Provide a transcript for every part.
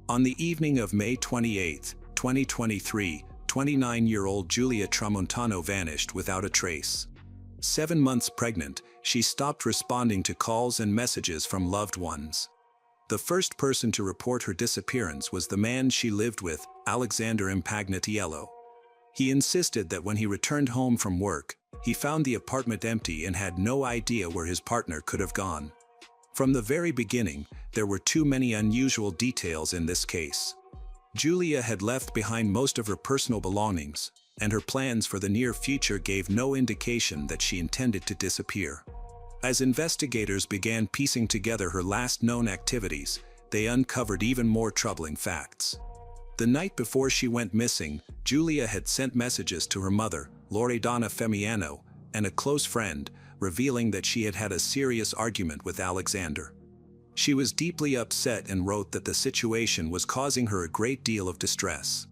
On the evening of May 28, 2023, 29-year-old Giulia Tramontano vanished without a trace. 7 months pregnant, she stopped responding to calls and messages from loved ones. The first person to report her disappearance was the man she lived with, Alexander Impagnatiello. He insisted that when he returned home from work, he found the apartment empty and had no idea where his partner could have gone. From the very beginning, there were too many unusual details in this case. Giulia had left behind most of her personal belongings, and her plans for the near future gave no indication that she intended to disappear. As investigators began piecing together her last known activities, they uncovered even more troubling facts. The night before she went missing, Giulia had sent messages to her mother, Loredana Femiano, and a close friend, revealing that she had had a serious argument with Alexander. She was deeply upset and wrote that the situation was causing her a great deal of distress.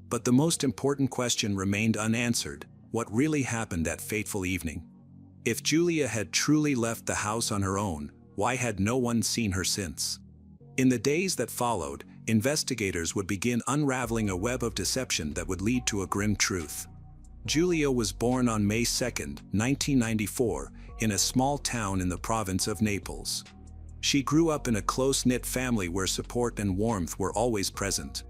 But the most important question remained unanswered: what really happened that fateful evening? If Giulia had truly left the house on her own, why had no one seen her since? In the days that followed, investigators would begin unraveling a web of deception that would lead to a grim truth. Giulia was born on May 2, 1994, in a small town in the province of Naples. She grew up in a close-knit family where support and warmth were always present.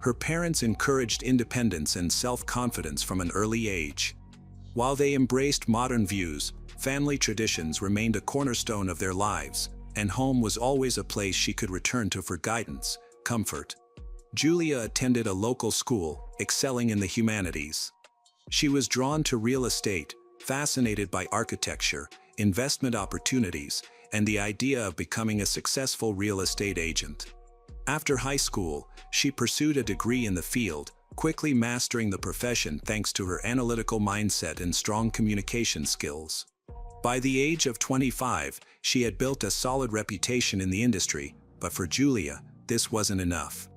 Her parents encouraged independence and self-confidence from an early age. While they embraced modern views, family traditions remained a cornerstone of their lives, and home was always a place she could return to for guidance, comfort. Giulia attended a local school, excelling in the humanities. She was drawn to real estate, fascinated by architecture, investment opportunities, and the idea of becoming a successful real estate agent. After high school, she pursued a degree in the field, quickly mastering the profession thanks to her analytical mindset and strong communication skills. By the age of 25, she had built a solid reputation in the industry, but for Giulia, this wasn't enough.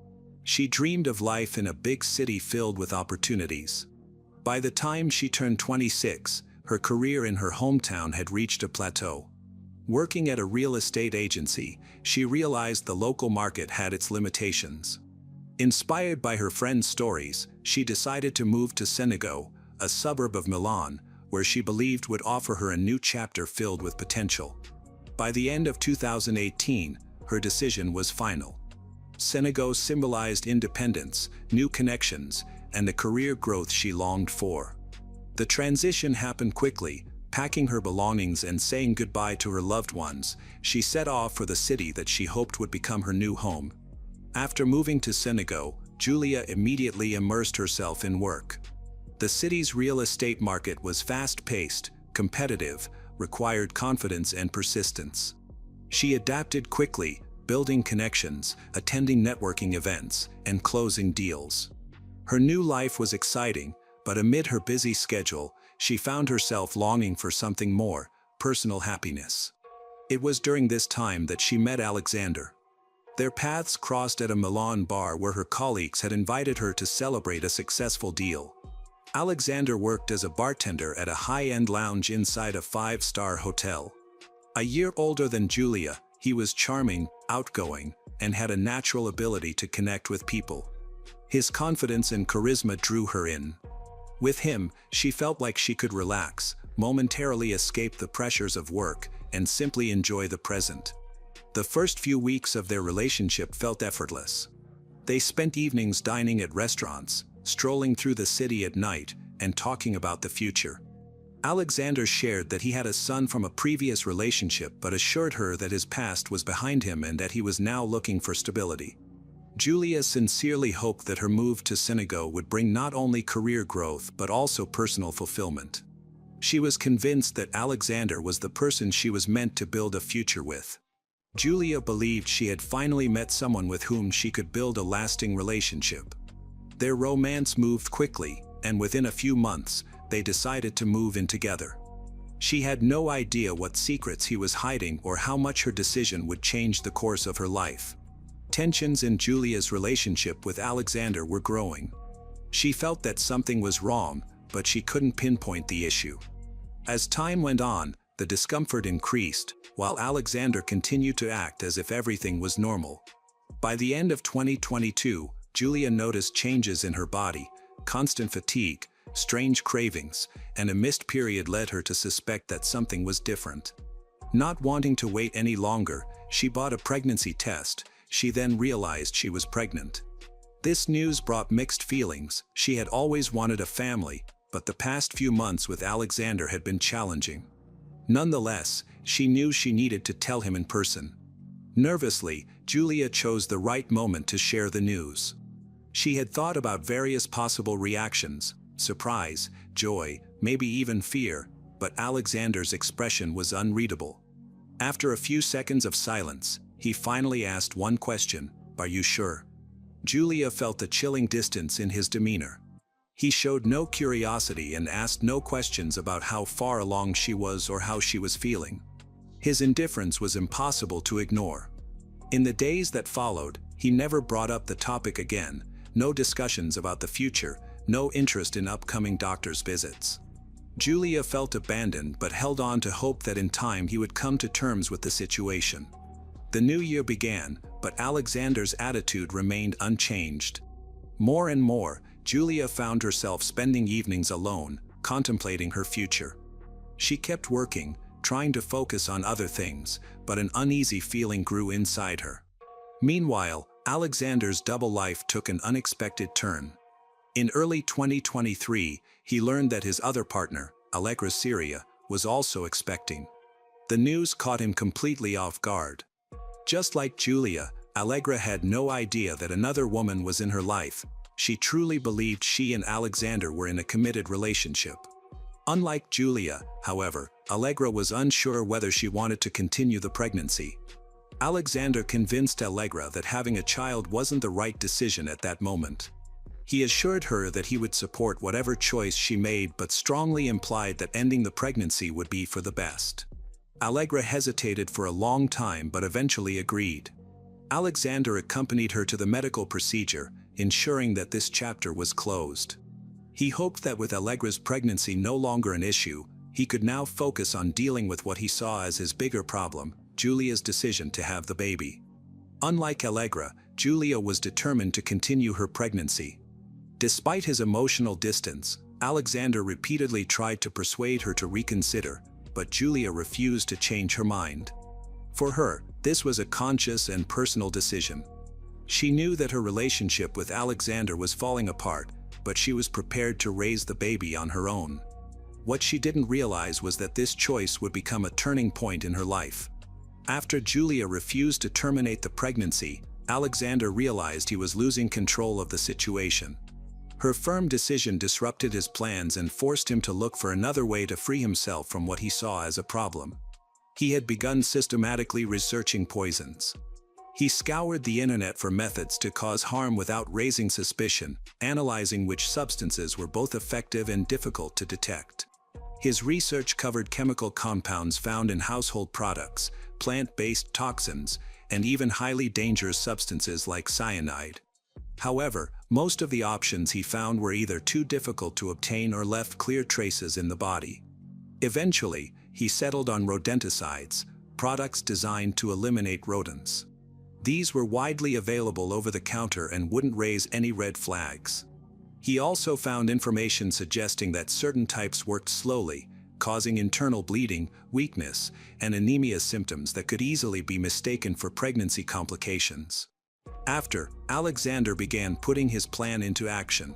She dreamed of life in a big city filled with opportunities. By the time she turned 26, her career in her hometown had reached a plateau. Working at a real estate agency, she realized the local market had its limitations. Inspired by her friends' stories, she decided to move to Senego, a suburb of Milan, where she believed would offer her a new chapter filled with potential. By the end of 2018, her decision was final. Senego symbolized independence, new connections, and the career growth she longed for. The transition happened quickly. Packing her belongings and saying goodbye to her loved ones, she set off for the city that she hoped would become her new home. After moving to Senego, Giulia immediately immersed herself in work. The city's real estate market was fast-paced, competitive, required confidence and persistence. She adapted quickly, building connections, attending networking events, and closing deals. Her new life was exciting, but amid her busy schedule, she found herself longing for something more: personal happiness. It was during this time that she met Alexander. Their paths crossed at a Milan bar where her colleagues had invited her to celebrate a successful deal. Alexander worked as a bartender at a high-end lounge inside a 5-star hotel. A year older than Giulia, he was charming, outgoing, and had a natural ability to connect with people. His confidence and charisma drew her in. With him, she felt like she could relax, momentarily escape the pressures of work, and simply enjoy the present. The first few weeks of their relationship felt effortless. They spent evenings dining at restaurants, strolling through the city at night, and talking about the future. Alexander shared that he had a son from a previous relationship but assured her that his past was behind him and that he was now looking for stability. Giulia sincerely hoped that her move to Senego would bring not only career growth but also personal fulfillment. She was convinced that Alexander was the person she was meant to build a future with. Giulia believed she had finally met someone with whom she could build a lasting relationship. Their romance moved quickly, and within a few months, they decided to move in together. She had no idea what secrets he was hiding or how much her decision would change the course of her life. Tensions in Giulia's relationship with Alexander were growing. She felt that something was wrong, but she couldn't pinpoint the issue. As time went on, the discomfort increased, while Alexander continued to act as if everything was normal. By the end of 2022, Julia noticed changes in her body, constant fatigue, strange cravings, and a missed period led her to suspect that something was different. Not wanting to wait any longer, she bought a pregnancy test. She then realized she was pregnant. This news brought mixed feelings. She had always wanted a family, but the past few months with Alexander had been challenging. Nonetheless, she knew she needed to tell him in person. Nervously, Julia chose the right moment to share the news. She had thought about various possible reactions: surprise, joy, maybe even fear, but Alexander's expression was unreadable. After a few seconds of silence, he finally asked one question: "Are you sure?" Julia felt a chilling distance in his demeanor. He showed no curiosity and asked no questions about how far along she was or how she was feeling. His indifference was impossible to ignore. In the days that followed, he never brought up the topic again. No discussions about the future, no interest in upcoming doctor's visits. Julia felt abandoned but held on to hope that in time he would come to terms with the situation. The new year began, but Alexander's attitude remained unchanged. More and more, Julia found herself spending evenings alone, contemplating her future. She kept working, trying to focus on other things, but an uneasy feeling grew inside her. Meanwhile, Alexander's double life took an unexpected turn. In early 2023, he learned that his other partner, Allegra Syria, was also expecting. The news caught him completely off guard. Just like Julia, Allegra had no idea that another woman was in her life. She truly believed she and Alexander were in a committed relationship. Unlike Julia, however, Allegra was unsure whether she wanted to continue the pregnancy. Alexander convinced Allegra that having a child wasn't the right decision at that moment. He assured her that he would support whatever choice she made, but strongly implied that ending the pregnancy would be for the best. Allegra hesitated for a long time but eventually agreed. Alexander accompanied her to the medical procedure, ensuring that this chapter was closed. He hoped that with Allegra's pregnancy no longer an issue, he could now focus on dealing with what he saw as his bigger problem: Julia's decision to have the baby. Unlike Allegra, Julia was determined to continue her pregnancy. Despite his emotional distance, Alexander repeatedly tried to persuade her to reconsider, but Julia refused to change her mind. For her, this was a conscious and personal decision. She knew that her relationship with Alexander was falling apart, but she was prepared to raise the baby on her own. What she didn't realize was that this choice would become a turning point in her life. After Julia refused to terminate the pregnancy, Alexander realized he was losing control of the situation. Her firm decision disrupted his plans and forced him to look for another way to free himself from what he saw as a problem. He had begun systematically researching poisons. He scoured the internet for methods to cause harm without raising suspicion, analyzing which substances were both effective and difficult to detect. His research covered chemical compounds found in household products, plant-based toxins, and even highly dangerous substances like cyanide. However, most of the options he found were either too difficult to obtain or left clear traces in the body. Eventually, he settled on rodenticides, products designed to eliminate rodents. These were widely available over the counter and wouldn't raise any red flags. He also found information suggesting that certain types worked slowly, causing internal bleeding, weakness, and anemia symptoms that could easily be mistaken for pregnancy complications. After, Alexander began putting his plan into action.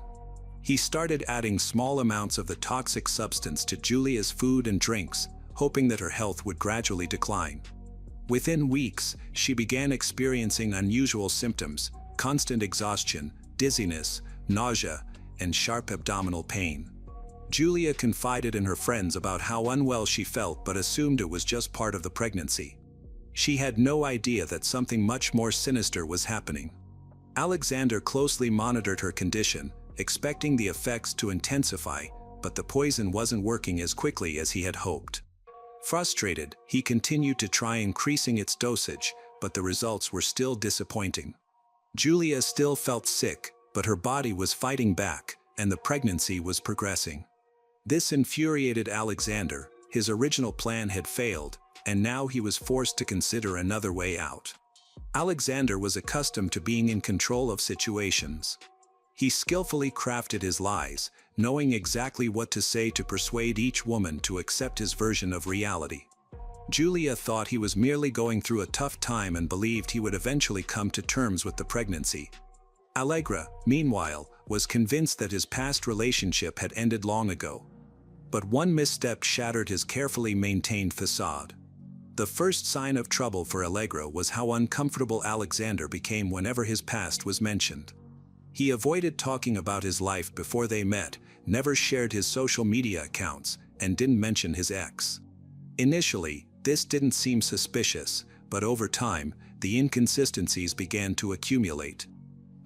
He started adding small amounts of the toxic substance to Julia's food and drinks, hoping that her health would gradually decline. Within weeks, she began experiencing unusual symptoms: constant exhaustion, dizziness, nausea, and sharp abdominal pain. Julia confided in her friends about how unwell she felt but assumed it was just part of the pregnancy. She had no idea that something much more sinister was happening. Alexander closely monitored her condition, expecting the effects to intensify, but the poison wasn't working as quickly as he had hoped. Frustrated, he continued to try increasing its dosage, but the results were still disappointing. Julia still felt sick, but her body was fighting back, and the pregnancy was progressing. This infuriated Alexander. His original plan had failed, and now he was forced to consider another way out. Alexander was accustomed to being in control of situations. He skillfully crafted his lies, knowing exactly what to say to persuade each woman to accept his version of reality. Julia thought he was merely going through a tough time and believed he would eventually come to terms with the pregnancy. Allegra, meanwhile, was convinced that his past relationship had ended long ago. But one misstep shattered his carefully maintained facade. The first sign of trouble for Allegra was how uncomfortable Alexander became whenever his past was mentioned. He avoided talking about his life before they met, never shared his social media accounts, and didn't mention his ex. Initially, this didn't seem suspicious, but over time, the inconsistencies began to accumulate.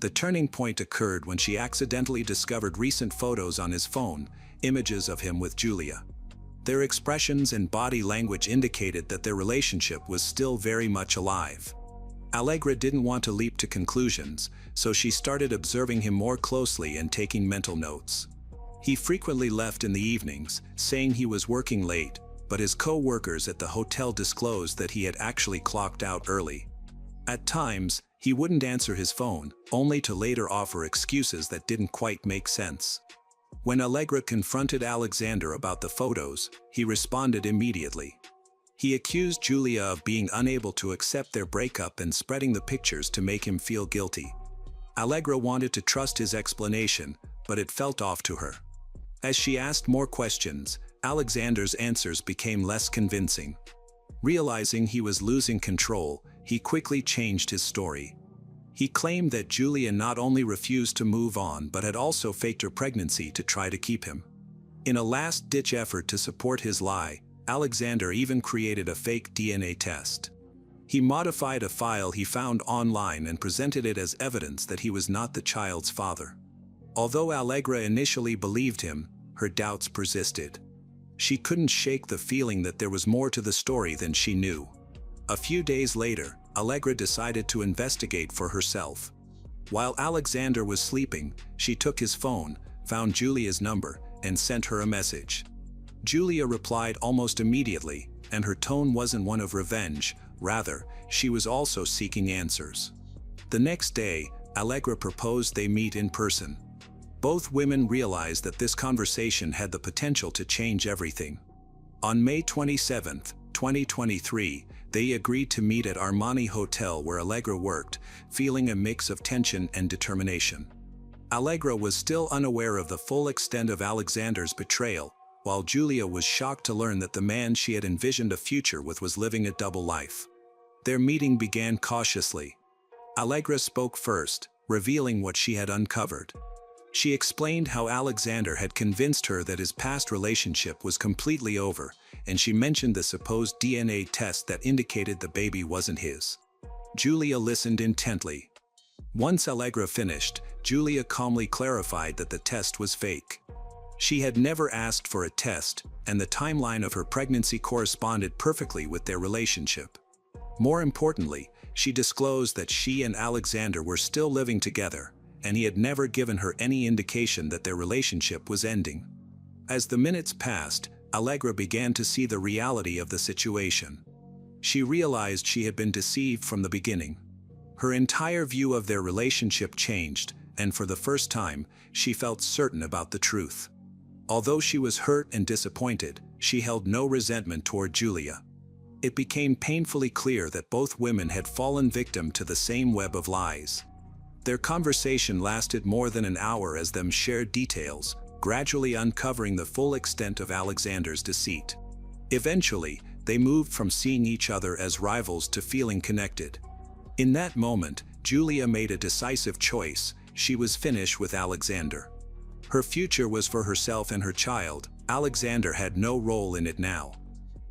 The turning point occurred when she accidentally discovered recent photos on his phone, images of him with Julia. Their expressions and body language indicated that their relationship was still very much alive. Allegra didn't want to leap to conclusions, so she started observing him more closely and taking mental notes. He frequently left in the evenings, saying he was working late, but his co-workers at the hotel disclosed that he had actually clocked out early. At times, he wouldn't answer his phone, only to later offer excuses that didn't quite make sense. When Allegra confronted Alexander about the photos, he responded immediately. He accused Julia of being unable to accept their breakup and spreading the pictures to make him feel guilty. Allegra wanted to trust his explanation, but it felt off to her. As she asked more questions, Alexander's answers became less convincing. Realizing he was losing control, he quickly changed his story. He claimed that Julia not only refused to move on but had also faked her pregnancy to try to keep him. In a last-ditch effort to support his lie, Alexander even created a fake DNA test. He modified a file he found online and presented it as evidence that he was not the child's father. Although Allegra initially believed him, her doubts persisted. She couldn't shake the feeling that there was more to the story than she knew. A few days later, Allegra decided to investigate for herself. While Alexander was sleeping, she took his phone, found Julia's number, and sent her a message. Julia replied almost immediately, and her tone wasn't one of revenge, rather, she was also seeking answers. The next day, Allegra proposed they meet in person. Both women realized that this conversation had the potential to change everything. On May 27, 2023, they agreed to meet at Armani Hotel where Allegra worked, feeling a mix of tension and determination. Allegra was still unaware of the full extent of Alexander's betrayal, while Julia was shocked to learn that the man she had envisioned a future with was living a double life. Their meeting began cautiously. Allegra spoke first, revealing what she had uncovered. She explained how Alexander had convinced her that his past relationship was completely over, and she mentioned the supposed DNA test that indicated the baby wasn't his. Julia listened intently. Once Allegra finished, Julia calmly clarified that the test was fake. She had never asked for a test, and the timeline of her pregnancy corresponded perfectly with their relationship. More importantly, she disclosed that she and Alexander were still living together, and he had never given her any indication that their relationship was ending. As the minutes passed, Allegra began to see the reality of the situation. She realized she had been deceived from the beginning. Her entire view of their relationship changed, and for the first time, she felt certain about the truth. Although she was hurt and disappointed, she held no resentment toward Julia. It became painfully clear that both women had fallen victim to the same web of lies. Their conversation lasted more than an hour as them shared details, gradually uncovering the full extent of Alexander's deceit. Eventually, they moved from seeing each other as rivals to feeling connected. In that moment, Julia made a decisive choice. She was finished with Alexander. Her future was for herself and her child. Alexander had no role in it now.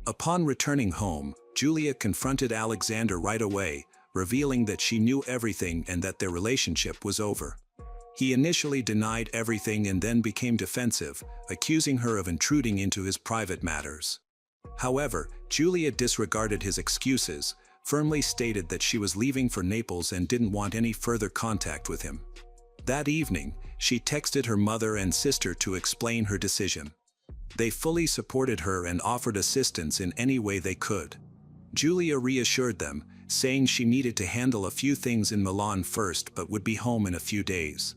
Upon returning home, Julia confronted Alexander right away, revealing that she knew everything and that their relationship was over. He initially denied everything and then became defensive, accusing her of intruding into his private matters. However, Julia disregarded his excuses, firmly stated that she was leaving for Naples and didn't want any further contact with him. That evening, she texted her mother and sister to explain her decision. They fully supported her and offered assistance in any way they could. Julia reassured them, saying she needed to handle a few things in Milan first but would be home in a few days.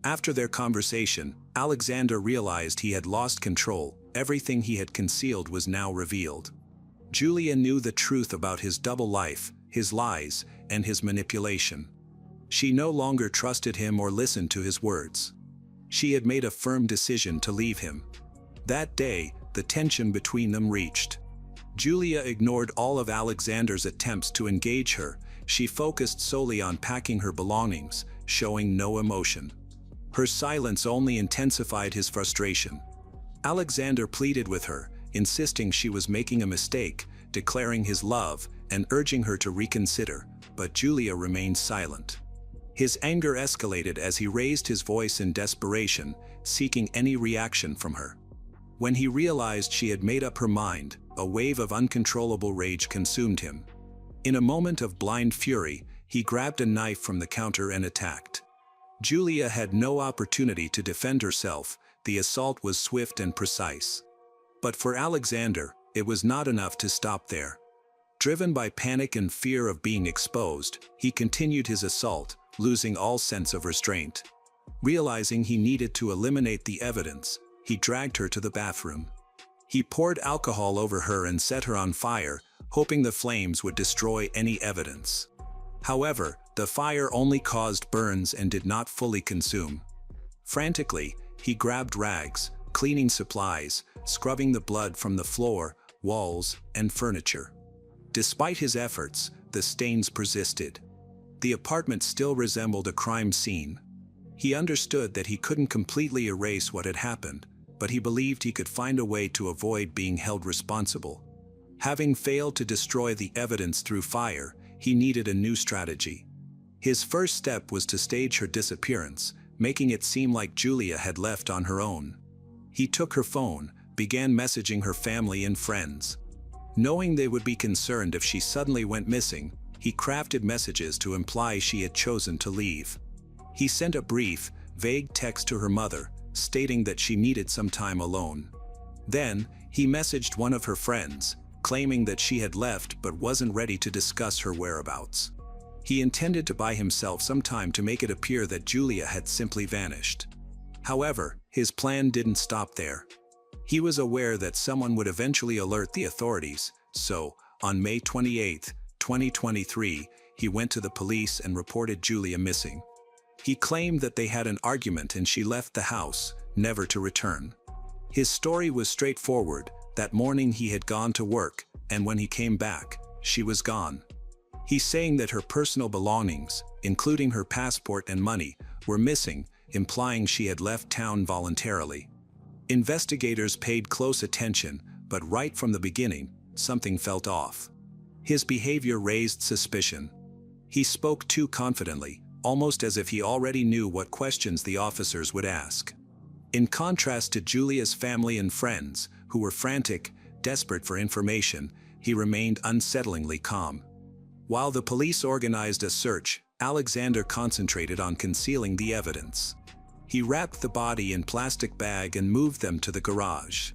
After their conversation, Alexander realized he had lost control. Everything he had concealed was now revealed. Julia knew the truth about his double life, his lies, and his manipulation. She no longer trusted him or listened to his words. She had made a firm decision to leave him. That day, the tension between them reached. Julia ignored all of Alexander's attempts to engage her. She focused solely on packing her belongings, showing no emotion. Her silence only intensified his frustration. Alexander pleaded with her, insisting she was making a mistake, declaring his love, and urging her to reconsider, but Julia remained silent. His anger escalated as he raised his voice in desperation, seeking any reaction from her. When he realized she had made up her mind, a wave of uncontrollable rage consumed him. In a moment of blind fury, he grabbed a knife from the counter and attacked. Julia had no opportunity to defend herself. The assault was swift and precise. But for Alexander, it was not enough to stop there. Driven by panic and fear of being exposed, he continued his assault, losing all sense of restraint. Realizing he needed to eliminate the evidence, he dragged her to the bathroom. He poured alcohol over her and set her on fire, hoping the flames would destroy any evidence. However, the fire only caused burns and did not fully consume. Frantically, he grabbed rags, cleaning supplies, scrubbing the blood from the floor, walls, and furniture. Despite his efforts, the stains persisted. The apartment still resembled a crime scene. He understood that he couldn't completely erase what had happened, but he believed he could find a way to avoid being held responsible. Having failed to destroy the evidence through fire, he needed a new strategy. His first step was to stage her disappearance, making it seem like Julia had left on her own. He took her phone, began messaging her family and friends. Knowing they would be concerned if she suddenly went missing, he crafted messages to imply she had chosen to leave. He sent a brief, vague text to her mother, stating that she needed some time alone. Then, he messaged one of her friends, claiming that she had left but wasn't ready to discuss her whereabouts. He intended to buy himself some time to make it appear that Julia had simply vanished. However, his plan didn't stop there. He was aware that someone would eventually alert the authorities, so, on May 28, 2023, he went to the police and reported Julia missing. He claimed that they had an argument and she left the house, never to return. His story was straightforward. That morning he had gone to work, and when he came back, she was gone. He's saying that her personal belongings, including her passport and money, were missing, implying she had left town voluntarily. Investigators paid close attention, but right from the beginning, something felt off. His behavior raised suspicion. He spoke too confidently, almost as if he already knew what questions the officers would ask. In contrast to Julia's family and friends, who were frantic, desperate for information, he remained unsettlingly calm. While the police organized a search, Alexander concentrated on concealing the evidence. He wrapped the body in a plastic bag and moved them to the garage.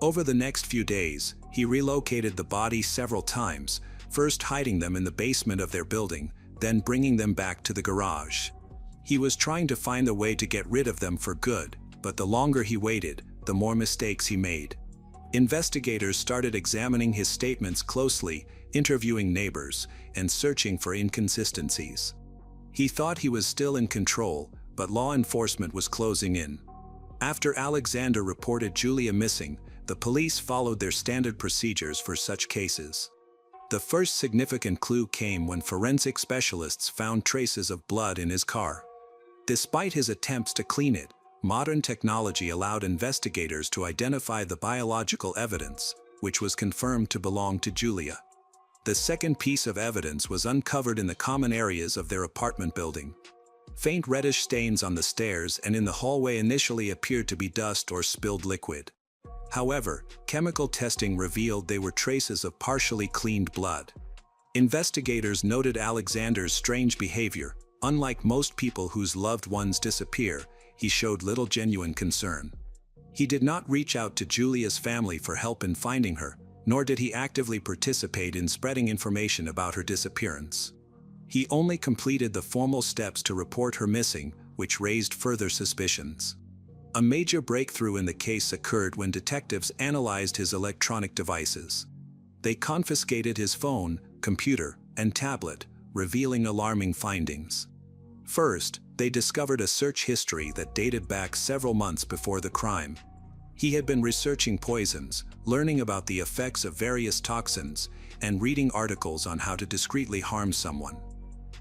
Over the next few days, he relocated the body several times, first hiding them in the basement of their building, then bringing them back to the garage. He was trying to find a way to get rid of them for good, but the longer he waited, the more mistakes he made. Investigators started examining his statements closely, interviewing neighbors, and searching for inconsistencies. He thought he was still in control, but law enforcement was closing in. After Alexander reported Julia missing, the police followed their standard procedures for such cases. The first significant clue came when forensic specialists found traces of blood in his car. Despite his attempts to clean it, modern technology allowed investigators to identify the biological evidence, which was confirmed to belong to Julia. The second piece of evidence was uncovered in the common areas of their apartment building. Faint reddish stains on the stairs and in the hallway initially appeared to be dust or spilled liquid. However, chemical testing revealed they were traces of partially cleaned blood. Investigators noted Alexander's strange behavior. Unlike most people whose loved ones disappear, he showed little genuine concern. He did not reach out to Julia's family for help in finding her, nor did he actively participate in spreading information about her disappearance. He only completed the formal steps to report her missing, which raised further suspicions. A major breakthrough in the case occurred when detectives analyzed his electronic devices. They confiscated his phone, computer, and tablet, revealing alarming findings. First, they discovered a search history that dated back several months before the crime. He had been researching poisons, learning about the effects of various toxins, and reading articles on how to discreetly harm someone.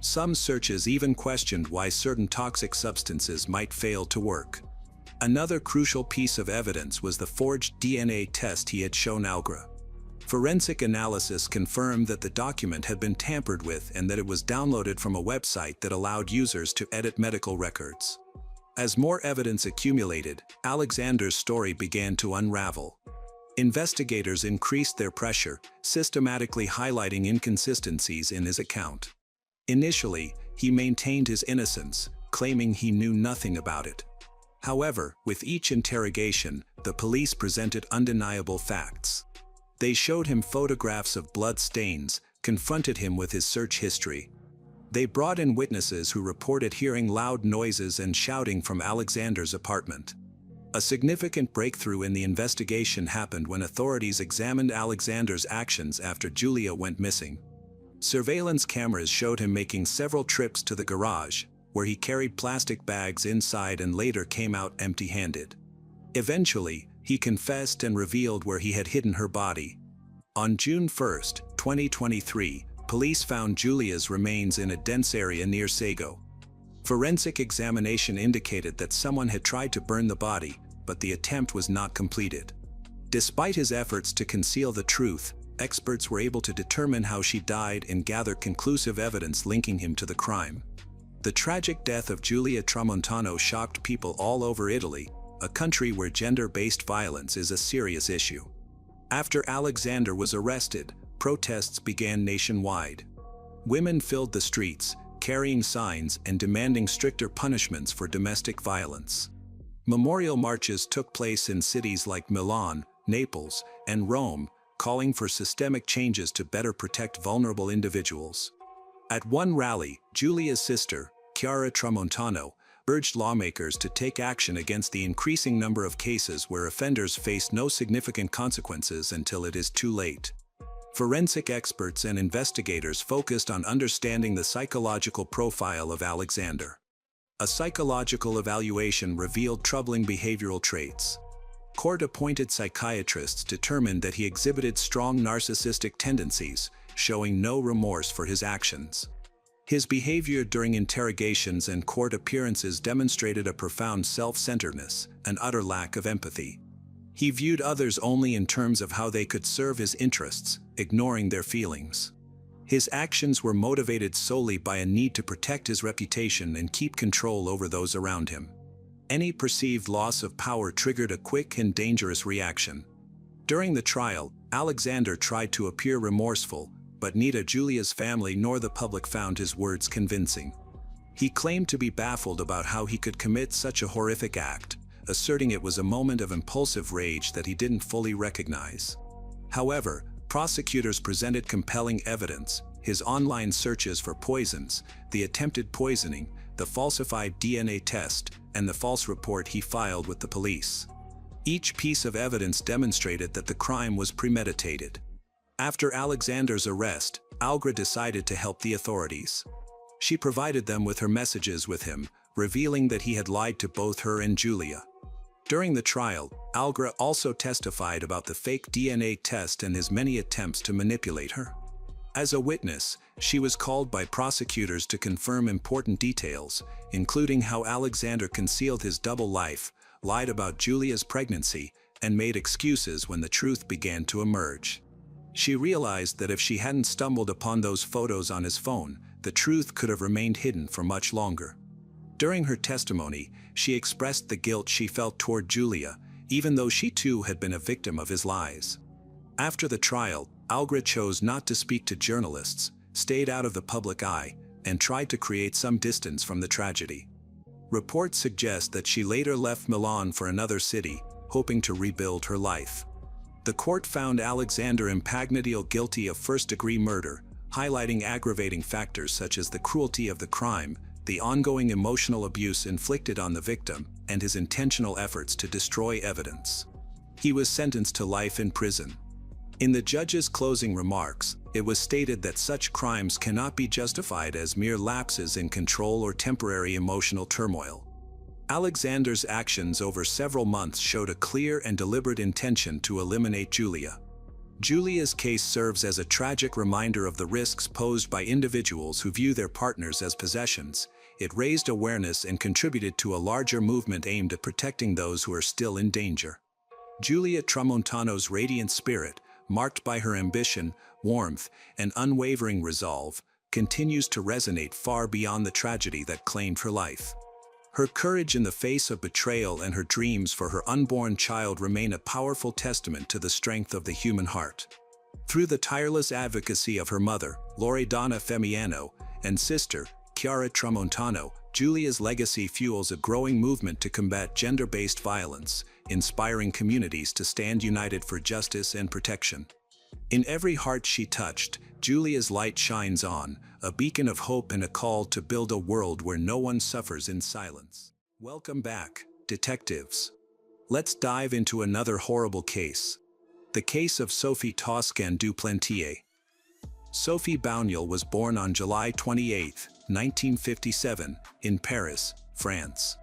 Some searches even questioned why certain toxic substances might fail to work. Another crucial piece of evidence was the forged DNA test he had shown Algra. Forensic analysis confirmed that the document had been tampered with and that it was downloaded from a website that allowed users to edit medical records. As more evidence accumulated, Alexander's story began to unravel. Investigators increased their pressure, systematically highlighting inconsistencies in his account. Initially, he maintained his innocence, claiming he knew nothing about it. However, with each interrogation, the police presented undeniable facts. They showed him photographs of blood stains, confronted him with his search history. They brought in witnesses who reported hearing loud noises and shouting from Alexander's apartment. A significant breakthrough in the investigation happened when authorities examined Alexander's actions after Julia went missing. Surveillance cameras showed him making several trips to the garage, where he carried plastic bags inside and later came out empty-handed. Eventually, he confessed and revealed where he had hidden her body. On June 1, 2023, police found Julia's remains in a dense area near Sago. Forensic examination indicated that someone had tried to burn the body, but the attempt was not completed. Despite his efforts to conceal the truth, experts were able to determine how she died and gather conclusive evidence linking him to the crime. The tragic death of Giulia Tramontano shocked people all over Italy, a country where gender-based violence is a serious issue. After Alexander was arrested, protests began nationwide. Women filled the streets, carrying signs and demanding stricter punishments for domestic violence. Memorial marches took place in cities like Milan, Naples, and Rome, calling for systemic changes to better protect vulnerable individuals. At one rally, Giulia's sister, Chiara Tramontano, urged lawmakers to take action against the increasing number of cases where offenders face no significant consequences until it is too late. Forensic experts and investigators focused on understanding the psychological profile of Alexander. A psychological evaluation revealed troubling behavioral traits. Court-appointed psychiatrists determined that he exhibited strong narcissistic tendencies, showing no remorse for his actions. His behavior during interrogations and court appearances demonstrated a profound self-centeredness, an utter lack of empathy. He viewed others only in terms of how they could serve his interests, ignoring their feelings. His actions were motivated solely by a need to protect his reputation and keep control over those around him. Any perceived loss of power triggered a quick and dangerous reaction. During the trial, Alexander tried to appear remorseful, but neither Giulia's family nor the public found his words convincing. He claimed to be baffled about how he could commit such a horrific act, asserting it was a moment of impulsive rage that he didn't fully recognize. However, prosecutors presented compelling evidence: his online searches for poisons, the attempted poisoning, the falsified DNA test, and the false report he filed with the police. Each piece of evidence demonstrated that the crime was premeditated. After Alexander's arrest, Algra decided to help the authorities. She provided them with her messages with him, revealing that he had lied to both her and Giulia. During the trial, Algra also testified about the fake DNA test and his many attempts to manipulate her. As a witness, she was called by prosecutors to confirm important details, including how Alexander concealed his double life, lied about Giulia's pregnancy, and made excuses when the truth began to emerge. She realized that if she hadn't stumbled upon those photos on his phone, the truth could have remained hidden for much longer. During her testimony, she expressed the guilt she felt toward Giulia, even though she too had been a victim of his lies. After the trial, Algra chose not to speak to journalists, stayed out of the public eye, and tried to create some distance from the tragedy. Reports suggest that she later left Milan for another city, hoping to rebuild her life. The court found Alexander Impagnatiel guilty of first-degree murder, highlighting aggravating factors such as the cruelty of the crime, the ongoing emotional abuse inflicted on the victim, and his intentional efforts to destroy evidence. He was sentenced to life in prison. In the judge's closing remarks, it was stated that such crimes cannot be justified as mere lapses in control or temporary emotional turmoil. Alexander's actions over several months showed a clear and deliberate intention to eliminate Julia. Julia's case serves as a tragic reminder of the risks posed by individuals who view their partners as possessions. It raised awareness and contributed to a larger movement aimed at protecting those who are still in danger. Julia Tramontano's radiant spirit, marked by her ambition, warmth, and unwavering resolve, continues to resonate far beyond the tragedy that claimed her life. Her courage in the face of betrayal and her dreams for her unborn child remain a powerful testament to the strength of the human heart. Through the tireless advocacy of her mother, Loredana Femiano, and sister, Chiara Tramontano, Julia's legacy fuels a growing movement to combat gender-based violence, inspiring communities to stand united for justice and protection. In every heart she touched, Julia's light shines on, a beacon of hope and a call to build a world where no one suffers in silence. Welcome back, detectives. Let's dive into another horrible case. The case of Sophie Toscan du Plantier. Sophie Bouniel was born on July 28, 1957, in Paris, France.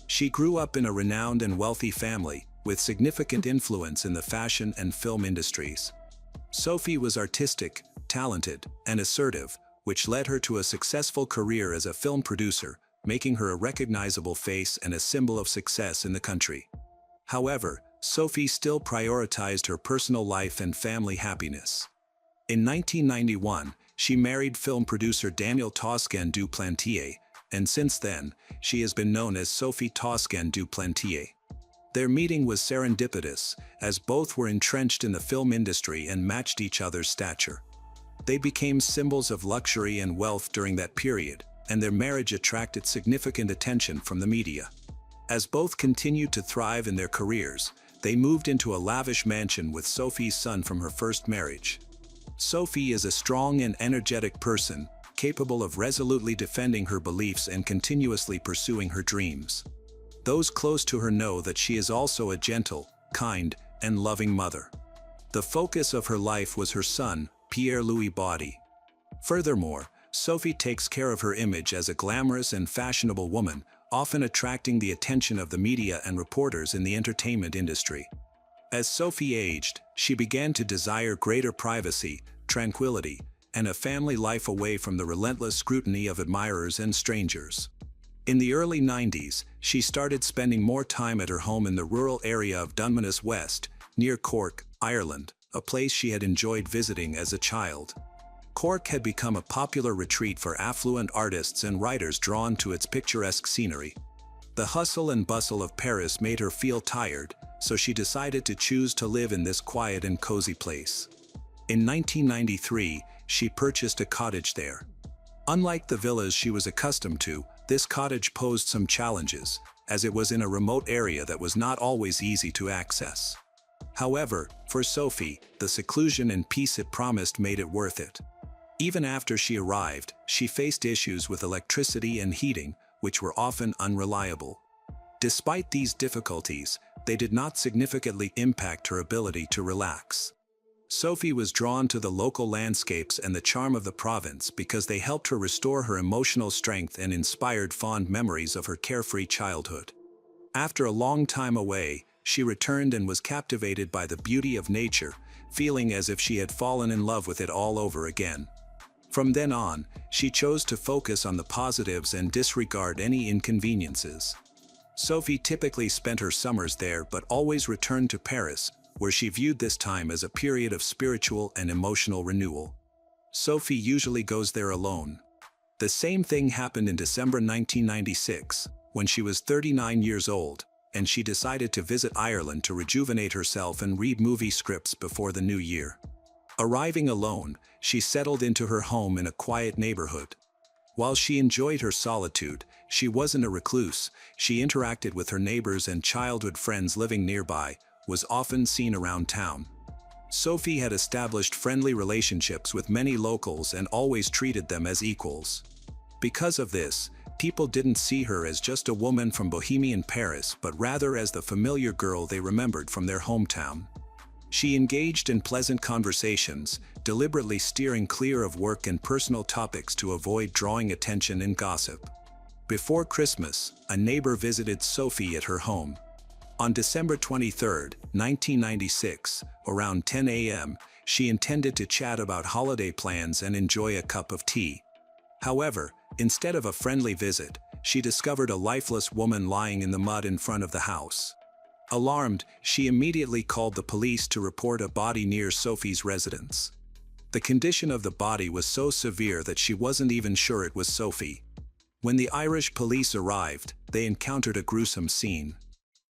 She grew up in a renowned and wealthy family, with significant influence in the fashion and film industries. Sophie was artistic, talented, and assertive, which led her to a successful career as a film producer, making her a recognizable face and a symbol of success in the country. However, Sophie still prioritized her personal life and family happiness. In 1991, she married film producer Daniel Toscan du Plantier, and since then, she has been known as Sophie Toscan du Plantier. Their meeting was serendipitous, as both were entrenched in the film industry and matched each other's stature. They became symbols of luxury and wealth during that period, and their marriage attracted significant attention from the media. As both continued to thrive in their careers, they moved into a lavish mansion with Sophie's son from her first marriage. Sophie is a strong and energetic person, capable of resolutely defending her beliefs and continuously pursuing her dreams. Those close to her know that she is also a gentle, kind, and loving mother. The focus of her life was her son, Pierre-Louis Baudy. Furthermore, Sophie takes care of her image as a glamorous and fashionable woman, often attracting the attention of the media and reporters in the entertainment industry. As Sophie aged, she began to desire greater privacy, tranquility, and a family life away from the relentless scrutiny of admirers and strangers. In the early 90s, she started spending more time at her home in the rural area of Dunmanus West, near Cork, Ireland, a place she had enjoyed visiting as a child. Cork had become a popular retreat for affluent artists and writers drawn to its picturesque scenery. The hustle and bustle of Paris made her feel tired, so she decided to choose to live in this quiet and cozy place. In 1993, she purchased a cottage there. Unlike the villas she was accustomed to, this cottage posed some challenges, as it was in a remote area that was not always easy to access. However, for Sophie, the seclusion and peace it promised made it worth it. Even after she arrived, she faced issues with electricity and heating, which were often unreliable. Despite these difficulties, they did not significantly impact her ability to relax. Sophie was drawn to the local landscapes and the charm of the province because they helped her restore her emotional strength and inspired fond memories of her carefree childhood. After a long time away, she returned and was captivated by the beauty of nature, feeling as if she had fallen in love with it all over again. From then on, she chose to focus on the positives and disregard any inconveniences. Sophie typically spent her summers there but always returned to Paris, where she viewed this time as a period of spiritual and emotional renewal. Sophie usually goes there alone. The same thing happened in December 1996, when she was 39 years old, and she decided to visit Ireland to rejuvenate herself and read movie scripts before the new year. Arriving alone, she settled into her home in a quiet neighborhood. While she enjoyed her solitude, she wasn't a recluse. She interacted with her neighbors and childhood friends living nearby, was often seen around town. Sophie had established friendly relationships with many locals and always treated them as equals. Because of this, people didn't see her as just a woman from Bohemian Paris but rather as the familiar girl they remembered from their hometown. She engaged in pleasant conversations, deliberately steering clear of work and personal topics to avoid drawing attention and gossip. Before Christmas, a neighbor visited Sophie at her home. On December 23, 1996, around 10 a.m., she intended to chat about holiday plans and enjoy a cup of tea. However, instead of a friendly visit, she discovered a lifeless woman lying in the mud in front of the house. Alarmed, she immediately called the police to report a body near Sophie's residence. The condition of the body was so severe that she wasn't even sure it was Sophie. When the Irish police arrived, they encountered a gruesome scene.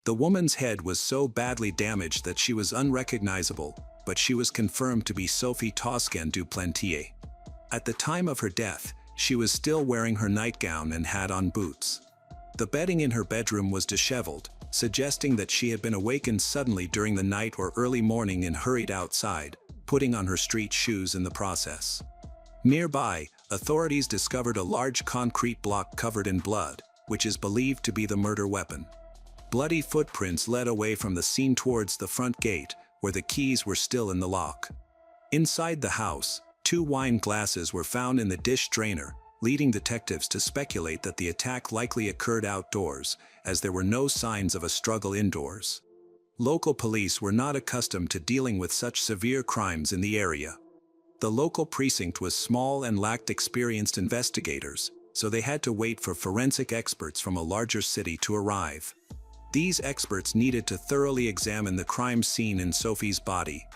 The woman's head was so badly damaged that she was unrecognizable, but she was confirmed to be Sophie Toscan du Plantier. At the time of her death, she was still wearing her nightgown and had on boots. The bedding in her bedroom was disheveled, suggesting that she had been awakened suddenly during the night or early morning and hurried outside, putting on her street shoes in the process. Nearby, authorities discovered a large concrete block covered in blood, which is believed to be the murder weapon. Bloody footprints led away from the scene towards the front gate, where the keys were still in the lock. Inside the house, 2 wine glasses were found in the dish drainer, leading detectives to speculate that the attack likely occurred outdoors, as there were no signs of a struggle indoors. Local police were not accustomed to dealing with such severe crimes in the area. The local precinct was small and lacked experienced investigators, so they had to wait for forensic experts from a larger city to arrive. These experts needed to thoroughly examine the crime scene in Sophie's body.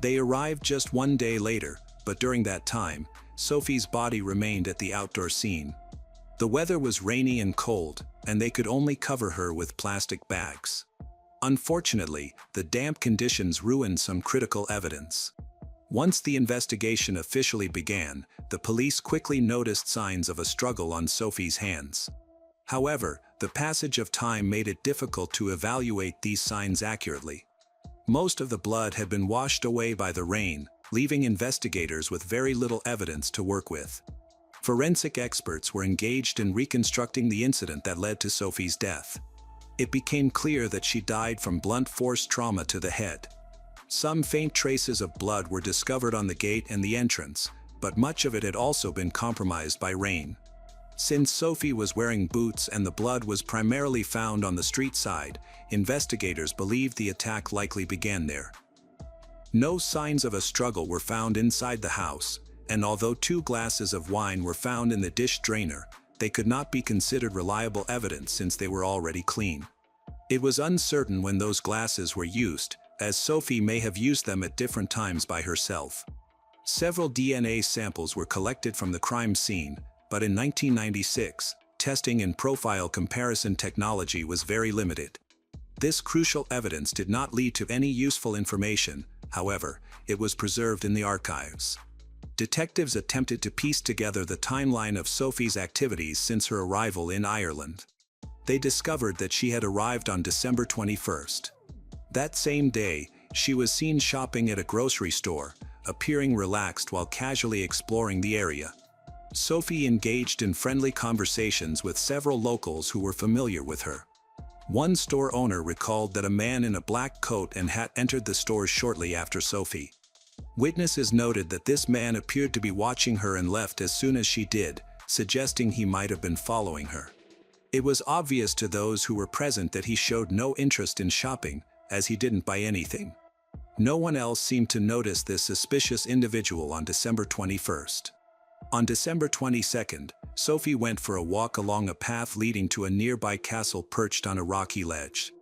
They arrived just 1 day later, but during that time, Sophie's body remained at the outdoor scene. The weather was rainy and cold, and they could only cover her with plastic bags. Unfortunately, the damp conditions ruined some critical evidence. Once the investigation officially began, the police quickly noticed signs of a struggle on Sophie's hands. However, the passage of time made it difficult to evaluate these signs accurately. Most of the blood had been washed away by the rain, leaving investigators with very little evidence to work with. Forensic experts were engaged in reconstructing the incident that led to Sophie's death. It became clear that she died from blunt force trauma to the head. Some faint traces of blood were discovered on the gate and the entrance, but much of it had also been compromised by rain. Since Sophie was wearing boots and the blood was primarily found on the street side, investigators believed the attack likely began there. No signs of a struggle were found inside the house, and although 2 glasses of wine were found in the dish drainer, they could not be considered reliable evidence since they were already clean. It was uncertain when those glasses were used, as Sophie may have used them at different times by herself. Several DNA samples were collected from the crime scene, but in 1996, testing and profile comparison technology was very limited. This crucial evidence did not lead to any useful information, however, it was preserved in the archives. Detectives attempted to piece together the timeline of Sophie's activities since her arrival in Ireland. They discovered that she had arrived on December 21st. That same day, she was seen shopping at a grocery store, appearing relaxed while casually exploring the area. Sophie engaged in friendly conversations with several locals who were familiar with her. One store owner recalled that a man in a black coat and hat entered the store shortly after Sophie. Witnesses noted that this man appeared to be watching her and left as soon as she did, suggesting he might have been following her. It was obvious to those who were present that he showed no interest in shopping, as he didn't buy anything. No one else seemed to notice this suspicious individual on December 21st. On December 22nd, Sophie went for a walk along a path leading to a nearby castle perched on a rocky ledge.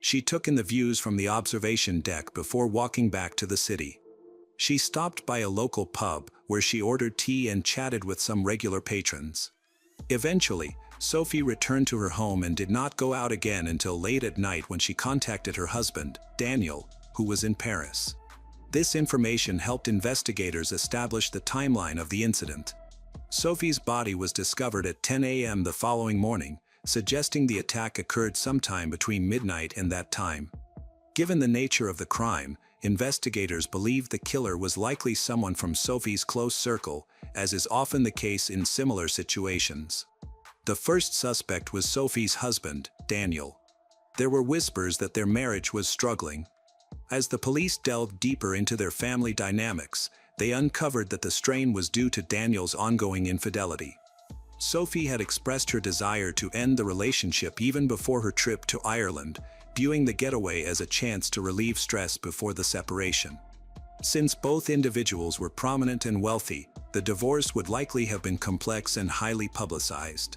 She took in the views from the observation deck before walking back to the city. She stopped by a local pub where she ordered tea and chatted with some regular patrons. Eventually, Sophie returned to her home and did not go out again until late at night when she contacted her husband, Daniel, who was in Paris. This information helped investigators establish the timeline of the incident. Sophie's body was discovered at 10 a.m. the following morning, suggesting the attack occurred sometime between midnight and that time. Given the nature of the crime, investigators believed the killer was likely someone from Sophie's close circle, as is often the case in similar situations. The first suspect was Sophie's husband, Daniel. There were whispers that their marriage was struggling. As the police delved deeper into their family dynamics, they uncovered that the strain was due to Daniel's ongoing infidelity. Sophie had expressed her desire to end the relationship even before her trip to Ireland, viewing the getaway as a chance to relieve stress before the separation. Since both individuals were prominent and wealthy, the divorce would likely have been complex and highly publicized.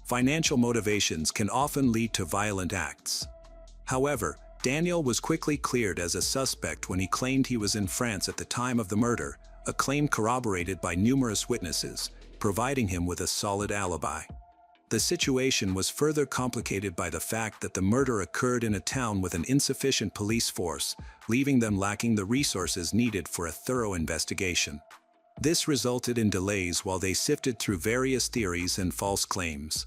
Financial motivations can often lead to violent acts. However, Daniel was quickly cleared as a suspect when he claimed he was in France at the time of the murder, a claim corroborated by numerous witnesses, providing him with a solid alibi. The situation was further complicated by the fact that the murder occurred in a town with an insufficient police force, leaving them lacking the resources needed for a thorough investigation. This resulted in delays while they sifted through various theories and false claims.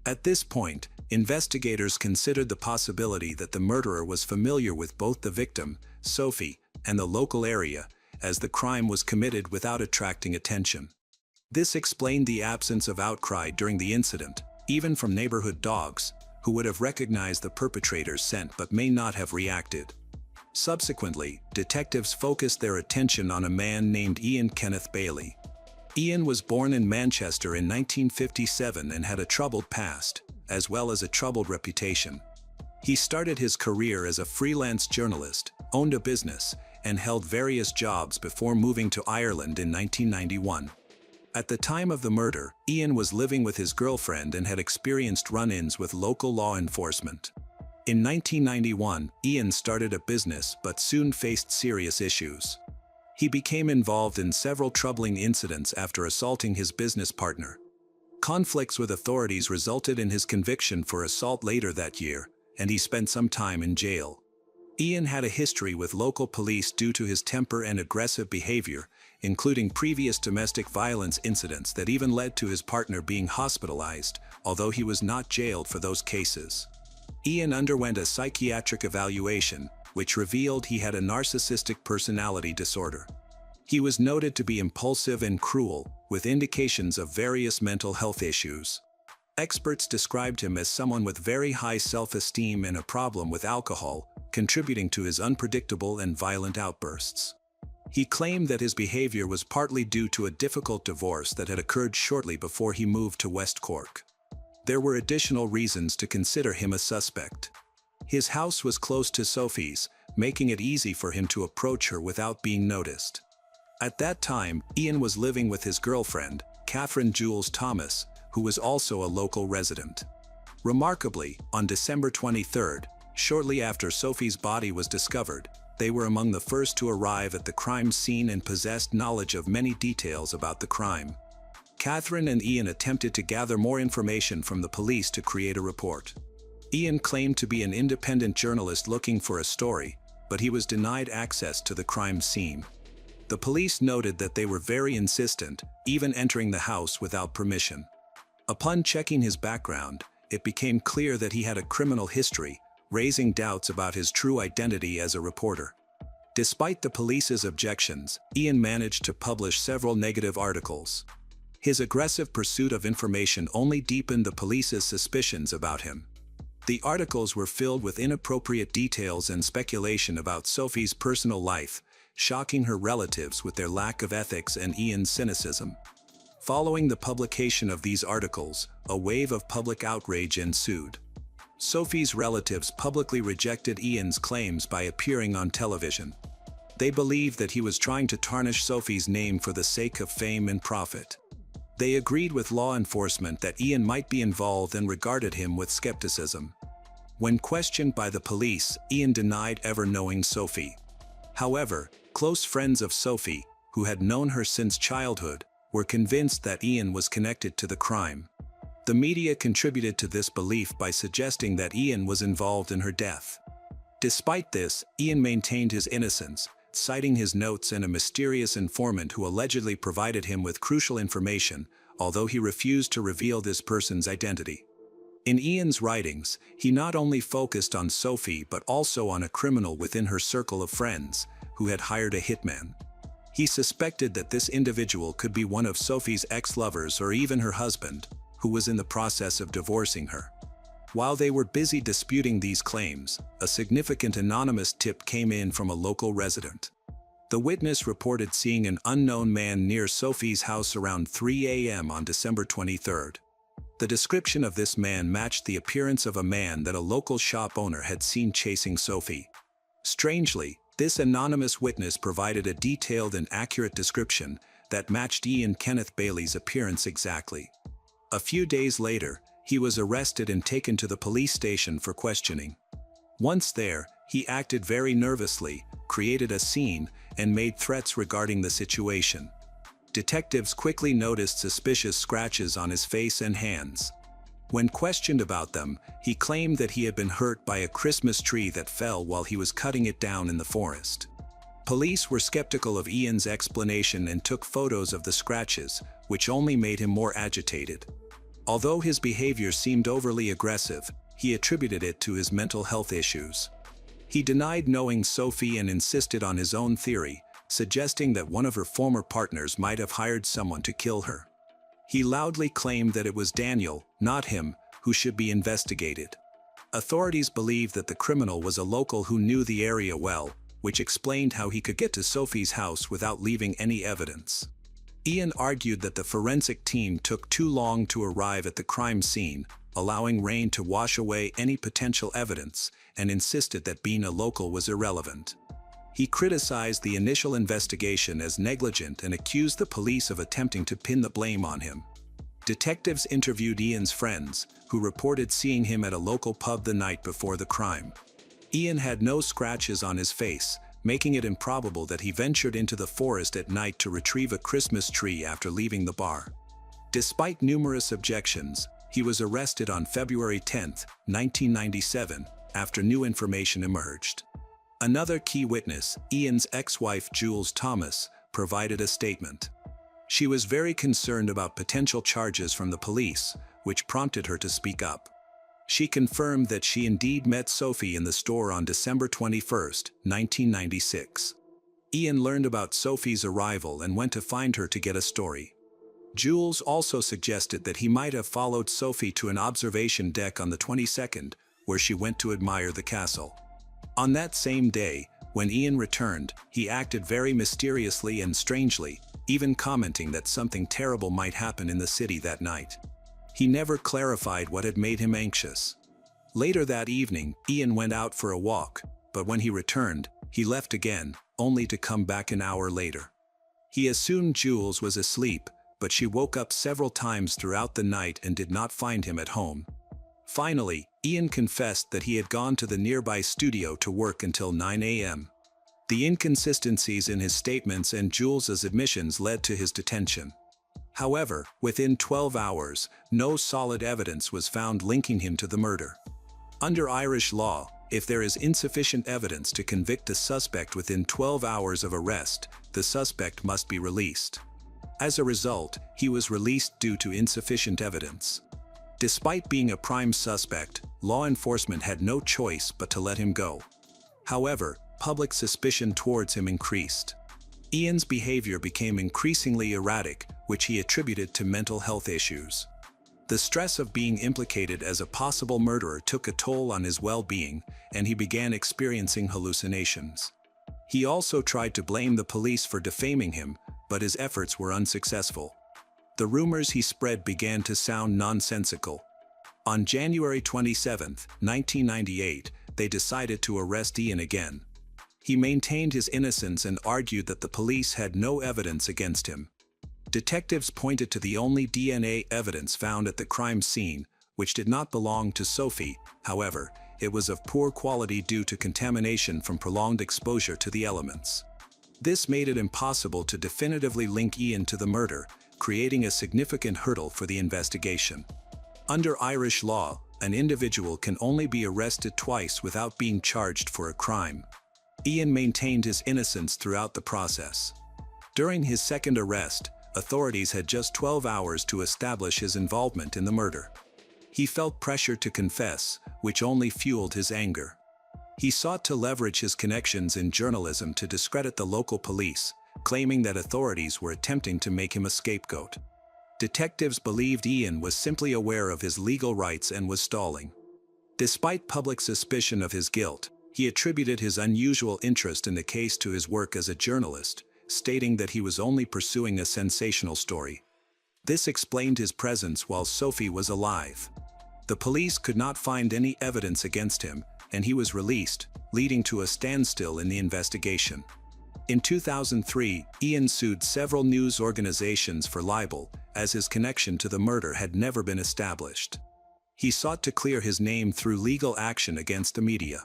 At this point, investigators considered the possibility that the murderer was familiar with both the victim, Sophie, and the local area, as the crime was committed without attracting attention. This explained the absence of outcry during the incident, even from neighborhood dogs, who would have recognized the perpetrator's scent but may not have reacted. Subsequently, detectives focused their attention on a man named Ian Kenneth Bailey. Ian was born in Manchester in 1957 and had a troubled past, as well as a troubled reputation. He started his career as a freelance journalist, owned a business, and held various jobs before moving to Ireland in 1991. At the time of the murder, Ian was living with his girlfriend and had experienced run-ins with local law enforcement. In 1991, Ian started a business but soon faced serious issues. He became involved in several troubling incidents after assaulting his business partner. Conflicts with authorities resulted in his conviction for assault later that year, and he spent some time in jail. Ian had a history with local police due to his temper and aggressive behavior, including previous domestic violence incidents that even led to his partner being hospitalized, although he was not jailed for those cases. Ian underwent a psychiatric evaluation, which revealed he had a narcissistic personality disorder. He was noted to be impulsive and cruel, with indications of various mental health issues. Experts described him as someone with very high self-esteem and a problem with alcohol, contributing to his unpredictable and violent outbursts. He claimed that his behavior was partly due to a difficult divorce that had occurred shortly before he moved to West Cork. There were additional reasons to consider him a suspect. His house was close to Sophie's, making it easy for him to approach her without being noticed. At that time, Ian was living with his girlfriend, Catherine Jules Thomas, who was also a local resident. Remarkably, on December 23rd, shortly after Sophie's body was discovered, they were among the first to arrive at the crime scene and possessed knowledge of many details about the crime. Catherine and Ian attempted to gather more information from the police to create a report. Ian claimed to be an independent journalist looking for a story, but he was denied access to the crime scene. The police noted that they were very insistent, even entering the house without permission. Upon checking his background, it became clear that he had a criminal history, raising doubts about his true identity as a reporter. Despite the police's objections, Ian managed to publish several negative articles. His aggressive pursuit of information only deepened the police's suspicions about him. The articles were filled with inappropriate details and speculation about Sophie's personal life, shocking her relatives with their lack of ethics and Ian's cynicism. Following the publication of these articles, a wave of public outrage ensued. Sophie's relatives publicly rejected Ian's claims by appearing on television. They believed that he was trying to tarnish Sophie's name for the sake of fame and profit. They agreed with law enforcement that Ian might be involved and regarded him with skepticism. When questioned by the police, Ian denied ever knowing Sophie. However, close friends of Sophie, who had known her since childhood, were convinced that Ian was connected to the crime. The media contributed to this belief by suggesting that Ian was involved in her death. Despite this, Ian maintained his innocence, citing his notes and a mysterious informant who allegedly provided him with crucial information, although he refused to reveal this person's identity. In Ian's writings, he not only focused on Sophie but also on a criminal within her circle of friends, who had hired a hitman. He suspected that this individual could be one of Sophie's ex-lovers or even her husband, who was in the process of divorcing her. While they were busy disputing these claims, a significant anonymous tip came in from a local resident. The witness reported seeing an unknown man near Sophie's house around 3 a.m. on December 23. The description of this man matched the appearance of a man that a local shop owner had seen chasing Sophie. Strangely, this anonymous witness provided a detailed and accurate description that matched Ian Kenneth Bailey's appearance exactly. A few days later, he was arrested and taken to the police station for questioning. Once there, he acted very nervously, created a scene, and made threats regarding the situation. Detectives quickly noticed suspicious scratches on his face and hands. When questioned about them, he claimed that he had been hurt by a Christmas tree that fell while he was cutting it down in the forest. Police were skeptical of Ian's explanation and took photos of the scratches, which only made him more agitated. Although his behavior seemed overly aggressive, he attributed it to his mental health issues. He denied knowing Sophie and insisted on his own theory, suggesting that one of her former partners might have hired someone to kill her. He loudly claimed that it was Daniel, not him, who should be investigated. Authorities believed that the criminal was a local who knew the area well, which explained how he could get to Sophie's house without leaving any evidence. Ian argued that the forensic team took too long to arrive at the crime scene, allowing rain to wash away any potential evidence, and insisted that being a local was irrelevant. He criticized the initial investigation as negligent and accused the police of attempting to pin the blame on him. Detectives interviewed Ian's friends, who reported seeing him at a local pub the night before the crime. Ian had no scratches on his face, making it improbable that he ventured into the forest at night to retrieve a Christmas tree after leaving the bar. Despite numerous objections, he was arrested on February 10, 1997, after new information emerged. Another key witness, Ian's ex-wife Jules Thomas, provided a statement. She was very concerned about potential charges from the police, which prompted her to speak up. She confirmed that she indeed met Sophie in the store on December 21, 1996. Ian learned about Sophie's arrival and went to find her to get a story. Jules also suggested that he might have followed Sophie to an observation deck on the 22nd, where she went to admire the castle. On that same day, when Ian returned, he acted very mysteriously and strangely, even commenting that something terrible might happen in the city that night. He never clarified what had made him anxious. Later that evening, Ian went out for a walk, but when he returned, he left again, only to come back an hour later. He assumed Jules was asleep, but she woke up several times throughout the night and did not find him at home. Finally, Ian confessed that he had gone to the nearby studio to work until 9 a.m. The inconsistencies in his statements and Jules's admissions led to his detention. However, within 12 hours, no solid evidence was found linking him to the murder. Under Irish law, if there is insufficient evidence to convict a suspect within 12 hours of arrest, the suspect must be released. As a result, he was released due to insufficient evidence. Despite being a prime suspect, law enforcement had no choice but to let him go. However, public suspicion towards him increased. Ian's behavior became increasingly erratic, which he attributed to mental health issues. The stress of being implicated as a possible murderer took a toll on his well-being, and he began experiencing hallucinations. He also tried to blame the police for defaming him, but his efforts were unsuccessful. The rumors he spread began to sound nonsensical. On January 27, 1998, they decided to arrest Ian again. He maintained his innocence and argued that the police had no evidence against him. Detectives pointed to the only DNA evidence found at the crime scene, which did not belong to Sophie. However, it was of poor quality due to contamination from prolonged exposure to the elements. This made it impossible to definitively link Ian to the murder, creating a significant hurdle for the investigation. Under Irish law, an individual can only be arrested twice without being charged for a crime. Ian maintained his innocence throughout the process. During his second arrest, authorities had just 12 hours to establish his involvement in the murder. He felt pressure to confess, which only fueled his anger. He sought to leverage his connections in journalism to discredit the local police, claiming that authorities were attempting to make him a scapegoat. Detectives believed Ian was simply aware of his legal rights and was stalling. Despite public suspicion of his guilt, he attributed his unusual interest in the case to his work as a journalist, stating that he was only pursuing a sensational story. This explained his presence while Sophie was alive. The police could not find any evidence against him, and he was released, leading to a standstill in the investigation. In 2003, Ian sued several news organizations for libel, as his connection to the murder had never been established. He sought to clear his name through legal action against the media.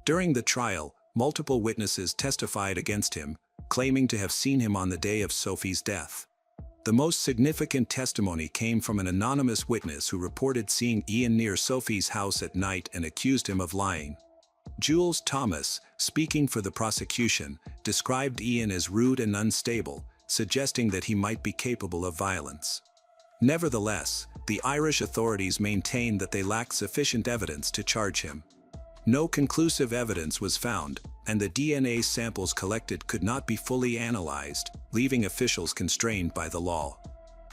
During the trial, multiple witnesses testified against him, claiming to have seen him on the day of Sophie's death. The most significant testimony came from an anonymous witness who reported seeing Ian near Sophie's house at night and accused him of lying. Jules Thomas, speaking for the prosecution, described Ian as rude and unstable, suggesting that he might be capable of violence. Nevertheless, the Irish authorities maintained that they lacked sufficient evidence to charge him. No conclusive evidence was found, and the DNA samples collected could not be fully analyzed, leaving officials constrained by the law.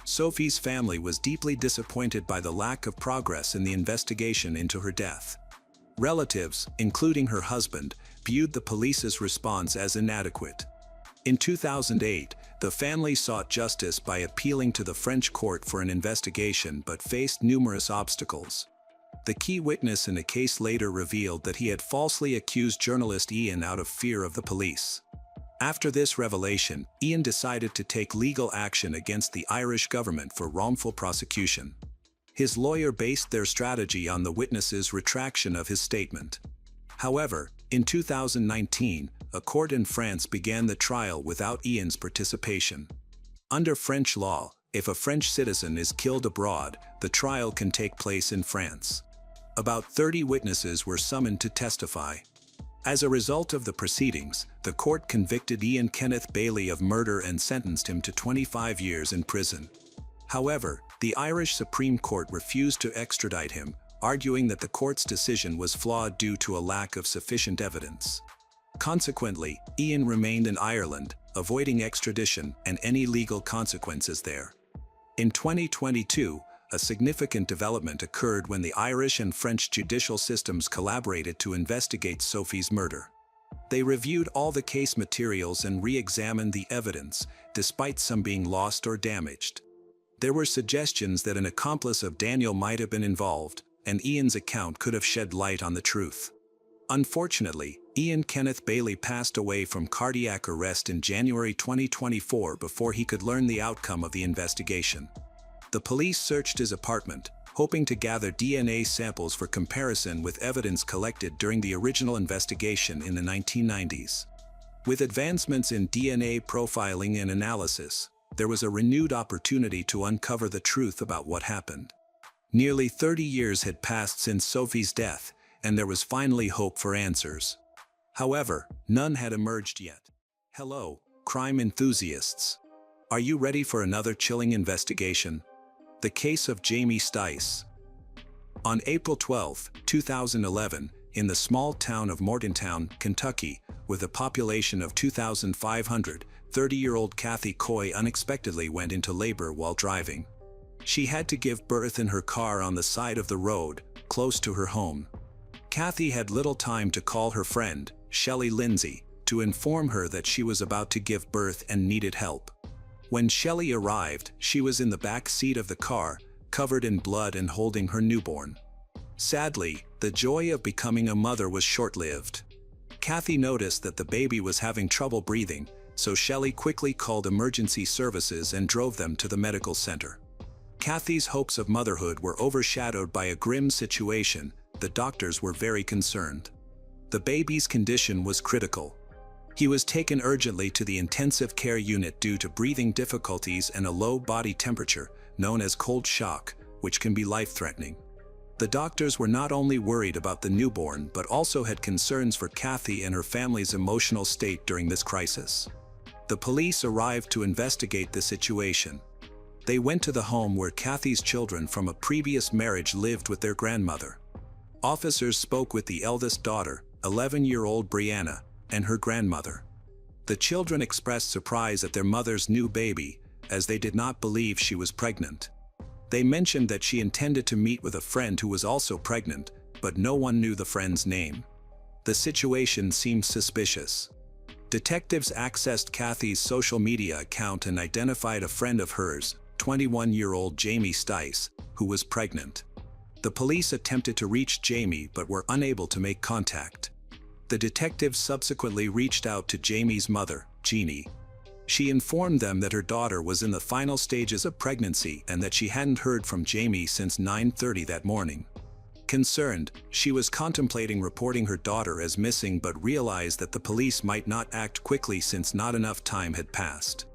Sophie's family was deeply disappointed by the lack of progress in the investigation into her death. Relatives, including her husband, viewed the police's response as inadequate. In 2008, the family sought justice by appealing to the French court for an investigation but faced numerous obstacles. The key witness in the case later revealed that he had falsely accused journalist Ian out of fear of the police. After this revelation, Ian decided to take legal action against the Irish government for wrongful prosecution. His lawyer based their strategy on the witness's retraction of his statement. However, in 2019, a court in France began the trial without Ian's participation. Under French law, if a French citizen is killed abroad, the trial can take place in France. About 30 witnesses were summoned to testify. As a result of the proceedings, the court convicted Ian Kenneth Bailey of murder and sentenced him to 25 years in prison. However, the Irish Supreme Court refused to extradite him, arguing that the court's decision was flawed due to a lack of sufficient evidence. Consequently, Ian remained in Ireland, avoiding extradition and any legal consequences there. In 2022, a significant development occurred when the Irish and French judicial systems collaborated to investigate Sophie's murder. They reviewed all the case materials and re-examined the evidence, despite some being lost or damaged. There were suggestions that an accomplice of Daniel might have been involved, and Ian's account could have shed light on the truth. Unfortunately, Ian Kenneth Bailey passed away from cardiac arrest in January 2024 before he could learn the outcome of the investigation. The police searched his apartment, hoping to gather DNA samples for comparison with evidence collected during the original investigation in the 1990s. With advancements in DNA profiling and analysis, there was a renewed opportunity to uncover the truth about what happened. Nearly 30 years had passed since Sophie's death, and there was finally hope for answers. However, none had emerged yet. Hello, crime enthusiasts. Are you ready for another chilling investigation? The case of Jamie Stice. On April 12, 2011, in the small town of Morgantown, Kentucky, with a population of 2,500, 30-year-old Kathy Coy unexpectedly went into labor while driving. She had to give birth in her car on the side of the road, close to her home. Kathy had little time to call her friend, Shelley Lindsay, to inform her that she was about to give birth and needed help. When Shelley arrived, she was in the back seat of the car, covered in blood and holding her newborn. Sadly, the joy of becoming a mother was short-lived. Kathy noticed that the baby was having trouble breathing, so Shelley quickly called emergency services and drove them to the medical center. Kathy's hopes of motherhood were overshadowed by a grim situation. The doctors were very concerned. The baby's condition was critical. He was taken urgently to the intensive care unit due to breathing difficulties and a low body temperature, known as cold shock, which can be life-threatening. The doctors were not only worried about the newborn but also had concerns for Kathy and her family's emotional state during this crisis. The police arrived to investigate the situation. They went to the home where Kathy's children from a previous marriage lived with their grandmother. Officers spoke with the eldest daughter, 11-year-old Brianna, and her grandmother. The children expressed surprise at their mother's new baby, as they did not believe she was pregnant. They mentioned that she intended to meet with a friend who was also pregnant, but no one knew the friend's name. The situation seemed suspicious. Detectives accessed Kathy's social media account and identified a friend of hers, 21-year-old Jamie Stice, who was pregnant. The police attempted to reach Jamie but were unable to make contact. The detectives subsequently reached out to Jamie's mother, Jeannie. She informed them that her daughter was in the final stages of pregnancy and that she hadn't heard from Jamie since 9:30 that morning. Concerned, she was contemplating reporting her daughter as missing but realized that the police might not act quickly since not enough time had passed.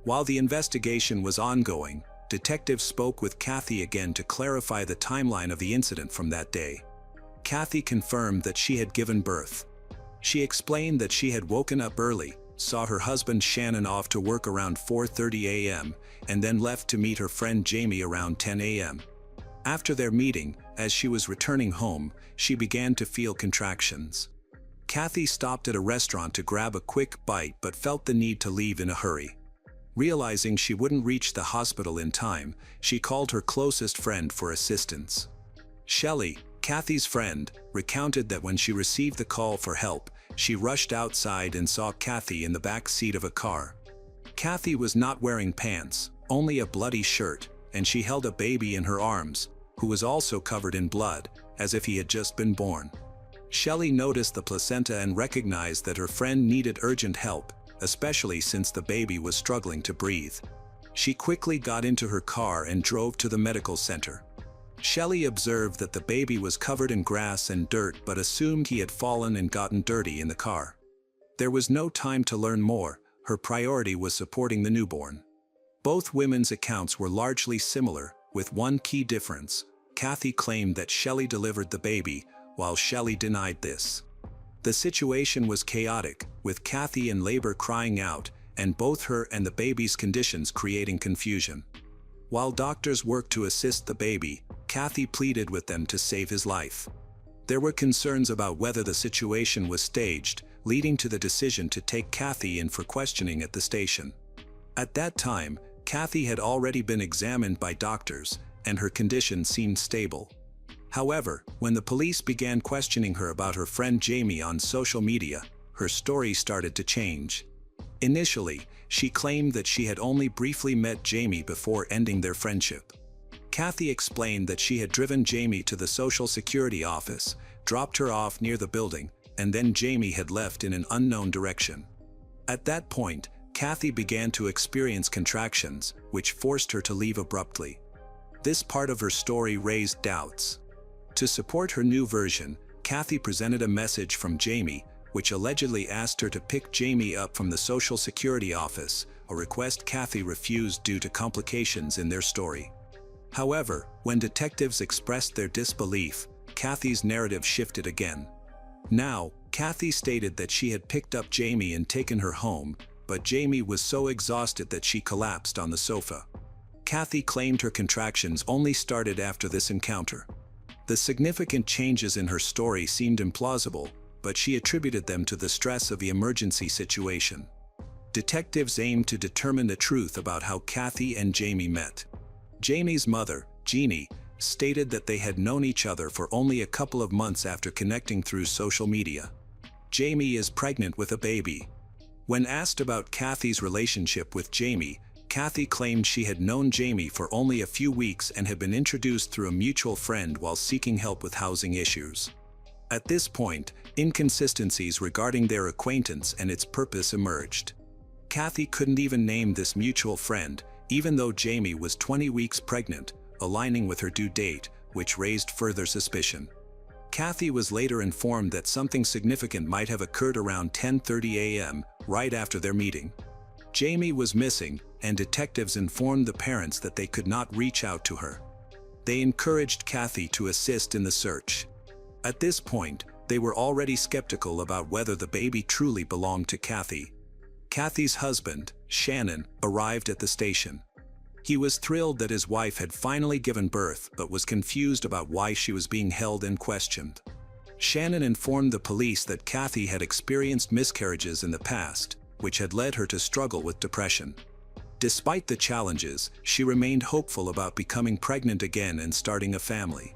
While the investigation was ongoing, detectives spoke with Kathy again to clarify the timeline of the incident from that day. Kathy confirmed that she had given birth. She explained that she had woken up early, saw her husband Shannon off to work around 4:30 a.m., and then left to meet her friend Jamie around 10 a.m. After their meeting, as she was returning home, she began to feel contractions. Kathy stopped at a restaurant to grab a quick bite but felt the need to leave in a hurry. Realizing she wouldn't reach the hospital in time, she called her closest friend for assistance. Shelley, Kathy's friend, recounted that when she received the call for help, she rushed outside and saw Kathy in the back seat of a car. Kathy was not wearing pants, only a bloody shirt, and she held a baby in her arms, who was also covered in blood, as if he had just been born. Shelley noticed the placenta and recognized that her friend needed urgent help, especially since the baby was struggling to breathe. She quickly got into her car and drove to the medical center. Shelley observed that the baby was covered in grass and dirt but assumed he had fallen and gotten dirty in the car. There was no time to learn more, her priority was supporting the newborn. Both women's accounts were largely similar, with one key difference. Kathy claimed that Shelley delivered the baby, while Shelley denied this. The situation was chaotic, with Kathy in labor crying out, and both her and the baby's conditions creating confusion. While doctors worked to assist the baby, Kathy pleaded with them to save his life. There were concerns about whether the situation was staged, leading to the decision to take Kathy in for questioning at the station. At that time, Kathy had already been examined by doctors, and her condition seemed stable. However, when the police began questioning her about her friend Jamie on social media, her story started to change. Initially, she claimed that she had only briefly met Jamie before ending their friendship. Kathy explained that she had driven Jamie to the Social Security office, dropped her off near the building, and then Jamie had left in an unknown direction. At that point, Kathy began to experience contractions, which forced her to leave abruptly. This part of her story raised doubts. To support her new version, Kathy presented a message from Jamie, which allegedly asked her to pick Jamie up from the Social Security office, a request Kathy refused due to complications in their story. However, when detectives expressed their disbelief, Kathy's narrative shifted again. Now, Kathy stated that she had picked up Jamie and taken her home, but Jamie was so exhausted that she collapsed on the sofa. Kathy claimed her contractions only started after this encounter. The significant changes in her story seemed implausible, but she attributed them to the stress of the emergency situation. Detectives aimed to determine the truth about how Kathy and Jamie met. Jamie's mother, Jeannie, stated that they had known each other for only a couple of months after connecting through social media. Jamie is pregnant with a baby. When asked about Kathy's relationship with Jamie, Kathy claimed she had known Jamie for only a few weeks and had been introduced through a mutual friend while seeking help with housing issues. At this point, inconsistencies regarding their acquaintance and its purpose emerged. Kathy couldn't even name this mutual friend, even though Jamie was 20 weeks pregnant, aligning with her due date, which raised further suspicion. Kathy was later informed that something significant might have occurred around 10:30 a.m., right after their meeting. Jamie was missing, and detectives informed the parents that they could not reach out to her. They encouraged Kathy to assist in the search. At this point, they were already skeptical about whether the baby truly belonged to Kathy. Kathy's husband, Shannon, arrived at the station. He was thrilled that his wife had finally given birth but was confused about why she was being held and questioned. Shannon informed the police that Kathy had experienced miscarriages in the past, which had led her to struggle with depression. Despite the challenges, she remained hopeful about becoming pregnant again and starting a family.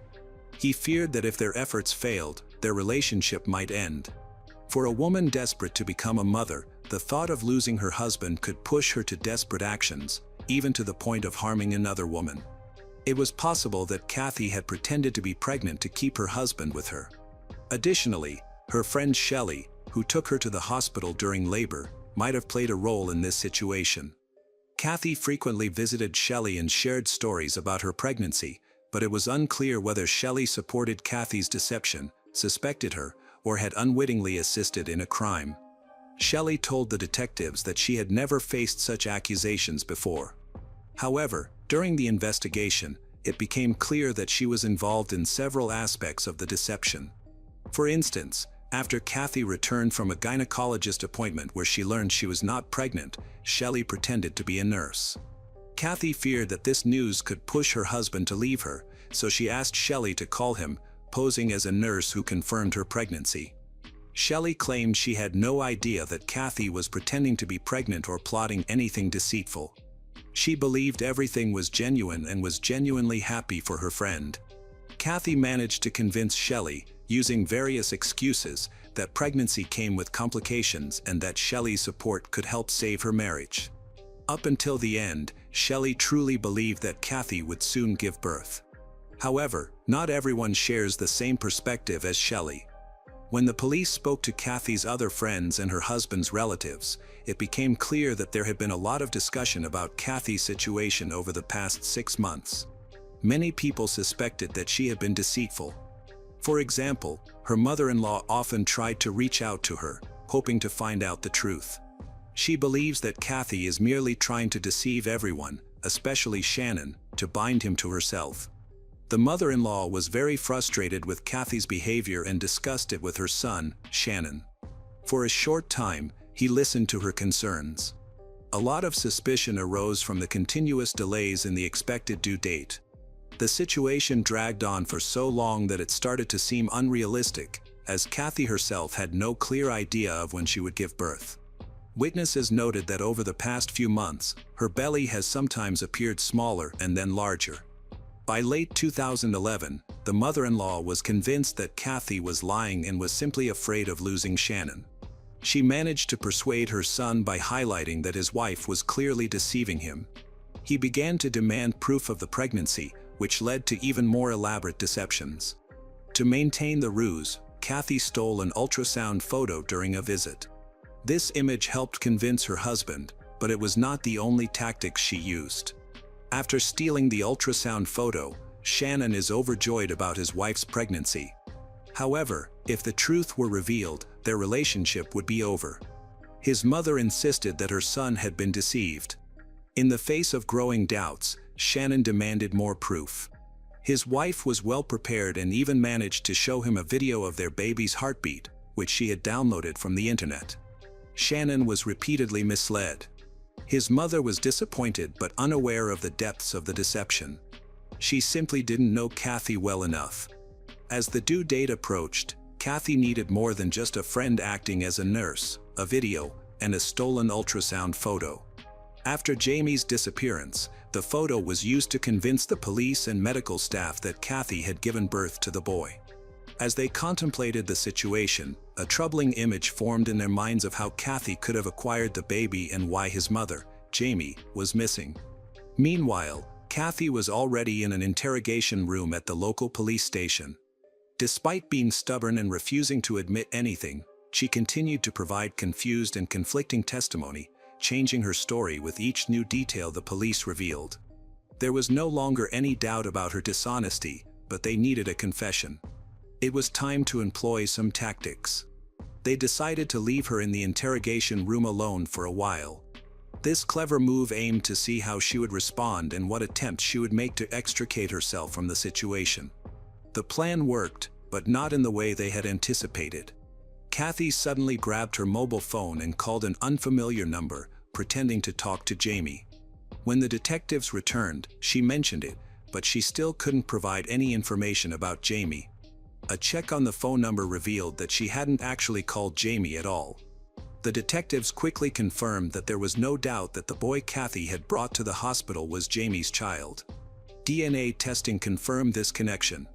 He feared that if their efforts failed, their relationship might end. For a woman desperate to become a mother, the thought of losing her husband could push her to desperate actions, even to the point of harming another woman. It was possible that Kathy had pretended to be pregnant to keep her husband with her. Additionally, her friend Shelley, who took her to the hospital during labor, might have played a role in this situation. Kathy frequently visited Shelley and shared stories about her pregnancy, but it was unclear whether Shelley supported Kathy's deception, suspected her, or had unwittingly assisted in a crime. Shelley told the detectives that she had never faced such accusations before. However, during the investigation, it became clear that she was involved in several aspects of the deception. For instance, after Kathy returned from a gynecologist appointment where she learned she was not pregnant, Shelley pretended to be a nurse. Kathy feared that this news could push her husband to leave her, so she asked Shelley to call him, posing as a nurse who confirmed her pregnancy. Shelley claimed she had no idea that Kathy was pretending to be pregnant or plotting anything deceitful. She believed everything was genuine and was genuinely happy for her friend. Kathy managed to convince Shelley, using various excuses, that pregnancy came with complications and that Shelley's support could help save her marriage. Up until the end, Shelley truly believed that Kathy would soon give birth. However, not everyone shares the same perspective as Shelley. When the police spoke to Kathy's other friends and her husband's relatives, it became clear that there had been a lot of discussion about Kathy's situation over the past 6 months. Many people suspected that she had been deceitful. For example, her mother-in-law often tried to reach out to her, hoping to find out the truth. She believes that Kathy is merely trying to deceive everyone, especially Shannon, to bind him to herself. The mother-in-law was very frustrated with Kathy's behavior and discussed it with her son, Shannon. For a short time, he listened to her concerns. A lot of suspicion arose from the continuous delays in the expected due date. The situation dragged on for so long that it started to seem unrealistic, as Kathy herself had no clear idea of when she would give birth. Witnesses noted that over the past few months, her belly has sometimes appeared smaller and then larger. By late 2011, the mother-in-law was convinced that Kathy was lying and was simply afraid of losing Shannon. She managed to persuade her son by highlighting that his wife was clearly deceiving him. He began to demand proof of the pregnancy, which led to even more elaborate deceptions. To maintain the ruse, Kathy stole an ultrasound photo during a visit. This image helped convince her husband, but it was not the only tactic she used. After stealing the ultrasound photo, Shannon is overjoyed about his wife's pregnancy. However, if the truth were revealed, their relationship would be over. His mother insisted that her son had been deceived. In the face of growing doubts, Shannon demanded more proof. His wife was well prepared and even managed to show him a video of their baby's heartbeat, which she had downloaded from the internet. Shannon was repeatedly misled. His mother was disappointed but unaware of the depths of the deception. She simply didn't know Kathy well enough. As the due date approached, Kathy needed more than just a friend acting as a nurse, a video, and a stolen ultrasound photo. After Jamie's disappearance, the photo was used to convince the police and medical staff that Kathy had given birth to the boy. As they contemplated the situation, a troubling image formed in their minds of how Kathy could have acquired the baby and why his mother, Jamie, was missing. Meanwhile, Kathy was already in an interrogation room at the local police station. Despite being stubborn and refusing to admit anything, she continued to provide confused and conflicting testimony, changing her story with each new detail the police revealed. There was no longer any doubt about her dishonesty, but they needed a confession. It was time to employ some tactics. They decided to leave her in the interrogation room alone for a while. This clever move aimed to see how she would respond and what attempts she would make to extricate herself from the situation. The plan worked, but not in the way they had anticipated. Kathy suddenly grabbed her mobile phone and called an unfamiliar number, pretending to talk to Jamie. When the detectives returned, she mentioned it, but she still couldn't provide any information about Jamie. A check on the phone number revealed that she hadn't actually called Jamie at all. The detectives quickly confirmed that there was no doubt that the boy Kathy had brought to the hospital was Jamie's child. DNA testing confirmed this connection.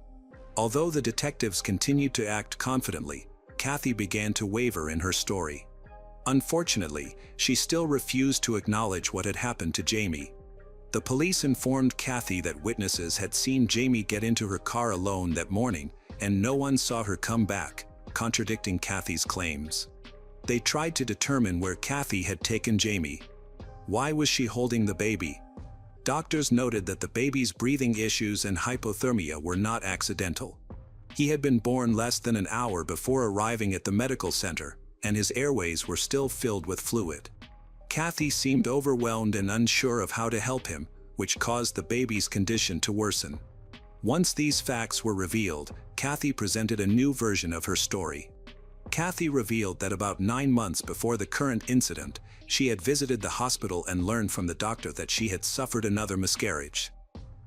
Although the detectives continued to act confidently, Kathy began to waver in her story. Unfortunately, she still refused to acknowledge what had happened to Jamie. The police informed Kathy that witnesses had seen Jamie get into her car alone that morning, and no one saw her come back, contradicting Kathy's claims. They tried to determine where Kathy had taken Jamie. Why was she holding the baby? Doctors noted that the baby's breathing issues and hypothermia were not accidental. He had been born less than an hour before arriving at the medical center, and his airways were still filled with fluid. Kathy seemed overwhelmed and unsure of how to help him, which caused the baby's condition to worsen. Once these facts were revealed, Kathy presented a new version of her story. Kathy revealed that about 9 months before the current incident, she had visited the hospital and learned from the doctor that she had suffered another miscarriage.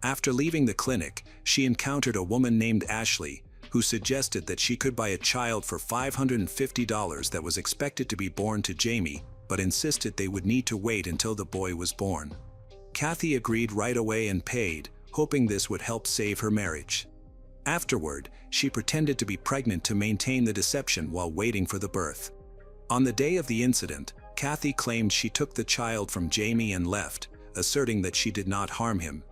After leaving the clinic, she encountered a woman named Ashley, who suggested that she could buy a child for $550 that was expected to be born to Jamie, but insisted they would need to wait until the boy was born. Kathy agreed right away and paid, hoping this would help save her marriage. Afterward, she pretended to be pregnant to maintain the deception while waiting for the birth. On the day of the incident, Kathy claimed she took the child from Jamie and left, asserting that she did not harm him.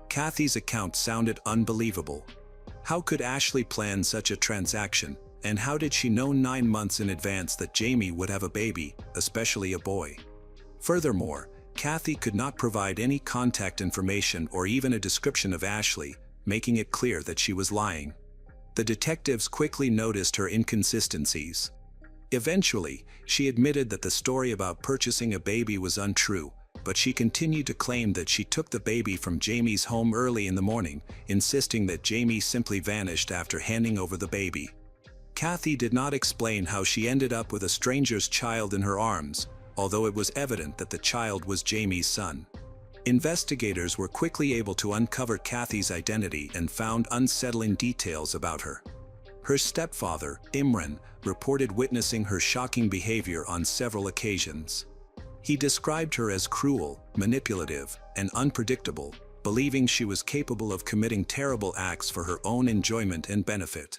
Kathy's account sounded unbelievable. How could Ashley plan such a transaction, and how did she know 9 months in advance that Jamie would have a baby, especially a boy? Furthermore, Kathy could not provide any contact information or even a description of Ashley, making it clear that she was lying. The detectives quickly noticed her inconsistencies. Eventually, she admitted that the story about purchasing a baby was untrue, but she continued to claim that she took the baby from Jamie's home early in the morning, insisting that Jamie simply vanished after handing over the baby. Kathy did not explain how she ended up with a stranger's child in her arms, although it was evident that the child was Jamie's son. Investigators were quickly able to uncover Kathy's identity and found unsettling details about her. Her stepfather, Imran, reported witnessing her shocking behavior on several occasions. He described her as cruel, manipulative, and unpredictable, believing she was capable of committing terrible acts for her own enjoyment and benefit.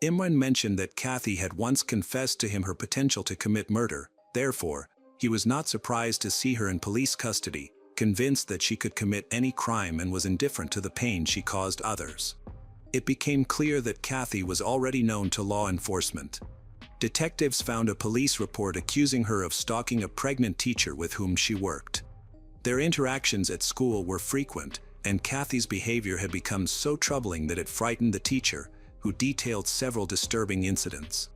Imran mentioned that Kathy had once confessed to him her potential to commit murder. Therefore, he was not surprised to see her in police custody, convinced that she could commit any crime and was indifferent to the pain she caused others. It became clear that Kathy was already known to law enforcement. Detectives found a police report accusing her of stalking a pregnant teacher with whom she worked. Their interactions at school were frequent, and Kathy's behavior had become so troubling that it frightened the teacher, who detailed several disturbing incidents.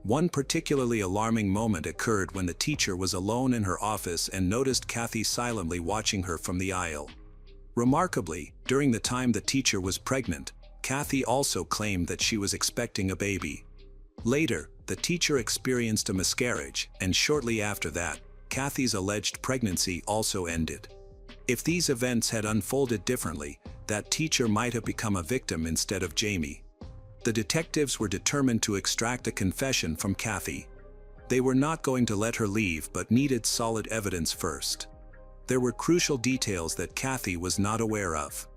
One particularly alarming moment occurred when the teacher was alone in her office and noticed Kathy silently watching her from the aisle. Remarkably, during the time the teacher was pregnant, Kathy also claimed that she was expecting a baby. Later, the teacher experienced a miscarriage, and shortly after that, Kathy's alleged pregnancy also ended. If these events had unfolded differently, that teacher might have become a victim instead of Jamie. The detectives were determined to extract a confession from Kathy. They were not going to let her leave but needed solid evidence first. There were crucial details that Kathy was not aware of.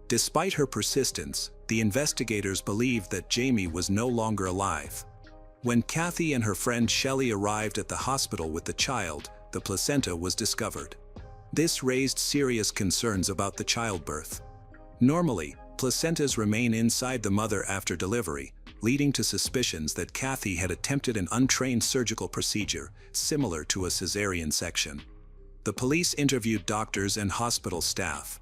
Despite her persistence, the investigators believed that Jamie was no longer alive. When Kathy and her friend Shelley arrived at the hospital with the child, the placenta was discovered. This raised serious concerns about the childbirth. Normally, placentas remain inside the mother after delivery, leading to suspicions that Kathy had attempted an untrained surgical procedure, similar to a cesarean section. The police interviewed doctors and hospital staff.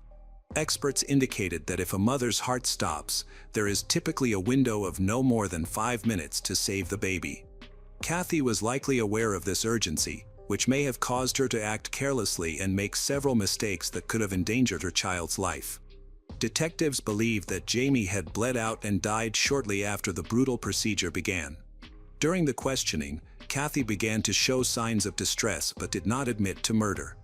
Experts indicated that if a mother's heart stops, there is typically a window of no more than 5 minutes to save the baby. Kathy was likely aware of this urgency, which may have caused her to act carelessly and make several mistakes that could have endangered her child's life. Detectives believed that Jamie had bled out and died shortly after the brutal procedure began. During the questioning, Kathy began to show signs of distress but did not admit to murder.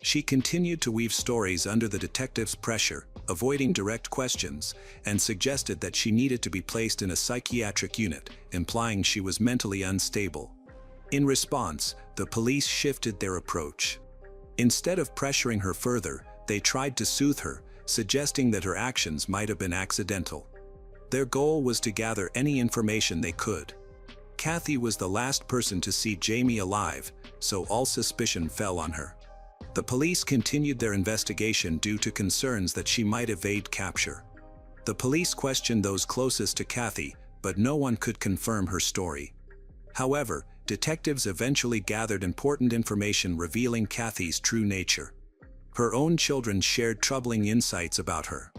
She continued to weave stories under the detective's pressure, avoiding direct questions, and suggested that she needed to be placed in a psychiatric unit, implying she was mentally unstable. In response, the police shifted their approach. Instead of pressuring her further, they tried to soothe her, suggesting that her actions might have been accidental. Their goal was to gather any information they could. Kathy was the last person to see Jamie alive, so all suspicion fell on her. The police continued their investigation due to concerns that she might evade capture. The police questioned those closest to Kathy, but no one could confirm her story. However, detectives eventually gathered important information revealing Kathy's true nature. Her own children shared troubling insights about her.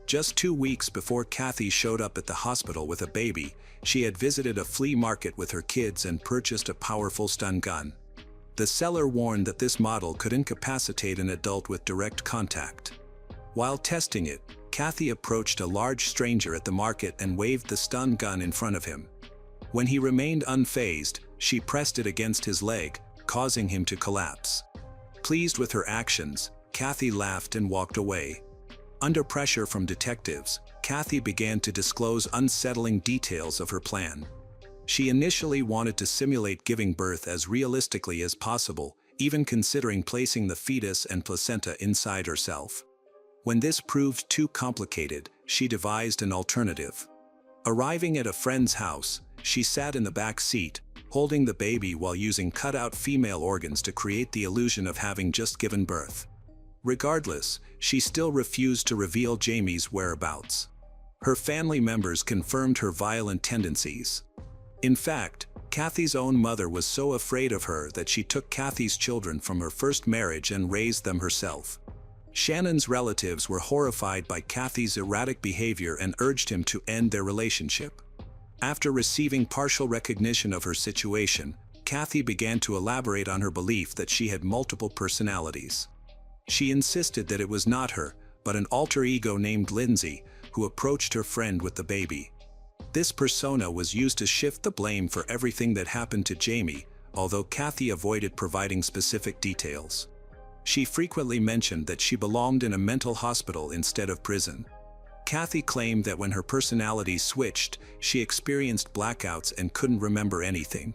Just 2 weeks before Kathy showed up at the hospital with a baby, she had visited a flea market with her kids and purchased a powerful stun gun. The seller warned that this model could incapacitate an adult with direct contact. While testing it, Kathy approached a large stranger at the market and waved the stun gun in front of him. When he remained unfazed, she pressed it against his leg, causing him to collapse. Pleased with her actions, Kathy laughed and walked away. Under pressure from detectives, Kathy began to disclose unsettling details of her plan. She initially wanted to simulate giving birth as realistically as possible, even considering placing the fetus and placenta inside herself. When this proved too complicated, she devised an alternative. Arriving at a friend's house, she sat in the back seat, holding the baby while using cut-out female organs to create the illusion of having just given birth. Regardless, she still refused to reveal Jamie's whereabouts. Her family members confirmed her violent tendencies. In fact, Kathy's own mother was so afraid of her that she took Kathy's children from her first marriage and raised them herself. Shannon's relatives were horrified by Kathy's erratic behavior and urged him to end their relationship. After receiving partial recognition of her situation, Kathy began to elaborate on her belief that she had multiple personalities. She insisted that it was not her, but an alter ego named Lindsay, who approached her friend with the baby. This persona was used to shift the blame for everything that happened to Jamie, although Kathy avoided providing specific details. She frequently mentioned that she belonged in a mental hospital instead of prison. Kathy claimed that when her personality switched, she experienced blackouts and couldn't remember anything.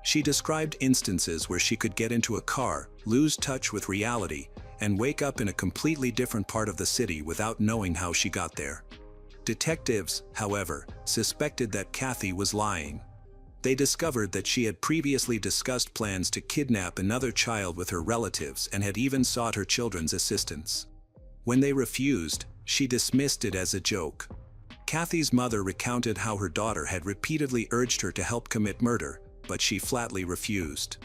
She described instances where she could get into a car, lose touch with reality, and wake up in a completely different part of the city without knowing how she got there. Detectives, however, suspected that Kathy was lying. They discovered that she had previously discussed plans to kidnap another child with her relatives and had even sought her children's assistance. When they refused, she dismissed it as a joke. Kathy's mother recounted how her daughter had repeatedly urged her to help commit murder, but she flatly refused.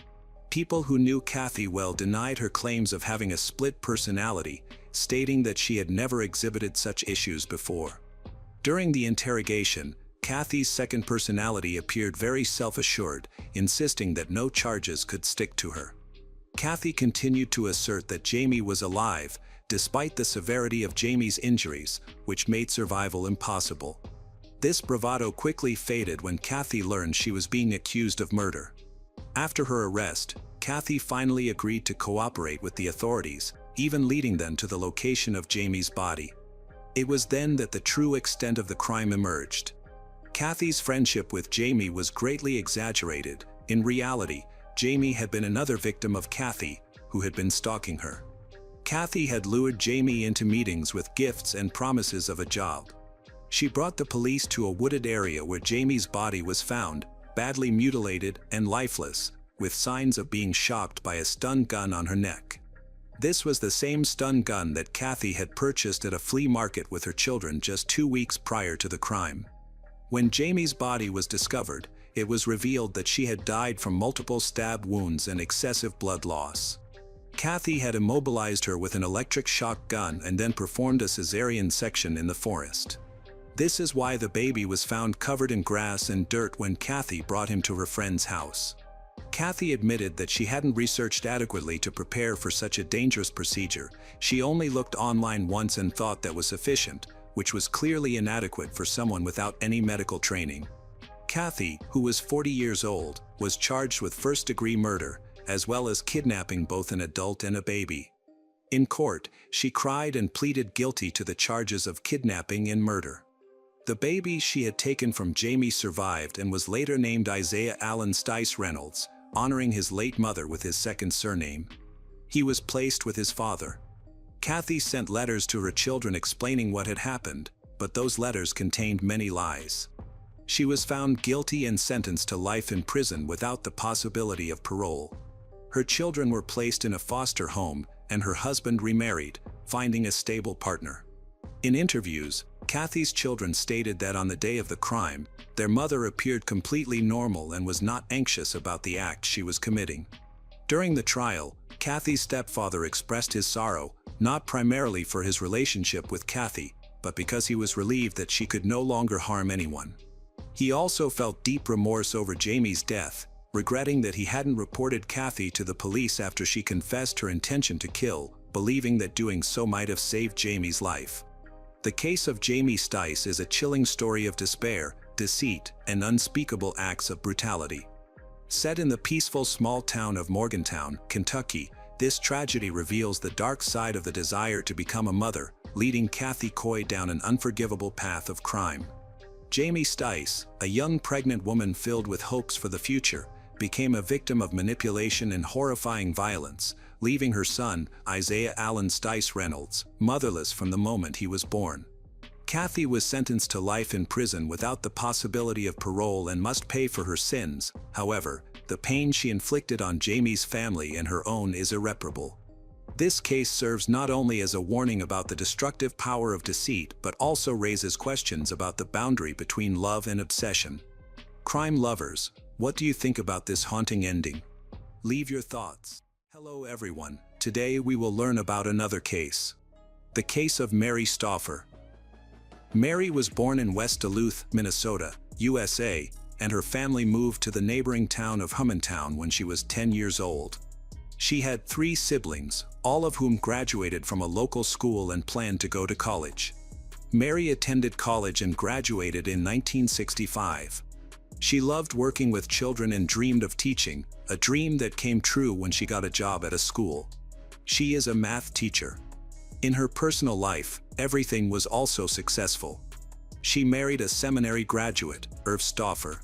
People who knew Kathy well denied her claims of having a split personality, stating that she had never exhibited such issues before. During the interrogation, Kathy's second personality appeared very self-assured, insisting that no charges could stick to her. Kathy continued to assert that Jamie was alive, despite the severity of Jamie's injuries, which made survival impossible. This bravado quickly faded when Kathy learned she was being accused of murder. After her arrest, Kathy finally agreed to cooperate with the authorities, even leading them to the location of Jamie's body. It was then that the true extent of the crime emerged. Kathy's friendship with Jamie was greatly exaggerated. In reality, Jamie had been another victim of Kathy, who had been stalking her. Kathy had lured Jamie into meetings with gifts and promises of a job. She brought the police to a wooded area where Jamie's body was found, badly mutilated and lifeless, with signs of being shocked by a stun gun on her neck. This was the same stun gun that Kathy had purchased at a flea market with her children just 2 weeks prior to the crime. When Jamie's body was discovered, it was revealed that she had died from multiple stab wounds and excessive blood loss. Kathy had immobilized her with an electric shock gun and then performed a cesarean section in the forest. This is why the baby was found covered in grass and dirt when Kathy brought him to her friend's house. Kathy admitted that she hadn't researched adequately to prepare for such a dangerous procedure. She only looked online once and thought that was sufficient, which was clearly inadequate for someone without any medical training. Kathy, who was 40 years old, was charged with first-degree murder, as well as kidnapping both an adult and a baby. In court, she cried and pleaded guilty to the charges of kidnapping and murder. The baby she had taken from Jamie survived and was later named Isaiah Allen Stice Reynolds, honoring his late mother with his second surname. He was placed with his father. Kathy sent letters to her children explaining what had happened, but those letters contained many lies. She was found guilty and sentenced to life in prison without the possibility of parole. Her children were placed in a foster home, and her husband remarried, finding a stable partner. In interviews, Kathy's children stated that on the day of the crime, their mother appeared completely normal and was not anxious about the act she was committing. During the trial, Kathy's stepfather expressed his sorrow, not primarily for his relationship with Kathy, but because he was relieved that she could no longer harm anyone. He also felt deep remorse over Jamie's death, regretting that he hadn't reported Kathy to the police after she confessed her intention to kill, believing that doing so might have saved Jamie's life. The case of Jamie Stice is a chilling story of despair, deceit, and unspeakable acts of brutality. Set in the peaceful small town of Morgantown, Kentucky, this tragedy reveals the dark side of the desire to become a mother, leading Kathy Coy down an unforgivable path of crime. Jamie Stice, a young pregnant woman filled with hopes for the future, became a victim of manipulation and horrifying violence, leaving her son, Isaiah Allen Stice Reynolds, motherless from the moment he was born. Kathy was sentenced to life in prison without the possibility of parole and must pay for her sins. However, the pain she inflicted on Jamie's family and her own is irreparable. This case serves not only as a warning about the destructive power of deceit but also raises questions about the boundary between love and obsession. Crime lovers, what do you think about this haunting ending? Leave your thoughts. Hello everyone, today we will learn about another case. The case of Mary Stauffer. Mary was born in West Duluth, Minnesota, USA, and her family moved to the neighboring town of Hummontown when she was 10 years old. She had 3 siblings, all of whom graduated from a local school and planned to go to college. Mary attended college and graduated in 1965. She loved working with children and dreamed of teaching, a dream that came true when she got a job at a school. She is a math teacher. In her personal life, everything was also successful. She married a seminary graduate, Irv Stauffer.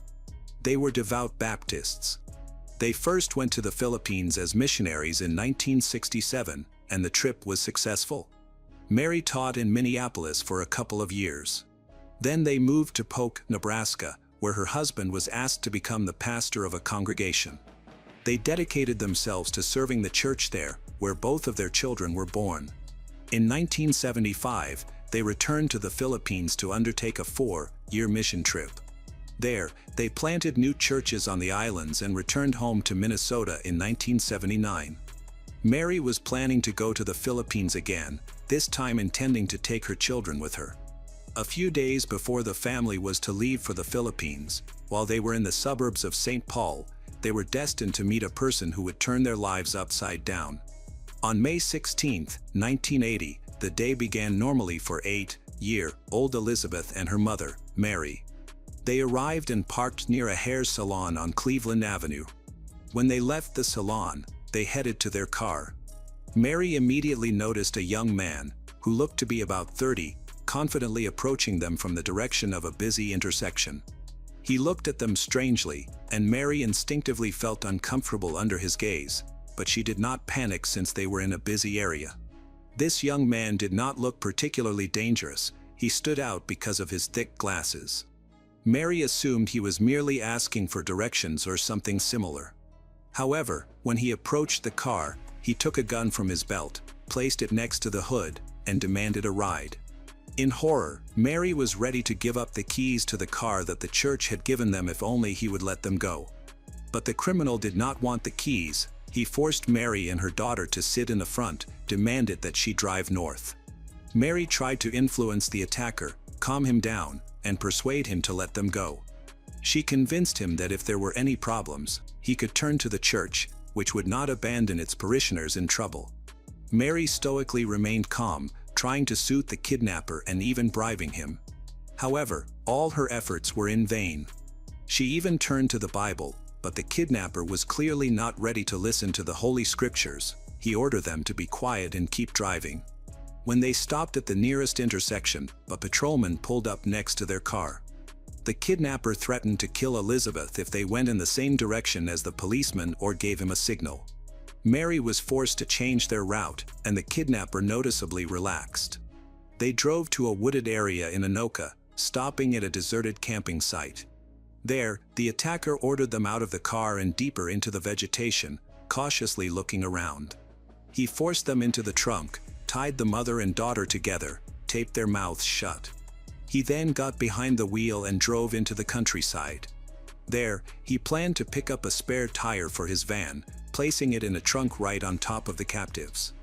They were devout Baptists. They first went to the Philippines as missionaries in 1967, and the trip was successful. Mary taught in Minneapolis for a couple of years. Then they moved to Polk, Nebraska, where her husband was asked to become the pastor of a congregation. They dedicated themselves to serving the church there, where both of their children were born. In 1975, they returned to the Philippines to undertake a 4-year mission trip. There, they planted new churches on the islands and returned home to Minnesota in 1979. Mary was planning to go to the Philippines again, this time intending to take her children with her. A few days before the family was to leave for the Philippines, while they were in the suburbs of St. Paul, they were destined to meet a person who would turn their lives upside down. On May 16, 1980, the day began normally for 8-year-old Elizabeth and her mother, Mary. They arrived and parked near a hair salon on Cleveland Avenue. When they left the salon, they headed to their car. Mary immediately noticed a young man, who looked to be about 30, confidently approaching them from the direction of a busy intersection. He looked at them strangely, and Mary instinctively felt uncomfortable under his gaze, but she did not panic since they were in a busy area. This young man did not look particularly dangerous. He stood out because of his thick glasses. Mary assumed he was merely asking for directions or something similar. However, when he approached the car, he took a gun from his belt, placed it next to the hood, and demanded a ride. In horror, Mary was ready to give up the keys to the car that the church had given them if only he would let them go. But the criminal did not want the keys. He forced Mary and her daughter to sit in the front, demanded that she drive north. Mary tried to influence the attacker, calm him down, and persuade him to let them go. She convinced him that if there were any problems, he could turn to the church, which would not abandon its parishioners in trouble. Mary stoically remained calm, trying to soothe the kidnapper and even bribing him. However, all her efforts were in vain. She even turned to the Bible, but the kidnapper was clearly not ready to listen to the Holy Scriptures. he ordered them to be quiet and keep driving. When they stopped at the nearest intersection, a patrolman pulled up next to their car. The kidnapper threatened to kill Elizabeth if they went in the same direction as the policeman or gave him a signal. Mary was forced to change their route, and the kidnapper noticeably relaxed. They drove to a wooded area in Anoka, stopping at a deserted camping site. There, the attacker ordered them out of the car and deeper into the vegetation, cautiously looking around. He forced them into the trunk, tied the mother and daughter together, taped their mouths shut. He then got behind the wheel and drove into the countryside. There, he planned to pick up a spare tire for his van, placing it in a trunk right on top of the captives.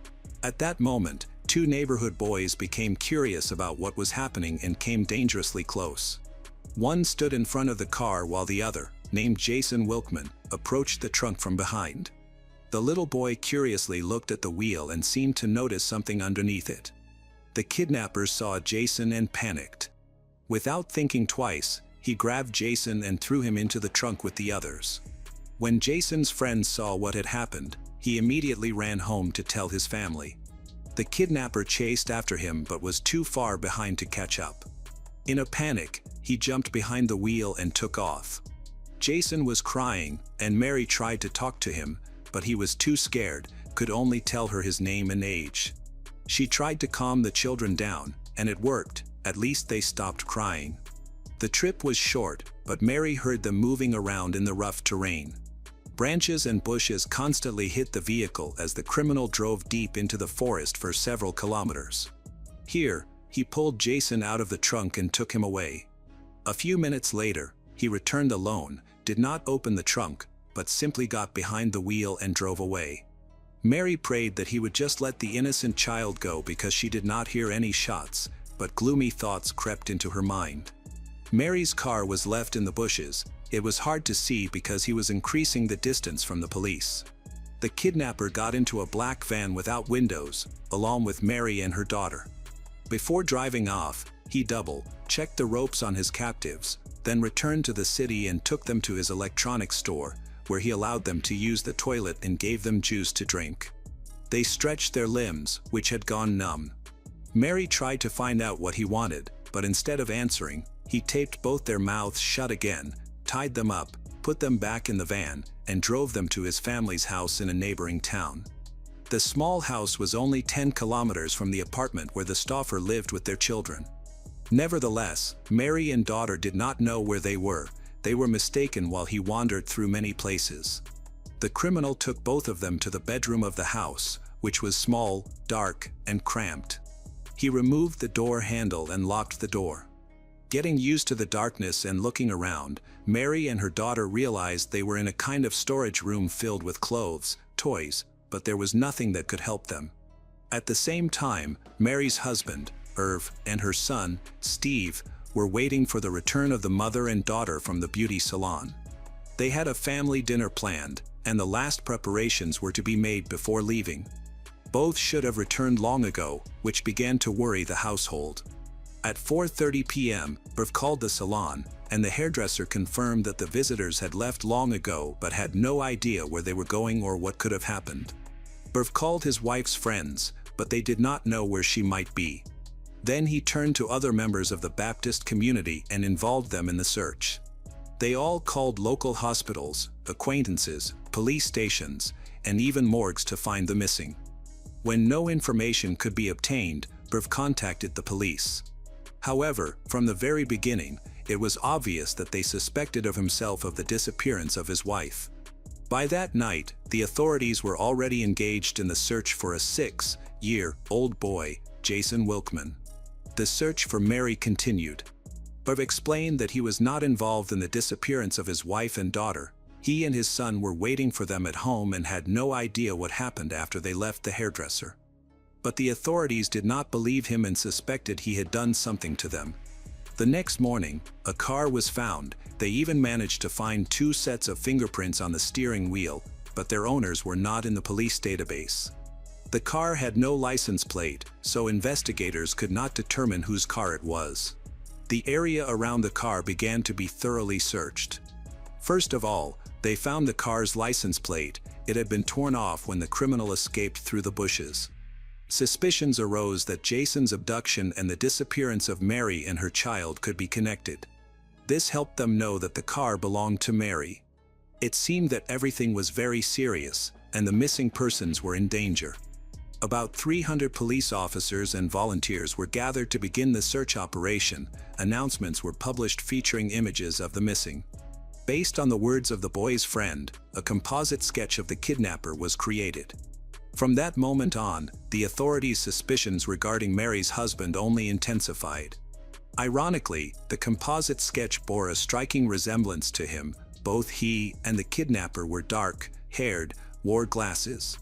At that moment, two neighborhood boys became curious about what was happening and came dangerously close. One stood in front of the car while the other, named Jason Wilkman, approached the trunk from behind. The little boy curiously looked at the wheel and seemed to notice something underneath it. The kidnappers saw Jason and panicked. Without thinking twice, he grabbed Jason and threw him into the trunk with the others. When Jason's friends saw what had happened, he immediately ran home to tell his family. The kidnapper chased after him but was too far behind to catch up. In a panic, he jumped behind the wheel and took off. Jason was crying, and Mary tried to talk to him, but he was too scared, could only tell her his name and age. She tried to calm the children down, and it worked. At least they stopped crying. The trip was short, but Mary heard them moving around in the rough terrain. Branches and bushes constantly hit the vehicle as the criminal drove deep into the forest for several kilometers. Here, he pulled Jason out of the trunk and took him away. A few minutes later, he returned alone, did not open the trunk, but simply got behind the wheel and drove away. Mary prayed that he would just let the innocent child go because she did not hear any shots, but gloomy thoughts crept into her mind. Mary's car was left in the bushes. It was hard to see because he was increasing the distance from the police. The kidnapper got into a black van without windows, along with Mary and her daughter. Before driving off, he double-checked the ropes on his captives, then returned to the city and took them to his electronics store, where he allowed them to use the toilet and gave them juice to drink. They stretched their limbs, which had gone numb. Mary tried to find out what he wanted, but instead of answering, he taped both their mouths shut again, tied them up, put them back in the van, and drove them to his family's house in a neighboring town. The small house was only 10 kilometers from the apartment where the Stauffer lived with their children. Nevertheless, Mary and daughter did not know where they were. They were mistaken while he wandered through many places. The criminal took both of them to the bedroom of the house, which was small, dark, and cramped. He removed the door handle and locked the door. Getting used to the darkness and looking around, Mary and her daughter realized they were in a kind of storage room filled with clothes, toys, but there was nothing that could help them. At the same time, Mary's husband, Irv, and her son, Steve, were waiting for the return of the mother and daughter from the beauty salon. They had a family dinner planned, and the last preparations were to be made before leaving. Both should have returned long ago, which began to worry the household. At 4:30 p.m., Irv called the salon, and the hairdresser confirmed that the visitors had left long ago but had no idea where they were going or what could have happened. Irv called his wife's friends, but they did not know where she might be. Then he turned to other members of the Baptist community and involved them in the search. They all called local hospitals, acquaintances, police stations, and even morgues to find the missing. When no information could be obtained, Irv contacted the police. However, from the very beginning, it was obvious that they suspected of himself of the disappearance of his wife. By that night, the authorities were already engaged in the search for a 6-year-old boy, Jason Wilkman. The search for Mary continued. Irv explained that he was not involved in the disappearance of his wife and daughter. He and his son were waiting for them at home and had no idea what happened after they left the hairdresser. But the authorities did not believe him and suspected he had done something to them. The next morning, a car was found. They even managed to find 2 sets of fingerprints on the steering wheel, but their owners were not in the police database. The car had no license plate, so investigators could not determine whose car it was. The area around the car began to be thoroughly searched. First of all, they found the car's license plate, it had been torn off when the criminal escaped through the bushes. Suspicions arose that Jason's abduction and the disappearance of Mary and her child could be connected. This helped them know that the car belonged to Mary. It seemed that everything was very serious, and the missing persons were in danger. About 300 police officers and volunteers were gathered to begin the search operation. Announcements were published featuring images of the missing. Based on the words of the boy's friend, a composite sketch of the kidnapper was created. From that moment on, the authorities' suspicions regarding Mary's husband only intensified. Ironically, the composite sketch bore a striking resemblance to him. Both he and the kidnapper were dark-haired, wore glasses.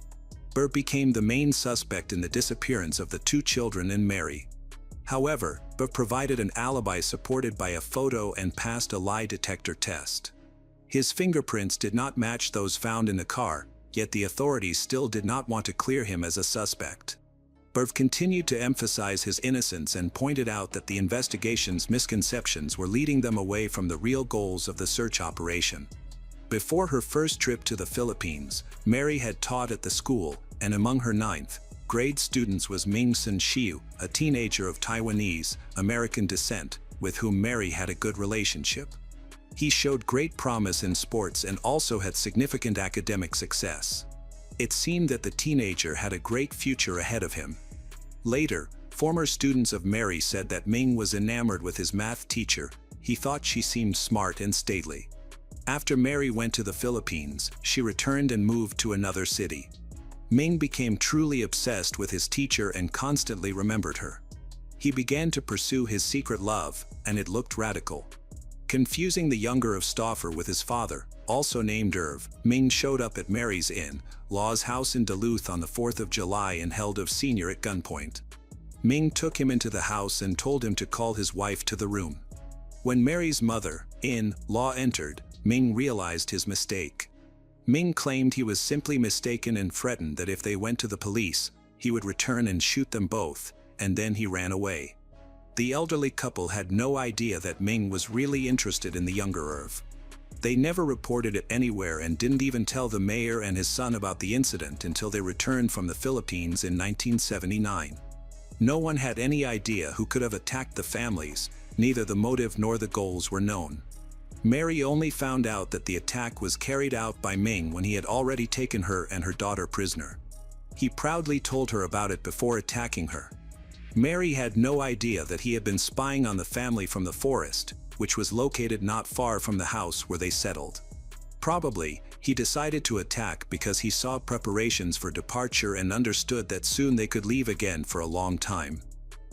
Burt became the main suspect in the disappearance of the two children and Mary. However, Burt provided an alibi supported by a photo and passed a lie detector test. His fingerprints did not match those found in the car, yet the authorities still did not want to clear him as a suspect. Burt continued to emphasize his innocence and pointed out that the investigation's misconceptions were leading them away from the real goals of the search operation. Before her first trip to the Philippines, Mary had taught at the school, and among her 9th grade students was Ming Sun Xiu, a teenager of Taiwanese American descent, with whom Mary had a good relationship. He showed great promise in sports and also had significant academic success. It seemed that the teenager had a great future ahead of him. Later, former students of Mary said that Ming was enamored with his math teacher. He thought she seemed smart and stately. After Mary went to the Philippines, she returned and moved to another city. Ming became truly obsessed with his teacher and constantly remembered her. He began to pursue his secret love, and it looked radical. Confusing the younger of Stauffer with his father, also named Irv, Ming showed up at Mary's in-laws house in Duluth on the 4th of July and held Irv Sr. at gunpoint. Ming took him into the house and told him to call his wife to the room. When Mary's mother-in-law entered, Ming realized his mistake. Ming claimed he was simply mistaken and threatened that if they went to the police, he would return and shoot them both, and then he ran away. The elderly couple had no idea that Ming was really interested in the younger Irv. They never reported it anywhere and didn't even tell the mayor and his son about the incident until they returned from the Philippines in 1979. No one had any idea who could have attacked the families. Neither the motive nor the goals were known. Mary only found out that the attack was carried out by Ming when he had already taken her and her daughter prisoner. He proudly told her about it before attacking her. Mary had no idea that he had been spying on the family from the forest, which was located not far from the house where they settled. Probably, he decided to attack because he saw preparations for departure and understood that soon they could leave again for a long time.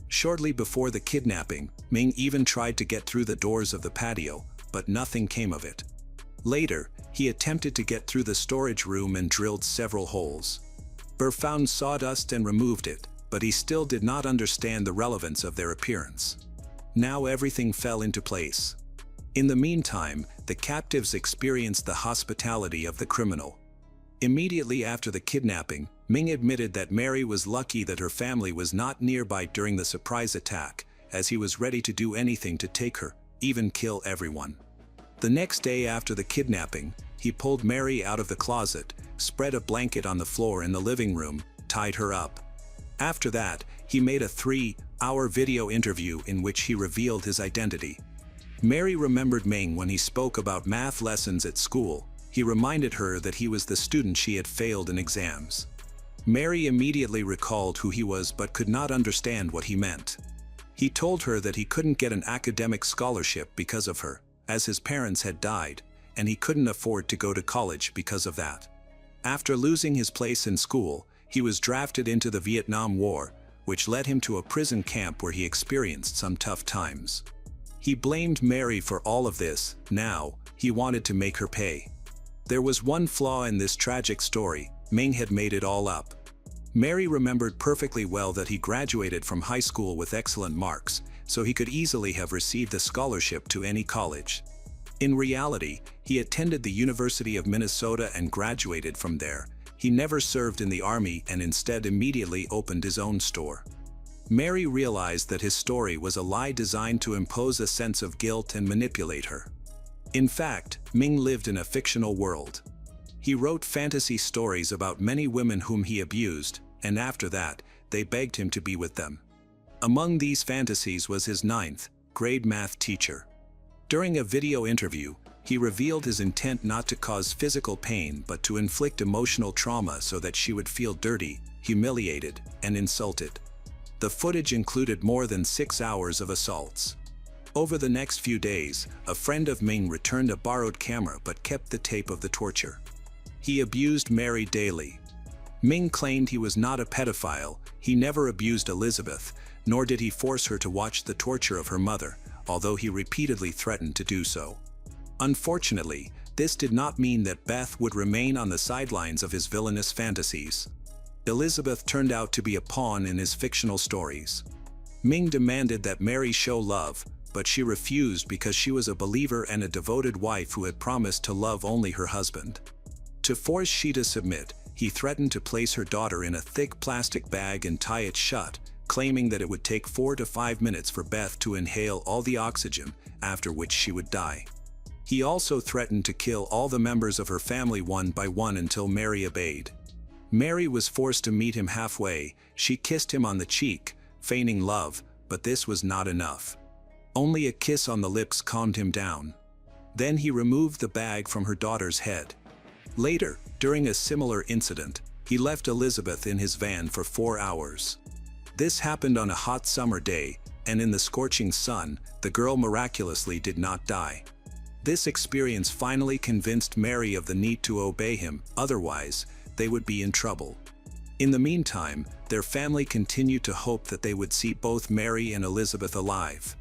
Shortly before the kidnapping, Ming even tried to get through the doors of the patio, but nothing came of it. Later, he attempted to get through the storage room and drilled several holes. Burr found sawdust and removed it, but he still did not understand the relevance of their appearance. Now everything fell into place. In the meantime, the captives experienced the hospitality of the criminal. Immediately after the kidnapping, Ming admitted that Mary was lucky that her family was not nearby during the surprise attack, as he was ready to do anything to take her, even kill everyone. The next day after the kidnapping, he pulled Mary out of the closet, spread a blanket on the floor in the living room, tied her up. After that, he made a 3-hour video interview in which he revealed his identity. Mary remembered Ming when he spoke about math lessons at school. He reminded her that he was the student she had failed in exams. Mary immediately recalled who he was but could not understand what he meant. He told her that he couldn't get an academic scholarship because of her, as his parents had died, and he couldn't afford to go to college because of that. After losing his place in school, he was drafted into the Vietnam War, which led him to a prison camp where he experienced some tough times. He blamed Mary for all of this. Now, he wanted to make her pay. There was one flaw in this tragic story: Ming had made it all up. Mary remembered perfectly well that he graduated from high school with excellent marks, so he could easily have received a scholarship to any college. In reality, he attended the University of Minnesota and graduated from there. He never served in the army and instead immediately opened his own store. Mary realized that his story was a lie designed to impose a sense of guilt and manipulate her. In fact, Ming lived in a fictional world. He wrote fantasy stories about many women whom he abused, and after that, they begged him to be with them. Among these fantasies was his 9th grade math teacher. During a video interview, he revealed his intent not to cause physical pain but to inflict emotional trauma so that she would feel dirty, humiliated, and insulted. The footage included more than 6 hours of assaults. Over the next few days, a friend of Ming returned a borrowed camera but kept the tape of the torture. He abused Mary daily. Ming claimed he was not a pedophile, he never abused Elizabeth, nor did he force her to watch the torture of her mother, although he repeatedly threatened to do so. Unfortunately, this did not mean that Beth would remain on the sidelines of his villainous fantasies. Elizabeth turned out to be a pawn in his fictional stories. Ming demanded that Mary show love, but she refused because she was a believer and a devoted wife who had promised to love only her husband. To force she to submit, he threatened to place her daughter in a thick plastic bag and tie it shut, claiming that it would take 4 to 5 minutes for Beth to inhale all the oxygen, after which she would die. He also threatened to kill all the members of her family one by one until Mary obeyed. Mary was forced to meet him halfway. She kissed him on the cheek, feigning love, but this was not enough. Only a kiss on the lips calmed him down. Then he removed the bag from her daughter's head. Later, during a similar incident, he left Elizabeth in his van for 4 hours. This happened on a hot summer day, and in the scorching sun, the girl miraculously did not die. This experience finally convinced Mary of the need to obey him, otherwise, they would be in trouble. In the meantime, their family continued to hope that they would see both Mary and Elizabeth alive.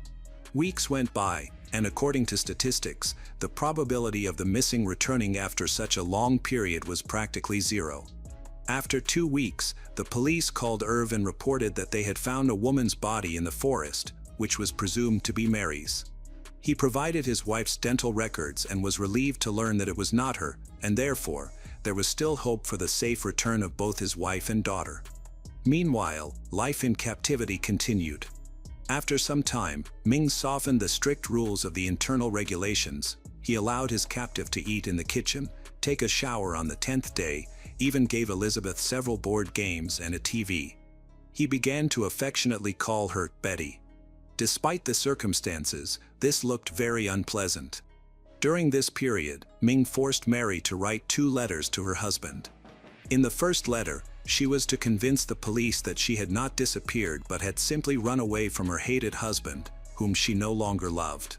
Weeks went by, and according to statistics, the probability of the missing returning after such a long period was practically zero. After 2 weeks, the police called Irv and reported that they had found a woman's body in the forest, which was presumed to be Mary's. He provided his wife's dental records and was relieved to learn that it was not her, and therefore, there was still hope for the safe return of both his wife and daughter. Meanwhile, life in captivity continued. After some time, Ming softened the strict rules of the internal regulations. He allowed his captive to eat in the kitchen, take a shower on the 10th day, even gave Elizabeth several board games and a TV. He began to affectionately call her Betty. Despite the circumstances, this looked very unpleasant. During this period, Ming forced Mary to write 2 letters to her husband. In the first letter, she was to convince the police that she had not disappeared but had simply run away from her hated husband, whom she no longer loved.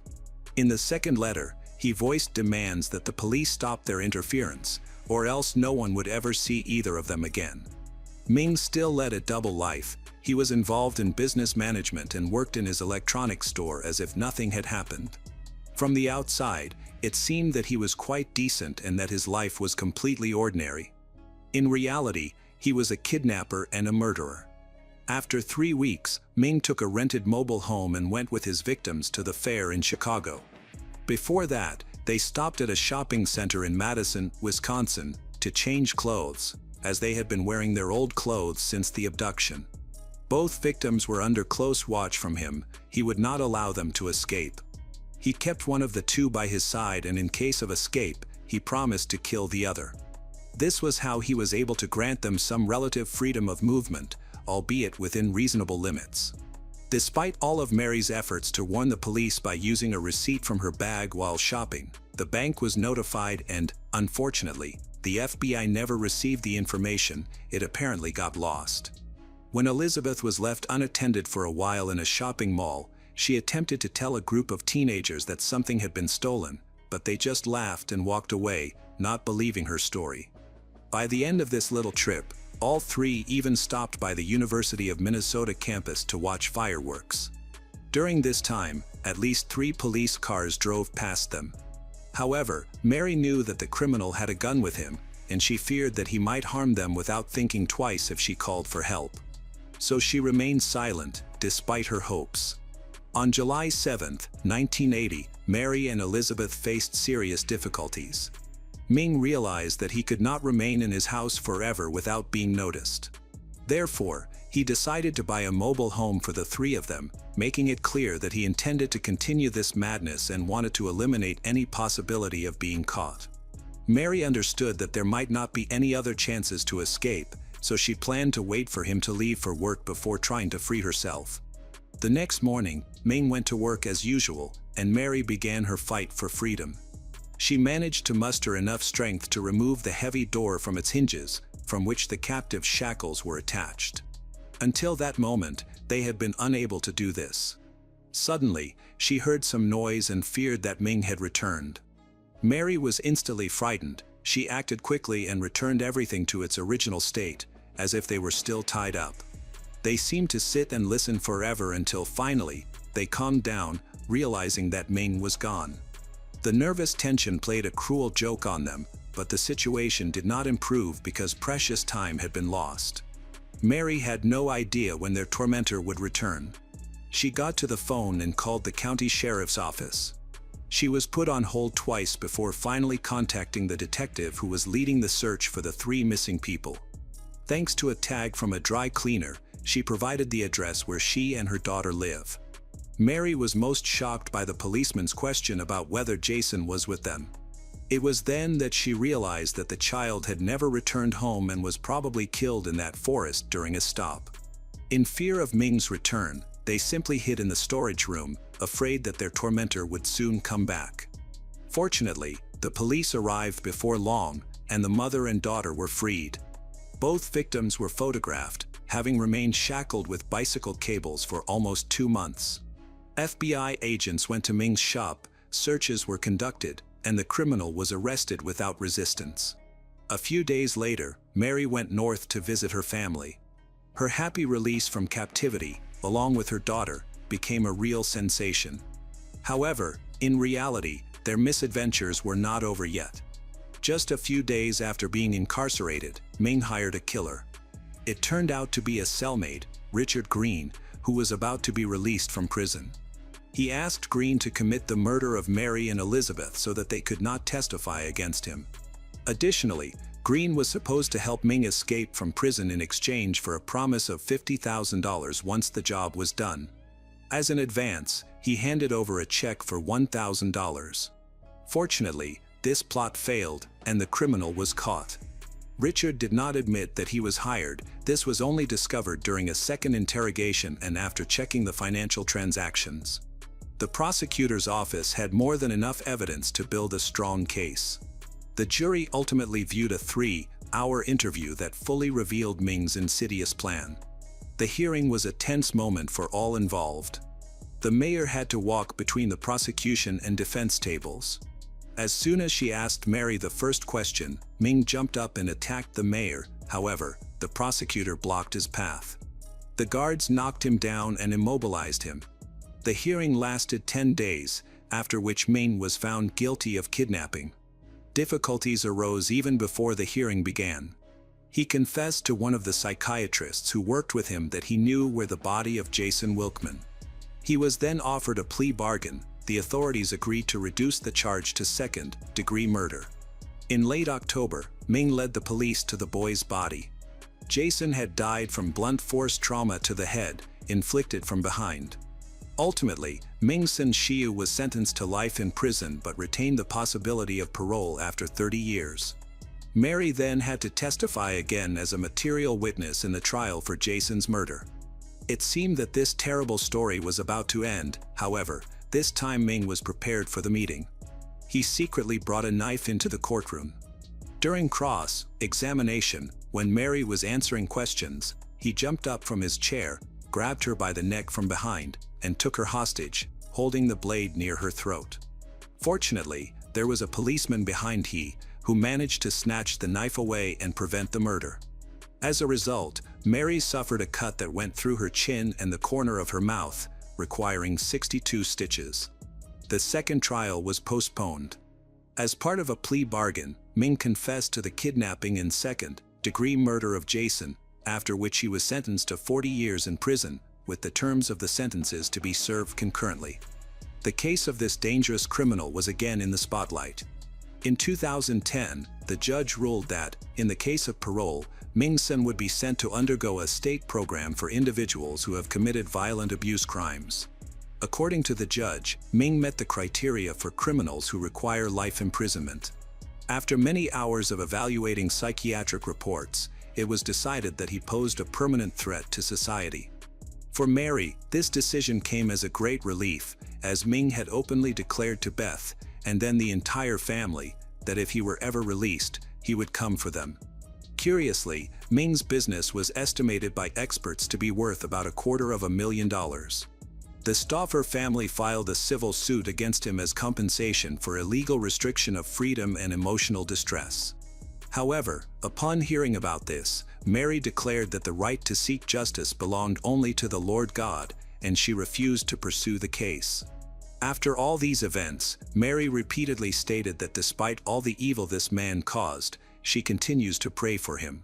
In the second letter, he voiced demands that the police stop their interference, or else no one would ever see either of them again. Ming still led a double life. He was involved in business management and worked in his electronics store as if nothing had happened. From the outside, it seemed that he was quite decent and that his life was completely ordinary. In reality, he was a kidnapper and a murderer. After 3 weeks, Ming took a rented mobile home and went with his victims to the fair in Chicago. Before that, they stopped at a shopping center in Madison, Wisconsin, to change clothes, as they had been wearing their old clothes since the abduction. Both victims were under close watch from him. He would not allow them to escape. He kept one of the 2 by his side, and in case of escape, he promised to kill the other. This was how he was able to grant them some relative freedom of movement, albeit within reasonable limits. Despite all of Mary's efforts to warn the police by using a receipt from her bag while shopping, the bank was notified and, unfortunately, the FBI never received the information. It apparently got lost. When Elizabeth was left unattended for a while in a shopping mall, she attempted to tell a group of teenagers that something had been stolen, but they just laughed and walked away, not believing her story. By the end of this little trip, all 3 even stopped by the University of Minnesota campus to watch fireworks. During this time, at least 3 police cars drove past them. However, Mary knew that the criminal had a gun with him, and she feared that he might harm them without thinking twice if she called for help. So she remained silent, despite her hopes. On July 7, 1980, Mary and Elizabeth faced serious difficulties. Ming realized that he could not remain in his house forever without being noticed. Therefore, he decided to buy a mobile home for the 3 of them, making it clear that he intended to continue this madness and wanted to eliminate any possibility of being caught. Mary understood that there might not be any other chances to escape, so she planned to wait for him to leave for work before trying to free herself. The next morning, Ming went to work as usual, and Mary began her fight for freedom. She managed to muster enough strength to remove the heavy door from its hinges, from which the captive's shackles were attached. Until that moment, they had been unable to do this. Suddenly, she heard some noise and feared that Ming had returned. Mary was instantly frightened. She acted quickly and returned everything to its original state, as if they were still tied up. They seemed to sit and listen forever until finally, they calmed down, realizing that Ming was gone. The nervous tension played a cruel joke on them, but the situation did not improve because precious time had been lost. Mary had no idea when their tormentor would return. She got to the phone and called the county sheriff's office. She was put on hold twice before finally contacting the detective who was leading the search for the 3 missing people. Thanks to a tag from a dry cleaner, she provided the address where she and her daughter live. Mary was most shocked by the policeman's question about whether Jason was with them. It was then that she realized that the child had never returned home and was probably killed in that forest during a stop. In fear of Ming's return, they simply hid in the storage room, afraid that their tormentor would soon come back. Fortunately, the police arrived before long, and the mother and daughter were freed. Both victims were photographed, having remained shackled with bicycle cables for almost 2 months. FBI agents went to Ming's shop, searches were conducted, and the criminal was arrested without resistance. A few days later, Mary went north to visit her family. Her happy release from captivity, along with her daughter, became a real sensation. However, in reality, their misadventures were not over yet. Just a few days after being incarcerated, Ming hired a killer. It turned out to be a cellmate, Richard Green, who was about to be released from prison. He asked Green to commit the murder of Mary and Elizabeth so that they could not testify against him. Additionally, Green was supposed to help Ming escape from prison in exchange for a promise of $50,000 once the job was done. As an advance, he handed over a check for $1,000. Fortunately, this plot failed, and the criminal was caught. Richard did not admit that he was hired. This was only discovered during a second interrogation and after checking the financial transactions. The prosecutor's office had more than enough evidence to build a strong case. The jury ultimately viewed a 3-hour interview that fully revealed Ming's insidious plan. The hearing was a tense moment for all involved. The mayor had to walk between the prosecution and defense tables. As soon as she asked Mary the first question, Ming jumped up and attacked the mayor. However, the prosecutor blocked his path. The guards knocked him down and immobilized him. The hearing lasted 10 days, after which Ming was found guilty of kidnapping. Difficulties arose even before the hearing began. He confessed to one of the psychiatrists who worked with him that he knew where the body of Jason Wilkman. He was then offered a plea bargain. The authorities agreed to reduce the charge to second-degree murder. In late October, Ming led the police to the boy's body. Jason had died from blunt force trauma to the head, inflicted from behind. Ultimately, Ming Sin Shiu was sentenced to life in prison but retained the possibility of parole after 30 years. Mary then had to testify again as a material witness in the trial for Jason's murder. It seemed that this terrible story was about to end. However, this time Ming was prepared for the meeting. He secretly brought a knife into the courtroom. During cross-examination, when Mary was answering questions, he jumped up from his chair, grabbed her by the neck from behind, and took her hostage, holding the blade near her throat. Fortunately, there was a policeman behind who managed to snatch the knife away and prevent the murder. As a result, Mary suffered a cut that went through her chin and the corner of her mouth, requiring 62 stitches. The second trial was postponed. As part of a plea bargain, Ming confessed to the kidnapping and second-degree murder of Jason, after which he was sentenced to 40 years in prison, with the terms of the sentences to be served concurrently. The case of this dangerous criminal was again in the spotlight. In 2010, the judge ruled that, in the case of parole, Ming Sin would be sent to undergo a state program for individuals who have committed violent abuse crimes. According to the judge, Ming met the criteria for criminals who require life imprisonment. After many hours of evaluating psychiatric reports, it was decided that he posed a permanent threat to society. For Mary, this decision came as a great relief, as Ming had openly declared to Beth, and then the entire family, that if he were ever released, he would come for them. Curiously, Ming's business was estimated by experts to be worth about $250,000. The Stauffer family filed a civil suit against him as compensation for illegal restriction of freedom and emotional distress. However, upon hearing about this, Mary declared that the right to seek justice belonged only to the Lord God, and she refused to pursue the case. After all these events, Mary repeatedly stated that despite all the evil this man caused, she continues to pray for him.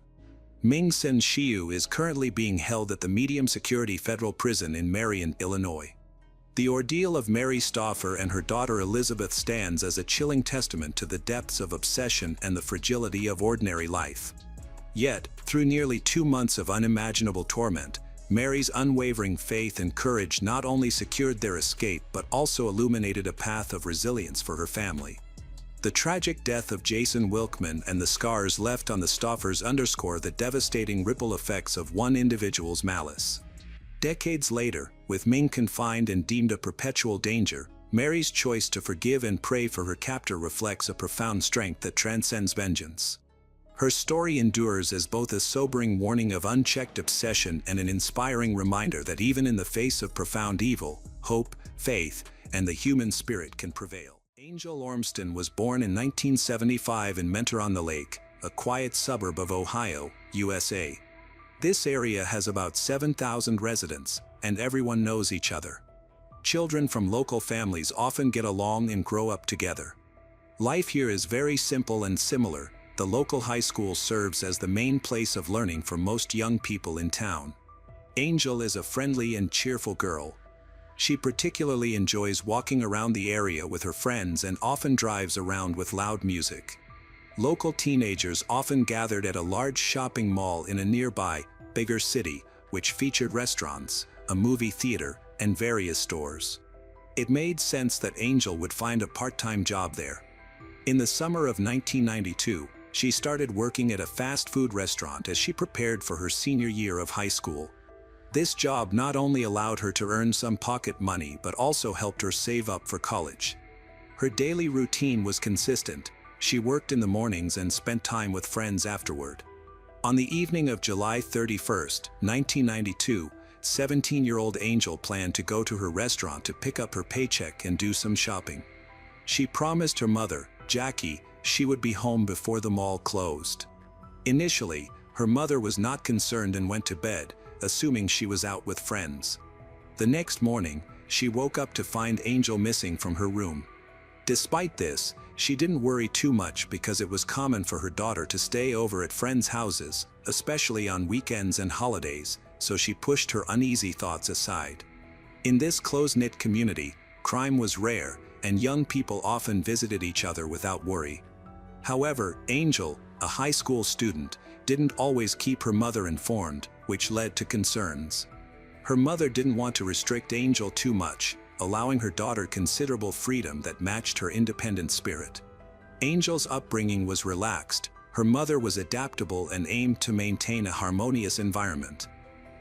Ming Sen Shiu is currently being held at the medium-security federal prison in Marion, Illinois. The ordeal of Mary Stauffer and her daughter Elizabeth stands as a chilling testament to the depths of obsession and the fragility of ordinary life. Yet, through nearly 2 months of unimaginable torment, Mary's unwavering faith and courage not only secured their escape but also illuminated a path of resilience for her family. The tragic death of Jason Wilkman and the scars left on the Stauffers underscore the devastating ripple effects of one individual's malice. Decades later, with Ming confined and deemed a perpetual danger, Mary's choice to forgive and pray for her captor reflects a profound strength that transcends vengeance. Her story endures as both a sobering warning of unchecked obsession and an inspiring reminder that even in the face of profound evil, hope, faith, and the human spirit can prevail. Angel Ormston was born in 1975 in Mentor-on-the-Lake, a quiet suburb of Ohio, USA. This area has about 7,000 residents, and everyone knows each other. Children from local families often get along and grow up together. Life here is very simple and similar. The local high school serves as the main place of learning for most young people in town. Angel is a friendly and cheerful girl. She particularly enjoys walking around the area with her friends and often drives around with loud music. Local teenagers often gathered at a large shopping mall in a nearby, bigger city, which featured restaurants, a movie theater, and various stores. It made sense that Angel would find a part-time job there. In the summer of 1992, she started working at a fast food restaurant as she prepared for her senior year of high school. This job not only allowed her to earn some pocket money but also helped her save up for college. Her daily routine was consistent. She worked in the mornings and spent time with friends afterward. On the evening of July 31, 1992, 17-year-old Angel planned to go to her restaurant to pick up her paycheck and do some shopping. She promised her mother, Jackie, she would be home before the mall closed. Initially, her mother was not concerned and went to bed, assuming she was out with friends. The next morning, she woke up to find Angel missing from her room. Despite this, she didn't worry too much because it was common for her daughter to stay over at friends' houses, especially on weekends and holidays, so she pushed her uneasy thoughts aside. In this close-knit community, crime was rare, and young people often visited each other without worry. However, Angel, a high school student, didn't always keep her mother informed, which led to concerns. Her mother didn't want to restrict Angel too much, allowing her daughter considerable freedom that matched her independent spirit. Angel's upbringing was relaxed. Her mother was adaptable and aimed to maintain a harmonious environment.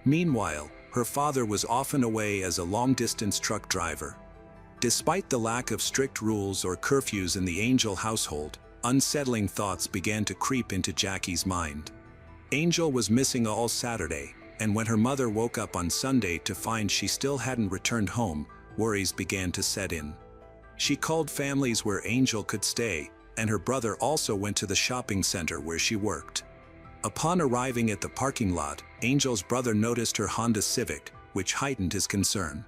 Meanwhile, her father was often away as a long-distance truck driver. Despite the lack of strict rules or curfews in the Angel household, unsettling thoughts began to creep into Jackie's mind. Angel was missing all Saturday, and when her mother woke up on Sunday to find she still hadn't returned home, worries began to set in. She called families where Angel could stay, and her brother also went to the shopping center where she worked. Upon arriving at the parking lot, Angel's brother noticed her Honda Civic, which heightened his concern.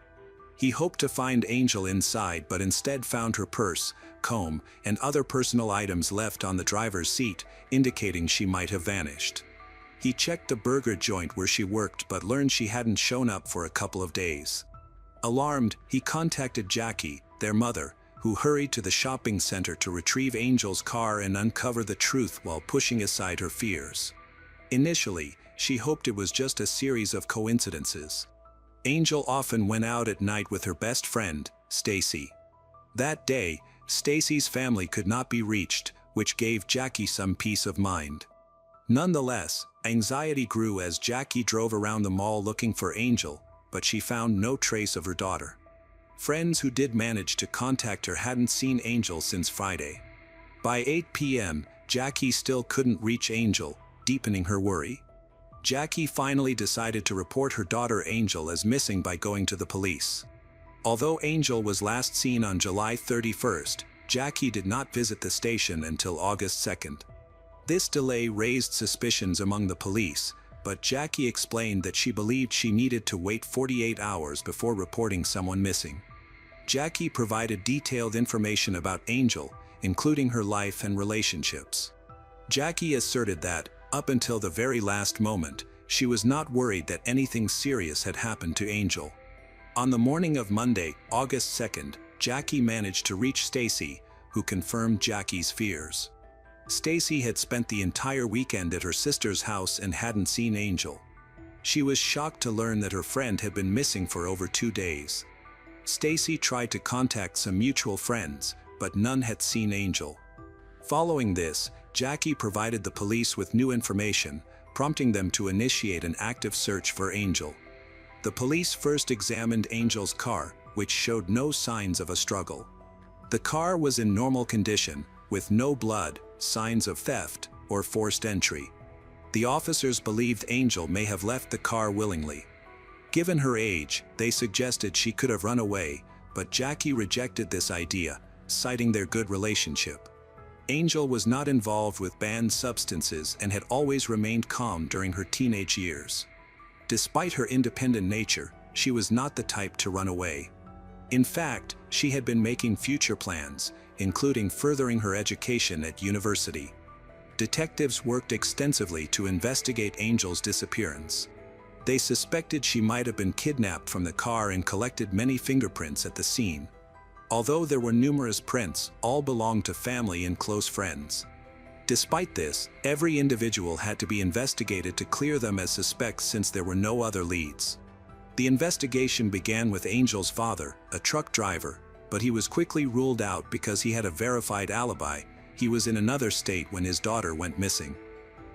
He hoped to find Angel inside but instead found her purse, comb, and other personal items left on the driver's seat, indicating she might have vanished. He checked the burger joint where she worked but learned she hadn't shown up for a couple of days. Alarmed, he contacted Jackie, their mother, who hurried to the shopping center to retrieve Angel's car and uncover the truth while pushing aside her fears. Initially, she hoped it was just a series of coincidences. Angel often went out at night with her best friend, Stacy. That day, Stacy's family could not be reached, which gave Jackie some peace of mind. Nonetheless, anxiety grew as Jackie drove around the mall looking for Angel, but she found no trace of her daughter. Friends who did manage to contact her hadn't seen Angel since Friday. By 8 p.m., Jackie still couldn't reach Angel, deepening her worry. Jackie finally decided to report her daughter Angel as missing by going to the police. Although Angel was last seen on July 31st, Jackie did not visit the station until August 2nd. This delay raised suspicions among the police, but Jackie explained that she believed she needed to wait 48 hours before reporting someone missing. Jackie provided detailed information about Angel, including her life and relationships. Jackie asserted that, up until the very last moment, she was not worried that anything serious had happened to Angel. On the morning of Monday, August 2nd, Jackie managed to reach Stacy, who confirmed Jackie's fears. Stacy had spent the entire weekend at her sister's house and hadn't seen Angel. She was shocked to learn that her friend had been missing for over 2 days. Stacy tried to contact some mutual friends, but none had seen Angel. Following this, Jackie provided the police with new information, prompting them to initiate an active search for Angel. The police first examined Angel's car, which showed no signs of a struggle. The car was in normal condition, with no blood, signs of theft, or forced entry. The officers believed Angel may have left the car willingly. Given her age, they suggested she could have run away, but Jackie rejected this idea, citing their good relationship. Angel was not involved with banned substances and had always remained calm during her teenage years. Despite her independent nature, she was not the type to run away. In fact, she had been making future plans, including furthering her education at university. Detectives worked extensively to investigate Angel's disappearance. They suspected she might have been kidnapped from the car and collected many fingerprints at the scene. Although there were numerous prints, all belonged to family and close friends. Despite this, every individual had to be investigated to clear them as suspects since there were no other leads. The investigation began with Angel's father, a truck driver, but he was quickly ruled out because he had a verified alibi. He was in another state when his daughter went missing.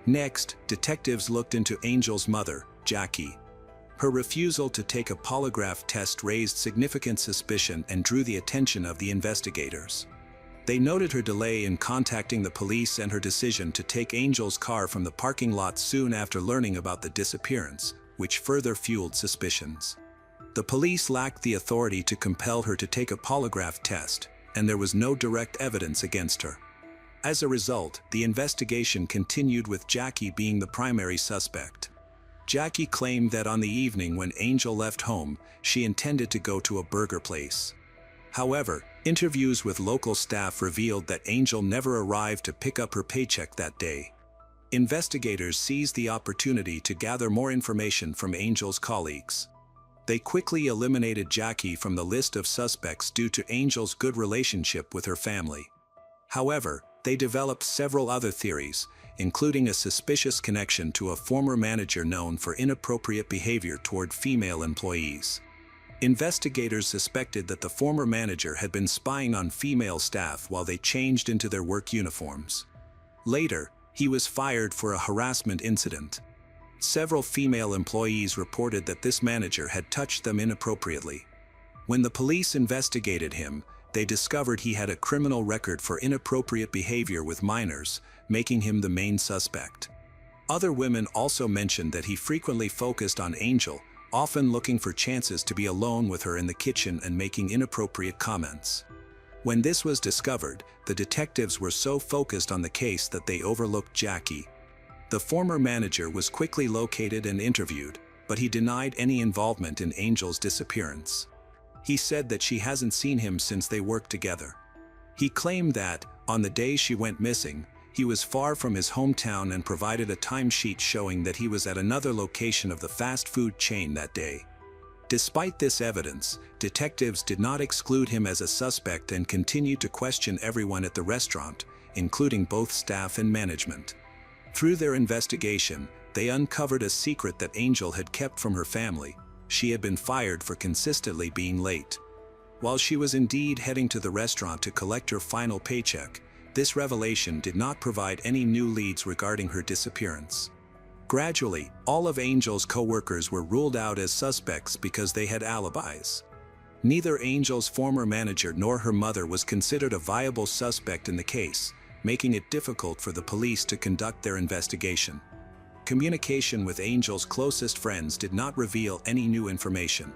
Next, detectives looked into Angel's mother, Jackie. Her refusal to take a polygraph test raised significant suspicion and drew the attention of the investigators. They noted her delay in contacting the police and her decision to take Angel's car from the parking lot soon after learning about the disappearance, which further fueled suspicions. The police lacked the authority to compel her to take a polygraph test, and there was no direct evidence against her. As a result, the investigation continued with Jackie being the primary suspect. Jackie claimed that on the evening when Angel left home, she intended to go to a burger place. However, interviews with local staff revealed that Angel never arrived to pick up her paycheck that day. Investigators seized the opportunity to gather more information from Angel's colleagues. They quickly eliminated Jackie from the list of suspects due to Angel's good relationship with her family. However, they developed several other theories, including a suspicious connection to a former manager known for inappropriate behavior toward female employees. Investigators suspected that the former manager had been spying on female staff while they changed into their work uniforms. Later, he was fired for a harassment incident. Several female employees reported that this manager had touched them inappropriately. When the police investigated him, they discovered he had a criminal record for inappropriate behavior with minors, making him the main suspect. Other women also mentioned that he frequently focused on Angel, often looking for chances to be alone with her in the kitchen and making inappropriate comments. When this was discovered, the detectives were so focused on the case that they overlooked Jackie. The former manager was quickly located and interviewed, but he denied any involvement in Angel's disappearance. He said that she hasn't seen him since they worked together. He claimed that, on the day she went missing, he was far from his hometown and provided a timesheet showing that he was at another location of the fast food chain that day. Despite this evidence, detectives did not exclude him as a suspect and continued to question everyone at the restaurant, including both staff and management. Through their investigation, they uncovered a secret that Angel had kept from her family. She had been fired for consistently being late. While she was indeed heading to the restaurant to collect her final paycheck, This revelation did not provide any new leads regarding her disappearance. Gradually, all of Angel's co-workers were ruled out as suspects because they had alibis. Neither Angel's former manager nor her mother was considered a viable suspect in the case, making it difficult for the police to conduct their investigation. Communication with Angel's closest friends did not reveal any new information.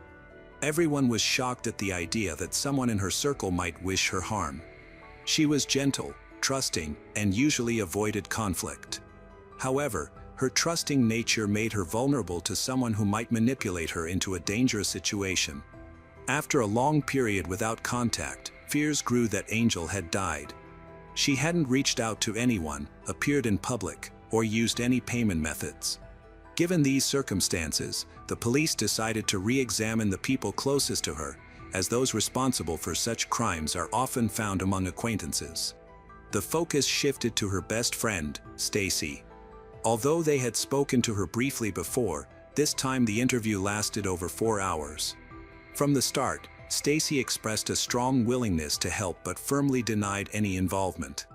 Everyone was shocked at the idea that someone in her circle might wish her harm. She was gentle, trusting, and usually avoided conflict. However, her trusting nature made her vulnerable to someone who might manipulate her into a dangerous situation. After a long period without contact, fears grew that Angel had died. She hadn't reached out to anyone, appeared in public, or used any payment methods. Given these circumstances, the police decided to re-examine the people closest to her, as those responsible for such crimes are often found among acquaintances. The focus shifted to her best friend, Stacy. Although they had spoken to her briefly before, this time the interview lasted over 4 hours. From the start, Stacy expressed a strong willingness to help but firmly denied any involvement.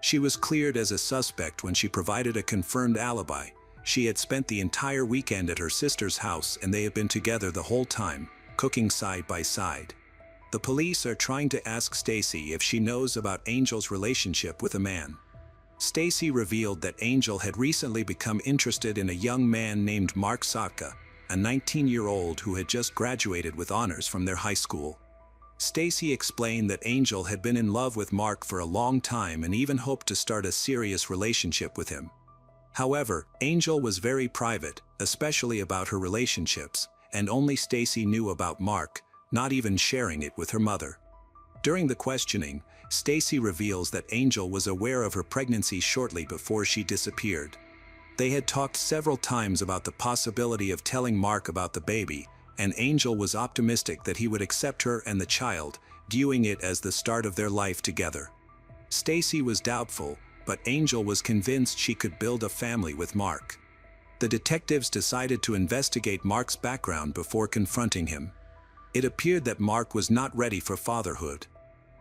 She was cleared as a suspect when she provided a confirmed alibi. She had spent the entire weekend at her sister's house and they had been together the whole time, cooking side by side. The police are trying to ask Stacy if she knows about Angel's relationship with a man. Stacy revealed that Angel had recently become interested in a young man named Mark Sotka, a 19-year-old who had just graduated with honors from their high school. Stacy explained that Angel had been in love with Mark for a long time and even hoped to start a serious relationship with him. However, Angel was very private, especially about her relationships, and only Stacy knew about Mark, not even sharing it with her mother. During the questioning, Stacy reveals that Angel was aware of her pregnancy shortly before she disappeared. They had talked several times about the possibility of telling Mark about the baby, and Angel was optimistic that he would accept her and the child, viewing it as the start of their life together. Stacy was doubtful, but Angel was convinced she could build a family with Mark. The detectives decided to investigate Mark's background before confronting him. It appeared that Mark was not ready for fatherhood.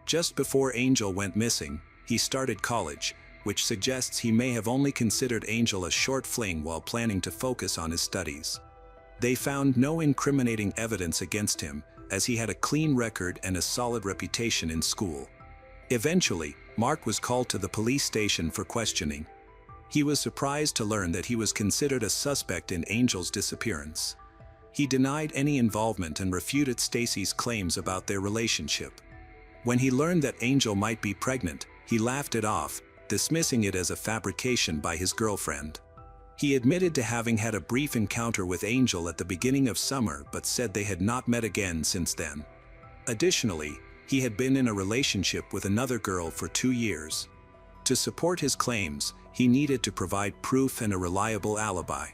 Just before Angel went missing, he started college, which suggests he may have only considered Angel a short fling while planning to focus on his studies. They found no incriminating evidence against him, as he had a clean record and a solid reputation in school. Eventually, Mark was called to the police station for questioning. He was surprised to learn that he was considered a suspect in Angel's disappearance. He denied any involvement and refuted Stacy's claims about their relationship. When he learned that Angel might be pregnant, he laughed it off, dismissing it as a fabrication by his girlfriend. He admitted to having had a brief encounter with Angel at the beginning of summer but said they had not met again since then. Additionally, he had been in a relationship with another girl for 2 years. To support his claims, he needed to provide proof and a reliable alibi.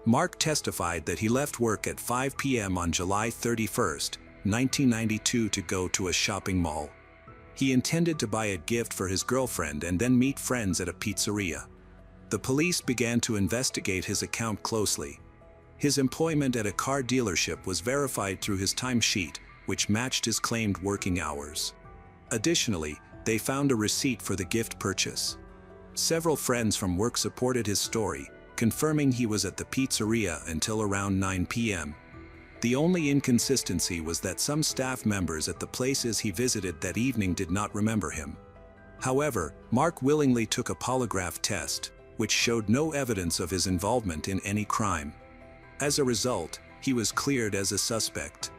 Mark testified that he left work at 5 p.m. on July 31, 1992 to go to a shopping mall. He intended to buy a gift for his girlfriend and then meet friends at a pizzeria. The police began to investigate his account closely. His employment at a car dealership was verified through his timesheet, which matched his claimed working hours. Additionally, they found a receipt for the gift purchase. Several friends from work supported his story, confirming he was at the pizzeria until around 9 p.m. The only inconsistency was that some staff members at the places he visited that evening did not remember him. However, Mark willingly took a polygraph test, which showed no evidence of his involvement in any crime. As a result, he was cleared as a suspect.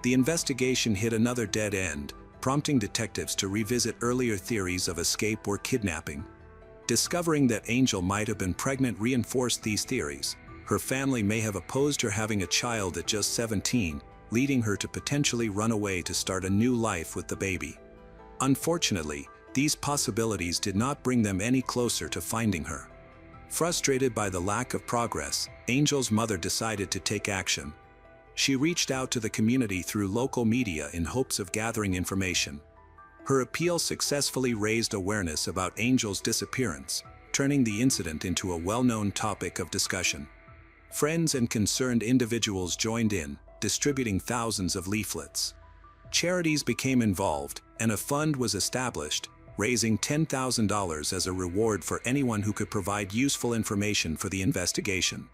The investigation hit another dead end, prompting detectives to revisit earlier theories of escape or kidnapping. Discovering that Angel might have been pregnant reinforced these theories. Her family may have opposed her having a child at just 17, leading her to potentially run away to start a new life with the baby. Unfortunately, these possibilities did not bring them any closer to finding her. Frustrated by the lack of progress, Angel's mother decided to take action. She reached out to the community through local media in hopes of gathering information. Her appeal successfully raised awareness about Angel's disappearance, turning the incident into a well-known topic of discussion. Friends and concerned individuals joined in, distributing thousands of leaflets. Charities became involved, and a fund was established, raising $10,000 as a reward for anyone who could provide useful information for the investigation.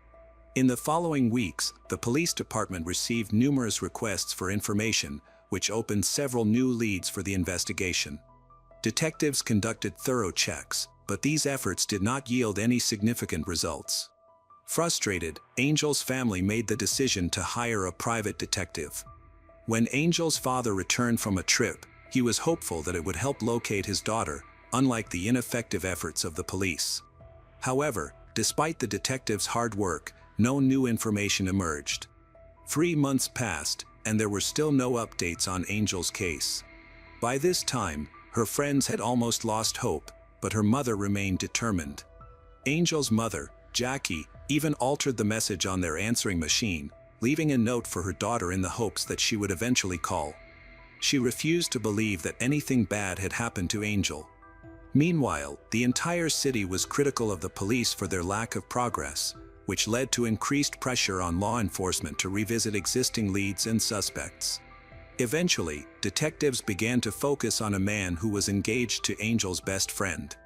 In the following weeks, the police department received numerous requests for information, which opened several new leads for the investigation. Detectives conducted thorough checks, but these efforts did not yield any significant results. Frustrated, Angel's family made the decision to hire a private detective. When Angel's father returned from a trip, he was hopeful that it would help locate his daughter, unlike the ineffective efforts of the police. However, despite the detective's hard work, no new information emerged. 3 months passed, and there were still no updates on Angel's case. By this time, her friends had almost lost hope, but her mother remained determined. Angel's mother, Jackie, even altered the message on their answering machine, leaving a note for her daughter in the hopes that she would eventually call. She refused to believe that anything bad had happened to Angel. Meanwhile, the entire city was critical of the police for their lack of progress, which led to increased pressure on law enforcement to revisit existing leads and suspects. Eventually, detectives began to focus on a man who was engaged to Angel's best friend.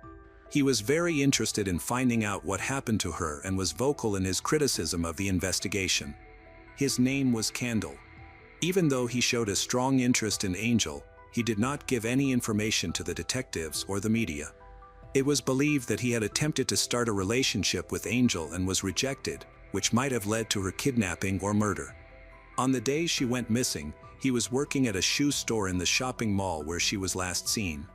He was very interested in finding out what happened to her and was vocal in his criticism of the investigation. His name was Candle. Even though he showed a strong interest in Angel, he did not give any information to the detectives or the media. It was believed that he had attempted to start a relationship with Angel and was rejected, which might have led to her kidnapping or murder. On the day she went missing, he was working at a shoe store in the shopping mall where she was last seen.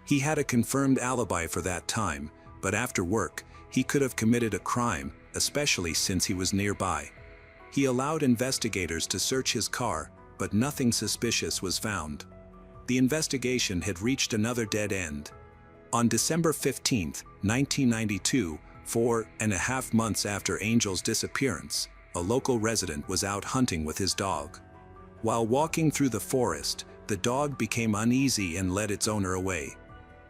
He had a confirmed alibi for that time, but after work, he could have committed a crime, especially since he was nearby. He allowed investigators to search his car, but nothing suspicious was found. The investigation had reached another dead end. On December 15, 1992, 4.5 months after Angel's disappearance, a local resident was out hunting with his dog. While walking through the forest, the dog became uneasy and led its owner away.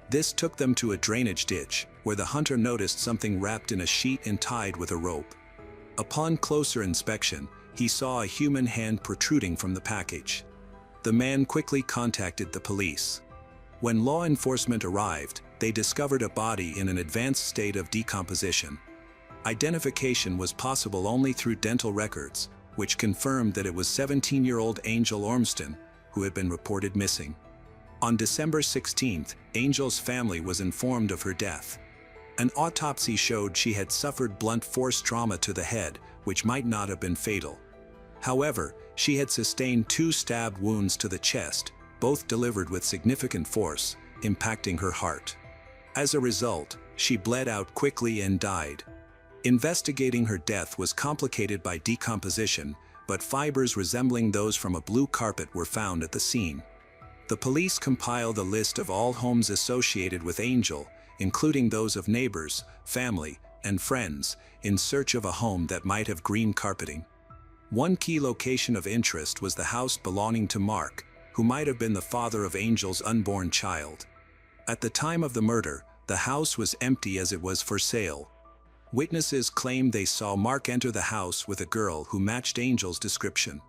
This took them to a drainage ditch, where the hunter noticed something wrapped in a sheet and tied with a rope. Upon closer inspection, he saw a human hand protruding from the package. The man quickly contacted the police. When law enforcement arrived, they discovered a body in an advanced state of decomposition. Identification was possible only through dental records, which confirmed that it was 17-year-old Angel Ormston, who had been reported missing. On December 16th, Angel's family was informed of her death. An autopsy showed she had suffered blunt force trauma to the head, which might not have been fatal. However, she had sustained 2 stab wounds to the chest, both delivered with significant force, impacting her heart. As a result, she bled out quickly and died. Investigating her death was complicated by decomposition, but fibers resembling those from a blue carpet were found at the scene. The police compiled a list of all homes associated with Angel, including those of neighbors, family, and friends, in search of a home that might have green carpeting. One key location of interest was the house belonging to Mark, who might have been the father of Angel's unborn child. At the time of the murder, the house was empty as it was for sale. Witnesses claimed they saw Mark enter the house with a girl who matched Angel's description.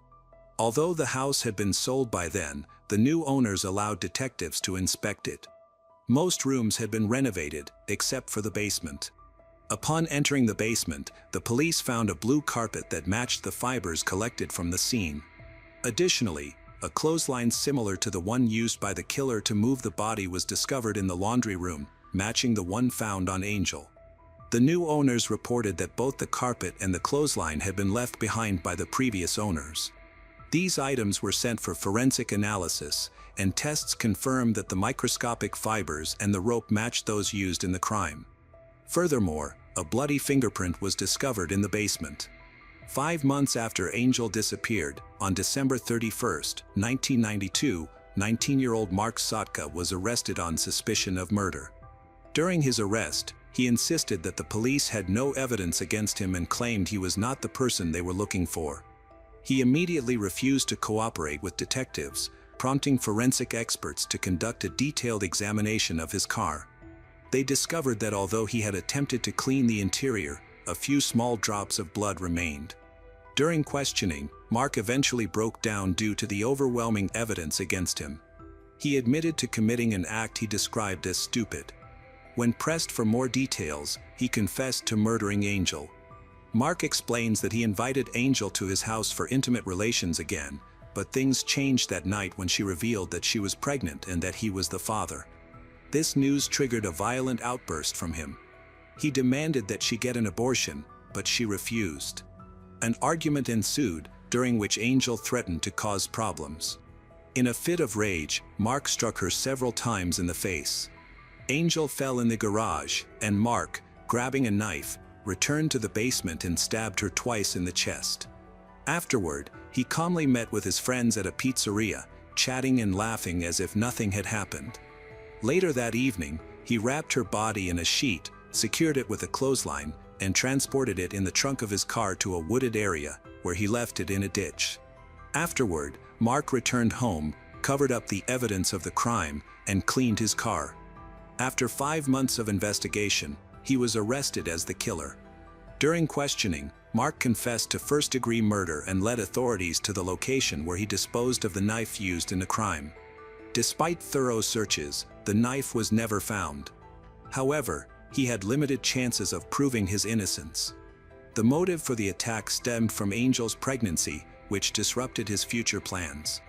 Although the house had been sold by then, the new owners allowed detectives to inspect it. Most rooms had been renovated, except for the basement. Upon entering the basement, the police found a blue carpet that matched the fibers collected from the scene. Additionally, a clothesline similar to the one used by the killer to move the body was discovered in the laundry room, matching the one found on Angel. The new owners reported that both the carpet and the clothesline had been left behind by the previous owners. These items were sent for forensic analysis, and tests confirmed that the microscopic fibers and the rope matched those used in the crime. Furthermore, a bloody fingerprint was discovered in the basement. 5 months after Angel disappeared, on December 31, 1992, 19-year-old Mark Sotka was arrested on suspicion of murder. During his arrest, he insisted that the police had no evidence against him and claimed he was not the person they were looking for. He immediately refused to cooperate with detectives, prompting forensic experts to conduct a detailed examination of his car. They discovered that although he had attempted to clean the interior, a few small drops of blood remained. During questioning, Mark eventually broke down due to the overwhelming evidence against him. He admitted to committing an act he described as stupid. When pressed for more details, he confessed to murdering Angel. Mark explains that he invited Angel to his house for intimate relations again, but things changed that night when she revealed that she was pregnant and that he was the father. This news triggered a violent outburst from him. He demanded that she get an abortion, but she refused. An argument ensued, during which Angel threatened to cause problems. In a fit of rage, Mark struck her several times in the face. Angel fell in the garage, and Mark, grabbing a knife, returned to the basement and stabbed her twice in the chest. Afterward, he calmly met with his friends at a pizzeria, chatting and laughing as if nothing had happened. Later that evening, he wrapped her body in a sheet, secured it with a clothesline, and transported it in the trunk of his car to a wooded area, where he left it in a ditch. Afterward, Mark returned home, covered up the evidence of the crime, and cleaned his car. After 5 months of investigation, he was arrested as the killer. During questioning, Mark confessed to first-degree murder and led authorities to the location where he disposed of the knife used in the crime. Despite thorough searches, the knife was never found. However, he had limited chances of proving his innocence. The motive for the attack stemmed from Angel's pregnancy, which disrupted his future plans.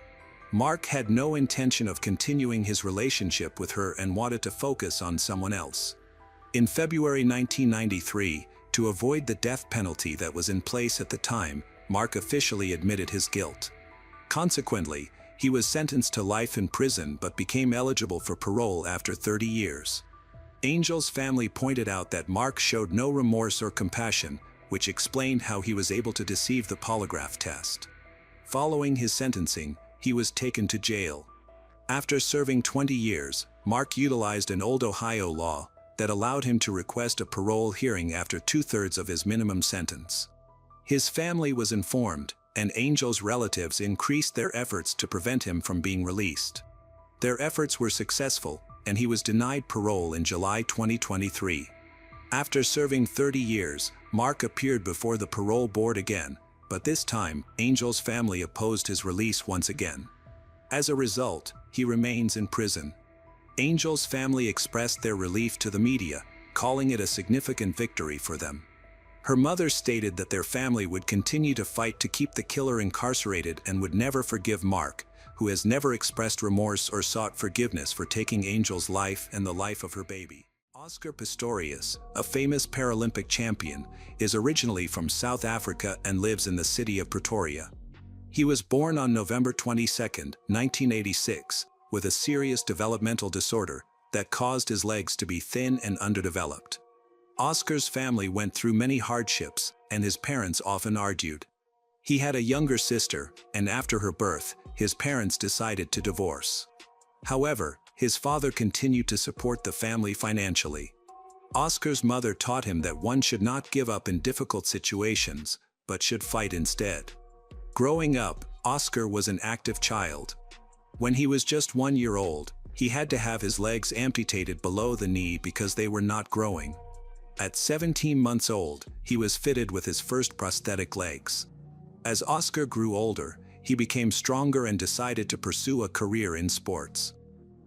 Mark had no intention of continuing his relationship with her and wanted to focus on someone else. In February 1993, to avoid the death penalty that was in place at the time, Mark officially admitted his guilt. Consequently, he was sentenced to life in prison but became eligible for parole after 30 years. Angel's family pointed out that Mark showed no remorse or compassion, which explained how he was able to deceive the polygraph test. Following his sentencing, he was taken to jail. After serving 20 years, Mark utilized an old Ohio law that allowed him to request a parole hearing after 2/3 of his minimum sentence. His family was informed, and Angel's relatives increased their efforts to prevent him from being released. Their efforts were successful, and he was denied parole in July 2023. After serving 30 years, Mark appeared before the parole board again, but this time, Angel's family opposed his release once again. As a result, he remains in prison. Angel's family expressed their relief to the media, calling it a significant victory for them. Her mother stated that their family would continue to fight to keep the killer incarcerated and would never forgive Mark, who has never expressed remorse or sought forgiveness for taking Angel's life and the life of her baby. Oscar Pistorius, a famous Paralympic champion, is originally from South Africa and lives in the city of Pretoria. He was born on November 22, 1986, with a serious developmental disorder that caused his legs to be thin and underdeveloped. Oscar's family went through many hardships, and his parents often argued. He had a younger sister, and after her birth, his parents decided to divorce. However, his father continued to support the family financially. Oscar's mother taught him that one should not give up in difficult situations, but should fight instead. Growing up, Oscar was an active child. When he was just 1 year old, he had to have his legs amputated below the knee because they were not growing. At 17 months old, he was fitted with his first prosthetic legs. As Oscar grew older, he became stronger and decided to pursue a career in sports.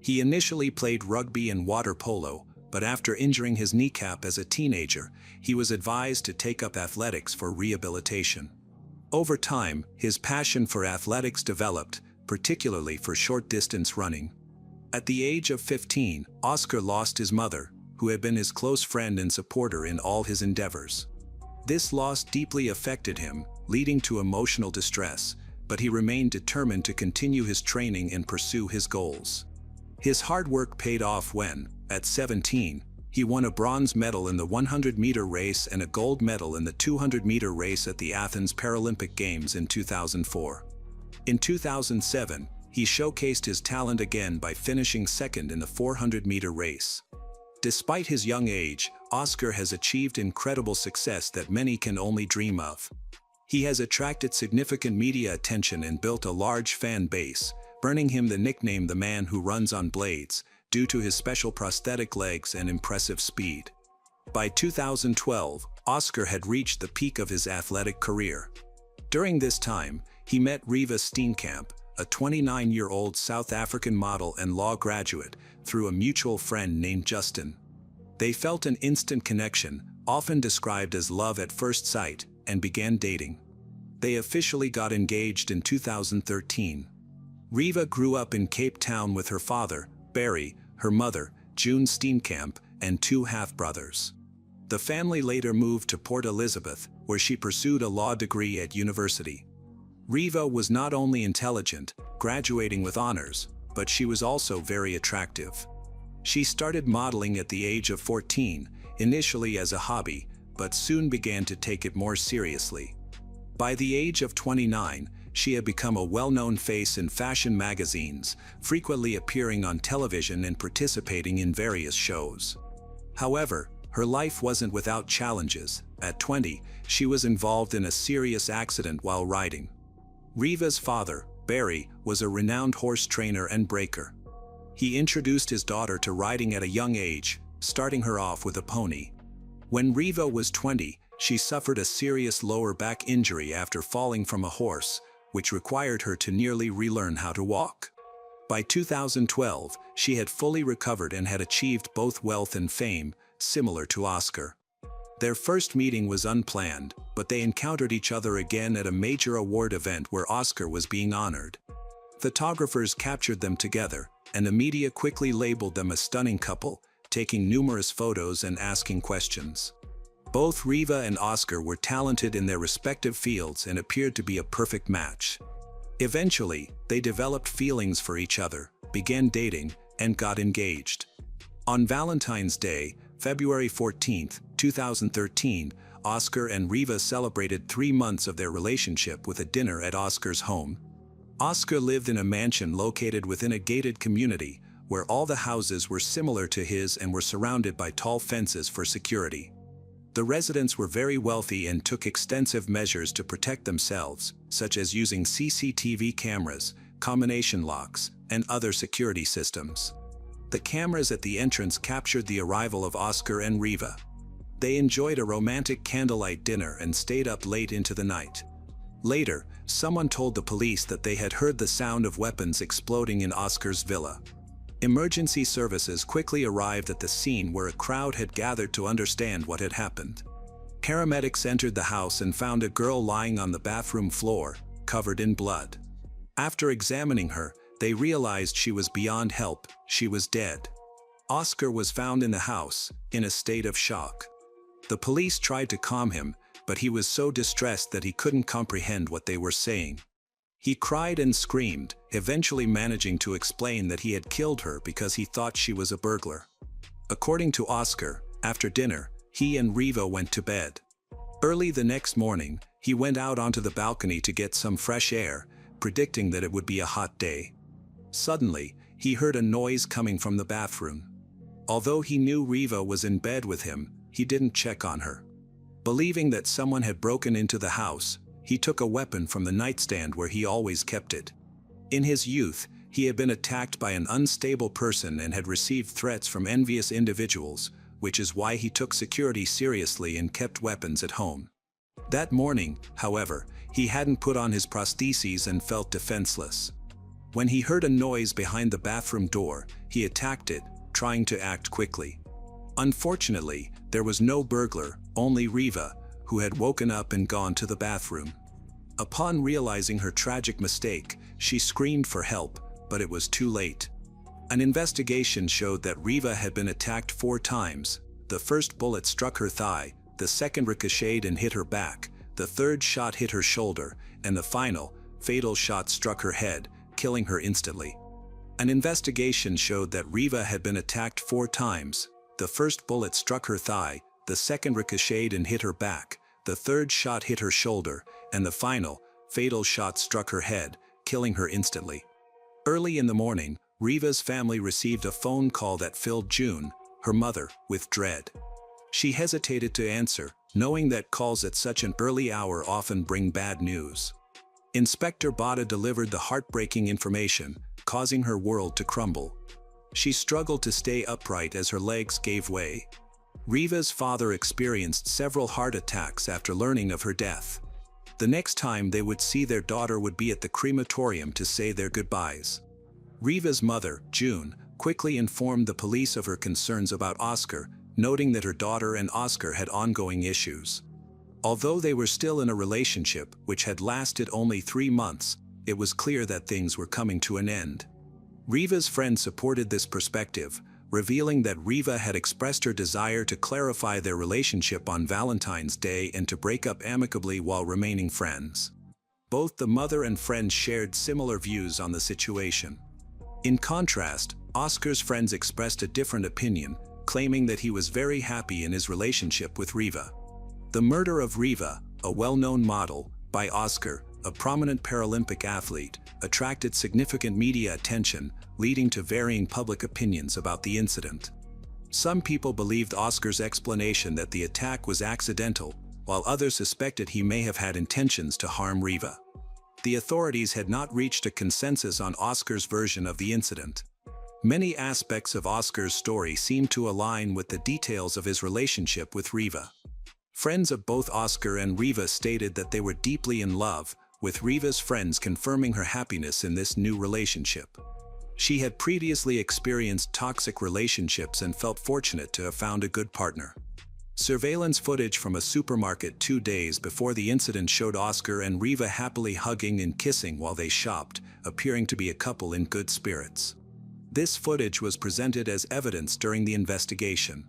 He initially played rugby and water polo, but after injuring his kneecap as a teenager, he was advised to take up athletics for rehabilitation. Over time, his passion for athletics developed, particularly for short-distance running. At the age of 15, Oscar lost his mother, who had been his close friend and supporter in all his endeavors. This loss deeply affected him, leading to emotional distress, but he remained determined to continue his training and pursue his goals. His hard work paid off when, at 17, he won a bronze medal in the 100-meter race and a gold medal in the 200-meter race at the Athens Paralympic Games in 2004. In 2007, he showcased his talent again by finishing second in the 400-meter race. Despite his young age, Oscar has achieved incredible success that many can only dream of. He has attracted significant media attention and built a large fan base, earning him the nickname "the man who runs on blades," due to his special prosthetic legs and impressive speed. By 2012, Oscar had reached the peak of his athletic career. During this time, he met Reeva Steenkamp, a 29-year-old South African model and law graduate, through a mutual friend named Justin. They felt an instant connection, often described as love at first sight, and began dating. They officially got engaged in 2013. Riva grew up in Cape Town with her father, Barry, her mother, June Steenkamp, and two half-brothers. The family later moved to Port Elizabeth, where she pursued a law degree at university. Riva was not only intelligent, graduating with honors, but she was also very attractive. She started modeling at the age of 14, initially as a hobby, but soon began to take it more seriously. By the age of 29, she had become a well-known face in fashion magazines, frequently appearing on television and participating in various shows. However, her life wasn't without challenges. At 20, she was involved in a serious accident while riding. Riva's father, Barry, was a renowned horse trainer and breaker. He introduced his daughter to riding at a young age, starting her off with a pony. When Riva was 20, she suffered a serious lower back injury after falling from a horse, which required her to nearly relearn how to walk. By 2012, she had fully recovered and had achieved both wealth and fame, similar to Oscar. Their first meeting was unplanned, but they encountered each other again at a major award event where Oscar was being honored. Photographers captured them together, and the media quickly labeled them a stunning couple, taking numerous photos and asking questions. Both Riva and Oscar were talented in their respective fields and appeared to be a perfect match. Eventually, they developed feelings for each other, began dating, and got engaged. On Valentine's Day, February 14, 2013, Oscar and Riva celebrated 3 months of their relationship with a dinner at Oscar's home. Oscar lived in a mansion located within a gated community, where all the houses were similar to his and were surrounded by tall fences for security. The residents were very wealthy and took extensive measures to protect themselves, such as using CCTV cameras, combination locks, and other security systems. The cameras at the entrance captured the arrival of Oscar and Riva. They enjoyed a romantic candlelight dinner and stayed up late into the night. Later, someone told the police that they had heard the sound of weapons exploding in Oscar's villa. Emergency services quickly arrived at the scene where a crowd had gathered to understand what had happened. Paramedics entered the house and found a girl lying on the bathroom floor, covered in blood. After examining her, they realized she was beyond help. She was dead. Oscar was found in the house, in a state of shock. The police tried to calm him, but he was so distressed that he couldn't comprehend what they were saying. He cried and screamed, eventually managing to explain that he had killed her because he thought she was a burglar. According to Oscar, after dinner, he and Riva went to bed. Early the next morning, he went out onto the balcony to get some fresh air, predicting that it would be a hot day. Suddenly, he heard a noise coming from the bathroom. Although he knew Riva was in bed with him, he didn't check on her. Believing that someone had broken into the house, he took a weapon from the nightstand where he always kept it. In his youth, he had been attacked by an unstable person and had received threats from envious individuals, which is why he took security seriously and kept weapons at home. That morning, however, he hadn't put on his prostheses and felt defenseless. When he heard a noise behind the bathroom door, he attacked it, trying to act quickly. Unfortunately, there was no burglar, only Riva, who had woken up and gone to the bathroom. Upon realizing her tragic mistake, she screamed for help, but it was too late. An investigation showed that Riva had been attacked 4 times. The first bullet struck her thigh, the second ricocheted and hit her back, the third shot hit her shoulder, and the final, fatal shot struck her head, killing her instantly. An investigation showed that Riva had been attacked 4 times. The first bullet struck her thigh, the second ricocheted and hit her back, the third shot hit her shoulder, and the final, fatal shot struck her head, killing her instantly. Early in the morning, Riva's family received a phone call that filled June, her mother, with dread. She hesitated to answer, knowing that calls at such an early hour often bring bad news. Inspector Bada delivered the heartbreaking information, causing her world to crumble. She struggled to stay upright as her legs gave way. Riva's father experienced several heart attacks after learning of her death. The next time they would see their daughter would be at the crematorium to say their goodbyes. Riva's mother, June, quickly informed the police of her concerns about Oscar, noting that her daughter and Oscar had ongoing issues. Although they were still in a relationship which had lasted only 3 months, it was clear that things were coming to an end. Riva's friend supported this perspective, revealing that Riva had expressed her desire to clarify their relationship on Valentine's Day and to break up amicably while remaining friends. Both the mother and friend shared similar views on the situation. In contrast, Oscar's friends expressed a different opinion, claiming that he was very happy in his relationship with Riva. The murder of Riva, a well-known model, by Oscar, a prominent Paralympic athlete, attracted significant media attention, leading to varying public opinions about the incident. Some people believed Oscar's explanation that the attack was accidental, while others suspected he may have had intentions to harm Riva. The authorities had not reached a consensus on Oscar's version of the incident. Many aspects of Oscar's story seemed to align with the details of his relationship with Riva. Friends of both Oscar and Riva stated that they were deeply in love, with Riva's friends confirming her happiness in this new relationship. She had previously experienced toxic relationships and felt fortunate to have found a good partner. Surveillance footage from a supermarket 2 days before the incident showed Oscar and Riva happily hugging and kissing while they shopped, appearing to be a couple in good spirits. This footage was presented as evidence during the investigation.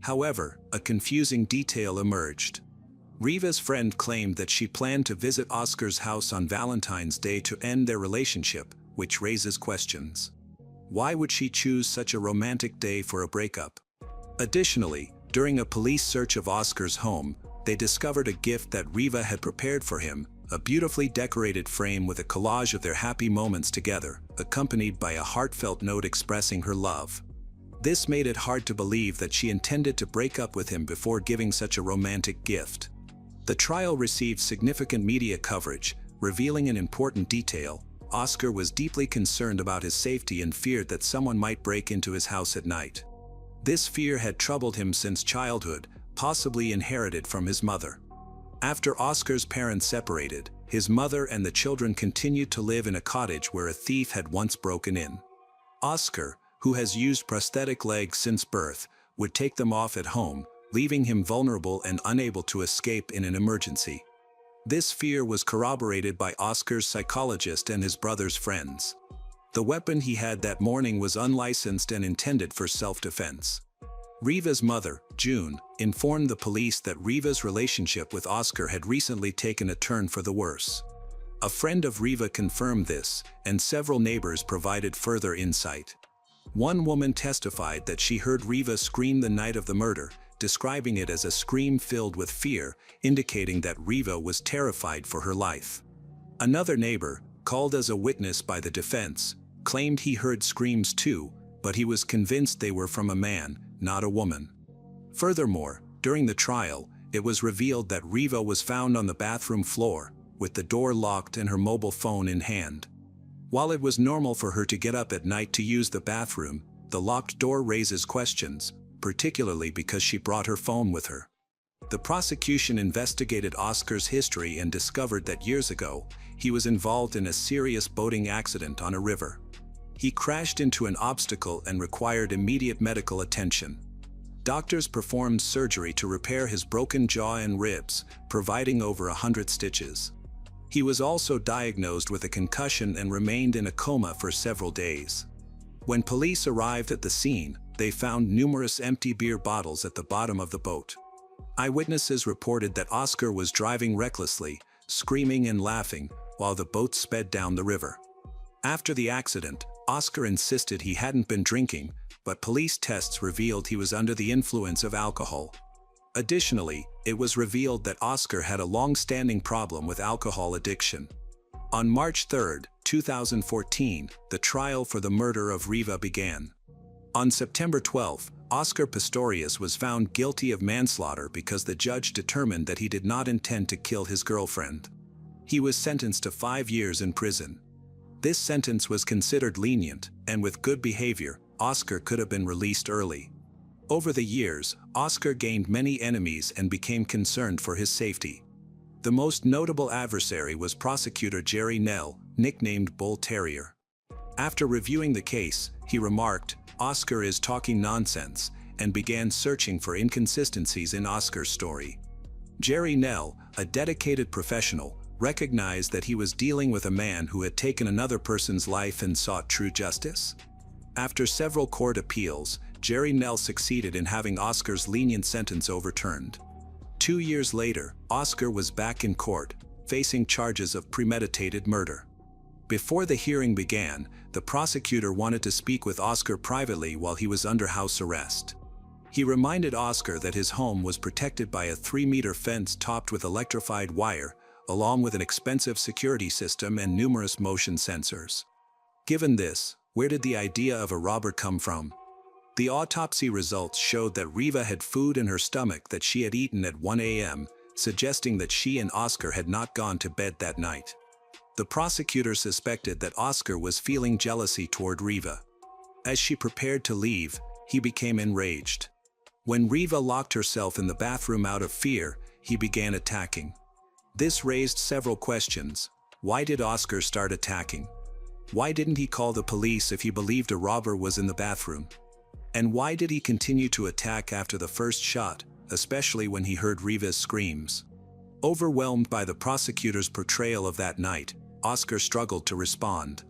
However, a confusing detail emerged. Riva's friend claimed that she planned to visit Oscar's house on Valentine's Day to end their relationship, which raises questions. Why would she choose such a romantic day for a breakup? Additionally, during a police search of Oscar's home, they discovered a gift that Riva had prepared for him, a beautifully decorated frame with a collage of their happy moments together, accompanied by a heartfelt note expressing her love. This made it hard to believe that she intended to break up with him before giving such a romantic gift. The trial received significant media coverage, revealing an important detail. Oscar was deeply concerned about his safety and feared that someone might break into his house at night. This fear had troubled him since childhood, possibly inherited from his mother. After Oscar's parents separated, his mother and the children continued to live in a cottage where a thief had once broken in. Oscar, who has used prosthetic legs since birth, would take them off at home, leaving him vulnerable and unable to escape in an emergency. This fear was corroborated by Oscar's psychologist and his brother's friends. The weapon he had that morning was unlicensed and intended for self-defense. Riva's mother, June, informed the police that Riva's relationship with Oscar had recently taken a turn for the worse. A friend of Riva confirmed this, and several neighbors provided further insight. One woman testified that she heard Riva scream the night of the murder, describing it as a scream filled with fear, indicating that Riva was terrified for her life. Another neighbor, called as a witness by the defense, claimed he heard screams too, but he was convinced they were from a man, not a woman. Furthermore, during the trial, it was revealed that Riva was found on the bathroom floor, with the door locked and her mobile phone in hand. While it was normal for her to get up at night to use the bathroom, the locked door raises questions, particularly because she brought her phone with her. The prosecution investigated Oscar's history and discovered that years ago, he was involved in a serious boating accident on a river. He crashed into an obstacle and required immediate medical attention. Doctors performed surgery to repair his broken jaw and ribs, providing over 100 stitches. He was also diagnosed with a concussion and remained in a coma for several days. When police arrived at the scene, they found numerous empty beer bottles at the bottom of the boat. Eyewitnesses reported that Oscar was driving recklessly, screaming and laughing, while the boat sped down the river. After the accident, Oscar insisted he hadn't been drinking, but police tests revealed he was under the influence of alcohol. Additionally, it was revealed that Oscar had a long-standing problem with alcohol addiction. On March 3, 2014, the trial for the murder of Riva began. On September 12, Oscar Pistorius was found guilty of manslaughter because the judge determined that he did not intend to kill his girlfriend. He was sentenced to 5 years in prison. This sentence was considered lenient, and with good behavior, Oscar could have been released early. Over the years, Oscar gained many enemies and became concerned for his safety. The most notable adversary was prosecutor Jerry Nell, nicknamed Bull Terrier. After reviewing the case, he remarked, "Oscar is talking nonsense," and began searching for inconsistencies in Oscar's story. Jerry Nell, a dedicated professional, recognized that he was dealing with a man who had taken another person's life and sought true justice. After several court appeals, Jerry Nell succeeded in having Oscar's lenient sentence overturned. 2 years later, Oscar was back in court, facing charges of premeditated murder. Before the hearing began, the prosecutor wanted to speak with Oscar privately while he was under house arrest. He reminded Oscar that his home was protected by a 3-meter fence topped with electrified wire, along with an expensive security system and numerous motion sensors. Given this, where did the idea of a robber come from? The autopsy results showed that Riva had food in her stomach that she had eaten at 1 a.m., suggesting that she and Oscar had not gone to bed that night. The prosecutor suspected that Oscar was feeling jealousy toward Riva. As she prepared to leave, he became enraged. When Riva locked herself in the bathroom out of fear, he began attacking. This raised several questions. Why did Oscar start attacking? Why didn't he call the police if he believed a robber was in the bathroom? And why did he continue to attack after the first shot, especially when he heard Riva's screams? Overwhelmed by the prosecutor's portrayal of that night, Oscar struggled to respond.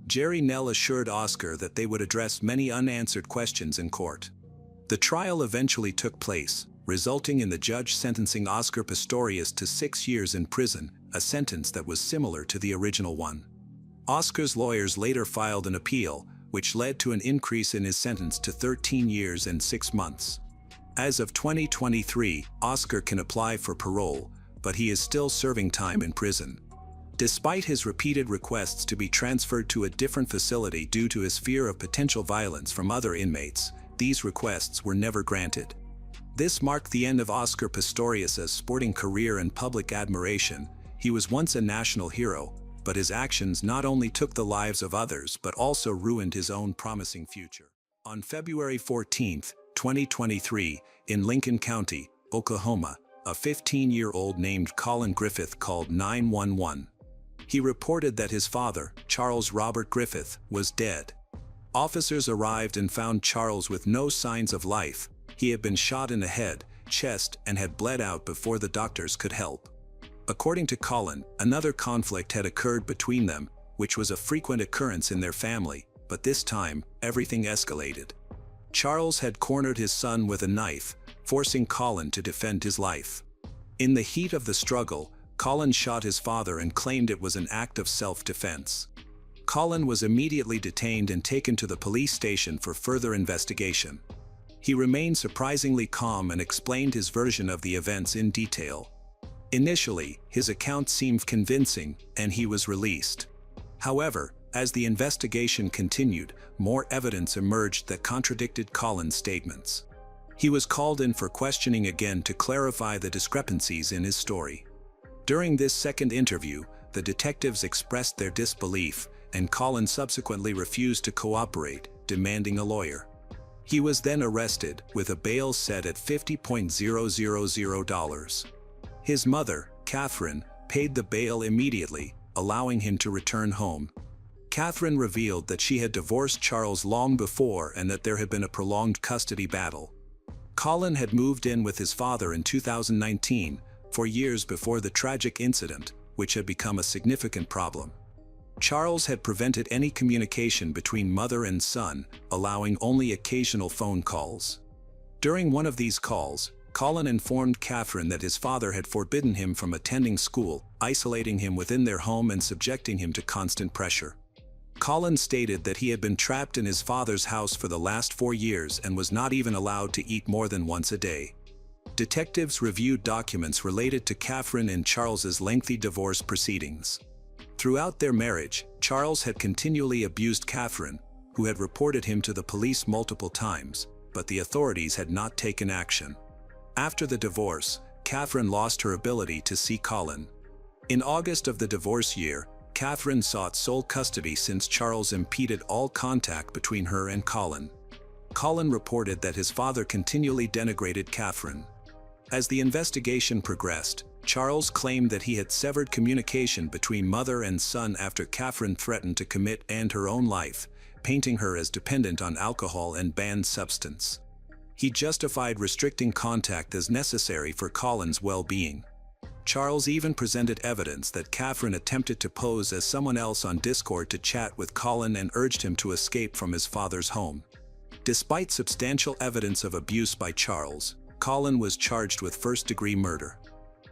Jerry Nell assured Oscar that they would address many unanswered questions in court. The trial eventually took place, resulting in the judge sentencing Oscar Pistorius to 6 years in prison, a sentence that was similar to the original one. Oscar's lawyers later filed an appeal, which led to an increase in his sentence to 13 years and 6 months. As of 2023, Oscar can apply for parole, but he is still serving time in prison. Despite his repeated requests to be transferred to a different facility due to his fear of potential violence from other inmates, these requests were never granted. This marked the end of Oscar Pistorius' sporting career and public admiration. He was once a national hero, but his actions not only took the lives of others but also ruined his own promising future. On February 14, 2023, in Lincoln County, Oklahoma, a 15-year-old named Colin Griffith called 911. He reported that his father, Charles Robert Griffith, was dead. Officers arrived and found Charles with no signs of life. He had been shot in the head, chest, and had bled out before the doctors could help. According to Colin, another conflict had occurred between them, which was a frequent occurrence in their family, but this time, everything escalated. Charles had cornered his son with a knife, forcing Colin to defend his life. In the heat of the struggle, Colin shot his father and claimed it was an act of self-defense. Colin was immediately detained and taken to the police station for further investigation. He remained surprisingly calm and explained his version of the events in detail. Initially, his account seemed convincing, and he was released. However, as the investigation continued, more evidence emerged that contradicted Colin's statements. He was called in for questioning again to clarify the discrepancies in his story. During this second interview, the detectives expressed their disbelief, and Colin subsequently refused to cooperate, demanding a lawyer. He was then arrested, with a bail set at $50,000. His mother, Catherine, paid the bail immediately, allowing him to return home. Catherine revealed that she had divorced Charles long before and that there had been a prolonged custody battle. Colin had moved in with his father in 2019, 4 years before the tragic incident, which had become a significant problem. Charles had prevented any communication between mother and son, allowing only occasional phone calls. During one of these calls, Colin informed Catherine that his father had forbidden him from attending school, isolating him within their home and subjecting him to constant pressure. Colin stated that he had been trapped in his father's house for the last 4 years and was not even allowed to eat more than once a day. Detectives reviewed documents related to Catherine and Charles's lengthy divorce proceedings. Throughout their marriage, Charles had continually abused Catherine, who had reported him to the police multiple times, but the authorities had not taken action. After the divorce, Catherine lost her ability to see Colin. In August of the divorce year, Catherine sought sole custody since Charles impeded all contact between her and Colin. Colin reported that his father continually denigrated Catherine. As the investigation progressed, Charles claimed that he had severed communication between mother and son after Catherine threatened to commit her own life, painting her as dependent on alcohol and banned substance. He justified restricting contact as necessary for Colin's well-being. Charles even presented evidence that Catherine attempted to pose as someone else on Discord to chat with Colin and urged him to escape from his father's home. Despite substantial evidence of abuse by Charles, Colin was charged with first-degree murder.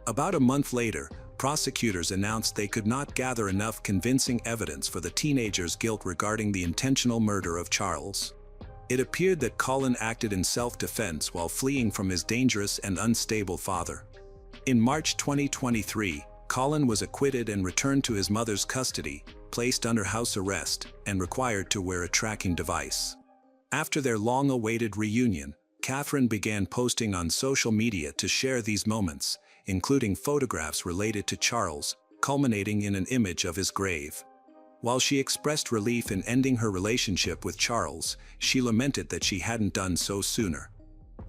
About a month later, prosecutors announced they could not gather enough convincing evidence for the teenager's guilt regarding the intentional murder of Charles. It appeared that Colin acted in self-defense while fleeing from his dangerous and unstable father. In March 2023, Colin was acquitted and returned to his mother's custody, placed under house arrest, and required to wear a tracking device. After their long-awaited reunion, Catherine began posting on social media to share these moments, including photographs related to Charles, culminating in an image of his grave. While she expressed relief in ending her relationship with Charles, she lamented that she hadn't done so sooner.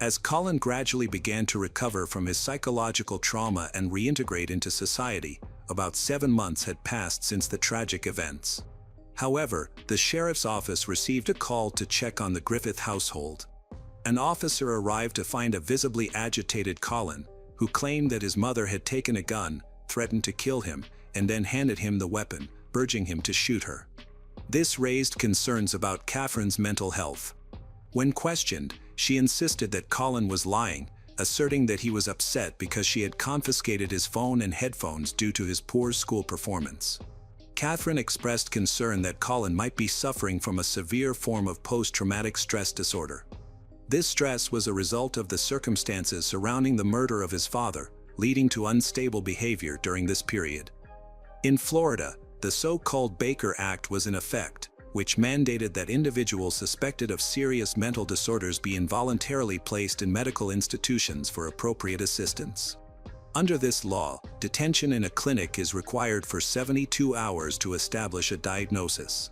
As Colin gradually began to recover from his psychological trauma and reintegrate into society, about 7 months had passed since the tragic events. However, the sheriff's office received a call to check on the Griffith household. An officer arrived to find a visibly agitated Colin, who claimed that his mother had taken a gun, threatened to kill him, and then handed him the weapon, urging him to shoot her. This raised concerns about Catherine's mental health. When questioned, she insisted that Colin was lying, asserting that he was upset because she had confiscated his phone and headphones due to his poor school performance. Catherine expressed concern that Colin might be suffering from a severe form of post-traumatic stress disorder. This stress was a result of the circumstances surrounding the murder of his father, leading to unstable behavior during this period. In Florida, the so-called Baker Act was in effect, which mandated that individuals suspected of serious mental disorders be involuntarily placed in medical institutions for appropriate assistance. Under this law, detention in a clinic is required for 72 hours to establish a diagnosis.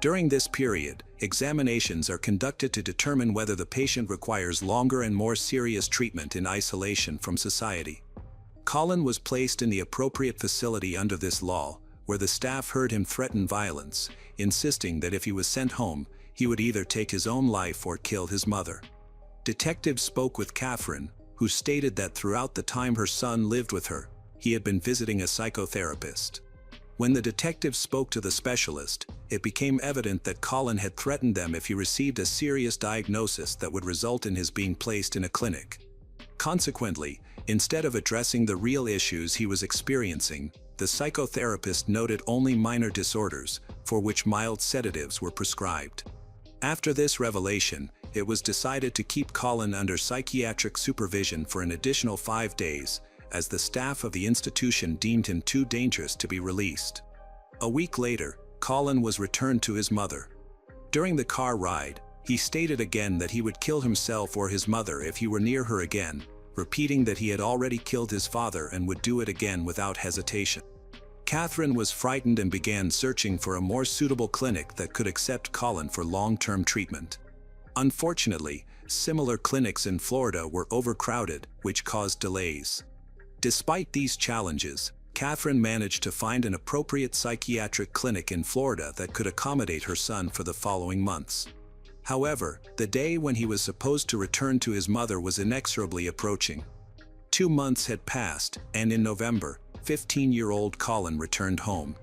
During this period, examinations are conducted to determine whether the patient requires longer and more serious treatment in isolation from society. Colin was placed in the appropriate facility under this law, where the staff heard him threaten violence, insisting that if he was sent home, he would either take his own life or kill his mother. Detectives spoke with Catherine, who stated that throughout the time her son lived with her, he had been visiting a psychotherapist. When the detectives spoke to the specialist, it became evident that Colin had threatened them if he received a serious diagnosis that would result in his being placed in a clinic. Consequently, instead of addressing the real issues he was experiencing, the psychotherapist noted only minor disorders, for which mild sedatives were prescribed. After this revelation, it was decided to keep Colin under psychiatric supervision for an additional 5 days, as the staff of the institution deemed him too dangerous to be released. A week later, Colin was returned to his mother. During the car ride, he stated again that he would kill himself or his mother if he were near her again, repeating that he had already killed his father and would do it again without hesitation. Catherine was frightened and began searching for a more suitable clinic that could accept Colin for long-term treatment. Unfortunately, similar clinics in Florida were overcrowded, which caused delays. Despite these challenges, Catherine managed to find an appropriate psychiatric clinic in Florida that could accommodate her son for the following months. However, the day when he was supposed to return to his mother was inexorably approaching. 2 months had passed, and in November, 15-year-old Colin returned home.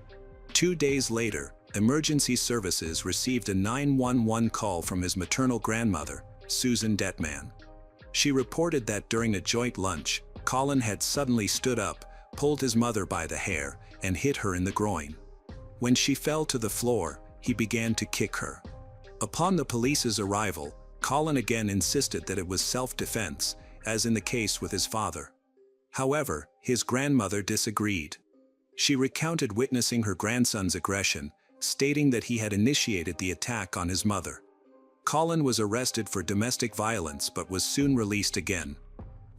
2 days later, emergency services received a 911 call from his maternal grandmother, Susan Detman. She reported that during a joint lunch, Colin had suddenly stood up, pulled his mother by the hair, and hit her in the groin. When she fell to the floor, he began to kick her. Upon the police's arrival, Colin again insisted that it was self-defense, as in the case with his father. However, his grandmother disagreed. She recounted witnessing her grandson's aggression, stating that he had initiated the attack on his mother. Colin was arrested for domestic violence but was soon released again.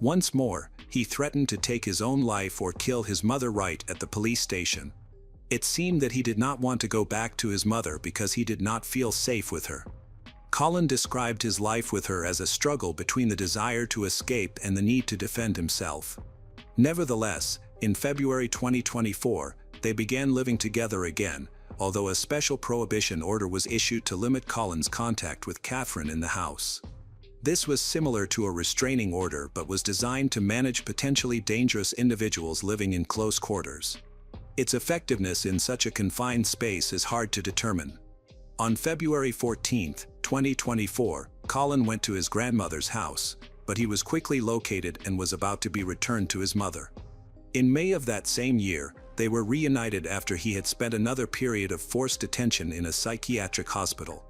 Once more, he threatened to take his own life or kill his mother right at the police station. It seemed that he did not want to go back to his mother because he did not feel safe with her. Colin described his life with her as a struggle between the desire to escape and the need to defend himself. Nevertheless, in February 2024, they began living together again, although a special prohibition order was issued to limit Colin's contact with Catherine in the house. This was similar to a restraining order but was designed to manage potentially dangerous individuals living in close quarters. Its effectiveness in such a confined space is hard to determine. On February 14, 2024, Colin went to his grandmother's house, but he was quickly located and was about to be returned to his mother. In May of that same year, they were reunited after he had spent another period of forced detention in a psychiatric hospital.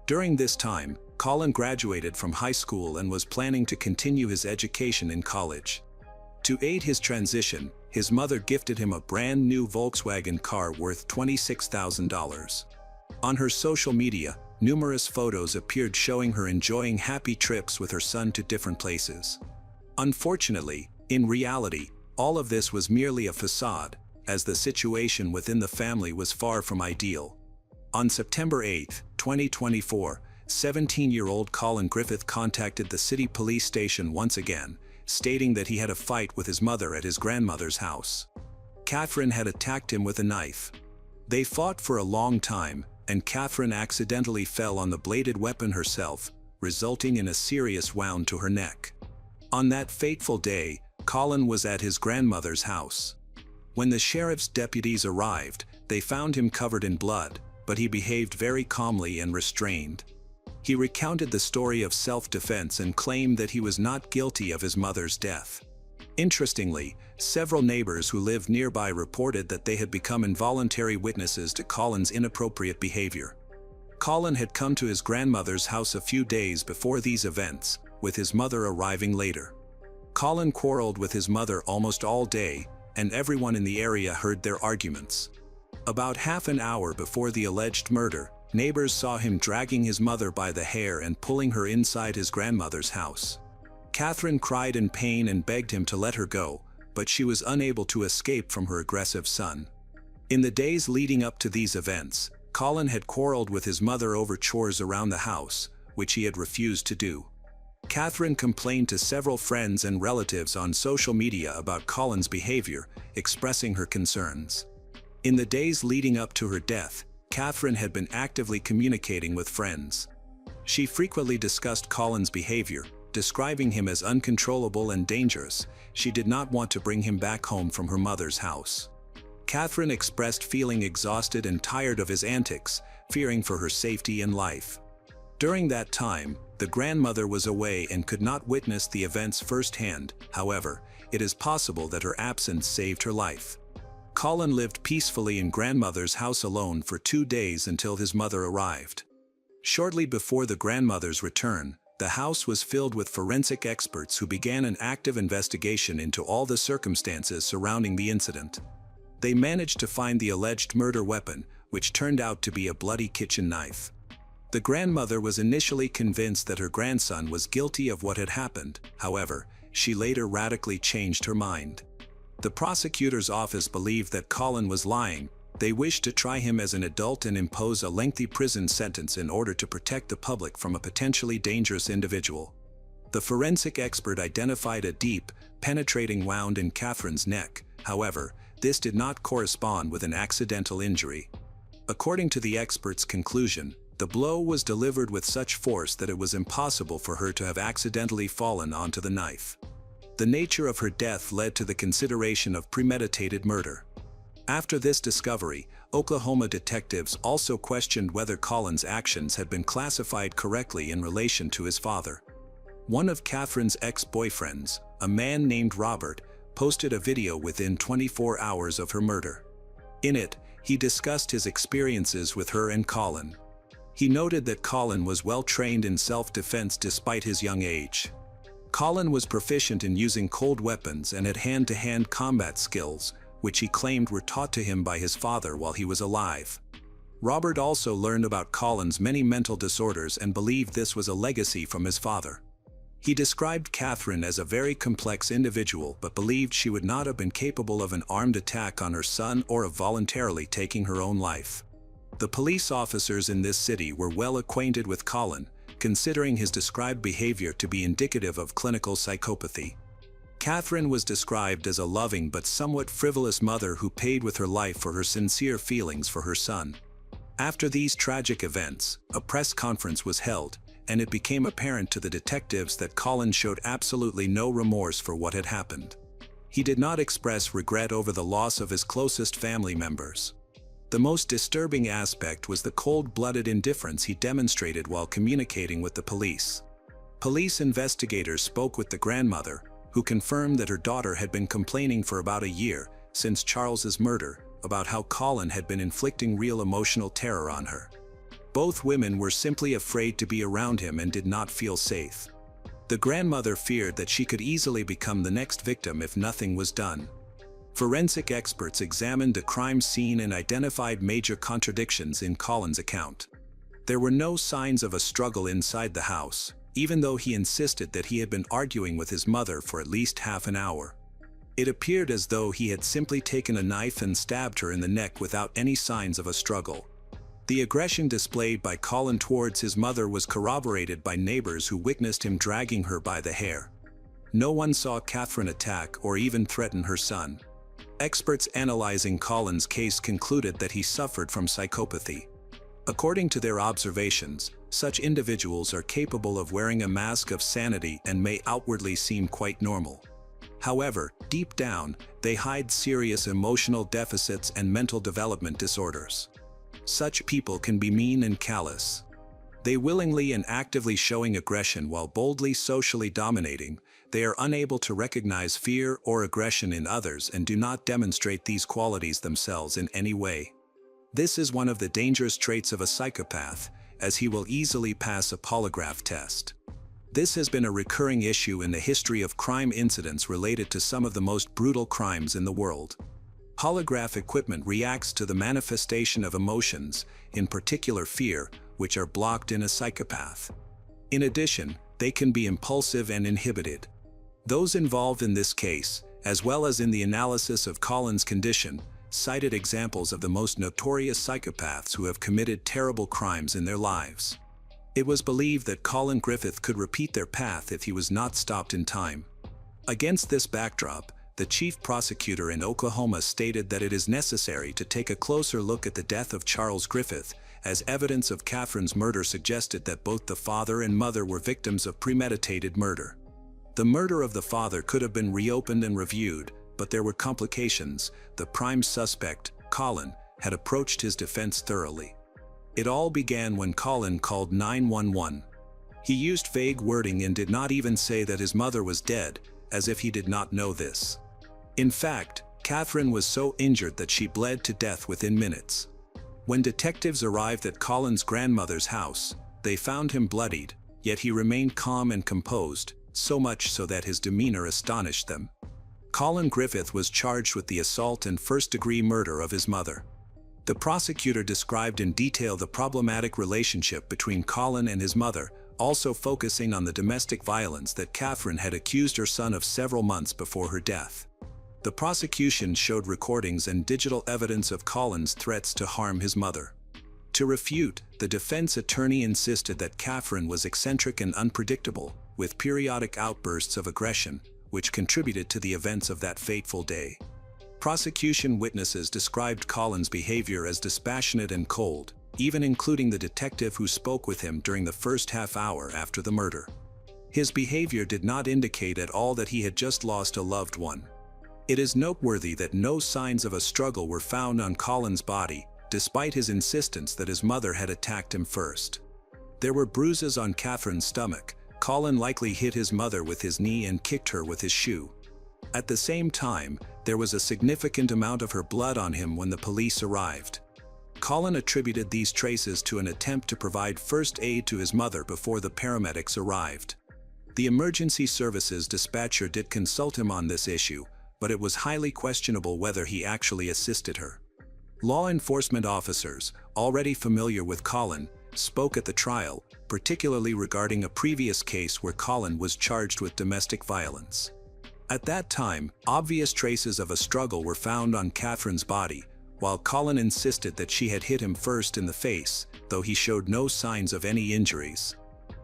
During this time, Colin graduated from high school and was planning to continue his education in college. To aid his transition, his mother gifted him a brand new Volkswagen car worth $26,000. On her social media, numerous photos appeared showing her enjoying happy trips with her son to different places. Unfortunately, in reality, all of this was merely a facade, as the situation within the family was far from ideal. On September 8, 2024, 17-year-old Colin Griffith contacted the city police station once again, stating that he had a fight with his mother at his grandmother's house. Catherine had attacked him with a knife. They fought for a long time, and Catherine accidentally fell on the bladed weapon herself, resulting in a serious wound to her neck. On that fateful day, Colin was at his grandmother's house. When the sheriff's deputies arrived, they found him covered in blood, but he behaved very calmly and restrained. He recounted the story of self-defense and claimed that he was not guilty of his mother's death. Interestingly, several neighbors who lived nearby reported that they had become involuntary witnesses to Colin's inappropriate behavior. Colin had come to his grandmother's house a few days before these events, with his mother arriving later. Colin quarreled with his mother almost all day, and everyone in the area heard their arguments. About half an hour before the alleged murder, neighbors saw him dragging his mother by the hair and pulling her inside his grandmother's house. Catherine cried in pain and begged him to let her go, but she was unable to escape from her aggressive son. In the days leading up to these events, Colin had quarreled with his mother over chores around the house, which he had refused to do. Catherine complained to several friends and relatives on social media about Colin's behavior, expressing her concerns. In the days leading up to her death, Catherine had been actively communicating with friends. She frequently discussed Colin's behavior, describing him as uncontrollable and dangerous. She did not want to bring him back home from her mother's house. Catherine expressed feeling exhausted and tired of his antics, fearing for her safety and life. During that time, the grandmother was away and could not witness the events firsthand. However, it is possible that her absence saved her life. Colin lived peacefully in grandmother's house alone for 2 days until his mother arrived. Shortly before the grandmother's return, the house was filled with forensic experts who began an active investigation into all the circumstances surrounding the incident. They managed to find the alleged murder weapon, which turned out to be a bloody kitchen knife. The grandmother was initially convinced that her grandson was guilty of what had happened. However, she later radically changed her mind. The prosecutor's office believed that Colin was lying. They wished to try him as an adult and impose a lengthy prison sentence in order to protect the public from a potentially dangerous individual. The forensic expert identified a deep, penetrating wound in Catherine's neck. However, this did not correspond with an accidental injury. According to the expert's conclusion, the blow was delivered with such force that it was impossible for her to have accidentally fallen onto the knife. The nature of her death led to the consideration of premeditated murder. After this discovery, Oklahoma detectives also questioned whether Colin's actions had been classified correctly in relation to his father. One of Catherine's ex-boyfriends, a man named Robert, posted a video within 24 hours of her murder. In it, he discussed his experiences with her and Colin. He noted that Colin was well trained in self-defense despite his young age. Colin was proficient in using cold weapons and had hand-to-hand combat skills, which he claimed were taught to him by his father while he was alive. Robert also learned about Colin's many mental disorders and believed this was a legacy from his father. He described Catherine as a very complex individual but believed she would not have been capable of an armed attack on her son or of voluntarily taking her own life. The police officers in this city were well acquainted with Colin, considering his described behavior to be indicative of clinical psychopathy. Catherine was described as a loving but somewhat frivolous mother who paid with her life for her sincere feelings for her son. After these tragic events, a press conference was held, and it became apparent to the detectives that Colin showed absolutely no remorse for what had happened. He did not express regret over the loss of his closest family members. The most disturbing aspect was the cold-blooded indifference he demonstrated while communicating with the police. Police investigators spoke with the grandmother, who confirmed that her daughter had been complaining for about a year, since Charles's murder, about how Colin had been inflicting real emotional terror on her. Both women were simply afraid to be around him and did not feel safe. The grandmother feared that she could easily become the next victim if nothing was done. Forensic experts examined the crime scene and identified major contradictions in Colin's account. There were no signs of a struggle inside the house, even though he insisted that he had been arguing with his mother for at least half an hour. It appeared as though he had simply taken a knife and stabbed her in the neck without any signs of a struggle. The aggression displayed by Colin towards his mother was corroborated by neighbors who witnessed him dragging her by the hair. No one saw Catherine attack or even threaten her son. Experts analyzing Colin's case concluded that he suffered from psychopathy. According to their observations, such individuals are capable of wearing a mask of sanity and may outwardly seem quite normal. However, deep down, they hide serious emotional deficits and mental development disorders. Such people can be mean and callous. They willingly and actively showing aggression while boldly socially dominating, they are unable to recognize fear or aggression in others and do not demonstrate these qualities themselves in any way. This is one of the dangerous traits of a psychopath, as he will easily pass a polygraph test. This has been a recurring issue in the history of crime incidents related to some of the most brutal crimes in the world. Polygraph equipment reacts to the manifestation of emotions, in particular fear, which are blocked in a psychopath. In addition, they can be impulsive and inhibited. Those involved in this case, as well as in the analysis of Colin's condition, cited examples of the most notorious psychopaths who have committed terrible crimes in their lives. It was believed that Colin Griffith could repeat their path if he was not stopped in time. Against this backdrop, the chief prosecutor in Oklahoma stated that it is necessary to take a closer look at the death of Charles Griffith, as evidence of Catherine's murder suggested that both the father and mother were victims of premeditated murder. The murder of the father could have been reopened and reviewed, but there were complications. The prime suspect, Colin, had approached his defense thoroughly. It all began when Colin called 911. He used vague wording and did not even say that his mother was dead, as if he did not know this. In fact, Catherine was so injured that she bled to death within minutes. When detectives arrived at Colin's grandmother's house, they found him bloodied, yet he remained calm and composed, so much so that his demeanor astonished them. Colin Griffith was charged with the assault and first-degree murder of his mother. The prosecutor described in detail the problematic relationship between Colin and his mother, also focusing on the domestic violence that Catherine had accused her son of several months before her death. The prosecution showed recordings and digital evidence of Colin's threats to harm his mother. To refute, the defense attorney insisted that Catherine was eccentric and unpredictable, with periodic outbursts of aggression, which contributed to the events of that fateful day. Prosecution witnesses described Colin's behavior as dispassionate and cold, even including the detective who spoke with him during the first half hour after the murder. His behavior did not indicate at all that he had just lost a loved one. It is noteworthy that no signs of a struggle were found on Colin's body, despite his insistence that his mother had attacked him first. There were bruises on Catherine's stomach. Colin likely hit his mother with his knee and kicked her with his shoe. At the same time, there was a significant amount of her blood on him when the police arrived. Colin attributed these traces to an attempt to provide first aid to his mother before the paramedics arrived. The emergency services dispatcher did consult him on this issue, but it was highly questionable whether he actually assisted her. Law enforcement officers, already familiar with Colin, spoke at the trial, particularly regarding a previous case where Colin was charged with domestic violence. At that time, obvious traces of a struggle were found on Catherine's body, while Colin insisted that she had hit him first in the face, though he showed no signs of any injuries.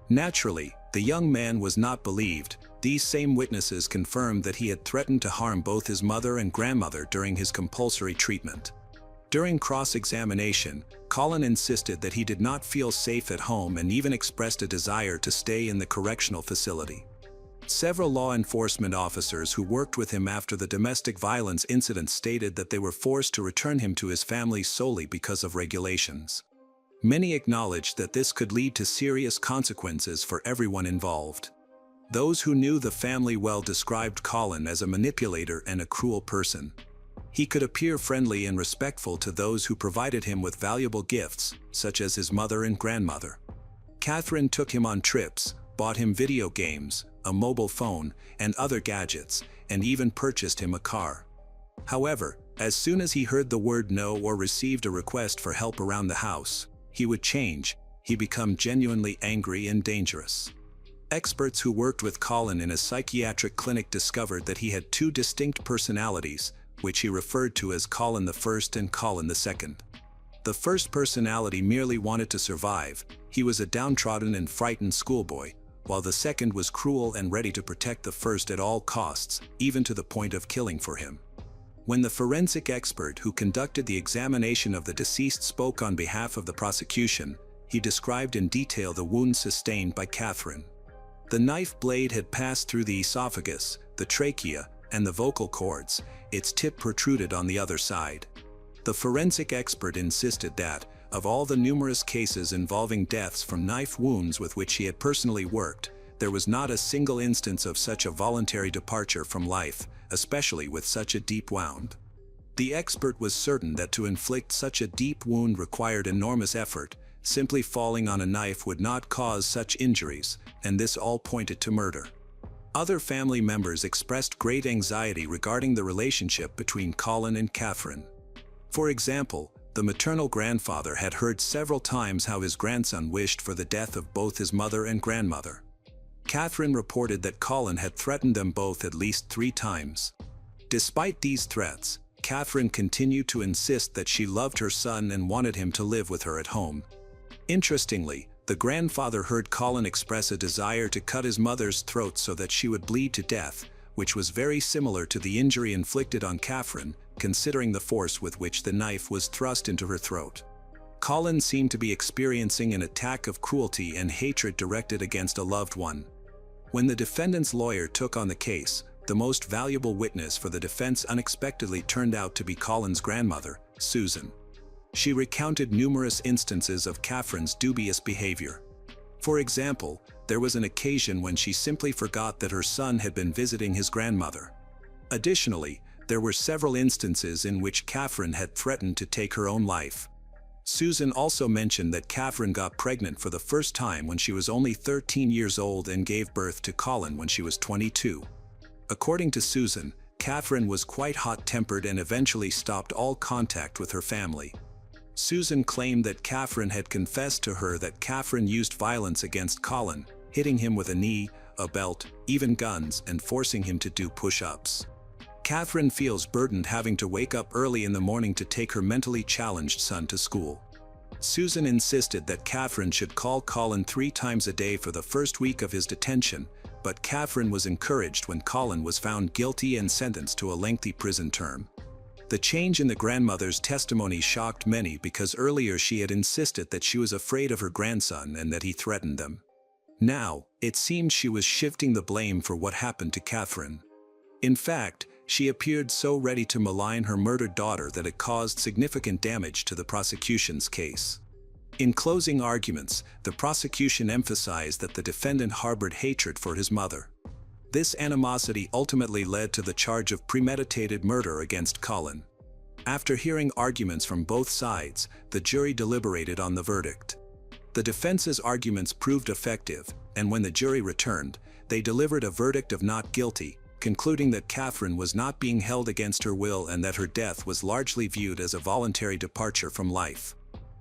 Naturally, the young man was not believed. These same witnesses confirmed that he had threatened to harm both his mother and grandmother during his compulsory treatment. During cross-examination, Colin insisted that he did not feel safe at home and even expressed a desire to stay in the correctional facility. Several law enforcement officers who worked with him after the domestic violence incident stated that they were forced to return him to his family solely because of regulations. Many acknowledged that this could lead to serious consequences for everyone involved. Those who knew the family well described Colin as a manipulator and a cruel person. He could appear friendly and respectful to those who provided him with valuable gifts, such as his mother and grandmother. Catherine took him on trips, bought him video games, a mobile phone, and other gadgets, and even purchased him a car. However, as soon as he heard the word no or received a request for help around the house, he would change. He'd become genuinely angry and dangerous. Experts who worked with Colin in a psychiatric clinic discovered that he had two distinct personalities, which he referred to as Colin the First and Colin the Second. The first personality merely wanted to survive. He was a downtrodden and frightened schoolboy, while the second was cruel and ready to protect the first at all costs, even to the point of killing for him. When the forensic expert who conducted the examination of the deceased spoke on behalf of the prosecution, he described in detail the wounds sustained by Catherine. The knife blade had passed through the esophagus, the trachea, and the vocal cords. Its tip protruded on the other side. The forensic expert insisted that, of all the numerous cases involving deaths from knife wounds with which he had personally worked, there was not a single instance of such a voluntary departure from life, especially with such a deep wound. The expert was certain that to inflict such a deep wound required enormous effort. Simply falling on a knife would not cause such injuries, and this all pointed to murder. Other family members expressed great anxiety regarding the relationship between Colin and Catherine. For example, the maternal grandfather had heard several times how his grandson wished for the death of both his mother and grandmother. Catherine reported that Colin had threatened them both at least 3 times. Despite these threats, Catherine continued to insist that she loved her son and wanted him to live with her at home. Interestingly, the grandfather heard Colin express a desire to cut his mother's throat so that she would bleed to death, which was very similar to the injury inflicted on Catherine, considering the force with which the knife was thrust into her throat. Colin seemed to be experiencing an attack of cruelty and hatred directed against a loved one. When the defendant's lawyer took on the case, the most valuable witness for the defense unexpectedly turned out to be Colin's grandmother, Susan. She recounted numerous instances of Catherine's dubious behavior. For example, there was an occasion when she simply forgot that her son had been visiting his grandmother. Additionally, there were several instances in which Catherine had threatened to take her own life. Susan also mentioned that Catherine got pregnant for the first time when she was only 13 years old and gave birth to Colin when she was 22. According to Susan, Catherine was quite hot-tempered and eventually stopped all contact with her family. Susan claimed that Catherine had confessed to her that Catherine used violence against Colin, hitting him with a knee, a belt, even guns, and forcing him to do push-ups. Catherine feels burdened having to wake up early in the morning to take her mentally challenged son to school. Susan insisted that Catherine should call Colin 3 times a day for the first week of his detention, but Catherine was encouraged when Colin was found guilty and sentenced to a lengthy prison term. The change in the grandmother's testimony shocked many because earlier she had insisted that she was afraid of her grandson and that he threatened them. Now, it seemed she was shifting the blame for what happened to Catherine. In fact, she appeared so ready to malign her murdered daughter that it caused significant damage to the prosecution's case. In closing arguments, the prosecution emphasized that the defendant harbored hatred for his mother. This animosity ultimately led to the charge of premeditated murder against Colin. After hearing arguments from both sides, the jury deliberated on the verdict. The defense's arguments proved effective, and when the jury returned, they delivered a verdict of not guilty, concluding that Catherine was not being held against her will and that her death was largely viewed as a voluntary departure from life.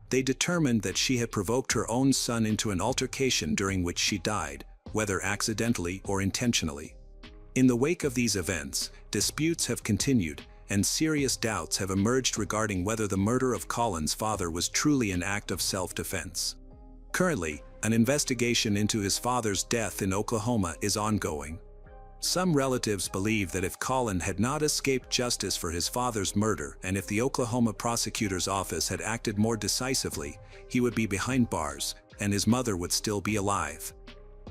They determined that she had provoked her own son into an altercation during which she died, whether accidentally or intentionally. In the wake of these events, disputes have continued, and serious doubts have emerged regarding whether the murder of Colin's father was truly an act of self-defense. Currently, an investigation into his father's death in Oklahoma is ongoing. Some relatives believe that if Colin had not escaped justice for his father's murder and if the Oklahoma prosecutor's office had acted more decisively, he would be behind bars and his mother would still be alive.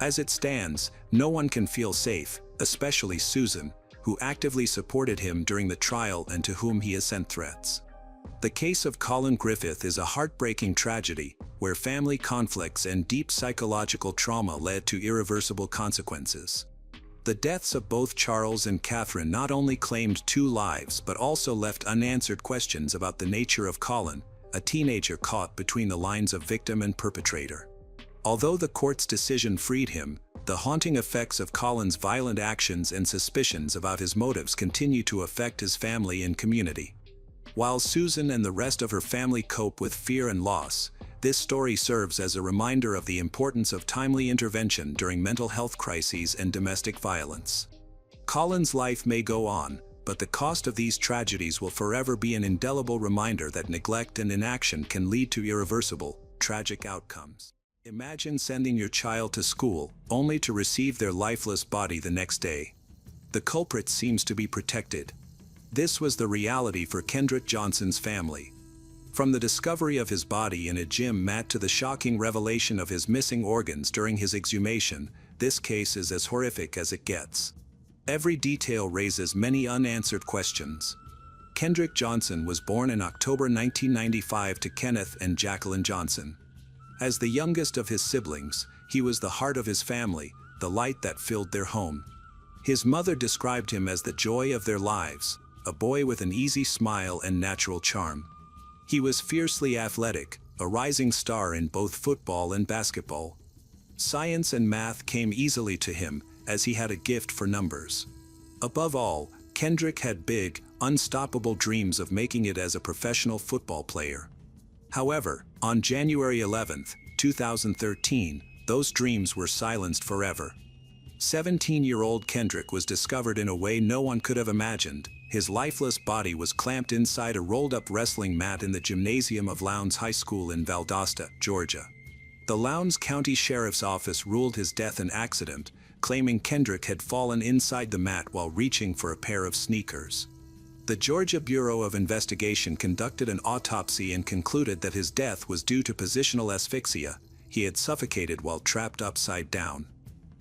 As it stands, no one can feel safe, especially Susan, who actively supported him during the trial and to whom he has sent threats. The case of Colin Griffith is a heartbreaking tragedy, where family conflicts and deep psychological trauma led to irreversible consequences. The deaths of both Charles and Catherine not only claimed 2 lives but also left unanswered questions about the nature of Colin, a teenager caught between the lines of victim and perpetrator. Although the court's decision freed him, the haunting effects of Colin's violent actions and suspicions about his motives continue to affect his family and community. While Susan and the rest of her family cope with fear and loss, this story serves as a reminder of the importance of timely intervention during mental health crises and domestic violence. Colin's life may go on, but the cost of these tragedies will forever be an indelible reminder that neglect and inaction can lead to irreversible, tragic outcomes. Imagine sending your child to school, only to receive their lifeless body the next day. The culprit seems to be protected. This was the reality for Kendrick Johnson's family. From the discovery of his body in a gym mat to the shocking revelation of his missing organs during his exhumation, this case is as horrific as it gets. Every detail raises many unanswered questions. Kendrick Johnson was born in October 1995 to Kenneth and Jacqueline Johnson. As the youngest of his siblings, he was the heart of his family, the light that filled their home. His mother described him as the joy of their lives, a boy with an easy smile and natural charm. He was fiercely athletic, a rising star in both football and basketball. Science and math came easily to him, as he had a gift for numbers. Above all, Kendrick had big, unstoppable dreams of making it as a professional football player. However, on January 11, 2013, those dreams were silenced forever. 17-year-old Kendrick was discovered in a way no one could have imagined. His lifeless body was clamped inside a rolled-up wrestling mat in the gymnasium of Lowndes High School in Valdosta, Georgia. The Lowndes County Sheriff's Office ruled his death an accident, claiming Kendrick had fallen inside the mat while reaching for a pair of sneakers. The Georgia Bureau of Investigation conducted an autopsy and concluded that his death was due to positional asphyxia. He had suffocated while trapped upside down.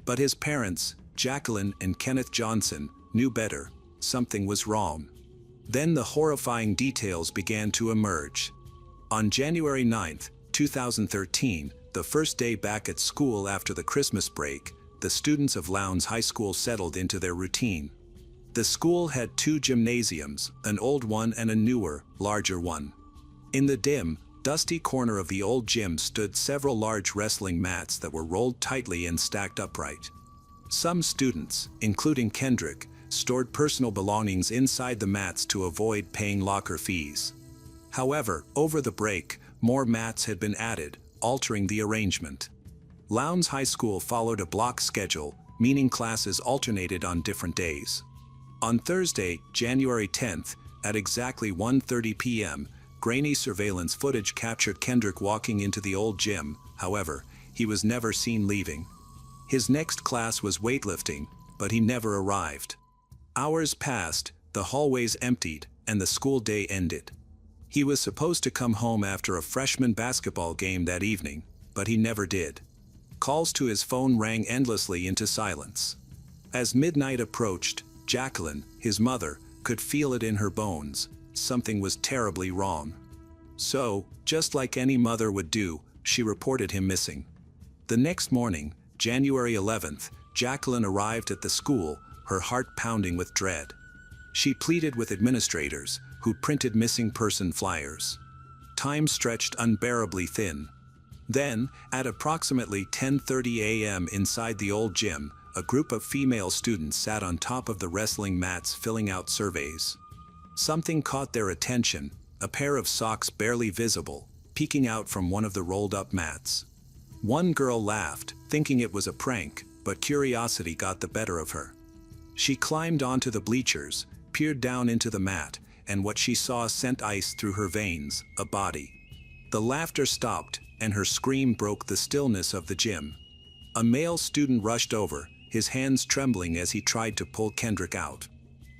But his parents, Jacqueline and Kenneth Johnson, knew better. Something was wrong. Then the horrifying details began to emerge. On January 9, 2013, the first day back at school after the Christmas break, the students of Lowndes High School settled into their routine. The school had 2 gymnasiums, an old one and a newer, larger one. In the dim, dusty corner of the old gym stood several large wrestling mats that were rolled tightly and stacked upright. Some students, including Kendrick, stored personal belongings inside the mats to avoid paying locker fees. However, over the break, more mats had been added, altering the arrangement. Lowndes High School followed a block schedule, meaning classes alternated on different days. On Thursday, January 10th, at exactly 1:30 p.m., grainy surveillance footage captured Kendrick walking into the old gym. However, he was never seen leaving. His next class was weightlifting, but he never arrived. Hours passed, the hallways emptied, and the school day ended. He was supposed to come home after a freshman basketball game that evening, but he never did. Calls to his phone rang endlessly into silence. As midnight approached, Jacqueline, his mother, could feel it in her bones. Something was terribly wrong. So, just like any mother would do, she reported him missing. The next morning, January 11th, Jacqueline arrived at the school, her heart pounding with dread. She pleaded with administrators, who printed missing person flyers. Time stretched unbearably thin. Then, at approximately 10:30 a.m. inside the old gym, a group of female students sat on top of the wrestling mats filling out surveys. Something caught their attention, a pair of socks barely visible, peeking out from one of the rolled-up mats. One girl laughed, thinking it was a prank, but curiosity got the better of her. She climbed onto the bleachers, peered down into the mat, and what she saw sent ice through her veins, a body. The laughter stopped, and her scream broke the stillness of the gym. A male student rushed over, his hands trembling as he tried to pull Kendrick out.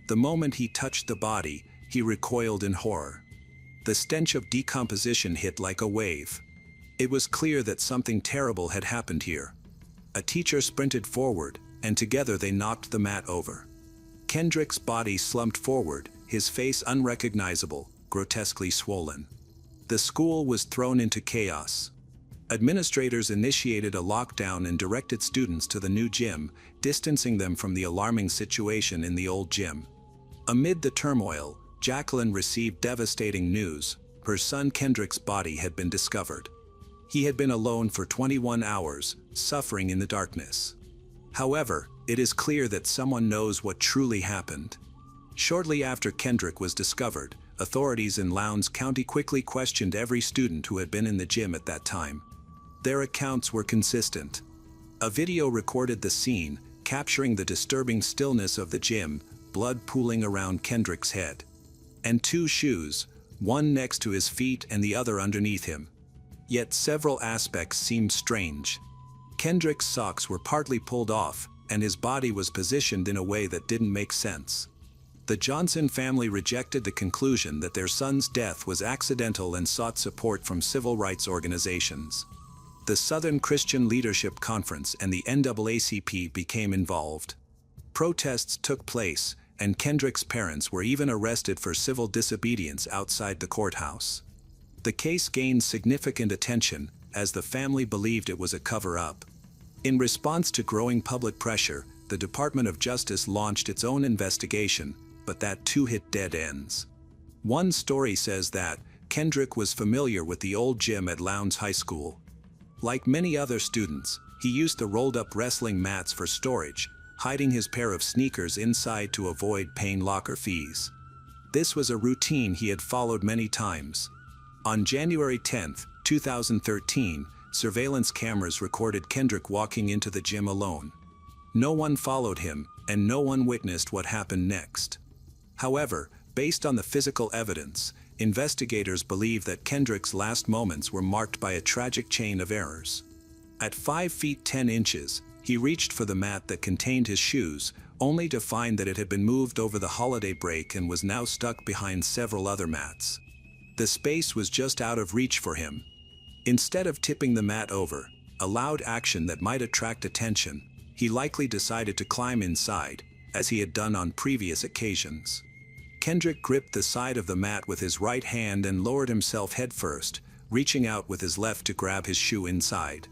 The moment he touched the body, he recoiled in horror. The stench of decomposition hit like a wave. It was clear that something terrible had happened here. A teacher sprinted forward, and together they knocked the mat over. Kendrick's body slumped forward, his face unrecognizable, grotesquely swollen. The school was thrown into chaos. Administrators initiated a lockdown and directed students to the new gym, distancing them from the alarming situation in the old gym. Amid the turmoil, Jacqueline received devastating news. Her son Kendrick's body had been discovered. He had been alone for 21 hours, suffering in the darkness. However, it is clear that someone knows what truly happened. Shortly after Kendrick was discovered, authorities in Lowndes County quickly questioned every student who had been in the gym at that time. Their accounts were consistent. A video recorded the scene, capturing the disturbing stillness of the gym, blood pooling around Kendrick's head. And two shoes, one next to his feet and the other underneath him. Yet several aspects seemed strange. Kendrick's socks were partly pulled off, and his body was positioned in a way that didn't make sense. The Johnson family rejected the conclusion that their son's death was accidental and sought support from civil rights organizations. The Southern Christian Leadership Conference and the NAACP became involved. Protests took place, and Kendrick's parents were even arrested for civil disobedience outside the courthouse. The case gained significant attention, as the family believed it was a cover-up. In response to growing public pressure, the Department of Justice launched its own investigation, but that too hit dead ends. One story says that Kendrick was familiar with the old gym at Lowndes High School. Like many other students, he used the rolled-up wrestling mats for storage, hiding his pair of sneakers inside to avoid paying locker fees. This was a routine he had followed many times. On January 10, 2013, surveillance cameras recorded Kendrick walking into the gym alone. No one followed him, and no one witnessed what happened next. However, based on the physical evidence, investigators believe that Kendrick's last moments were marked by a tragic chain of errors. At 5 feet 10 inches, he reached for the mat that contained his shoes, only to find that it had been moved over the holiday break and was now stuck behind several other mats. The space was just out of reach for him. Instead of tipping the mat over, a loud action that might attract attention, he likely decided to climb inside, as he had done on previous occasions. Kendrick gripped the side of the mat with his right hand and lowered himself headfirst, reaching out with his left to grab his shoe inside.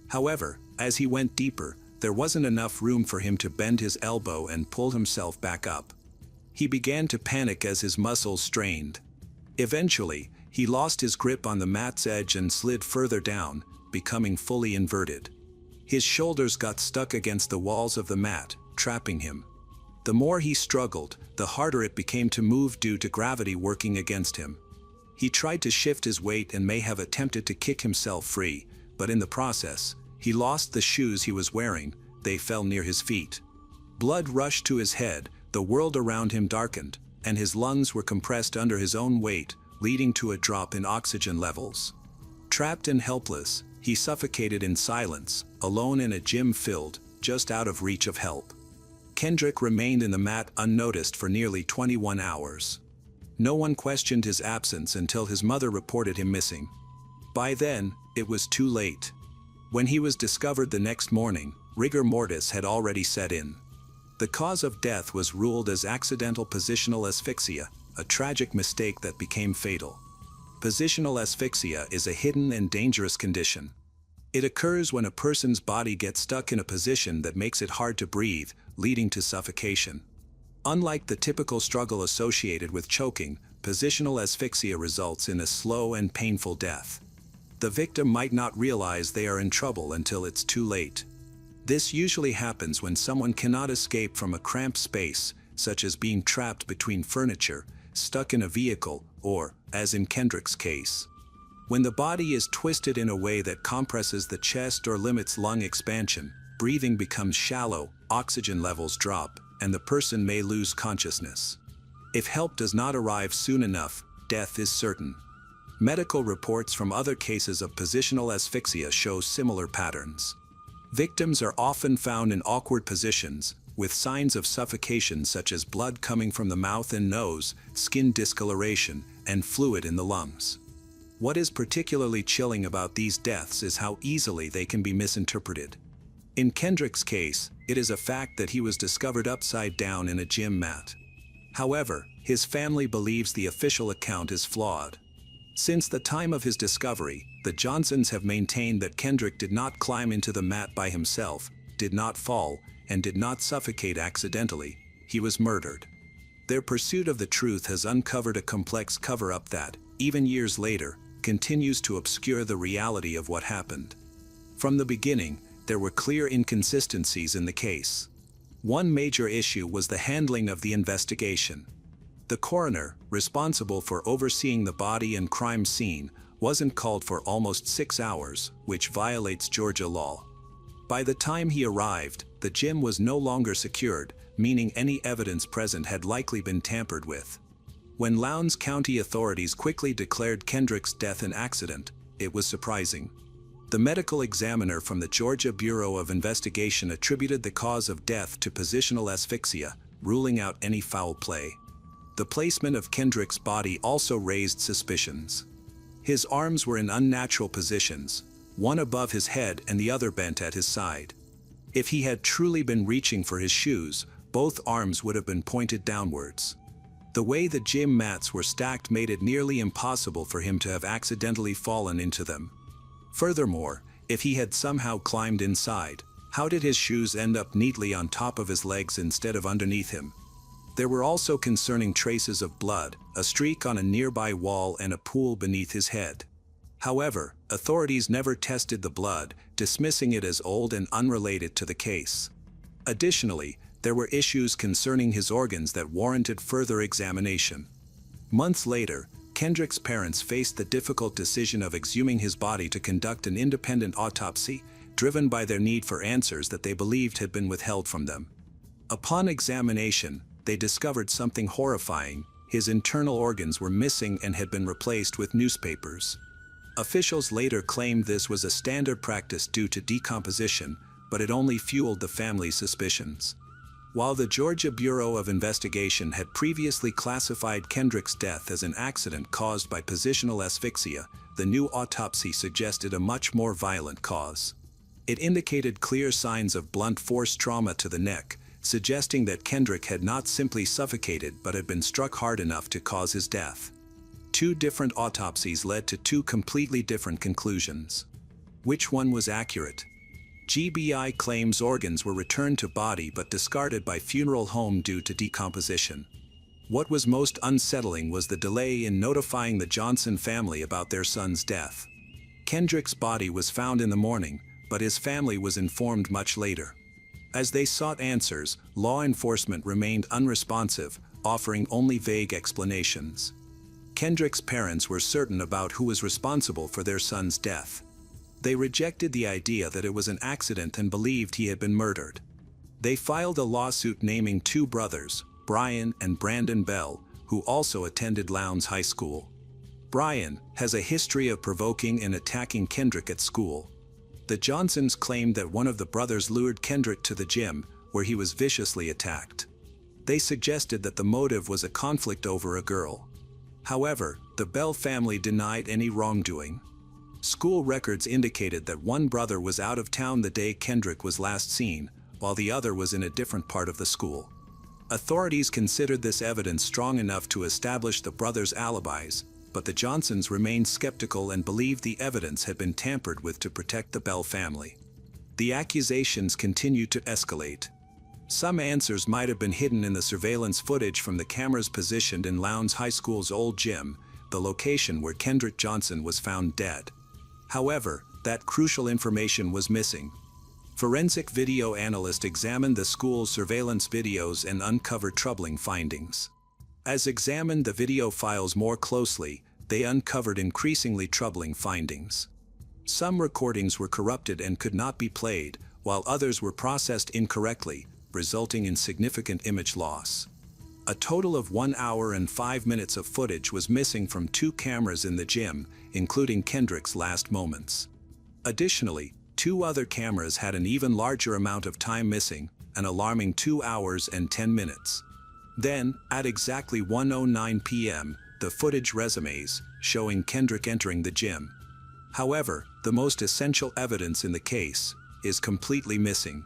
However, as he went deeper, there wasn't enough room for him to bend his elbow and pull himself back up. He began to panic as his muscles strained. Eventually, he lost his grip on the mat's edge and slid further down, becoming fully inverted. His shoulders got stuck against the walls of the mat, trapping him. The more he struggled, the harder it became to move due to gravity working against him. He tried to shift his weight and may have attempted to kick himself free, but in the process, he lost the shoes he was wearing. They fell near his feet. Blood rushed to his head, the world around him darkened, and his lungs were compressed under his own weight, leading to a drop in oxygen levels. Trapped and helpless, he suffocated in silence, alone in a gym filled, just out of reach of help. Kendrick remained in the mat unnoticed for nearly 21 hours. No one questioned his absence until his mother reported him missing. By then, it was too late. When he was discovered the next morning, rigor mortis had already set in. The cause of death was ruled as accidental positional asphyxia, a tragic mistake that became fatal. Positional asphyxia is a hidden and dangerous condition. It occurs when a person's body gets stuck in a position that makes it hard to breathe, leading to suffocation. Unlike the typical struggle associated with choking, positional asphyxia results in a slow and painful death. The victim might not realize they are in trouble until it's too late. This usually happens when someone cannot escape from a cramped space, such as being trapped between furniture, stuck in a vehicle, or, as in Kendrick's case, when the body is twisted in a way that compresses the chest or limits lung expansion, breathing becomes shallow, oxygen levels drop, and the person may lose consciousness. If help does not arrive soon enough, death is certain. Medical reports from other cases of positional asphyxia show similar patterns. Victims are often found in awkward positions, with signs of suffocation such as blood coming from the mouth and nose, skin discoloration, and fluid in the lungs. What is particularly chilling about these deaths is how easily they can be misinterpreted. In Kendrick's case, it is a fact that he was discovered upside down in a gym mat. However, his family believes the official account is flawed. Since the time of his discovery, the Johnsons have maintained that Kendrick did not climb into the mat by himself, did not fall, and did not suffocate accidentally. He was murdered. Their pursuit of the truth has uncovered a complex cover-up that, even years later, continues to obscure the reality of what happened. From the beginning, there were clear inconsistencies in the case. One major issue was the handling of the investigation. The coroner, responsible for overseeing the body and crime scene, wasn't called for almost 6 hours, which violates Georgia law. By the time he arrived, the gym was no longer secured, meaning any evidence present had likely been tampered with. When Lowndes County authorities quickly declared Kendrick's death an accident, it was surprising. The medical examiner from the Georgia Bureau of Investigation attributed the cause of death to positional asphyxia, ruling out any foul play. The placement of Kendrick's body also raised suspicions. His arms were in unnatural positions, one above his head and the other bent at his side. If he had truly been reaching for his shoes, both arms would have been pointed downwards. The way the gym mats were stacked made it nearly impossible for him to have accidentally fallen into them. Furthermore, if he had somehow climbed inside, how did his shoes end up neatly on top of his legs instead of underneath him? There were also concerning traces of blood, a streak on a nearby wall and a pool beneath his head. However, authorities never tested the blood, dismissing it as old and unrelated to the case. Additionally, there were issues concerning his organs that warranted further examination. Months later, Kendrick's parents faced the difficult decision of exhuming his body to conduct an independent autopsy, driven by their need for answers that they believed had been withheld from them. Upon examination, they discovered something horrifying. His internal organs were missing and had been replaced with newspapers. Officials later claimed this was a standard practice due to decomposition, but it only fueled the family's suspicions. While the Georgia Bureau of Investigation had previously classified Kendrick's death as an accident caused by positional asphyxia, the new autopsy suggested a much more violent cause. It indicated clear signs of blunt force trauma to the neck, suggesting that Kendrick had not simply suffocated but had been struck hard enough to cause his death. Two different autopsies led to two completely different conclusions. Which one was accurate? GBI claims organs were returned to body but discarded by funeral home due to decomposition. What was most unsettling was the delay in notifying the Johnson family about their son's death. Kendrick's body was found in the morning, but his family was informed much later. As they sought answers, law enforcement remained unresponsive, offering only vague explanations. Kendrick's parents were certain about who was responsible for their son's death. They rejected the idea that it was an accident and believed he had been murdered. They filed a lawsuit naming two brothers, Brian and Brandon Bell, who also attended Lowndes High School. Brian has a history of provoking and attacking Kendrick at school. The Johnsons claimed that one of the brothers lured Kendrick to the gym, where he was viciously attacked. They suggested that the motive was a conflict over a girl. However, the Bell family denied any wrongdoing. School records indicated that one brother was out of town the day Kendrick was last seen, while the other was in a different part of the school. Authorities considered this evidence strong enough to establish the brothers' alibis, but the Johnsons remained skeptical and believed the evidence had been tampered with to protect the Bell family. The accusations continued to escalate. Some answers might have been hidden in the surveillance footage from the cameras positioned in Lowndes High School's old gym, the location where Kendrick Johnson was found dead. However, that crucial information was missing. Forensic video analysts examined the school's surveillance videos and uncovered troubling findings. As examined the video files more closely, they uncovered increasingly troubling findings. Some recordings were corrupted and could not be played, while others were processed incorrectly, resulting in significant image loss. A total of 1 hour and 5 minutes of footage was missing from 2 cameras in the gym, including Kendrick's last moments. Additionally, 2 other cameras had an even larger amount of time missing, an alarming 2 hours and 10 minutes. Then, at exactly 1:09 p.m., the footage resumes, showing Kendrick entering the gym. However, the most essential evidence in the case is completely missing.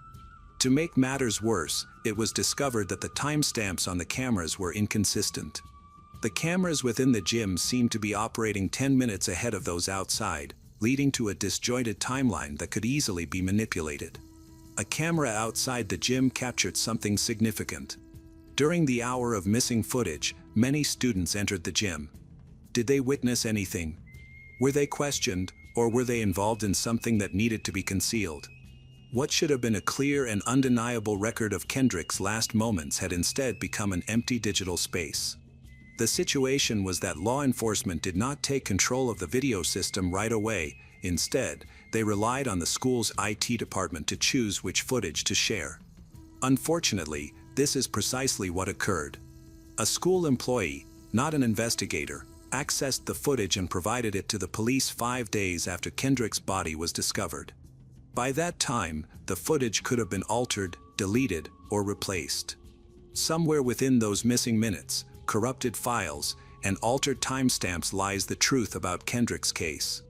To make matters worse, it was discovered that the timestamps on the cameras were inconsistent. The cameras within the gym seemed to be operating 10 minutes ahead of those outside, leading to a disjointed timeline that could easily be manipulated. A camera outside the gym captured something significant. During the hour of missing footage, many students entered the gym. Did they witness anything? Were they questioned, or were they involved in something that needed to be concealed? What should have been a clear and undeniable record of Kendrick's last moments had instead become an empty digital space. The situation was that law enforcement did not take control of the video system right away. Instead, they relied on the school's IT department to choose which footage to share. Unfortunately, this is precisely what occurred. A school employee, not an investigator, accessed the footage and provided it to the police 5 days after Kendrick's body was discovered. By that time, the footage could have been altered, deleted, or replaced. Somewhere within those missing minutes, corrupted files, and altered timestamps lies the truth about Kendrick's case.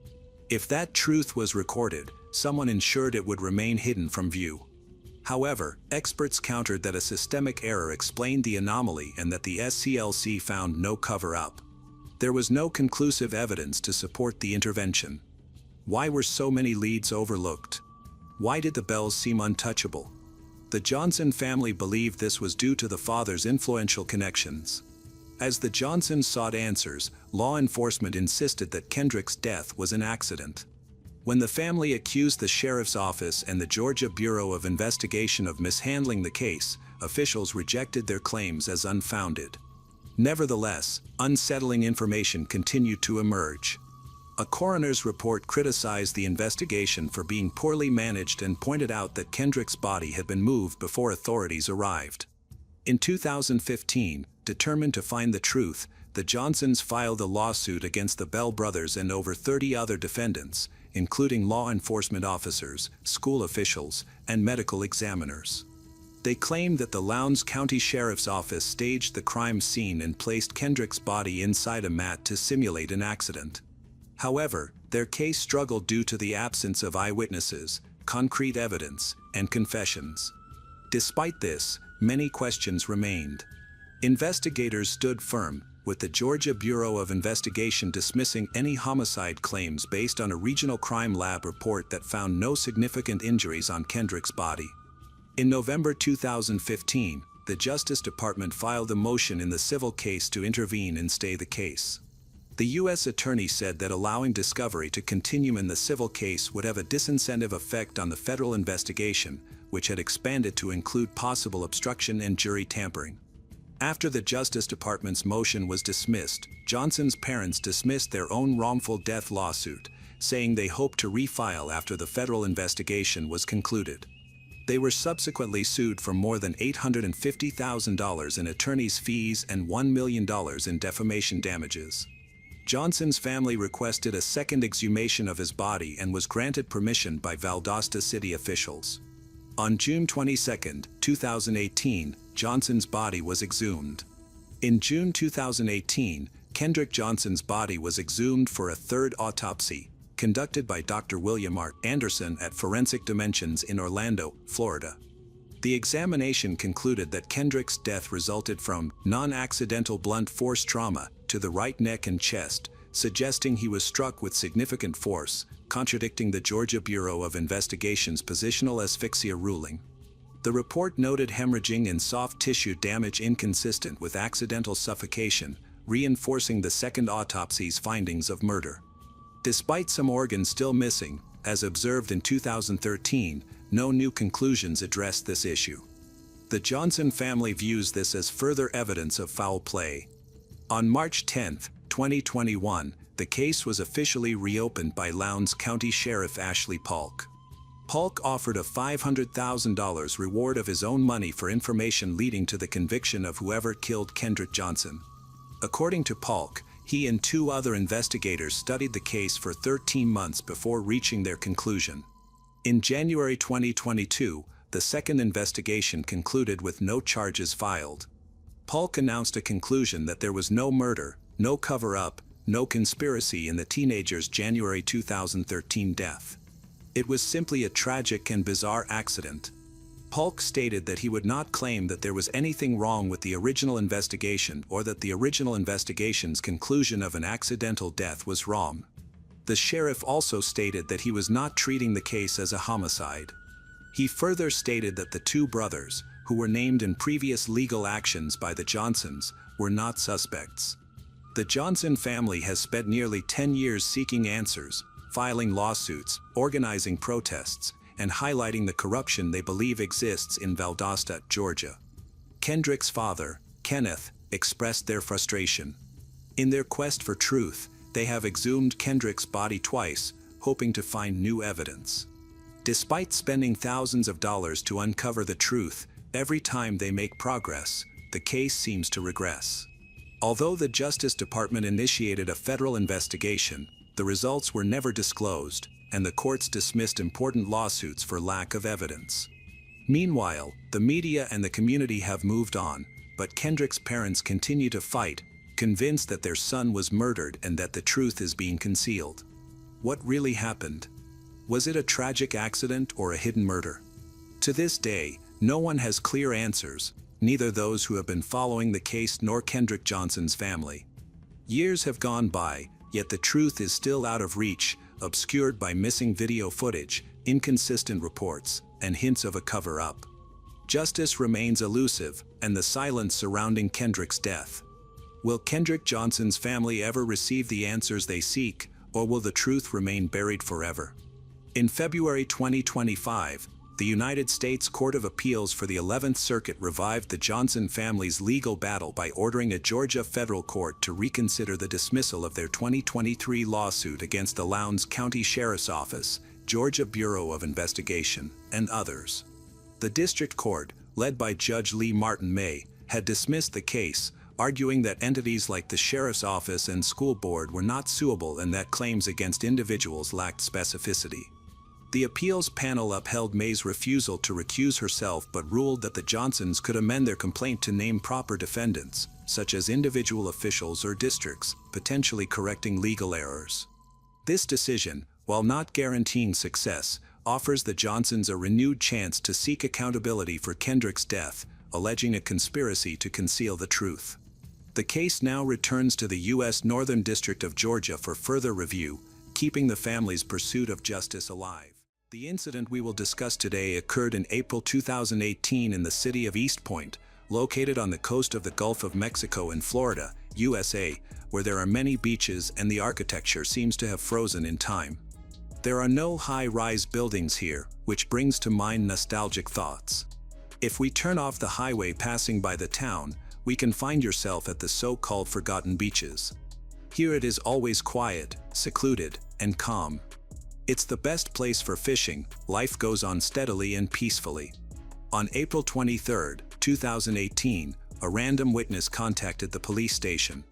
If that truth was recorded, someone ensured it would remain hidden from view. However, experts countered that a systemic error explained the anomaly and that the SCLC found no cover-up. There was no conclusive evidence to support the intervention. Why were so many leads overlooked? Why did the Bells seem untouchable? The Johnson family believed this was due to the father's influential connections. As the Johnsons sought answers, law enforcement insisted that Kendrick's death was an accident. When the family accused the sheriff's office and the Georgia Bureau of Investigation of mishandling the case, officials rejected their claims as unfounded. Nevertheless, unsettling information continued to emerge. A coroner's report criticized the investigation for being poorly managed and pointed out that Kendrick's body had been moved before authorities arrived. In 2015, determined to find the truth, the Johnsons filed a lawsuit against the Bell brothers and over 30 other defendants, including law enforcement officers, school officials, and medical examiners. They claimed that the Lowndes County Sheriff's Office staged the crime scene and placed Kendrick's body inside a mat to simulate an accident. However, their case struggled due to the absence of eyewitnesses, concrete evidence, and confessions. Despite this, many questions remained. Investigators stood firm, with the Georgia Bureau of Investigation dismissing any homicide claims based on a regional crime lab report that found no significant injuries on Kendrick's body. In November 2015, the Justice Department filed a motion in the civil case to intervene and stay the case. The U.S. Attorney said that allowing discovery to continue in the civil case would have a disincentive effect on the federal investigation, which had expanded to include possible obstruction and jury tampering. After the Justice Department's motion was dismissed, Johnson's parents dismissed their own wrongful death lawsuit, saying they hoped to refile after the federal investigation was concluded. They were subsequently sued for more than $850,000 in attorney's fees and $1 million in defamation damages. Johnson's family requested a second exhumation of his body and was granted permission by Valdosta city officials. On June 22, 2018, Johnson's body was exhumed. In June 2018, Kendrick Johnson's body was exhumed for a third autopsy, conducted by Dr. William R. Anderson at Forensic Dimensions in Orlando, Florida. The examination concluded that Kendrick's death resulted from non-accidental blunt force trauma to the right neck and chest, suggesting he was struck with significant force, contradicting the Georgia Bureau of Investigation's positional asphyxia ruling. The report noted hemorrhaging and soft tissue damage inconsistent with accidental suffocation, reinforcing the second autopsy's findings of murder. Despite some organs still missing, as observed in 2013, no new conclusions addressed this issue. The Johnson family views this as further evidence of foul play. On March 10, 2021, the case was officially reopened by Lowndes County Sheriff Ashley Polk. Polk offered a $500,000 reward of his own money for information leading to the conviction of whoever killed Kendrick Johnson. According to Polk, he and 2 other investigators studied the case for 13 months before reaching their conclusion. In January 2022, the second investigation concluded with no charges filed. Polk announced a conclusion that there was no murder, no cover-up, no conspiracy in the teenager's January 2013 death. It was simply a tragic and bizarre accident. Polk stated that he would not claim that there was anything wrong with the original investigation or that the original investigation's conclusion of an accidental death was wrong. The sheriff also stated that he was not treating the case as a homicide. He further stated that the 2 brothers, who were named in previous legal actions by the Johnsons, were not suspects. The Johnson family has spent nearly 10 years seeking answers, filing lawsuits, organizing protests, and highlighting the corruption they believe exists in Valdosta, Georgia. Kendrick's father, Kenneth, expressed their frustration. In their quest for truth, they have exhumed Kendrick's body twice, hoping to find new evidence. Despite spending thousands of dollars to uncover the truth, every time they make progress, the case seems to regress. Although the Justice Department initiated a federal investigation, the results were never disclosed, and the courts dismissed important lawsuits for lack of evidence. Meanwhile, the media and the community have moved on, but Kendrick's parents continue to fight, convinced that their son was murdered and that the truth is being concealed. What really happened? Was it a tragic accident or a hidden murder? To this day, no one has clear answers, neither those who have been following the case nor Kendrick Johnson's family. Years have gone by, yet the truth is still out of reach, obscured by missing video footage, inconsistent reports, and hints of a cover-up. Justice remains elusive, and the silence surrounding Kendrick's death. Will Kendrick Johnson's family ever receive the answers they seek, or will the truth remain buried forever? In February 2025, the United States Court of Appeals for the 11th Circuit revived the Johnson family's legal battle by ordering a Georgia federal court to reconsider the dismissal of their 2023 lawsuit against the Lowndes County Sheriff's Office, Georgia Bureau of Investigation, and others. The district court, led by Judge Lee Martin May, had dismissed the case, arguing that entities like the Sheriff's Office and School Board were not suable and that claims against individuals lacked specificity. The appeals panel upheld May's refusal to recuse herself but ruled that the Johnsons could amend their complaint to name proper defendants, such as individual officials or districts, potentially correcting legal errors. This decision, while not guaranteeing success, offers the Johnsons a renewed chance to seek accountability for Kendrick's death, alleging a conspiracy to conceal the truth. The case now returns to the U.S. Northern District of Georgia for further review, keeping the family's pursuit of justice alive. The incident we will discuss today occurred in April 2018 in the city of East Point, located on the coast of the Gulf of Mexico in Florida, USA, where there are many beaches and the architecture seems to have frozen in time. There are no high-rise buildings here, which brings to mind nostalgic thoughts. If we turn off the highway passing by the town, we can find yourself at the so-called forgotten beaches. Here it is always quiet, secluded, and calm. It's the best place for fishing. Life goes on steadily and peacefully. On April 23, 2018, a random witness contacted the police station.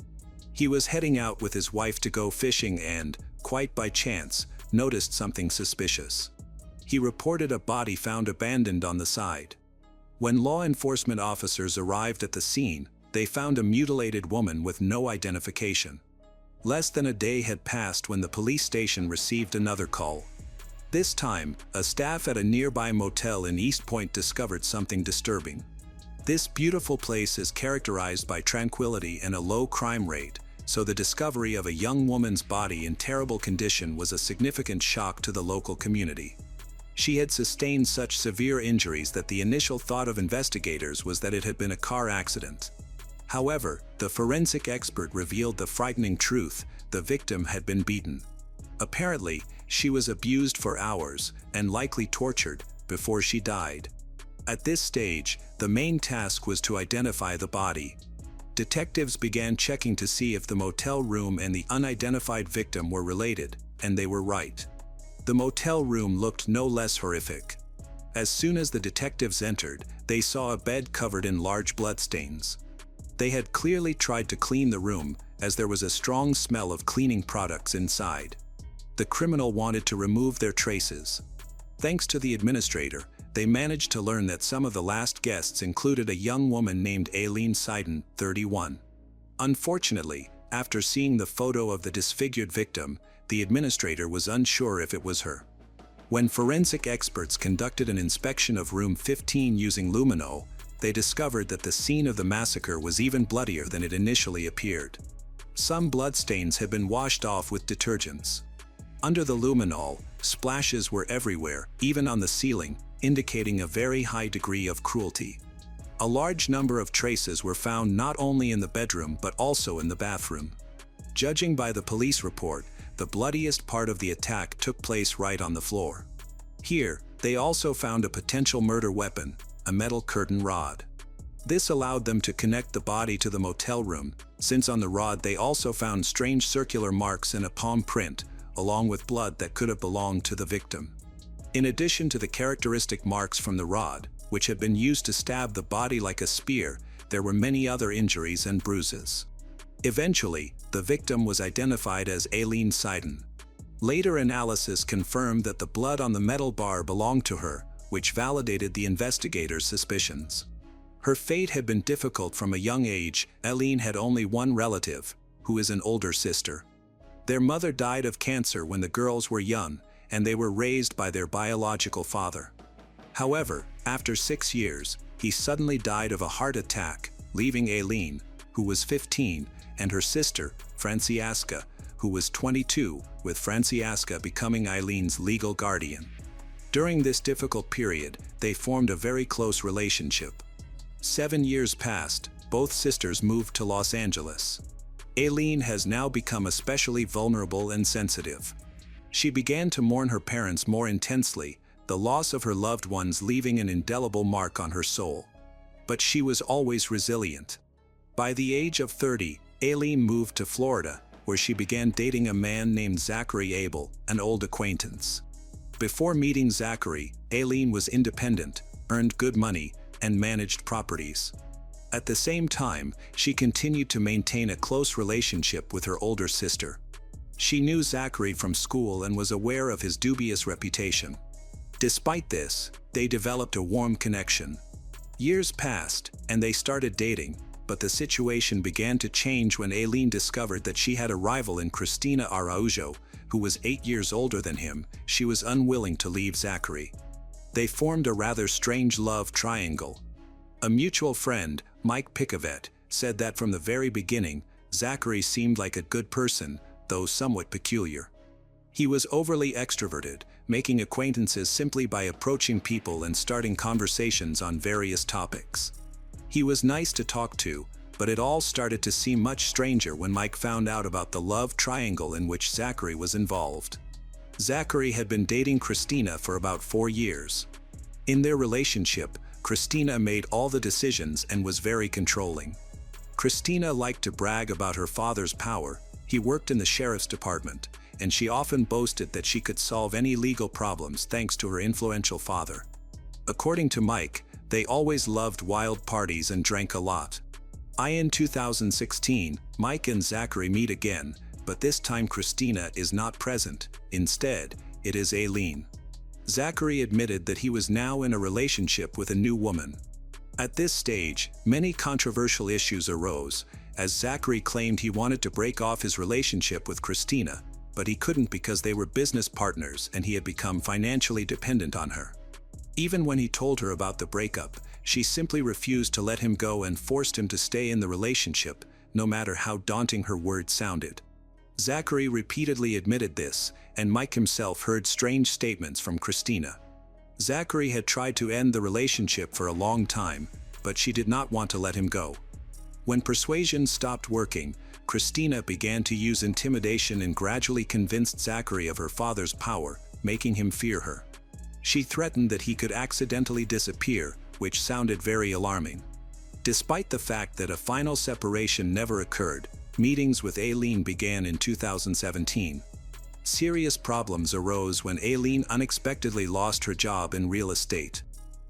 He was heading out with his wife to go fishing and, quite by chance, noticed something suspicious. He reported a body found abandoned on the side. When law enforcement officers arrived at the scene, they found a mutilated woman with no identification. Less than a day had passed when the police station received another call. This time, a staff at a nearby motel in East Point discovered something disturbing. This beautiful place is characterized by tranquility and a low crime rate, so the discovery of a young woman's body in terrible condition was a significant shock to the local community. She had sustained such severe injuries that the initial thought of investigators was that it had been a car accident. However, the forensic expert revealed the frightening truth: the victim had been beaten. Apparently, she was abused for hours, and likely tortured, before she died. At this stage, the main task was to identify the body. Detectives began checking to see if the motel room and the unidentified victim were related, and they were right. The motel room looked no less horrific. As soon as the detectives entered, they saw a bed covered in large bloodstains. They had clearly tried to clean the room, as there was a strong smell of cleaning products inside. The criminal wanted to remove their traces. Thanks to the administrator, they managed to learn that some of the last guests included a young woman named Aileen Seiden, 31. Unfortunately, after seeing the photo of the disfigured victim, the administrator was unsure if it was her. When forensic experts conducted an inspection of room 15 using lumino, they discovered that the scene of the massacre was even bloodier than it initially appeared. Some bloodstains had been washed off with detergents. Under the luminol, splashes were everywhere, even on the ceiling, indicating a very high degree of cruelty. A large number of traces were found not only in the bedroom but also in the bathroom. Judging by the police report, the bloodiest part of the attack took place right on the floor. Here, they also found a potential murder weapon, a metal curtain rod. This allowed them to connect the body to the motel room, since on the rod they also found strange circular marks and a palm print, along with blood that could have belonged to the victim. In addition to the characteristic marks from the rod, which had been used to stab the body like a spear, there were many other injuries and bruises. Eventually, the victim was identified as Aileen Seiden. Later analysis confirmed that the blood on the metal bar belonged to her, which validated the investigators' suspicions. Her fate had been difficult from a young age. Aileen had only one relative, who is an older sister. Their mother died of cancer when the girls were young, and they were raised by their biological father. However, after 6 years, he suddenly died of a heart attack, leaving Aileen, who was 15, and her sister, Franciaska, who was 22, with Franciaska becoming Aileen's legal guardian. During this difficult period, they formed a very close relationship. 7 years passed, both sisters moved to Los Angeles. Aileen has now become especially vulnerable and sensitive. She began to mourn her parents more intensely, the loss of her loved ones leaving an indelible mark on her soul. But she was always resilient. By the age of 30, Aileen moved to Florida, where she began dating a man named Zachary Abel, an old acquaintance. Before meeting Zachary, Aileen was independent, earned good money, and managed properties. At the same time, she continued to maintain a close relationship with her older sister. She knew Zachary from school and was aware of his dubious reputation. Despite this, they developed a warm connection. Years passed, and they started dating, but the situation began to change when Aileen discovered that she had a rival in Cristina Araujo, who was 8 years older than him. She was unwilling to leave Zachary. They formed a rather strange love triangle. A mutual friend, Mike Picavet, said that from the very beginning, Zachary seemed like a good person, though somewhat peculiar. He was overly extroverted, making acquaintances simply by approaching people and starting conversations on various topics. He was nice to talk to, but it all started to seem much stranger when Mike found out about the love triangle in which Zachary was involved. Zachary had been dating Cristina for about 4 years. In their relationship, Cristina made all the decisions and was very controlling. Cristina liked to brag about her father's power. He worked in the sheriff's department, and she often boasted that she could solve any legal problems thanks to her influential father. According to Mike, they always loved wild parties and drank a lot. In 2016, Mike and Zachary meet again, but this time Cristina is not present. Instead, it is Aileen. Zachary admitted that he was now in a relationship with a new woman. At this stage, many controversial issues arose, as Zachary claimed he wanted to break off his relationship with Cristina, but he couldn't because they were business partners and he had become financially dependent on her. Even when he told her about the breakup, she simply refused to let him go and forced him to stay in the relationship, no matter how daunting her words sounded. Zachary repeatedly admitted this, and Mike himself heard strange statements from Cristina. Zachary had tried to end the relationship for a long time, but she did not want to let him go. When persuasion stopped working, Cristina began to use intimidation and gradually convinced Zachary of her father's power, making him fear her. She threatened that he could accidentally disappear, which sounded very alarming. Despite the fact that a final separation never occurred, meetings with Aileen began in 2017. Serious problems arose when Aileen unexpectedly lost her job in real estate.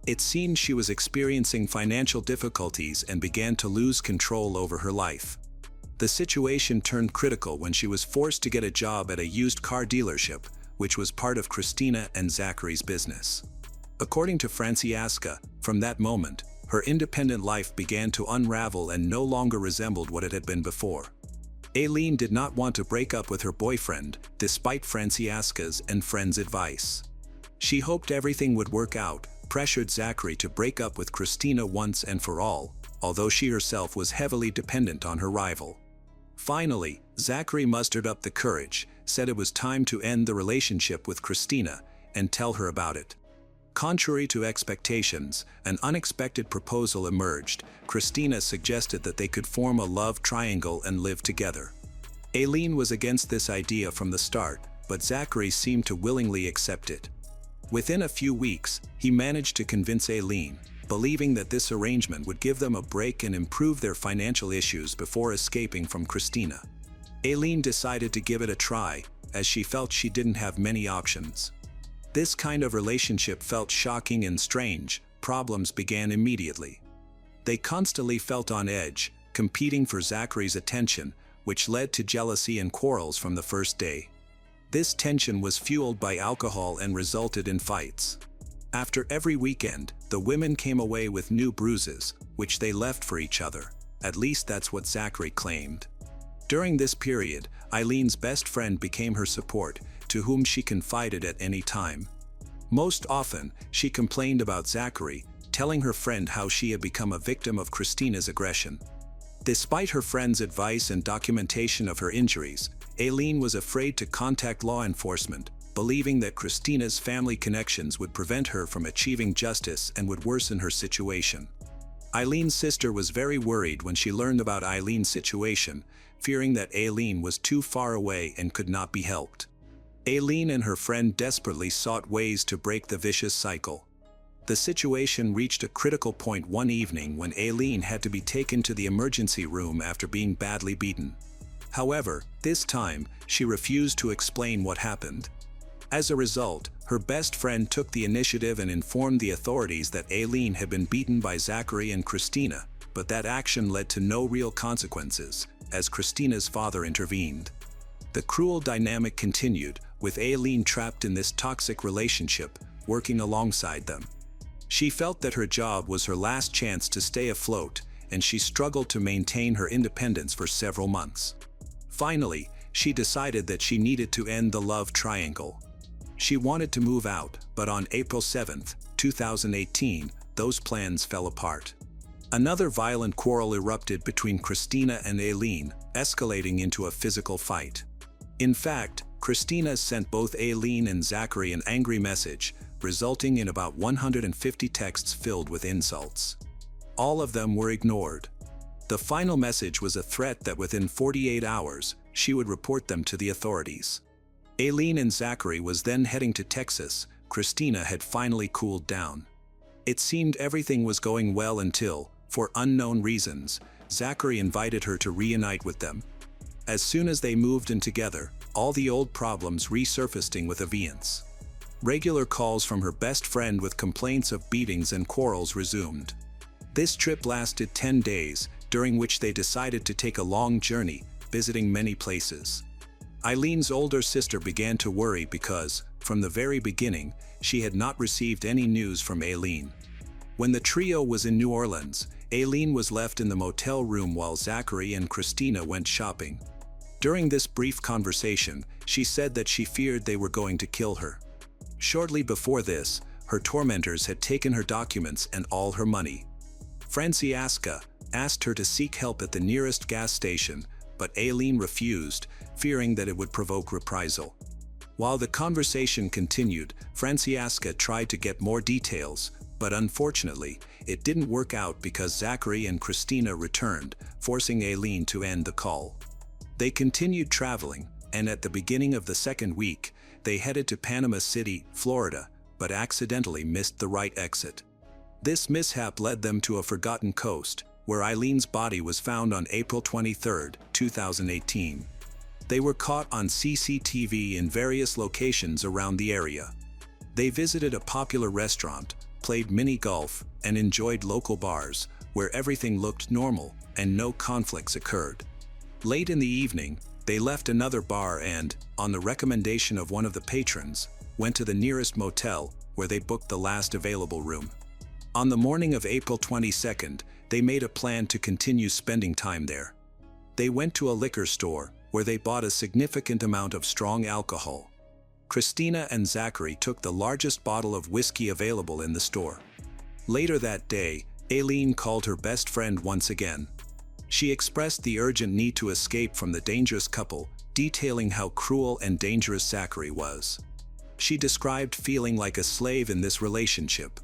It seemed she was experiencing financial difficulties and began to lose control over her life. The situation turned critical when she was forced to get a job at a used car dealership, which was part of Christina and Zachary's business. According to Franciszka, from that moment, her independent life began to unravel and no longer resembled what it had been before. Aileen did not want to break up with her boyfriend, despite Franciszka's and friends' advice. She hoped everything would work out, pressured Zachary to break up with Christina once and for all, although she herself was heavily dependent on her rival. Finally, Zachary mustered up the courage, said it was time to end the relationship with Christina, and tell her about it. Contrary to expectations, an unexpected proposal emerged. Christina suggested that they could form a love triangle and live together. Aileen was against this idea from the start, but Zachary seemed to willingly accept it. Within a few weeks, he managed to convince Aileen, believing that this arrangement would give them a break and improve their financial issues before escaping from Christina. Aileen decided to give it a try, as she felt she didn't have many options. This kind of relationship felt shocking and strange. Problems began immediately. They constantly felt on edge, competing for Zachary's attention, which led to jealousy and quarrels from the first day. This tension was fueled by alcohol and resulted in fights. After every weekend, the women came away with new bruises, which they left for each other. At least that's what Zachary claimed. During this period, Aileen's best friend became her support, to whom she confided at any time. Most often, she complained about Zachary, telling her friend how she had become a victim of Christina's aggression. Despite her friend's advice and documentation of her injuries, Aileen was afraid to contact law enforcement, believing that Christina's family connections would prevent her from achieving justice and would worsen her situation. Aileen's sister was very worried when she learned about Aileen's situation, fearing that Aileen was too far away and could not be helped. Aileen and her friend desperately sought ways to break the vicious cycle. The situation reached a critical point one evening when Aileen had to be taken to the emergency room after being badly beaten. However, this time, she refused to explain what happened. As a result, her best friend took the initiative and informed the authorities that Aileen had been beaten by Zachary and Christina, but that action led to no real consequences, as Christina's father intervened. The cruel dynamic continued, with Aileen trapped in this toxic relationship, working alongside them. She felt that her job was her last chance to stay afloat, and she struggled to maintain her independence for several months. Finally, she decided that she needed to end the love triangle. She wanted to move out, but on April 7, 2018, those plans fell apart. Another violent quarrel erupted between Christina and Aileen, escalating into a physical fight. In fact, Christina sent both Aileen and Zachary an angry message, resulting in about 150 texts filled with insults. All of them were ignored. The final message was a threat that within 48 hours, she would report them to the authorities. Aileen and Zachary was then heading to Texas. Christina had finally cooled down. It seemed everything was going well until, for unknown reasons, Zachary invited her to reunite with them. As soon as they moved in together, all the old problems resurfaced with a vehemence. Regular calls from her best friend with complaints of beatings and quarrels resumed. This trip lasted 10 days, during which they decided to take a long journey, visiting many places. Aileen's older sister began to worry because, from the very beginning, she had not received any news from Aileen. When the trio was in New Orleans, Aileen was left in the motel room while Zachary and Christina went shopping. During this brief conversation, she said that she feared they were going to kill her. Shortly before this, her tormentors had taken her documents and all her money. Franciszka asked her to seek help at the nearest gas station, but Aileen refused, fearing that it would provoke reprisal. While the conversation continued, Franciszka tried to get more details, but unfortunately, it didn't work out because Zachary and Christina returned, forcing Aileen to end the call. They continued traveling, and at the beginning of the second week, they headed to Panama City, Florida, but accidentally missed the right exit. This mishap led them to a forgotten coast, where Aileen's body was found on April 23, 2018. They were caught on CCTV in various locations around the area. They visited a popular restaurant, played mini-golf, and enjoyed local bars, where everything looked normal and no conflicts occurred. Late in the evening, they left another bar and, on the recommendation of one of the patrons, went to the nearest motel, where they booked the last available room. On the morning of April 22nd, they made a plan to continue spending time there. They went to a liquor store, where they bought a significant amount of strong alcohol. Christina and Zachary took the largest bottle of whiskey available in the store. Later that day, Aileen called her best friend once again. She expressed the urgent need to escape from the dangerous couple, detailing how cruel and dangerous Zachary was. She described feeling like a slave in this relationship.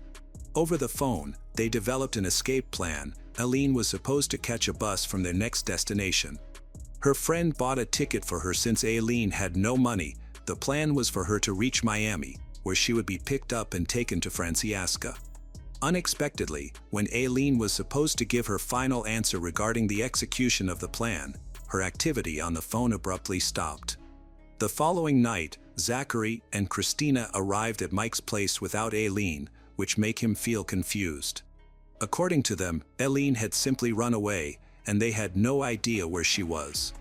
Over the phone, they developed an escape plan. Aileen was supposed to catch a bus from their next destination. Her friend bought a ticket for her since Aileen had no money. The plan was for her to reach Miami, where she would be picked up and taken to Francesca. Unexpectedly, when Aileen was supposed to give her final answer regarding the execution of the plan, her activity on the phone abruptly stopped. The following night, Zachary and Christina arrived at Mike's place without Aileen, which made him feel confused. According to them, Aileen had simply run away, and they had no idea where she was.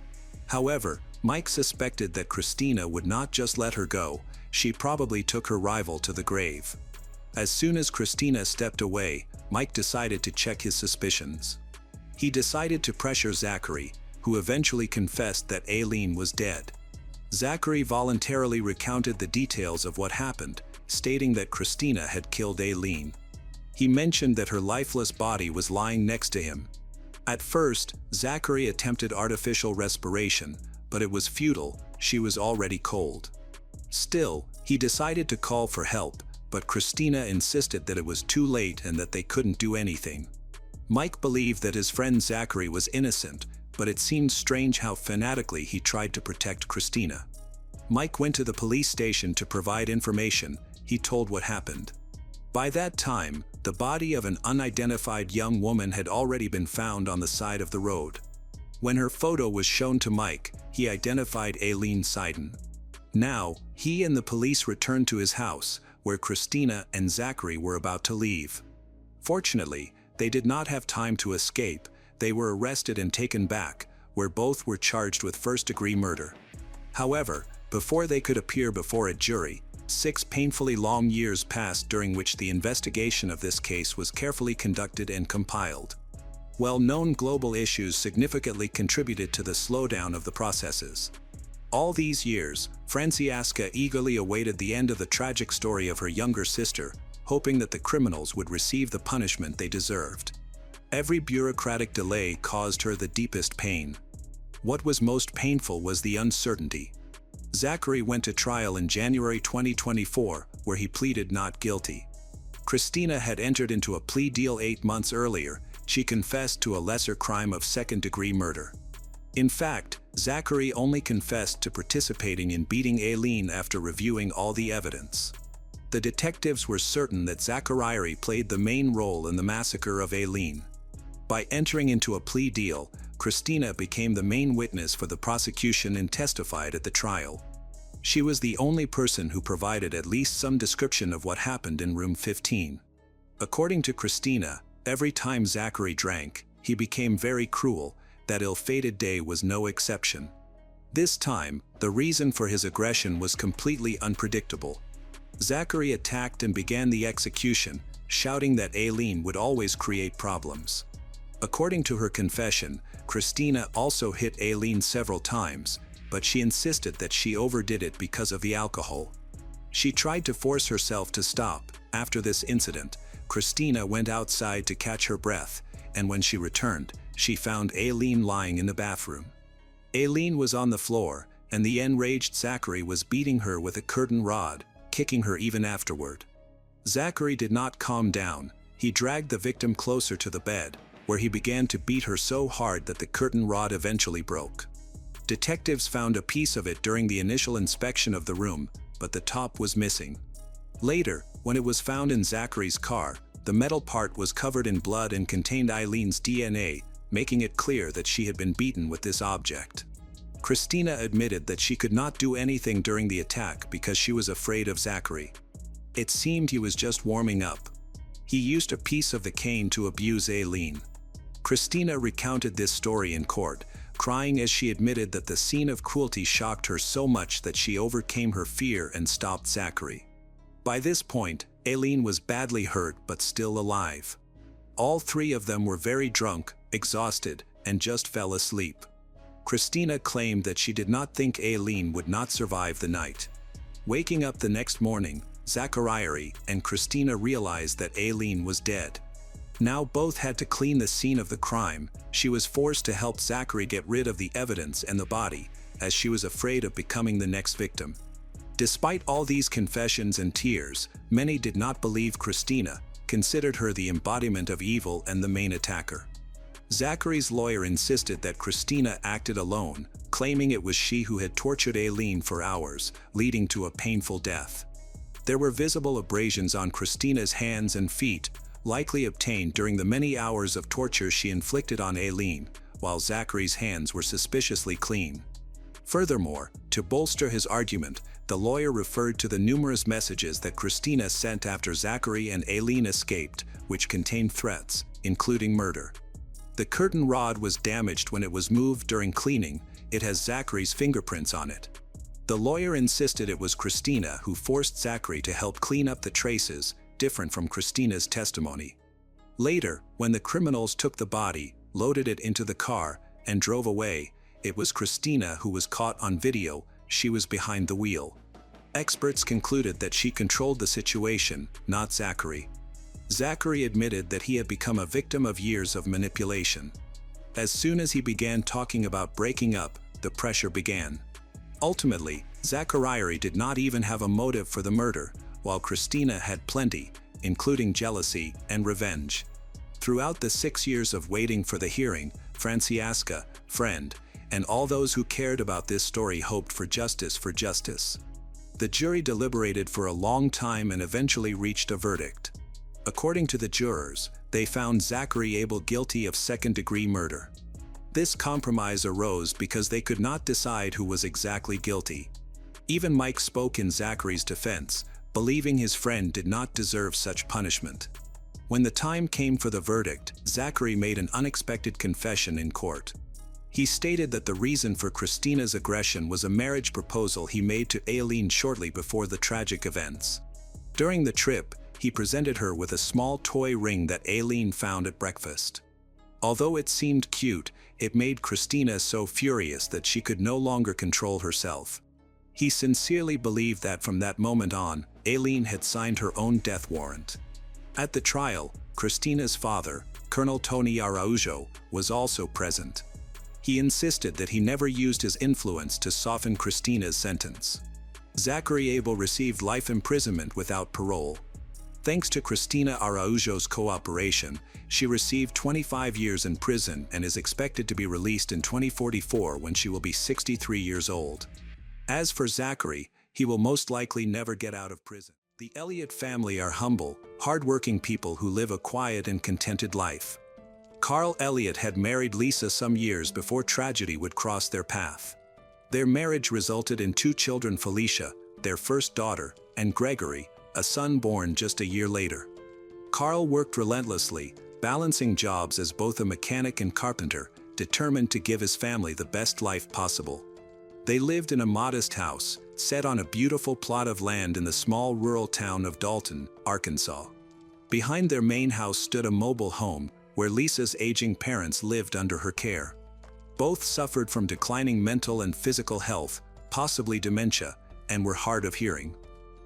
However, Mike suspected that Christina would not just let her go. She probably took her rival to the grave. As soon as Christina stepped away, Mike decided to check his suspicions. He decided to pressure Zachary, who eventually confessed that Aileen was dead. Zachary voluntarily recounted the details of what happened, stating that Christina had killed Aileen. He mentioned that her lifeless body was lying next to him. At first, Zachary attempted artificial respiration, but it was futile. She was already cold. Still, he decided to call for help, but Christina insisted that it was too late and that they couldn't do anything. Mike believed that his friend Zachary was innocent, but it seemed strange how fanatically he tried to protect Christina. Mike went to the police station to provide information. He told what happened. By that time, the body of an unidentified young woman had already been found on the side of the road. When her photo was shown to Mike, he identified Aileen Seiden. Now, he and the police returned to his house, where Christina and Zachary were about to leave. Fortunately, they did not have time to escape. They were arrested and taken back, where both were charged with first-degree murder. However, before they could appear before a jury, 6 painfully long years passed during which the investigation of this case was carefully conducted and compiled. Well-known global issues significantly contributed to the slowdown of the processes. All these years, Francesca eagerly awaited the end of the tragic story of her younger sister, hoping that the criminals would receive the punishment they deserved. Every bureaucratic delay caused her the deepest pain. What was most painful was the uncertainty. Zachary went to trial in January 2024, where he pleaded not guilty. Christina had entered into a plea deal 8 months earlier. She confessed to a lesser crime of second-degree murder. In fact, Zachary only confessed to participating in beating Aileen after reviewing all the evidence. The detectives were certain that Zachary played the main role in the massacre of Aileen. By entering into a plea deal, Christina became the main witness for the prosecution and testified at the trial. She was the only person who provided at least some description of what happened in room 15. According to Christina, every time Zachary drank, he became very cruel. That ill-fated day was no exception. This time, the reason for his aggression was completely unpredictable. Zachary attacked and began the execution, shouting that Aileen would always create problems. According to her confession, Christina also hit Aileen several times, but she insisted that she overdid it because of the alcohol. She tried to force herself to stop. After this incident, Christina went outside to catch her breath, and when she returned, she found Aileen lying in the bathroom. Aileen was on the floor, and the enraged Zachary was beating her with a curtain rod, kicking her even afterward. Zachary did not calm down. He dragged the victim closer to the bed, where he began to beat her so hard that the curtain rod eventually broke. Detectives found a piece of it during the initial inspection of the room, but the top was missing. Later, when it was found in Zachary's car, the metal part was covered in blood and contained Aileen's DNA, making it clear that she had been beaten with this object. Christina admitted that she could not do anything during the attack because she was afraid of Zachary. It seemed he was just warming up. He used a piece of the cane to abuse Aileen. Christina recounted this story in court, crying as she admitted that the scene of cruelty shocked her so much that she overcame her fear and stopped Zachary. By this point, Aileen was badly hurt but still alive. All three of them were very drunk, exhausted, and just fell asleep. Christina claimed that she did not think Aileen would not survive the night. Waking up the next morning, Zachary and Christina realized that Aileen was dead. Now both had to clean the scene of the crime. She was forced to help Zachary get rid of the evidence and the body, as she was afraid of becoming the next victim. Despite all these confessions and tears, many did not believe Christina, considered her the embodiment of evil and the main attacker. Zachary's lawyer insisted that Christina acted alone, claiming it was she who had tortured Aileen for hours, leading to a painful death. There were visible abrasions on Christina's hands and feet, likely obtained during the many hours of torture she inflicted on Aileen, while Zachary's hands were suspiciously clean. Furthermore, to bolster his argument, the lawyer referred to the numerous messages that Christina sent after Zachary and Aileen escaped, which contained threats, including murder. The curtain rod was damaged when it was moved during cleaning. It has Zachary's fingerprints on it. The lawyer insisted it was Christina who forced Zachary to help clean up the traces, different from Christina's testimony. Later, when the criminals took the body, loaded it into the car, and drove away, it was Christina who was caught on video. She was behind the wheel. Experts concluded that she controlled the situation, not Zachary. Zachary admitted that he had become a victim of years of manipulation. As soon as he began talking about breaking up, the pressure began. Ultimately, Zachary did not even have a motive for the murder, while Christina had plenty, including jealousy and revenge. Throughout the 6 years of waiting for the hearing, Francesca, friend, and all those who cared about this story hoped for justice. The jury deliberated for a long time and eventually reached a verdict. According to the jurors, they found Zachary Abel guilty of second-degree murder. This compromise arose because they could not decide who was exactly guilty. Even Mike spoke in Zachary's defense, believing his friend did not deserve such punishment. When the time came for the verdict, Zachary made an unexpected confession in court. He stated that the reason for Christina's aggression was a marriage proposal he made to Aileen shortly before the tragic events. During the trip, he presented her with a small toy ring that Aileen found at breakfast. Although it seemed cute, it made Christina so furious that she could no longer control herself. He sincerely believed that from that moment on, Aileen had signed her own death warrant. At the trial, Christina's father, Colonel Tony Araujo, was also present. He insisted that he never used his influence to soften Christina's sentence. Zachary Abel received life imprisonment without parole. Thanks to Christina Araujo's cooperation, she received 25 years in prison and is expected to be released in 2044 when she will be 63 years old. As for Zachary, he will most likely never get out of prison. The Elliott family are humble, hard-working people who live a quiet and contented life. Carl Elliott had married Lisa some years before tragedy would cross their path. Their marriage resulted in 2 children: Felicia, their first daughter, and Gregory, a son born just a year later. Carl worked relentlessly, balancing jobs as both a mechanic and carpenter, determined to give his family the best life possible. They lived in a modest house, set on a beautiful plot of land in the small rural town of Dalton, Arkansas. Behind their main house stood a mobile home, where Lisa's aging parents lived under her care. Both suffered from declining mental and physical health, possibly dementia, and were hard of hearing.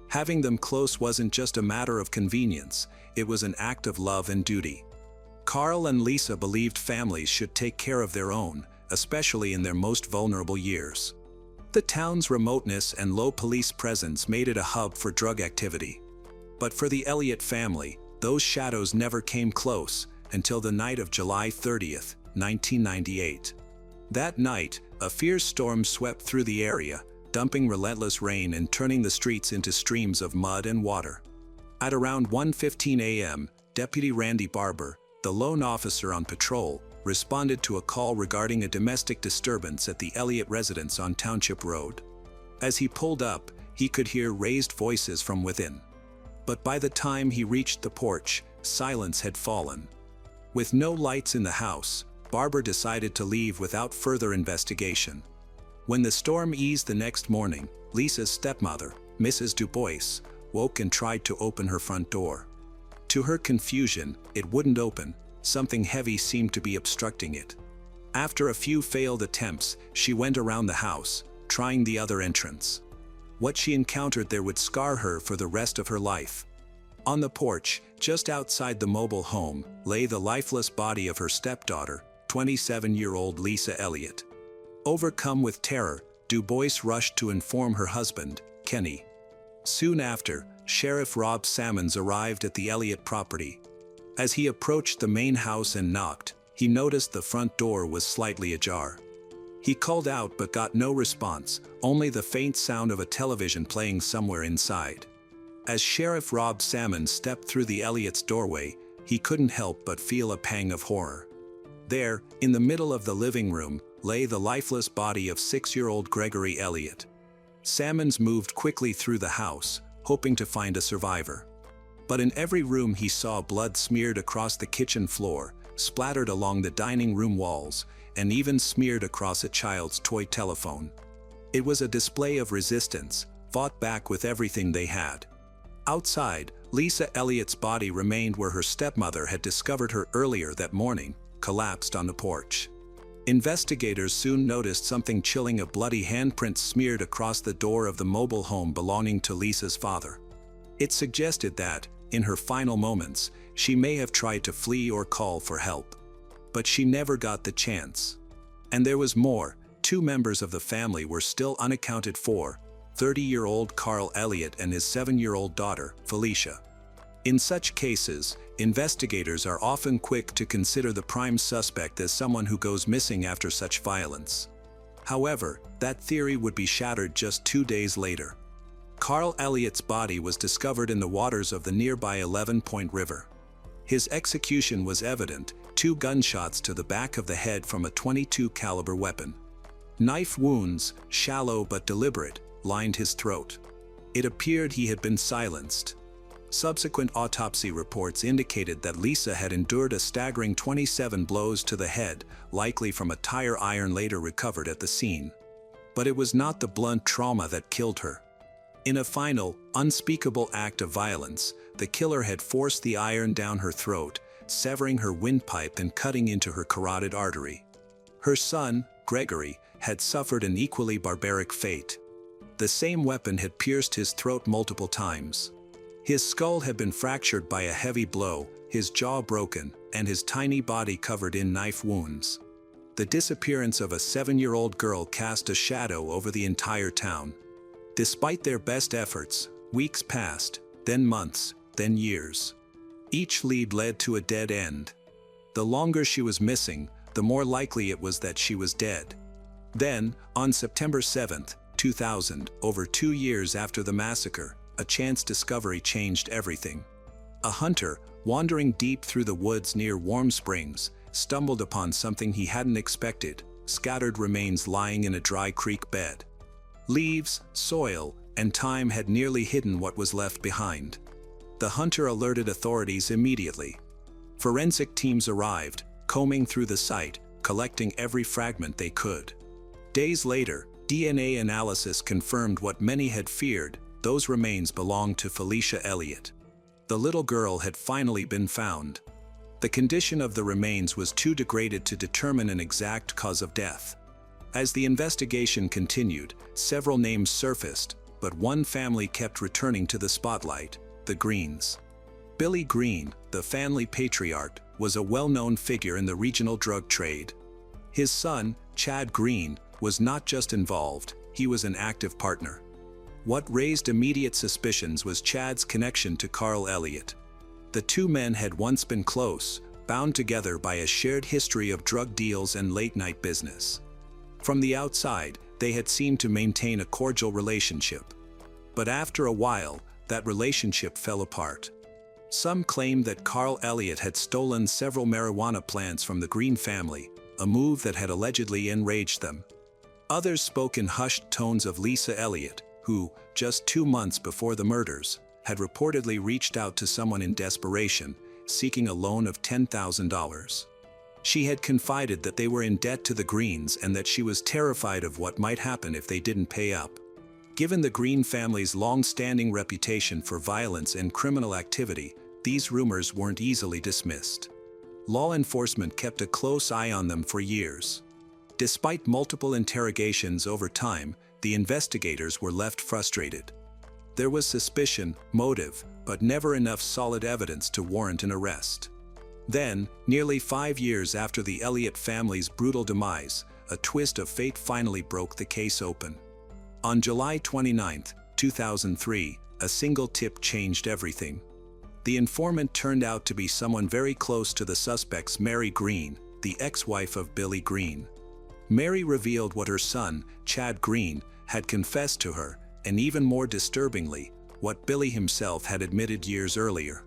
Having them close wasn't just a matter of convenience, it was an act of love and duty. Carl and Lisa believed families should take care of their own, especially in their most vulnerable years. The town's remoteness and low police presence made it a hub for drug activity. But for the Elliott family, those shadows never came close until the night of July 30th, 1998. That night, a fierce storm swept through the area, dumping relentless rain and turning the streets into streams of mud and water. At around 1:15 a.m., Deputy Randy Barber, the lone officer on patrol, responded to a call regarding a domestic disturbance at the Elliott residence on Township Road. As he pulled up, he could hear raised voices from within. But by the time he reached the porch, silence had fallen. With no lights in the house, Barbara decided to leave without further investigation. When the storm eased the next morning, Lisa's stepmother, Mrs. Dubois, woke and tried to open her front door. To her confusion, it wouldn't open. Something heavy seemed to be obstructing it. After a few failed attempts, she went around the house, trying the other entrance. What she encountered there would scar her for the rest of her life. On the porch, just outside the mobile home, lay the lifeless body of her stepdaughter, 27-year-old Lisa Elliott. Overcome with terror, Dubois rushed to inform her husband, Kenny. Soon after, Sheriff Rob Sammons arrived at the Elliott property. As he approached the main house and knocked, he noticed the front door was slightly ajar. He called out but got no response, only the faint sound of a television playing somewhere inside. As Sheriff Rob Sammons stepped through the Elliott's doorway, he couldn't help but feel a pang of horror. There, in the middle of the living room, lay the lifeless body of 6-year-old Gregory Elliott. Sammons moved quickly through the house, hoping to find a survivor. But in every room he saw blood smeared across the kitchen floor, splattered along the dining room walls, and even smeared across a child's toy telephone. It was a display of resistance, fought back with everything they had. Outside, Lisa Elliott's body remained where her stepmother had discovered her earlier that morning, collapsed on the porch. Investigators soon noticed something chilling: a bloody handprint smeared across the door of the mobile home belonging to Lisa's father. It suggested that, in her final moments, she may have tried to flee or call for help. But she never got the chance. And there was more. 2 members of the family were still unaccounted for: 30-year-old Carl Elliott and his 7-year-old daughter, Felicia. In such cases, investigators are often quick to consider the prime suspect as someone who goes missing after such violence. However, that theory would be shattered just 2 days later. Carl Elliott's body was discovered in the waters of the nearby 11 Point River. His execution was evident: 2 gunshots to the back of the head from a .22 caliber weapon. Knife wounds, shallow but deliberate, lined his throat. It appeared he had been silenced. Subsequent autopsy reports indicated that Lisa had endured a staggering 27 blows to the head, likely from a tire iron later recovered at the scene. But it was not the blunt trauma that killed her. In a final, unspeakable act of violence, the killer had forced the iron down her throat, severing her windpipe and cutting into her carotid artery. Her son, Gregory, had suffered an equally barbaric fate. The same weapon had pierced his throat multiple times. His skull had been fractured by a heavy blow, his jaw broken, and his tiny body covered in knife wounds. The disappearance of a 7-year-old girl cast a shadow over the entire town. Despite their best efforts, weeks passed, then months, then years. Each lead led to a dead end. The longer she was missing, the more likely it was that she was dead. Then, on September 7, 2000, over 2 years after the massacre, a chance discovery changed everything. A hunter, wandering deep through the woods near Warm Springs, stumbled upon something he hadn't expected: scattered remains lying in a dry creek bed. Leaves, soil, and time had nearly hidden what was left behind. The hunter alerted authorities immediately. Forensic teams arrived, combing through the site, collecting every fragment they could. Days later, DNA analysis confirmed what many had feared: those remains belonged to Felicia Elliott. The little girl had finally been found. The condition of the remains was too degraded to determine an exact cause of death. As the investigation continued, several names surfaced, but one family kept returning to the spotlight: the Greens. Billy Green, the family patriarch, was a well-known figure in the regional drug trade. His son, Chad Green, was not just involved, he was an active partner. What raised immediate suspicions was Chad's connection to Carl Elliott. The 2 men had once been close, bound together by a shared history of drug deals and late-night business. From the outside, they had seemed to maintain a cordial relationship. But after a while, that relationship fell apart. Some claimed that Carl Elliott had stolen several marijuana plants from the Green family, a move that had allegedly enraged them. Others spoke in hushed tones of Lisa Elliott, who, just 2 months before the murders, had reportedly reached out to someone in desperation, seeking a loan of $10,000. She had confided that they were in debt to the Greens and that she was terrified of what might happen if they didn't pay up. Given the Green family's long-standing reputation for violence and criminal activity, these rumors weren't easily dismissed. Law enforcement kept a close eye on them for years. Despite multiple interrogations over time, the investigators were left frustrated. There was suspicion, motive, but never enough solid evidence to warrant an arrest. Then, nearly 5 years after the Elliott family's brutal demise, a twist of fate finally broke the case open. On July 29, 2003, a single tip changed everything. The informant turned out to be someone very close to the suspects, Mary Green, the ex-wife of Billy Green. Mary revealed what her son, Chad Green, had confessed to her, and even more disturbingly, what Billy himself had admitted years earlier.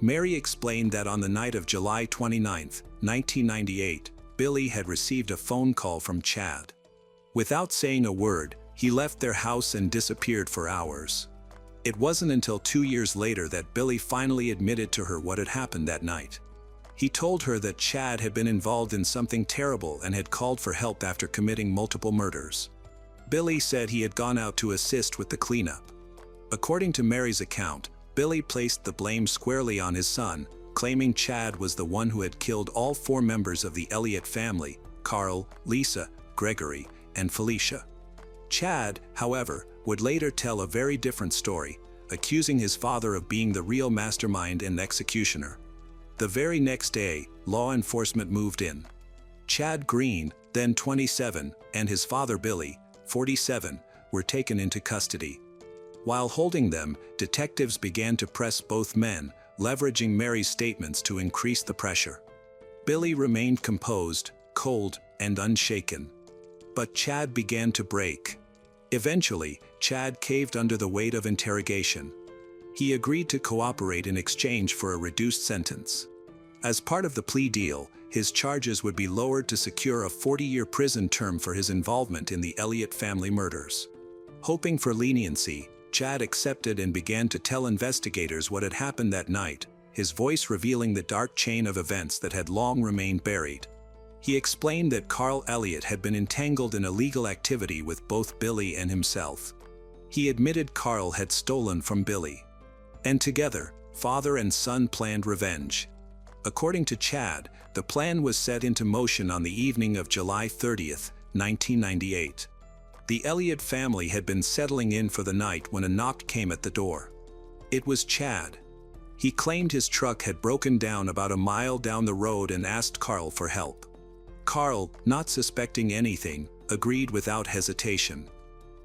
Mary explained that on the night of July 29, 1998, Billy had received a phone call from Chad. Without saying a word, he left their house and disappeared for hours. It wasn't until 2 years later that Billy finally admitted to her what had happened that night. He told her that Chad had been involved in something terrible and had called for help after committing multiple murders. Billy said he had gone out to assist with the cleanup. According to Mary's account, Billy placed the blame squarely on his son, claiming Chad was the one who had killed all 4 members of the Elliott family: Carl, Lisa, Gregory, and Felicia. Chad, however, would later tell a very different story, accusing his father of being the real mastermind and executioner. The very next day, law enforcement moved in. Chad Green, then 27, and his father Billy, 47, were taken into custody. While holding them, detectives began to press both men, leveraging Mary's statements to increase the pressure. Billy remained composed, cold, and unshaken. But Chad began to break. Eventually, Chad caved under the weight of interrogation. He agreed to cooperate in exchange for a reduced sentence. As part of the plea deal, his charges would be lowered to secure a 40-year prison term for his involvement in the Elliott family murders. Hoping for leniency, Chad accepted and began to tell investigators what had happened that night, his voice revealing the dark chain of events that had long remained buried. He explained that Carl Elliott had been entangled in illegal activity with both Billy and himself. He admitted Carl had stolen from Billy. And together, father and son planned revenge. According to Chad, the plan was set into motion on the evening of July 30, 1998. The Elliott family had been settling in for the night when a knock came at the door. It was Chad. He claimed his truck had broken down about a mile down the road and asked Carl for help. Carl, not suspecting anything, agreed without hesitation.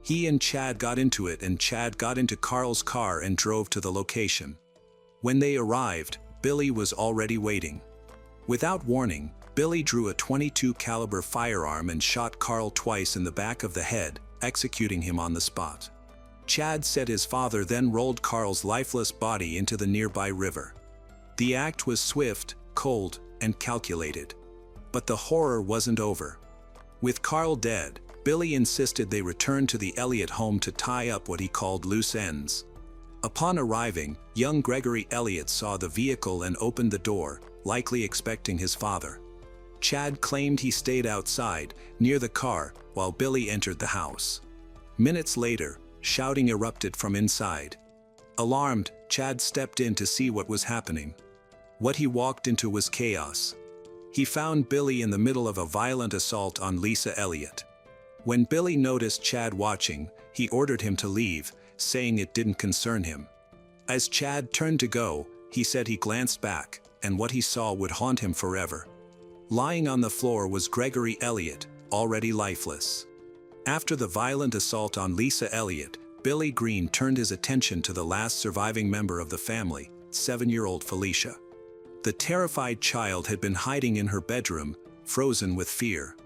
He and Chad got into it, and Chad got into Carl's car and drove to the location. When they arrived, Billy was already waiting. Without warning, Billy drew a .22 caliber firearm and shot Carl twice in the back of the head, executing him on the spot. Chad said his father then rolled Carl's lifeless body into the nearby river. The act was swift, cold, and calculated. But the horror wasn't over. With Carl dead, Billy insisted they return to the Elliott home to tie up what he called loose ends. Upon arriving, young Gregory Elliott saw the vehicle and opened the door, likely expecting his father. Chad claimed he stayed outside, near the car, while Billy entered the house. Minutes later, shouting erupted from inside. Alarmed, Chad stepped in to see what was happening. What he walked into was chaos. He found Billy in the middle of a violent assault on Lisa Elliott. When Billy noticed Chad watching, he ordered him to leave, saying it didn't concern him. As Chad turned to go, he said he glanced back, and what he saw would haunt him forever. Lying on the floor was Gregory Elliott, already lifeless. After the violent assault on Lisa Elliott, Billy Green turned his attention to the last surviving member of the family, 7-year-old Felicia. The terrified child had been hiding in her bedroom, frozen with fear.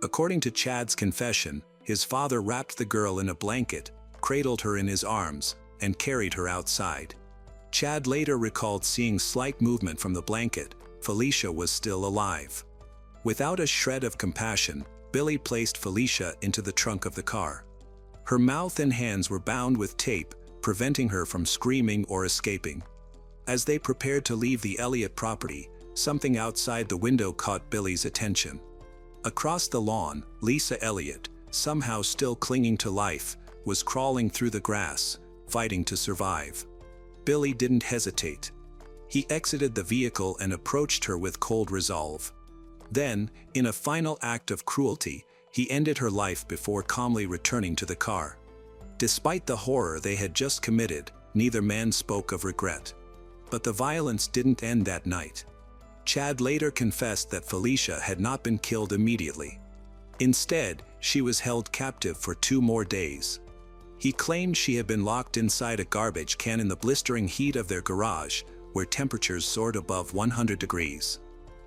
According to Chad's confession, his father wrapped the girl in a blanket, cradled her in his arms, and carried her outside. Chad later recalled seeing slight movement from the blanket. Felicia was still alive. Without a shred of compassion, Billy placed Felicia into the trunk of the car. Her mouth and hands were bound with tape, preventing her from screaming or escaping. As they prepared to leave the Elliott property, something outside the window caught Billy's attention. Across the lawn, Lisa Elliott, somehow still clinging to life, was crawling through the grass, fighting to survive. Billy didn't hesitate. He exited the vehicle and approached her with cold resolve. Then, in a final act of cruelty, he ended her life before calmly returning to the car. Despite the horror they had just committed, neither man spoke of regret. But the violence didn't end that night. Chad later confessed that Felicia had not been killed immediately. Instead, she was held captive for 2 more days. He claimed she had been locked inside a garbage can in the blistering heat of their garage, where temperatures soared above 100 degrees.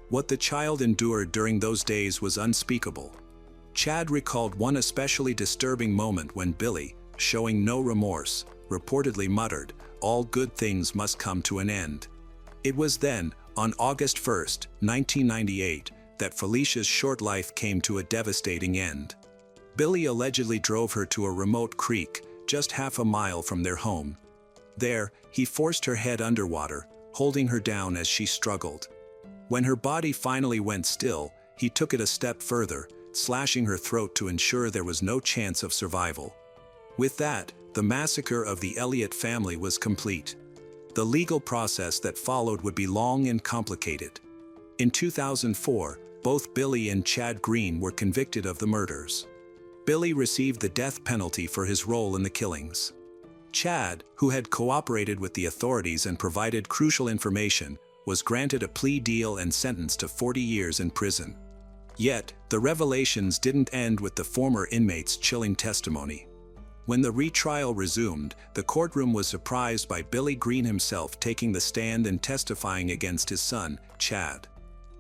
What the child endured during those days was unspeakable. Chad recalled one especially disturbing moment when Billy, showing no remorse, reportedly muttered, "All good things must come to an end." It was then, on August 1, 1998, that Felicia's short life came to a devastating end. Billy allegedly drove her to a remote creek, just half a mile from their home. There, he forced her head underwater, holding her down as she struggled. When her body finally went still, he took it a step further, slashing her throat to ensure there was no chance of survival. With that, the massacre of the Elliott family was complete. The legal process that followed would be long and complicated. In 2004, both Billy and Chad Green were convicted of the murders. Billy received the death penalty for his role in the killings. Chad, who had cooperated with the authorities and provided crucial information, was granted a plea deal and sentenced to 40 years in prison. Yet, the revelations didn't end with the former inmate's chilling testimony. When the retrial resumed, the courtroom was surprised by Billy Green himself taking the stand and testifying against his son, Chad.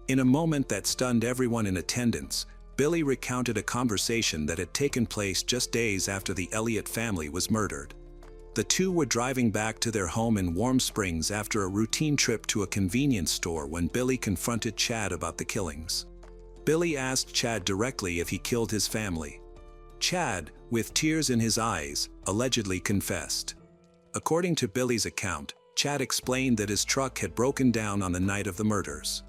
In a moment that stunned everyone in attendance, Billy recounted a conversation that had taken place just days after the Elliott family was murdered. The two were driving back to their home in Warm Springs after a routine trip to a convenience store when Billy confronted Chad about the killings. Billy asked Chad directly if he killed his family. Chad, with tears in his eyes, allegedly confessed. According to Billy's account, Chad explained that his truck had broken down on the night of the murders.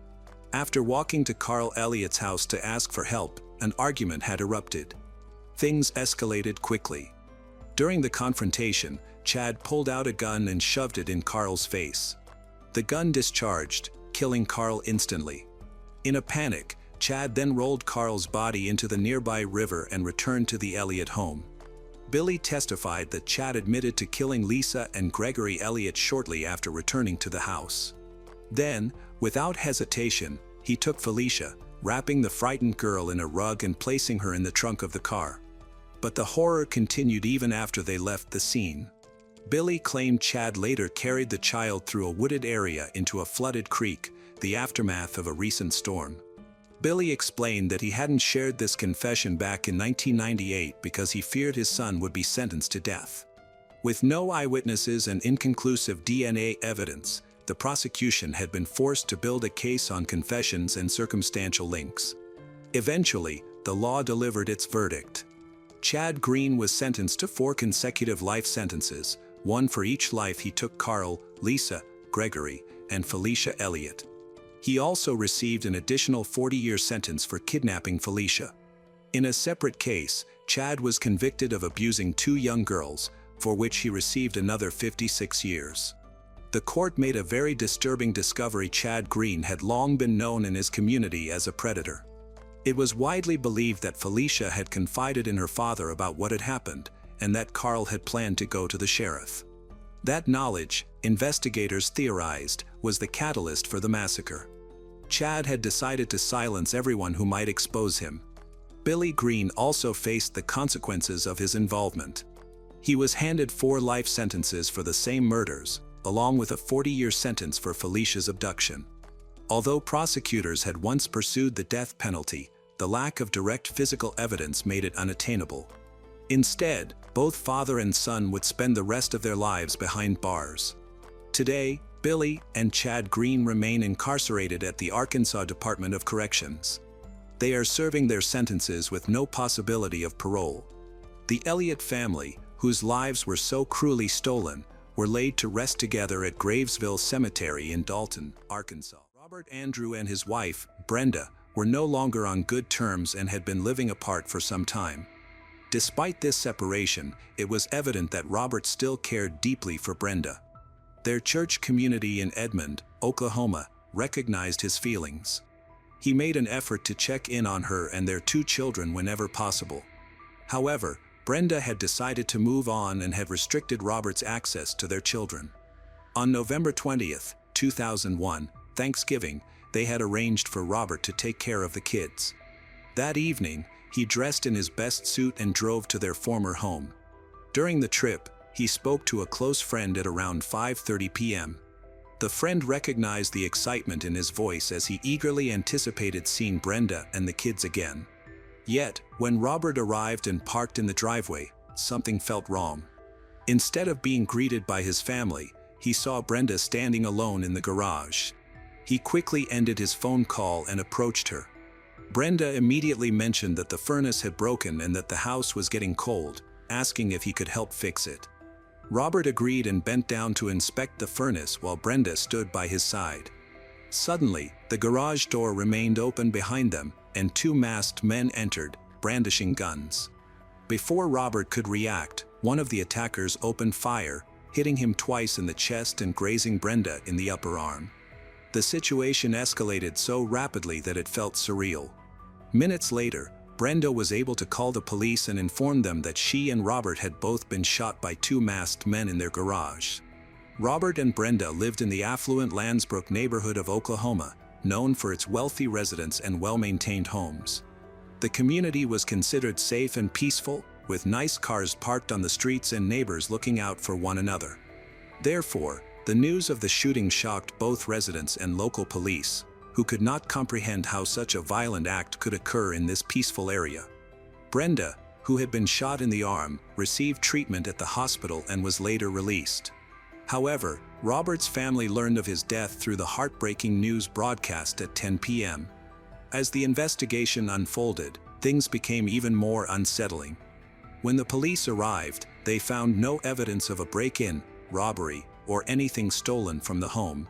After walking to Carl Elliott's house to ask for help, an argument had erupted. Things escalated quickly. During the confrontation, Chad pulled out a gun and shoved it in Carl's face. The gun discharged, killing Carl instantly. In a panic, Chad then rolled Carl's body into the nearby river and returned to the Elliott home. Billy testified that Chad admitted to killing Lisa and Gregory Elliott shortly after returning to the house. Then, without hesitation, he took Felicia, wrapping the frightened girl in a rug and placing her in the trunk of the car. But the horror continued even after they left the scene. Billy claimed Chad later carried the child through a wooded area into a flooded creek, the aftermath of a recent storm. Billy explained that he hadn't shared this confession back in 1998 because he feared his son would be sentenced to death. With no eyewitnesses and inconclusive DNA evidence, the prosecution had been forced to build a case on confessions and circumstantial links. Eventually, the law delivered its verdict. Chad Green was sentenced to 4 consecutive life sentences, one for each life he took Carl, Lisa, Gregory, and Felicia Elliott. He also received an additional 40-year sentence for kidnapping Felicia. In a separate case, Chad was convicted of abusing 2 young girls, for which he received another 56 years. The court made a very disturbing discovery: Chad Green had long been known in his community as a predator. It was widely believed that Felicia had confided in her father about what had happened, and that Carl had planned to go to the sheriff. That knowledge, investigators theorized, was the catalyst for the massacre. Chad had decided to silence everyone who might expose him. Billy Green also faced the consequences of his involvement. He was handed 4 life sentences for the same murders, along with a 40-year sentence for Felicia's abduction. Although prosecutors had once pursued the death penalty, the lack of direct physical evidence made it unattainable. Instead, both father and son would spend the rest of their lives behind bars. Today, Billy and Chad Green remain incarcerated at the Arkansas Department of Corrections. They are serving their sentences with no possibility of parole. The Elliott family, whose lives were so cruelly stolen, were laid to rest together at Gravesville Cemetery in Dalton, Arkansas. Robert Andrew and his wife, Brenda, were no longer on good terms and had been living apart for some time. Despite this separation, it was evident that Robert still cared deeply for Brenda. Their church community in Edmond, Oklahoma, recognized his feelings. He made an effort to check in on her and their 2 children whenever possible. However, Brenda had decided to move on and had restricted Robert's access to their children. On November 20th, 2001, Thanksgiving, they had arranged for Robert to take care of the kids. That evening, he dressed in his best suit and drove to their former home. During the trip, he spoke to a close friend at around 5:30 p.m. The friend recognized the excitement in his voice as he eagerly anticipated seeing Brenda and the kids again. Yet, when Robert arrived and parked in the driveway, something felt wrong. Instead of being greeted by his family, he saw Brenda standing alone in the garage. He quickly ended his phone call and approached her. Brenda immediately mentioned that the furnace had broken and that the house was getting cold, asking if he could help fix it. Robert agreed and bent down to inspect the furnace while Brenda stood by his side. Suddenly, the garage door remained open behind them, and 2 masked men entered, brandishing guns. Before Robert could react, one of the attackers opened fire, hitting him twice in the chest and grazing Brenda in the upper arm. The situation escalated so rapidly that it felt surreal. Minutes later, Brenda was able to call the police and inform them that she and Robert had both been shot by 2 masked men in their garage. Robert and Brenda lived in the affluent Landsbrook neighborhood of Oklahoma, known for its wealthy residents and well-maintained homes. The community was considered safe and peaceful, with nice cars parked on the streets and neighbors looking out for one another. Therefore, the news of the shooting shocked both residents and local police, who could not comprehend how such a violent act could occur in this peaceful area. Brenda, who had been shot in the arm, received treatment at the hospital and was later released. However, Robert's family learned of his death through the heartbreaking news broadcast at 10 p.m. As the investigation unfolded, things became even more unsettling. When the police arrived, they found no evidence of a break-in, robbery, or anything stolen from the home.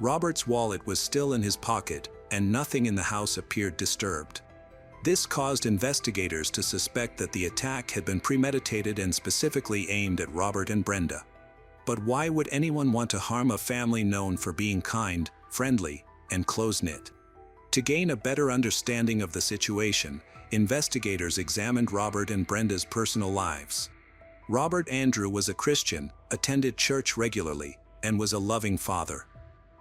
Robert's wallet was still in his pocket, and nothing in the house appeared disturbed. This caused investigators to suspect that the attack had been premeditated and specifically aimed at Robert and Brenda. But why would anyone want to harm a family known for being kind, friendly, and close-knit? To gain a better understanding of the situation, investigators examined Robert and Brenda's personal lives. Robert Andrew was a Christian, attended church regularly, and was a loving father.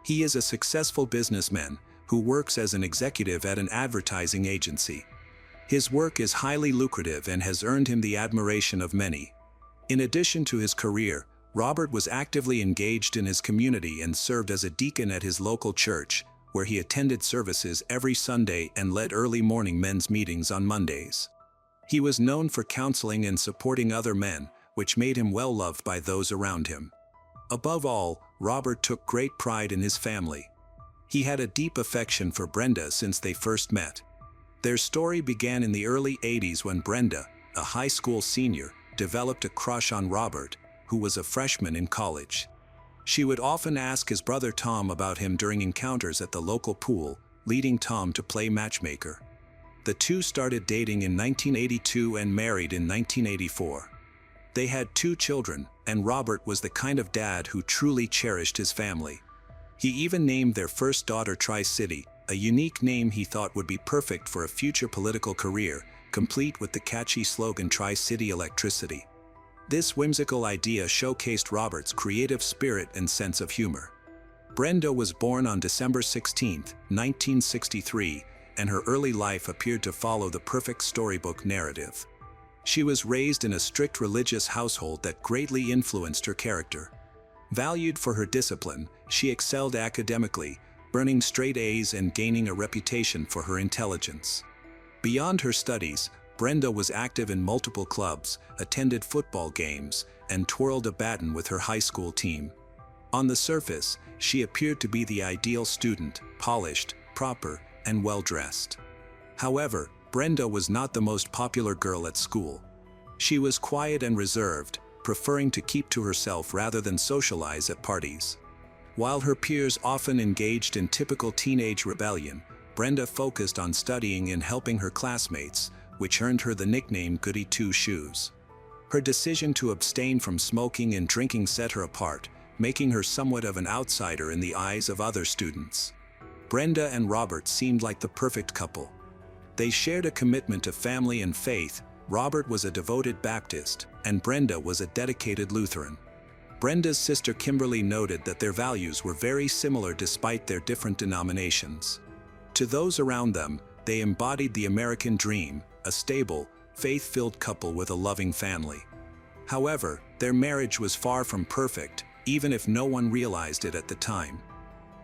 He is a successful businessman who works as an executive at an advertising agency. His work is highly lucrative and has earned him the admiration of many. In addition to his career, Robert was actively engaged in his community and served as a deacon at his local church, where he attended services every Sunday and led early morning men's meetings on Mondays. He was known for counseling and supporting other men, which made him well loved by those around him. Above all, Robert took great pride in his family. He had a deep affection for Brenda since they first met. Their story began in the early 80s when Brenda, a high school senior, developed a crush on Robert, who was a freshman in college. She would often ask his brother Tom about him during encounters at the local pool, leading Tom to play matchmaker. The two started dating in 1982 and married in 1984. They had 2 children, and Robert was the kind of dad who truly cherished his family. He even named their first daughter Tri-City, a unique name he thought would be perfect for a future political career, complete with the catchy slogan Tri-City Electricity. This whimsical idea showcased Robert's creative spirit and sense of humor. Brenda was born on December 16, 1963, and her early life appeared to follow the perfect storybook narrative. She was raised in a strict religious household that greatly influenced her character. Valued for her discipline, she excelled academically, earning straight A's and gaining a reputation for her intelligence. Beyond her studies, Brenda was active in multiple clubs, attended football games, and twirled a baton with her high school team. On the surface, she appeared to be the ideal student, polished, proper, and well-dressed. However, Brenda was not the most popular girl at school. She was quiet and reserved, preferring to keep to herself rather than socialize at parties. While her peers often engaged in typical teenage rebellion, Brenda focused on studying and helping her classmates, which earned her the nickname Goody Two-Shoes. Her decision to abstain from smoking and drinking set her apart, making her somewhat of an outsider in the eyes of other students. Brenda and Robert seemed like the perfect couple. They shared a commitment to family and faith. Robert was a devoted Baptist, and Brenda was a dedicated Lutheran. Brenda's sister Kimberly noted that their values were very similar despite their different denominations. To those around them, they embodied the American dream, a stable, faith-filled couple with a loving family. However, their marriage was far from perfect, even if no one realized it at the time.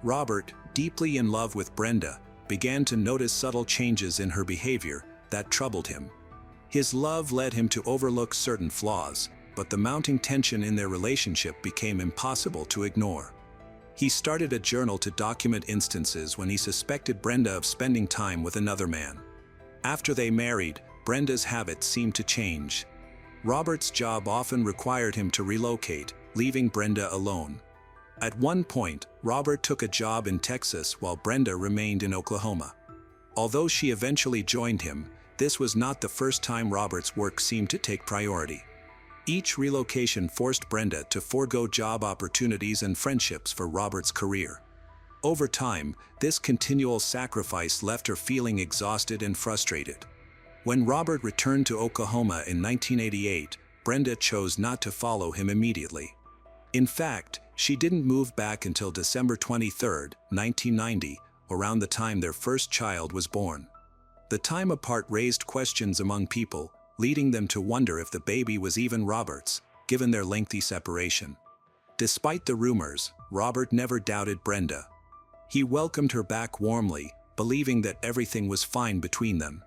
Robert, deeply in love with Brenda, began to notice subtle changes in her behavior that troubled him. His love led him to overlook certain flaws, but the mounting tension in their relationship became impossible to ignore. He started a journal to document instances when he suspected Brenda of spending time with another man. After they married, Brenda's habits seemed to change. Robert's job often required him to relocate, leaving Brenda alone. At one point, Robert took a job in Texas while Brenda remained in Oklahoma. Although she eventually joined him, this was not the first time Robert's work seemed to take priority. Each relocation forced Brenda to forego job opportunities and friendships for Robert's career. Over time, this continual sacrifice left her feeling exhausted and frustrated. When Robert returned to Oklahoma in 1988, Brenda chose not to follow him immediately. In fact, she didn't move back until December 23, 1990, around the time their first child was born. The time apart raised questions among people, leading them to wonder if the baby was even Robert's, given their lengthy separation. Despite the rumors, Robert never doubted Brenda. He welcomed her back warmly, believing that everything was fine between them.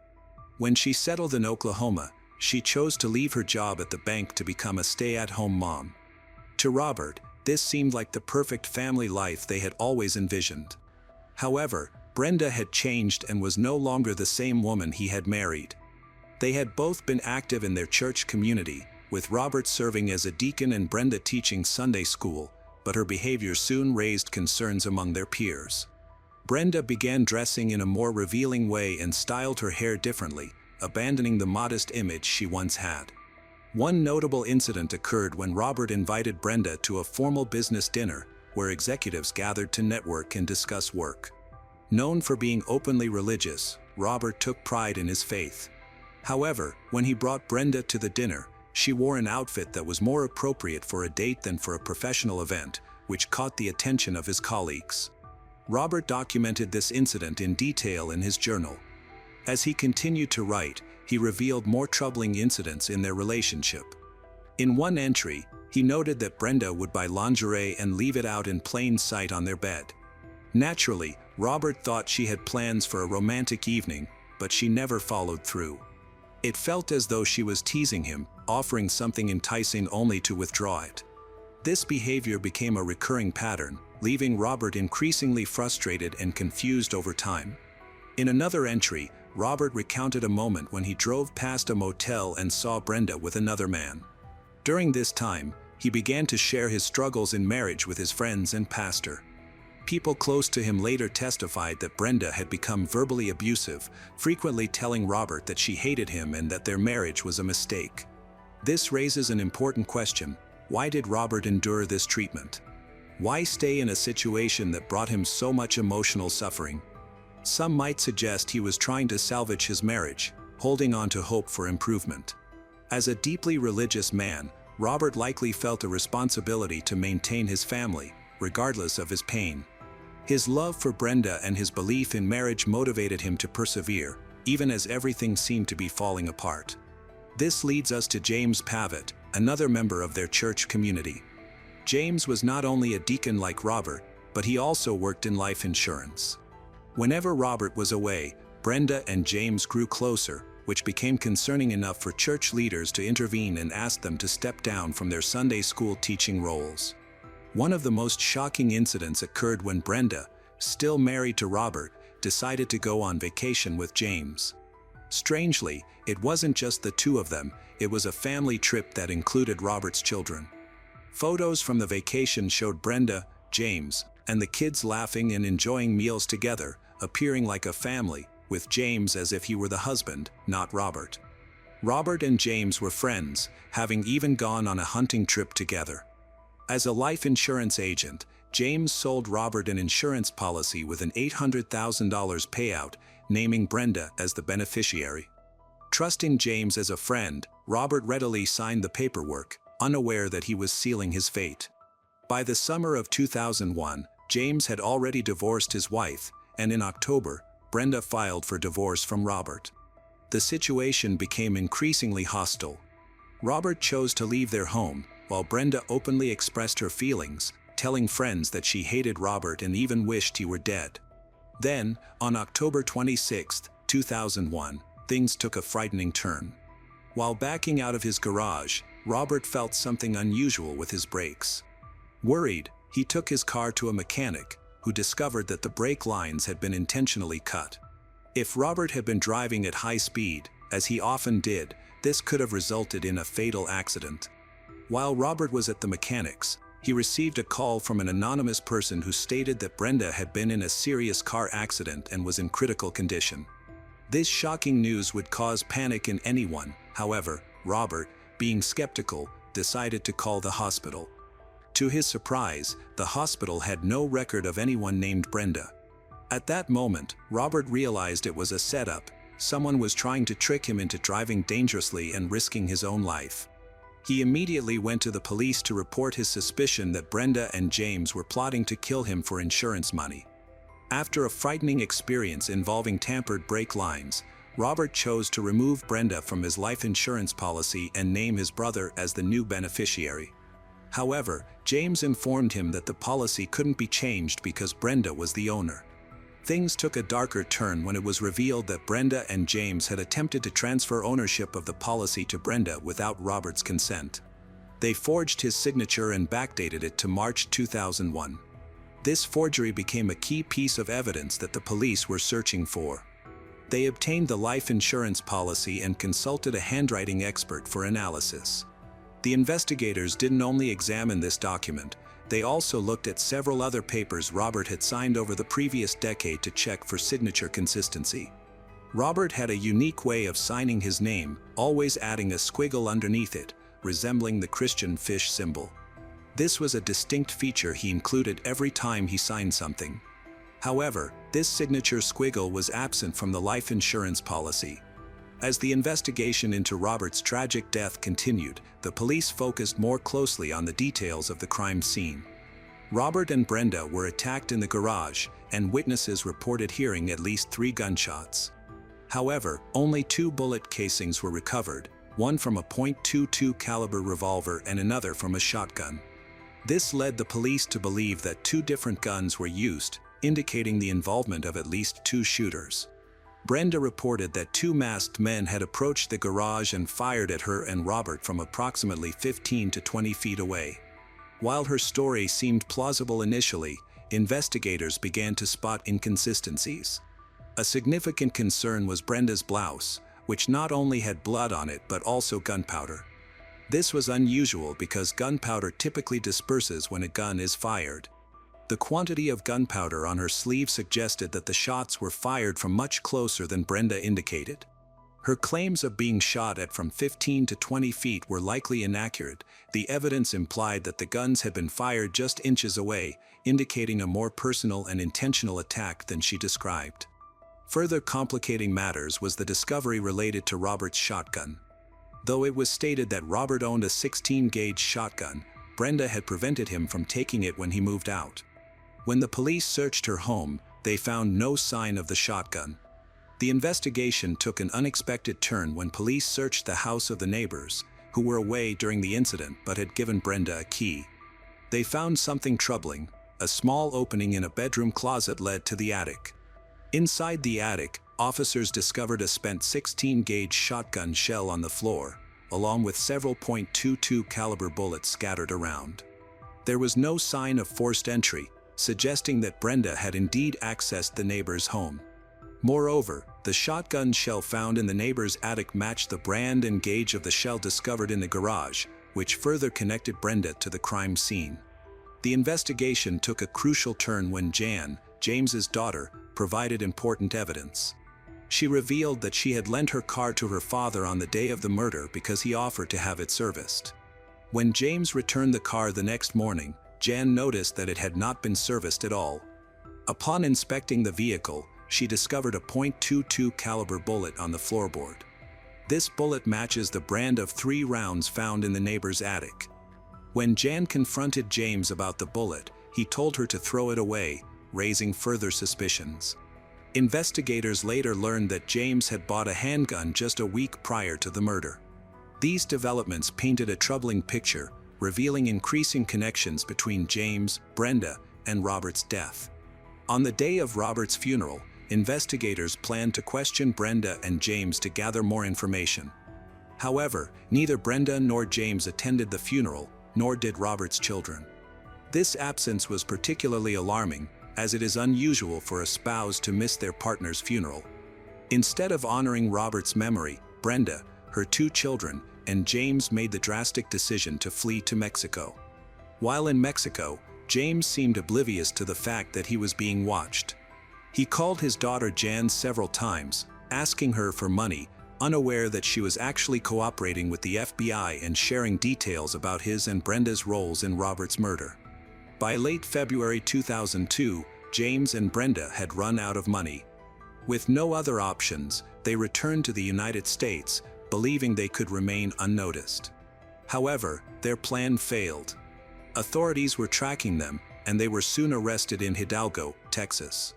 When she settled in Oklahoma, she chose to leave her job at the bank to become a stay-at-home mom. To Robert, this seemed like the perfect family life they had always envisioned. However, Brenda had changed and was no longer the same woman he had married. They had both been active in their church community, with Robert serving as a deacon and Brenda teaching Sunday school, but her behavior soon raised concerns among their peers. Brenda began dressing in a more revealing way and styled her hair differently, abandoning the modest image she once had. One notable incident occurred when Robert invited Brenda to a formal business dinner, where executives gathered to network and discuss work. Known for being openly religious, Robert took pride in his faith. However, when he brought Brenda to the dinner, she wore an outfit that was more appropriate for a date than for a professional event, which caught the attention of his colleagues. Robert documented this incident in detail in his journal. As he continued to write, he revealed more troubling incidents in their relationship. In one entry, he noted that Brenda would buy lingerie and leave it out in plain sight on their bed. Naturally, Robert thought she had plans for a romantic evening, but she never followed through. It felt as though she was teasing him, offering something enticing only to withdraw it. This behavior became a recurring pattern, leaving Robert increasingly frustrated and confused over time. In another entry, Robert recounted a moment when he drove past a motel and saw Brenda with another man. During this time, he began to share his struggles in marriage with his friends and pastor. People close to him later testified that Brenda had become verbally abusive, frequently telling Robert that she hated him and that their marriage was a mistake. This raises an important question: why did Robert endure this treatment? Why stay in a situation that brought him so much emotional suffering? Some might suggest he was trying to salvage his marriage, holding on to hope for improvement. As a deeply religious man, Robert likely felt a responsibility to maintain his family, regardless of his pain. His love for Brenda and his belief in marriage motivated him to persevere, even as everything seemed to be falling apart. This leads us to James Pavitt, another member of their church community. James was not only a deacon like Robert, but he also worked in life insurance. Whenever Robert was away, Brenda and James grew closer, which became concerning enough for church leaders to intervene and ask them to step down from their Sunday school teaching roles. One of the most shocking incidents occurred when Brenda, still married to Robert, decided to go on vacation with James. Strangely, it wasn't just the two of them, it was a family trip that included Robert's children. Photos from the vacation showed Brenda, James, and the kids laughing and enjoying meals together, appearing like a family, with James as if he were the husband, not Robert. Robert and James were friends, having even gone on a hunting trip together. As a life insurance agent, James sold Robert an insurance policy with an $800,000 payout, naming Brenda as the beneficiary. Trusting James as a friend, Robert readily signed the paperwork, unaware that he was sealing his fate. By the summer of 2001, James had already divorced his wife, and in October, Brenda filed for divorce from Robert. The situation became increasingly hostile. Robert chose to leave their home, while Brenda openly expressed her feelings, telling friends that she hated Robert and even wished he were dead. Then, on October 26, 2001, things took a frightening turn. While backing out of his garage, Robert felt something unusual with his brakes. Worried, he took his car to a mechanic, who discovered that the brake lines had been intentionally cut. If Robert had been driving at high speed, as he often did, this could have resulted in a fatal accident. While Robert was at the mechanic's, he received a call from an anonymous person who stated that Brenda had been in a serious car accident and was in critical condition. This shocking news would cause panic in anyone. However, Robert, being skeptical, decided to call the hospital. To his surprise, the hospital had no record of anyone named Brenda. At that moment, Robert realized it was a setup. Someone was trying to trick him into driving dangerously and risking his own life. He immediately went to the police to report his suspicion that Brenda and James were plotting to kill him for insurance money. After a frightening experience involving tampered brake lines, Robert chose to remove Brenda from his life insurance policy and name his brother as the new beneficiary. However, James informed him that the policy couldn't be changed because Brenda was the owner. Things took a darker turn when it was revealed that Brenda and James had attempted to transfer ownership of the policy to Brenda without Robert's consent. They forged his signature and backdated it to March 2001. This forgery became a key piece of evidence that the police were searching for. They obtained the life insurance policy and consulted a handwriting expert for analysis. The investigators didn't only examine this document, they also looked at several other papers Robert had signed over the previous decade to check for signature consistency. Robert had a unique way of signing his name, always adding a squiggle underneath it, resembling the Christian fish symbol. This was a distinct feature he included every time he signed something. However, this signature squiggle was absent from the life insurance policy. As the investigation into Robert's tragic death continued, the police focused more closely on the details of the crime scene. Robert and Brenda were attacked in the garage, and witnesses reported hearing at least 3 gunshots. However, only 2 bullet casings were recovered, one from a .22 caliber revolver and another from a shotgun. This led the police to believe that 2 different guns were used, indicating the involvement of at least 2 shooters. Brenda reported that 2 masked men had approached the garage and fired at her and Robert from approximately 15 to 20 feet away. While her story seemed plausible initially, investigators began to spot inconsistencies. A significant concern was Brenda's blouse, which not only had blood on it but also gunpowder. This was unusual because gunpowder typically disperses when a gun is fired. The quantity of gunpowder on her sleeve suggested that the shots were fired from much closer than Brenda indicated. Her claims of being shot at from 15 to 20 feet were likely inaccurate. The evidence implied that the guns had been fired just inches away, indicating a more personal and intentional attack than she described. Further complicating matters was the discovery related to Robert's shotgun. Though it was stated that Robert owned a 16-gauge shotgun, Brenda had prevented him from taking it when he moved out. When the police searched her home, they found no sign of the shotgun. The investigation took an unexpected turn when police searched the house of the neighbors, who were away during the incident but had given Brenda a key. They found something troubling. A small opening in a bedroom closet led to the attic. Inside the attic, officers discovered a spent 16-gauge shotgun shell on the floor, along with several .22 caliber bullets scattered around. There was no sign of forced entry, suggesting that Brenda had indeed accessed the neighbor's home. Moreover, the shotgun shell found in the neighbor's attic matched the brand and gauge of the shell discovered in the garage, which further connected Brenda to the crime scene. The investigation took a crucial turn when Jan, James's daughter, provided important evidence. She revealed that she had lent her car to her father on the day of the murder because he offered to have it serviced. When James returned the car the next morning, Jan noticed that it had not been serviced at all. Upon inspecting the vehicle, she discovered a .22 caliber bullet on the floorboard. This bullet matches the brand of 3 rounds found in the neighbor's attic. When Jan confronted James about the bullet, he told her to throw it away, raising further suspicions. Investigators later learned that James had bought a handgun just a week prior to the murder. These developments painted a troubling picture, revealing increasing connections between James, Brenda, and Robert's death. On the day of Robert's funeral, investigators planned to question Brenda and James to gather more information. However, neither Brenda nor James attended the funeral, nor did Robert's children. This absence was particularly alarming, as it is unusual for a spouse to miss their partner's funeral. Instead of honoring Robert's memory, Brenda, her 2 children, and James made the drastic decision to flee to Mexico. While in Mexico, James seemed oblivious to the fact that he was being watched. He called his daughter Jan several times, asking her for money, unaware that she was actually cooperating with the FBI and sharing details about his and Brenda's roles in Robert's murder. By late February 2002, James and Brenda had run out of money. With no other options, they returned to the United States, believing they could remain unnoticed. However, their plan failed. Authorities were tracking them, and they were soon arrested in Hidalgo, Texas.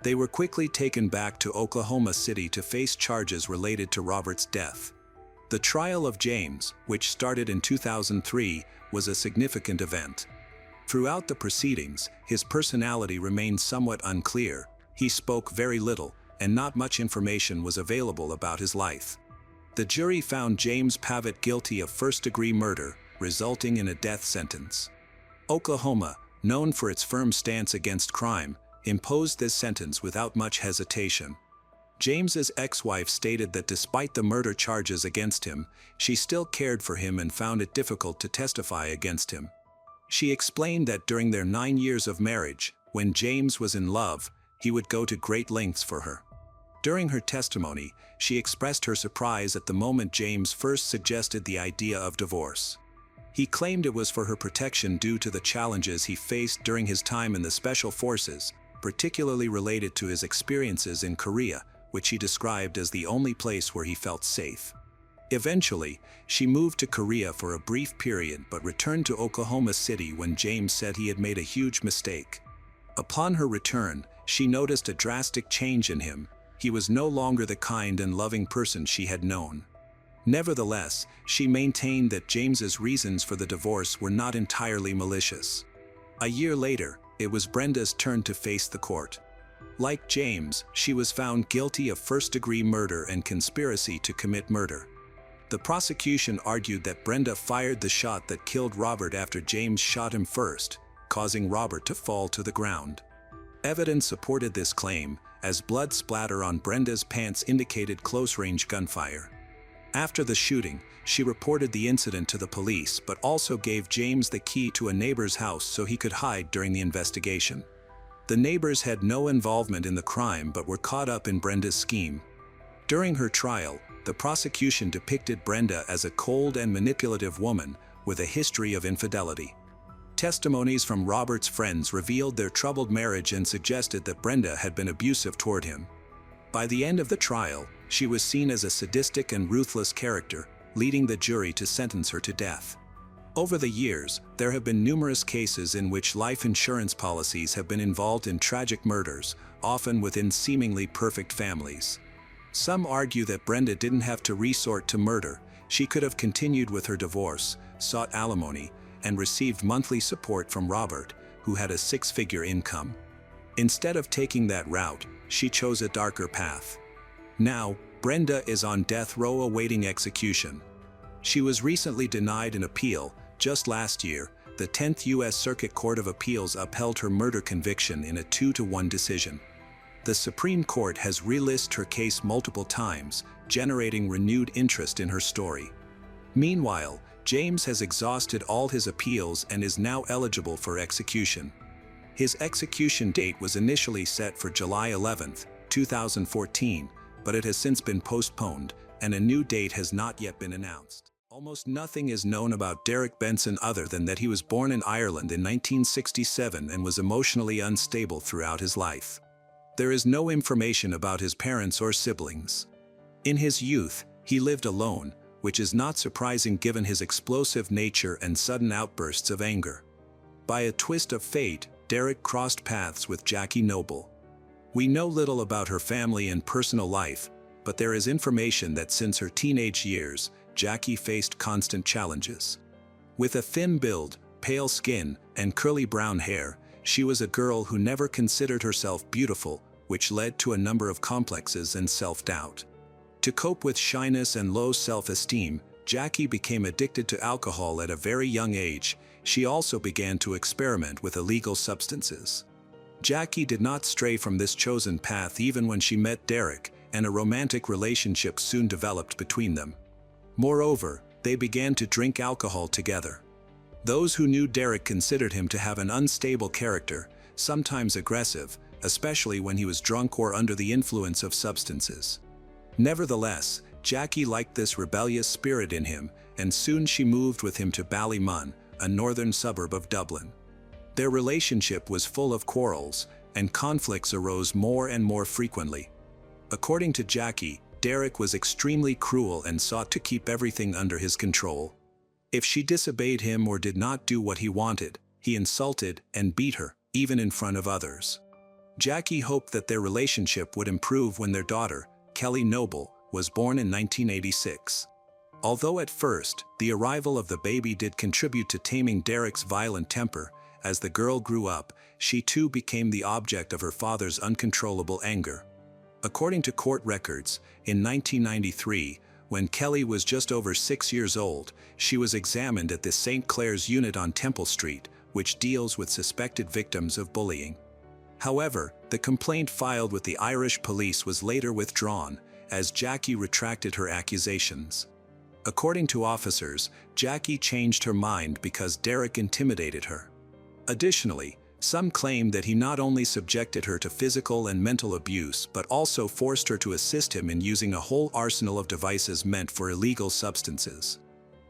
They were quickly taken back to Oklahoma City to face charges related to Robert's death. The trial of James, which started in 2003, was a significant event. Throughout the proceedings, his personality remained somewhat unclear. He spoke very little, and not much information was available about his life. The jury found James Pavitt guilty of first-degree murder, resulting in a death sentence. Oklahoma, known for its firm stance against crime, imposed this sentence without much hesitation. James's ex-wife stated that despite the murder charges against him, she still cared for him and found it difficult to testify against him. She explained that during their 9 years of marriage, when James was in love, he would go to great lengths for her. During her testimony, she expressed her surprise at the moment James first suggested the idea of divorce. He claimed it was for her protection due to the challenges he faced during his time in the Special Forces, particularly related to his experiences in Korea, which he described as the only place where he felt safe. Eventually, she moved to Korea for a brief period but returned to Oklahoma City when James said he had made a huge mistake. Upon her return, she noticed a drastic change in him. He was no longer the kind and loving person she had known. Nevertheless, she maintained that James's reasons for the divorce were not entirely malicious. A year later, it was Brenda's turn to face the court. Like James, she was found guilty of first-degree murder and conspiracy to commit murder. The prosecution argued that Brenda fired the shot that killed Robert after James shot him first, causing Robert to fall to the ground. Evidence supported this claim, as blood splatter on Brenda's pants indicated close-range gunfire. After the shooting, she reported the incident to the police but also gave James the key to a neighbor's house so he could hide during the investigation. The neighbors had no involvement in the crime but were caught up in Brenda's scheme. During her trial, the prosecution depicted Brenda as a cold and manipulative woman with a history of infidelity. Testimonies from Robert's friends revealed their troubled marriage and suggested that Brenda had been abusive toward him. By the end of the trial, she was seen as a sadistic and ruthless character, leading the jury to sentence her to death. Over the years, there have been numerous cases in which life insurance policies have been involved in tragic murders, often within seemingly perfect families. Some argue that Brenda didn't have to resort to murder. She could have continued with her divorce, sought alimony, and received monthly support from Robert, who had a 6-figure income. Instead of taking that route, she chose a darker path. Now, Brenda is on death row awaiting execution. She was recently denied an appeal, just last year, the 10th U.S. Circuit Court of Appeals upheld her murder conviction in a 2-1 decision. The Supreme Court has relisted her case multiple times, generating renewed interest in her story. Meanwhile, James has exhausted all his appeals and is now eligible for execution. His execution date was initially set for July 11, 2014, but it has since been postponed, and a new date has not yet been announced. Almost nothing is known about Derek Benson other than that he was born in Ireland in 1967 and was emotionally unstable throughout his life. There is no information about his parents or siblings. In his youth, he lived alone, which is not surprising given his explosive nature and sudden outbursts of anger. By a twist of fate, Derek crossed paths with Jackie Noble. We know little about her family and personal life, but there is information that since her teenage years, Jackie faced constant challenges. With a thin build, pale skin, and curly brown hair, she was a girl who never considered herself beautiful, which led to a number of complexes and self-doubt. To cope with shyness and low self-esteem, Jackie became addicted to alcohol at a very young age. She also began to experiment with illegal substances. Jackie did not stray from this chosen path even when she met Derek, and a romantic relationship soon developed between them. Moreover, they began to drink alcohol together. Those who knew Derek considered him to have an unstable character, sometimes aggressive, especially when he was drunk or under the influence of substances. Nevertheless, Jackie liked this rebellious spirit in him, and soon she moved with him to Ballymun, a northern suburb of Dublin. Their relationship was full of quarrels, and conflicts arose more and more frequently. According to Jackie, Derek was extremely cruel and sought to keep everything under his control. If she disobeyed him or did not do what he wanted, he insulted and beat her, even in front of others. Jackie hoped that their relationship would improve when their daughter, Kelly Noble, was born in 1986. Although at first, the arrival of the baby did contribute to taming Derek's violent temper, as the girl grew up, she too became the object of her father's uncontrollable anger. According to court records, in 1993, when Kelly was just over 6 years old, she was examined at the St. Clair's unit on Temple Street, which deals with suspected victims of bullying. However, the complaint filed with the Irish police was later withdrawn, as Jackie retracted her accusations. According to officers, Jackie changed her mind because Derek intimidated her. Additionally, some claim that he not only subjected her to physical and mental abuse but also forced her to assist him in using a whole arsenal of devices meant for illegal substances.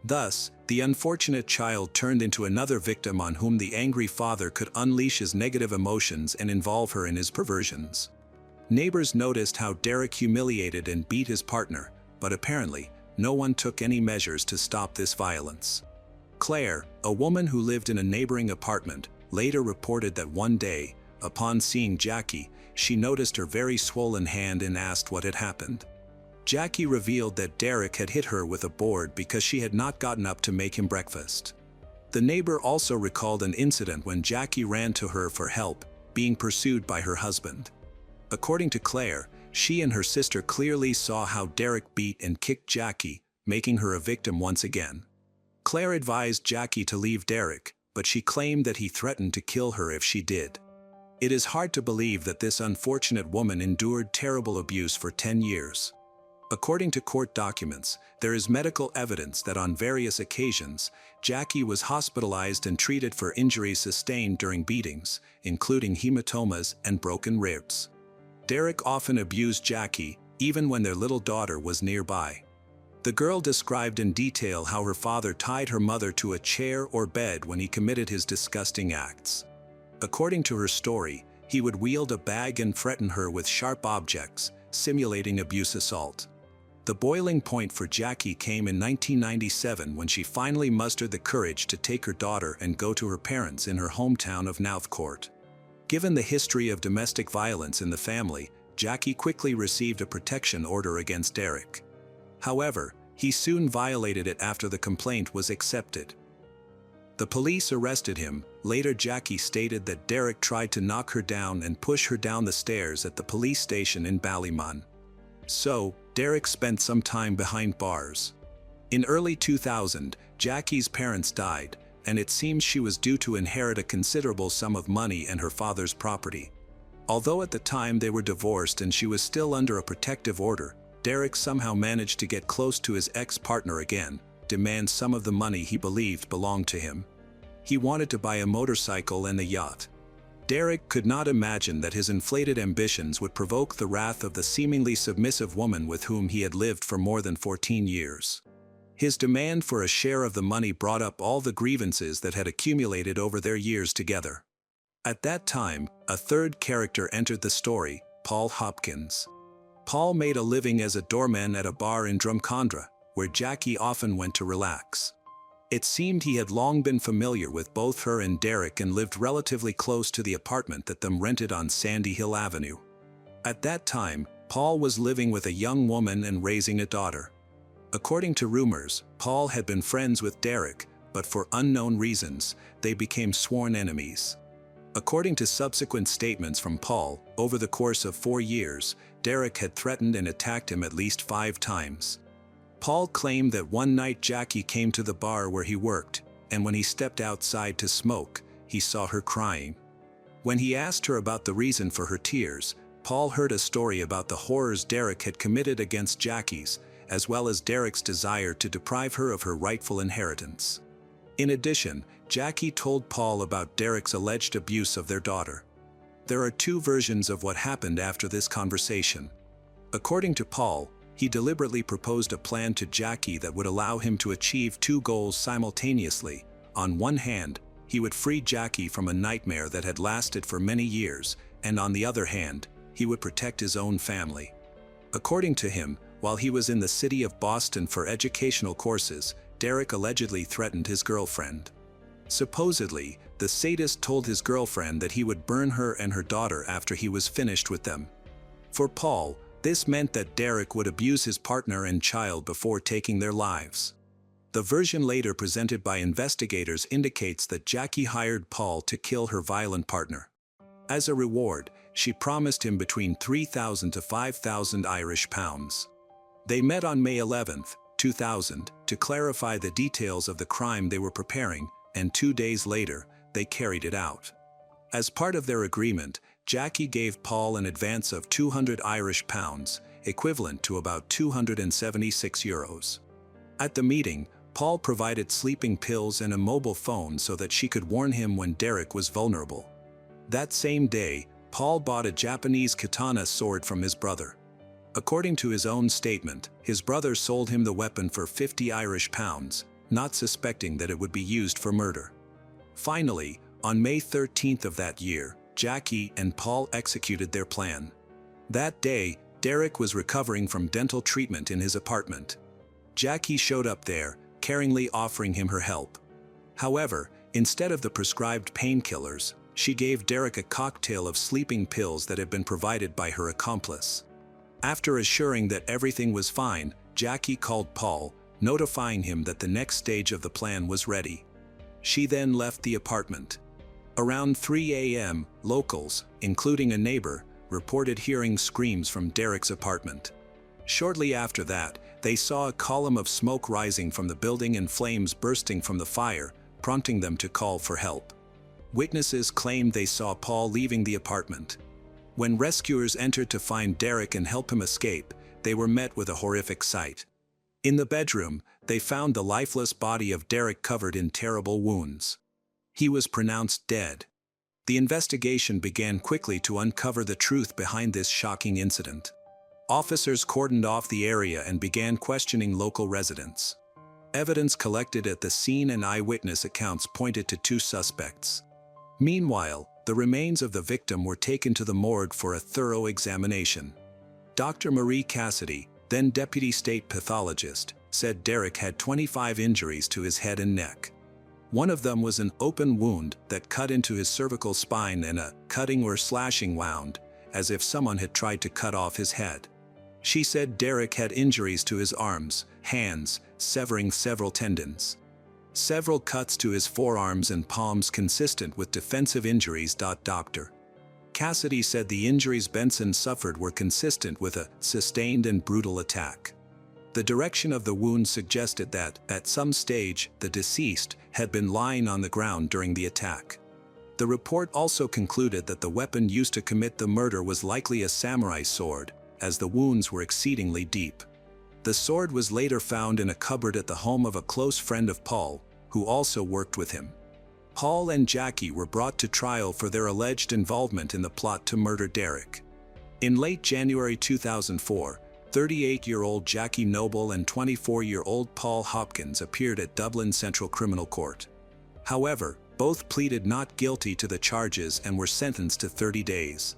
Thus, the unfortunate child turned into another victim on whom the angry father could unleash his negative emotions and involve her in his perversions. Neighbors noticed how Derek humiliated and beat his partner, but apparently, no one took any measures to stop this violence. Claire, a woman who lived in a neighboring apartment, later reported that one day, upon seeing Jackie, she noticed her very swollen hand and asked what had happened. Jackie revealed that Derek had hit her with a board because she had not gotten up to make him breakfast. The neighbor also recalled an incident when Jackie ran to her for help, being pursued by her husband. According to Claire, she and her sister clearly saw how Derek beat and kicked Jackie, making her a victim once again. Claire advised Jackie to leave Derek, but she claimed that he threatened to kill her if she did. It is hard to believe that this unfortunate woman endured terrible abuse for 10 years. According to court documents, there is medical evidence that on various occasions, Jackie was hospitalized and treated for injuries sustained during beatings, including hematomas and broken ribs. Derek often abused Jackie, even when their little daughter was nearby. The girl described in detail how her father tied her mother to a chair or bed when he committed his disgusting acts. According to her story, he would wield a bag and threaten her with sharp objects, simulating abuse assault. The boiling point for Jackie came in 1997 when she finally mustered the courage to take her daughter and go to her parents in her hometown of Northcourt. Given the history of domestic violence in the family, Jackie quickly received a protection order against Derek. However, he soon violated it after the complaint was accepted. The police arrested him. Later, Jackie stated that Derek tried to knock her down and push her down the stairs at the police station in Ballymun. So, Derek spent some time behind bars. In early 2000, Jackie's parents died, and it seems she was due to inherit a considerable sum of money and her father's property. Although at the time they were divorced and she was still under a protective order, Derek somehow managed to get close to his ex-partner again, demand some of the money he believed belonged to him. He wanted to buy a motorcycle and a yacht. Derek could not imagine that his inflated ambitions would provoke the wrath of the seemingly submissive woman with whom he had lived for more than 14 years. His demand for a share of the money brought up all the grievances that had accumulated over their years together. At that time, a third character entered the story, Paul Hopkins. Paul made a living as a doorman at a bar in Drumcondra, where Jackie often went to relax. It seemed he had long been familiar with both her and Derek and lived relatively close to the apartment that them rented on Sandy Hill Avenue. At that time, Paul was living with a young woman and raising a daughter. According to rumors, Paul had been friends with Derek, but for unknown reasons, they became sworn enemies. According to subsequent statements from Paul, over the course of 4 years, Derek had threatened and attacked him at least 5 times. Paul claimed that one night Jackie came to the bar where he worked, and when he stepped outside to smoke, he saw her crying. When he asked her about the reason for her tears, Paul heard a story about the horrors Derek had committed against Jackie's, as well as Derek's desire to deprive her of her rightful inheritance. In addition, Jackie told Paul about Derek's alleged abuse of their daughter. There are 2 versions of what happened after this conversation. According to Paul, he deliberately proposed a plan to Jackie that would allow him to achieve 2 goals simultaneously. On one hand, he would free Jackie from a nightmare that had lasted for many years, and on the other hand, he would protect his own family. According to him, while he was in the city of Boston for educational courses, Derek allegedly threatened his girlfriend. Supposedly, the sadist told his girlfriend that he would burn her and her daughter after he was finished with them. For Paul, this meant that Derek would abuse his partner and child before taking their lives. The version later presented by investigators indicates that Jackie hired Paul to kill her violent partner. As a reward, she promised him between 3,000 to 5,000 Irish pounds. They met on May 11, 2000, to clarify the details of the crime they were preparing, and 2 days later, they carried it out. As part of their agreement, Jackie gave Paul an advance of 200 Irish pounds, equivalent to about 276 euros. At the meeting, Paul provided sleeping pills and a mobile phone so that she could warn him when Derek was vulnerable. That same day, Paul bought a Japanese katana sword from his brother. According to his own statement, his brother sold him the weapon for 50 Irish pounds, not suspecting that it would be used for murder. Finally, on May 13th of that year, Jackie and Paul executed their plan. That day, Derek was recovering from dental treatment in his apartment. Jackie showed up there, caringly offering him her help. However, instead of the prescribed painkillers, she gave Derek a cocktail of sleeping pills that had been provided by her accomplice. After assuring that everything was fine, Jackie called Paul, notifying him that the next stage of the plan was ready. She then left the apartment. Around 3 a.m., locals, including a neighbor, reported hearing screams from Derek's apartment. Shortly after that, they saw a column of smoke rising from the building and flames bursting from the fire, prompting them to call for help. Witnesses claimed they saw Paul leaving the apartment. When rescuers entered to find Derek and help him escape, they were met with a horrific sight. In the bedroom, they found the lifeless body of Derek covered in terrible wounds. He was pronounced dead. The investigation began quickly to uncover the truth behind this shocking incident. Officers cordoned off the area and began questioning local residents. Evidence collected at the scene and eyewitness accounts pointed to 2 suspects. Meanwhile, the remains of the victim were taken to the morgue for a thorough examination. Dr. Marie Cassidy, then deputy state pathologist, said Derek had 25 injuries to his head and neck. One of them was an open wound that cut into his cervical spine and a cutting or slashing wound, as if someone had tried to cut off his head. She said Derek had injuries to his arms, hands, severing several tendons. Several cuts to his forearms and palms consistent with defensive injuries. Dr. Cassidy said the injuries Benson suffered were consistent with a sustained and brutal attack. The direction of the wound suggested that, at some stage, the deceased had been lying on the ground during the attack. The report also concluded that the weapon used to commit the murder was likely a samurai sword, as the wounds were exceedingly deep. The sword was later found in a cupboard at the home of a close friend of Paul, who also worked with him. Paul and Jackie were brought to trial for their alleged involvement in the plot to murder Derek. In late January 2004, 38-year-old Jackie Noble and 24-year-old Paul Hopkins appeared at Dublin Central Criminal Court. However, both pleaded not guilty to the charges and were sentenced to 30 days.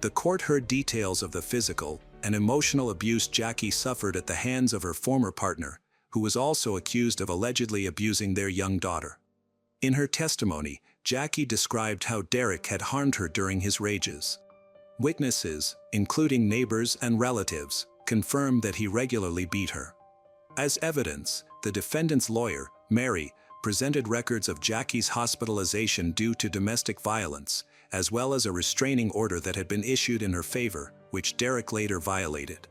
The court heard details of the physical and emotional abuse Jackie suffered at the hands of her former partner, who was also accused of allegedly abusing their young daughter. In her testimony, Jackie described how Derek had harmed her during his rages. Witnesses, including neighbors and relatives, confirmed that he regularly beat her. As evidence, the defendant's lawyer, Mary, presented records of Jackie's hospitalization due to domestic violence, as well as a restraining order that had been issued in her favor, which Derek later violated.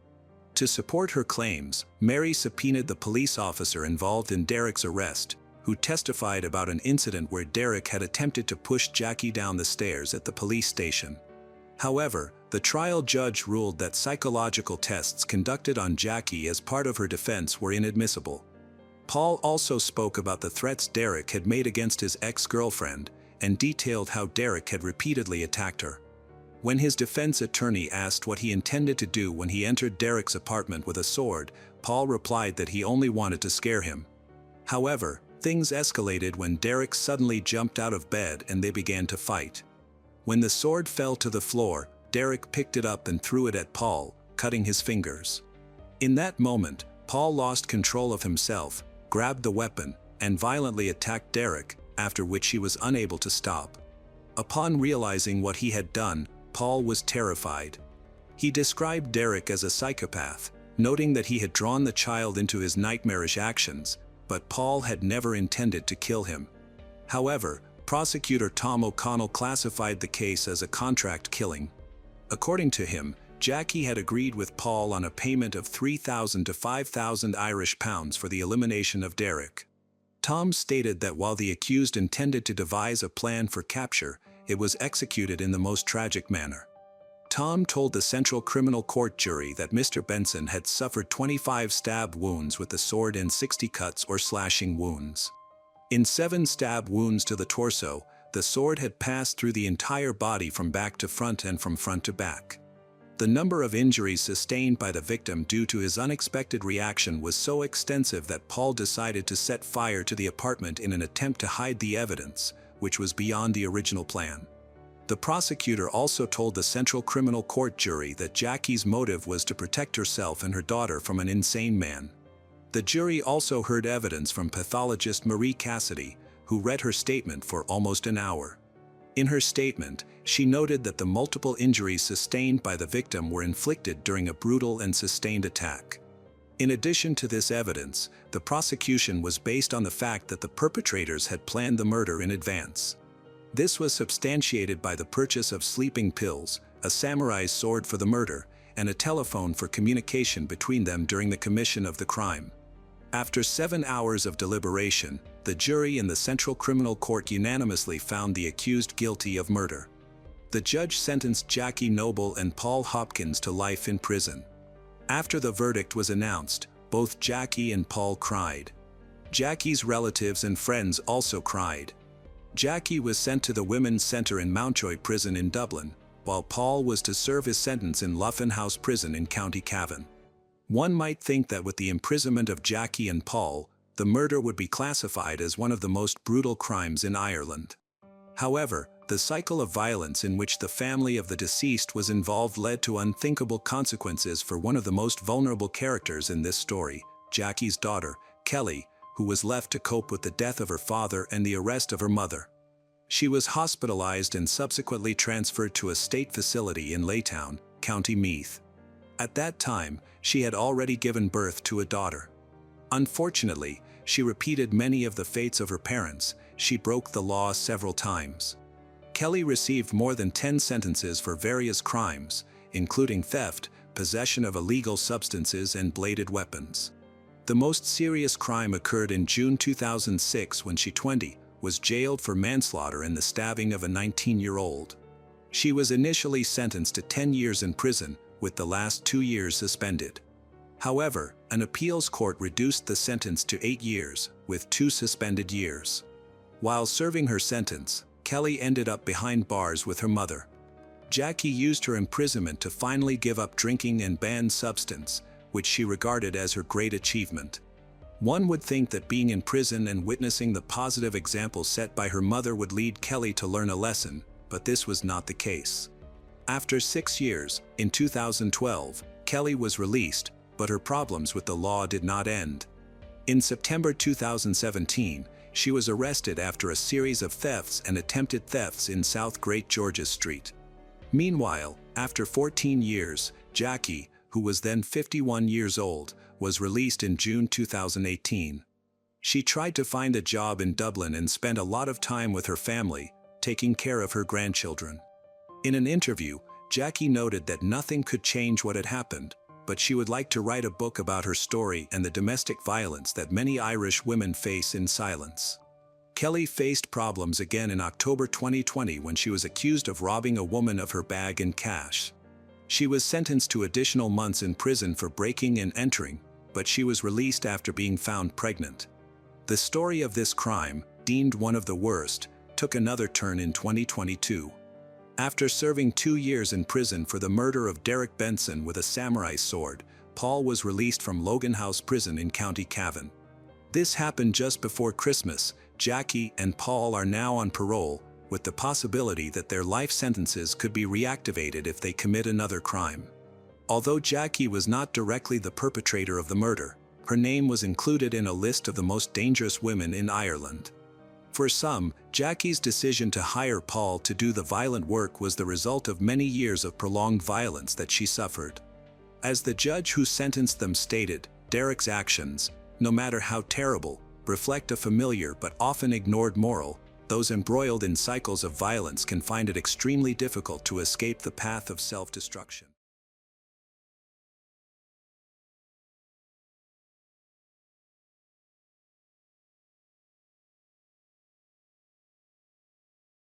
To support her claims, Mary subpoenaed the police officer involved in Derek's arrest, who testified about an incident where Derek had attempted to push Jackie down the stairs at the police station. However, the trial judge ruled that psychological tests conducted on Jackie as part of her defense were inadmissible. Paul also spoke about the threats Derek had made against his ex-girlfriend and detailed how Derek had repeatedly attacked her. When his defense attorney asked what he intended to do when he entered Derek's apartment with a sword, Paul replied that he only wanted to scare him. However, things escalated when Derek suddenly jumped out of bed and they began to fight. When the sword fell to the floor, Derek picked it up and threw it at Paul, cutting his fingers. In that moment, Paul lost control of himself, grabbed the weapon, and violently attacked Derek, after which he was unable to stop. Upon realizing what he had done, Paul was terrified. He described Derek as a psychopath, noting that he had drawn the child into his nightmarish actions, but Paul had never intended to kill him. However, prosecutor Tom O'Connell classified the case as a contract killing. According to him, Jackie had agreed with Paul on a payment of £3,000 to £5,000 for the elimination of Derek. Tom stated that while the accused intended to devise a plan for capture, it was executed in the most tragic manner. Tom told the Central Criminal Court jury that Mr. Benson had suffered 25 stab wounds with the sword and 60 cuts or slashing wounds. In 7 stab wounds to the torso, the sword had passed through the entire body from back to front and from front to back. The number of injuries sustained by the victim due to his unexpected reaction was so extensive that Paul decided to set fire to the apartment in an attempt to hide the evidence, which was beyond the original plan. The prosecutor also told the Central Criminal Court jury that Jackie's motive was to protect herself and her daughter from an insane man. The jury also heard evidence from pathologist Marie Cassidy, who read her statement for almost an hour. In her statement, she noted that the multiple injuries sustained by the victim were inflicted during a brutal and sustained attack. In addition to this evidence, the prosecution was based on the fact that the perpetrators had planned the murder in advance. This was substantiated by the purchase of sleeping pills, a samurai's sword for the murder, and a telephone for communication between them during the commission of the crime. After 7 hours of deliberation, the jury in the Central Criminal Court unanimously found the accused guilty of murder. The judge sentenced Jackie Noble and Paul Hopkins to life in prison. After the verdict was announced, both Jackie and Paul cried. Jackie's relatives and friends also cried. Jackie was sent to the Women's Centre in Mountjoy Prison in Dublin, while Paul was to serve his sentence in Luffin House Prison in County Cavan. One might think that with the imprisonment of Jackie and Paul, the murder would be classified as one of the most brutal crimes in Ireland. However, the cycle of violence in which the family of the deceased was involved led to unthinkable consequences for one of the most vulnerable characters in this story, Jackie's daughter, Kelly, who was left to cope with the death of her father and the arrest of her mother. She was hospitalized and subsequently transferred to a state facility in Laytown, County Meath. At that time, she had already given birth to a daughter. Unfortunately, she repeated many of the fates of her parents. She broke the law several times. Kelly received more than 10 sentences for various crimes, including theft, possession of illegal substances, and bladed weapons. The most serious crime occurred in June 2006 when she, 20, was jailed for manslaughter in the stabbing of a 19-year-old. She was initially sentenced to 10 years in prison, with the last 2 years suspended. However, an appeals court reduced the sentence to 8 years, with 2 suspended years. While serving her sentence, Kelly ended up behind bars with her mother. Jackie used her imprisonment to finally give up drinking and ban substance, which she regarded as her great achievement. One would think that being in prison and witnessing the positive example set by her mother would lead Kelly to learn a lesson, but this was not the case. After 6 years, in 2012, Kelly was released, but her problems with the law did not end. In September 2017, she was arrested after a series of thefts and attempted thefts in South Great George's Street. Meanwhile, after 14 years, Jackie, who was then 51 years old, was released in June 2018. She tried to find a job in Dublin and spent a lot of time with her family, taking care of her grandchildren. In an interview, Jackie noted that nothing could change what had happened, but she would like to write a book about her story and the domestic violence that many Irish women face in silence. Kelly faced problems again in October 2020 when she was accused of robbing a woman of her bag and cash. She was sentenced to additional months in prison for breaking and entering, but she was released after being found pregnant. The story of this crime, deemed one of the worst, took another turn in 2022. After serving 2 years in prison for the murder of Derek Benson with a samurai sword, Paul was released from Logan House Prison in County Cavan. This happened just before Christmas. Jackie and Paul are now on parole, with the possibility that their life sentences could be reactivated if they commit another crime. Although Jackie was not directly the perpetrator of the murder, her name was included in a list of the most dangerous women in Ireland. For some, Jackie's decision to hire Paul to do the violent work was the result of many years of prolonged violence that she suffered. As the judge who sentenced them stated, Derek's actions, no matter how terrible, reflect a familiar but often ignored moral. Those embroiled in cycles of violence can find it extremely difficult to escape the path of self-destruction.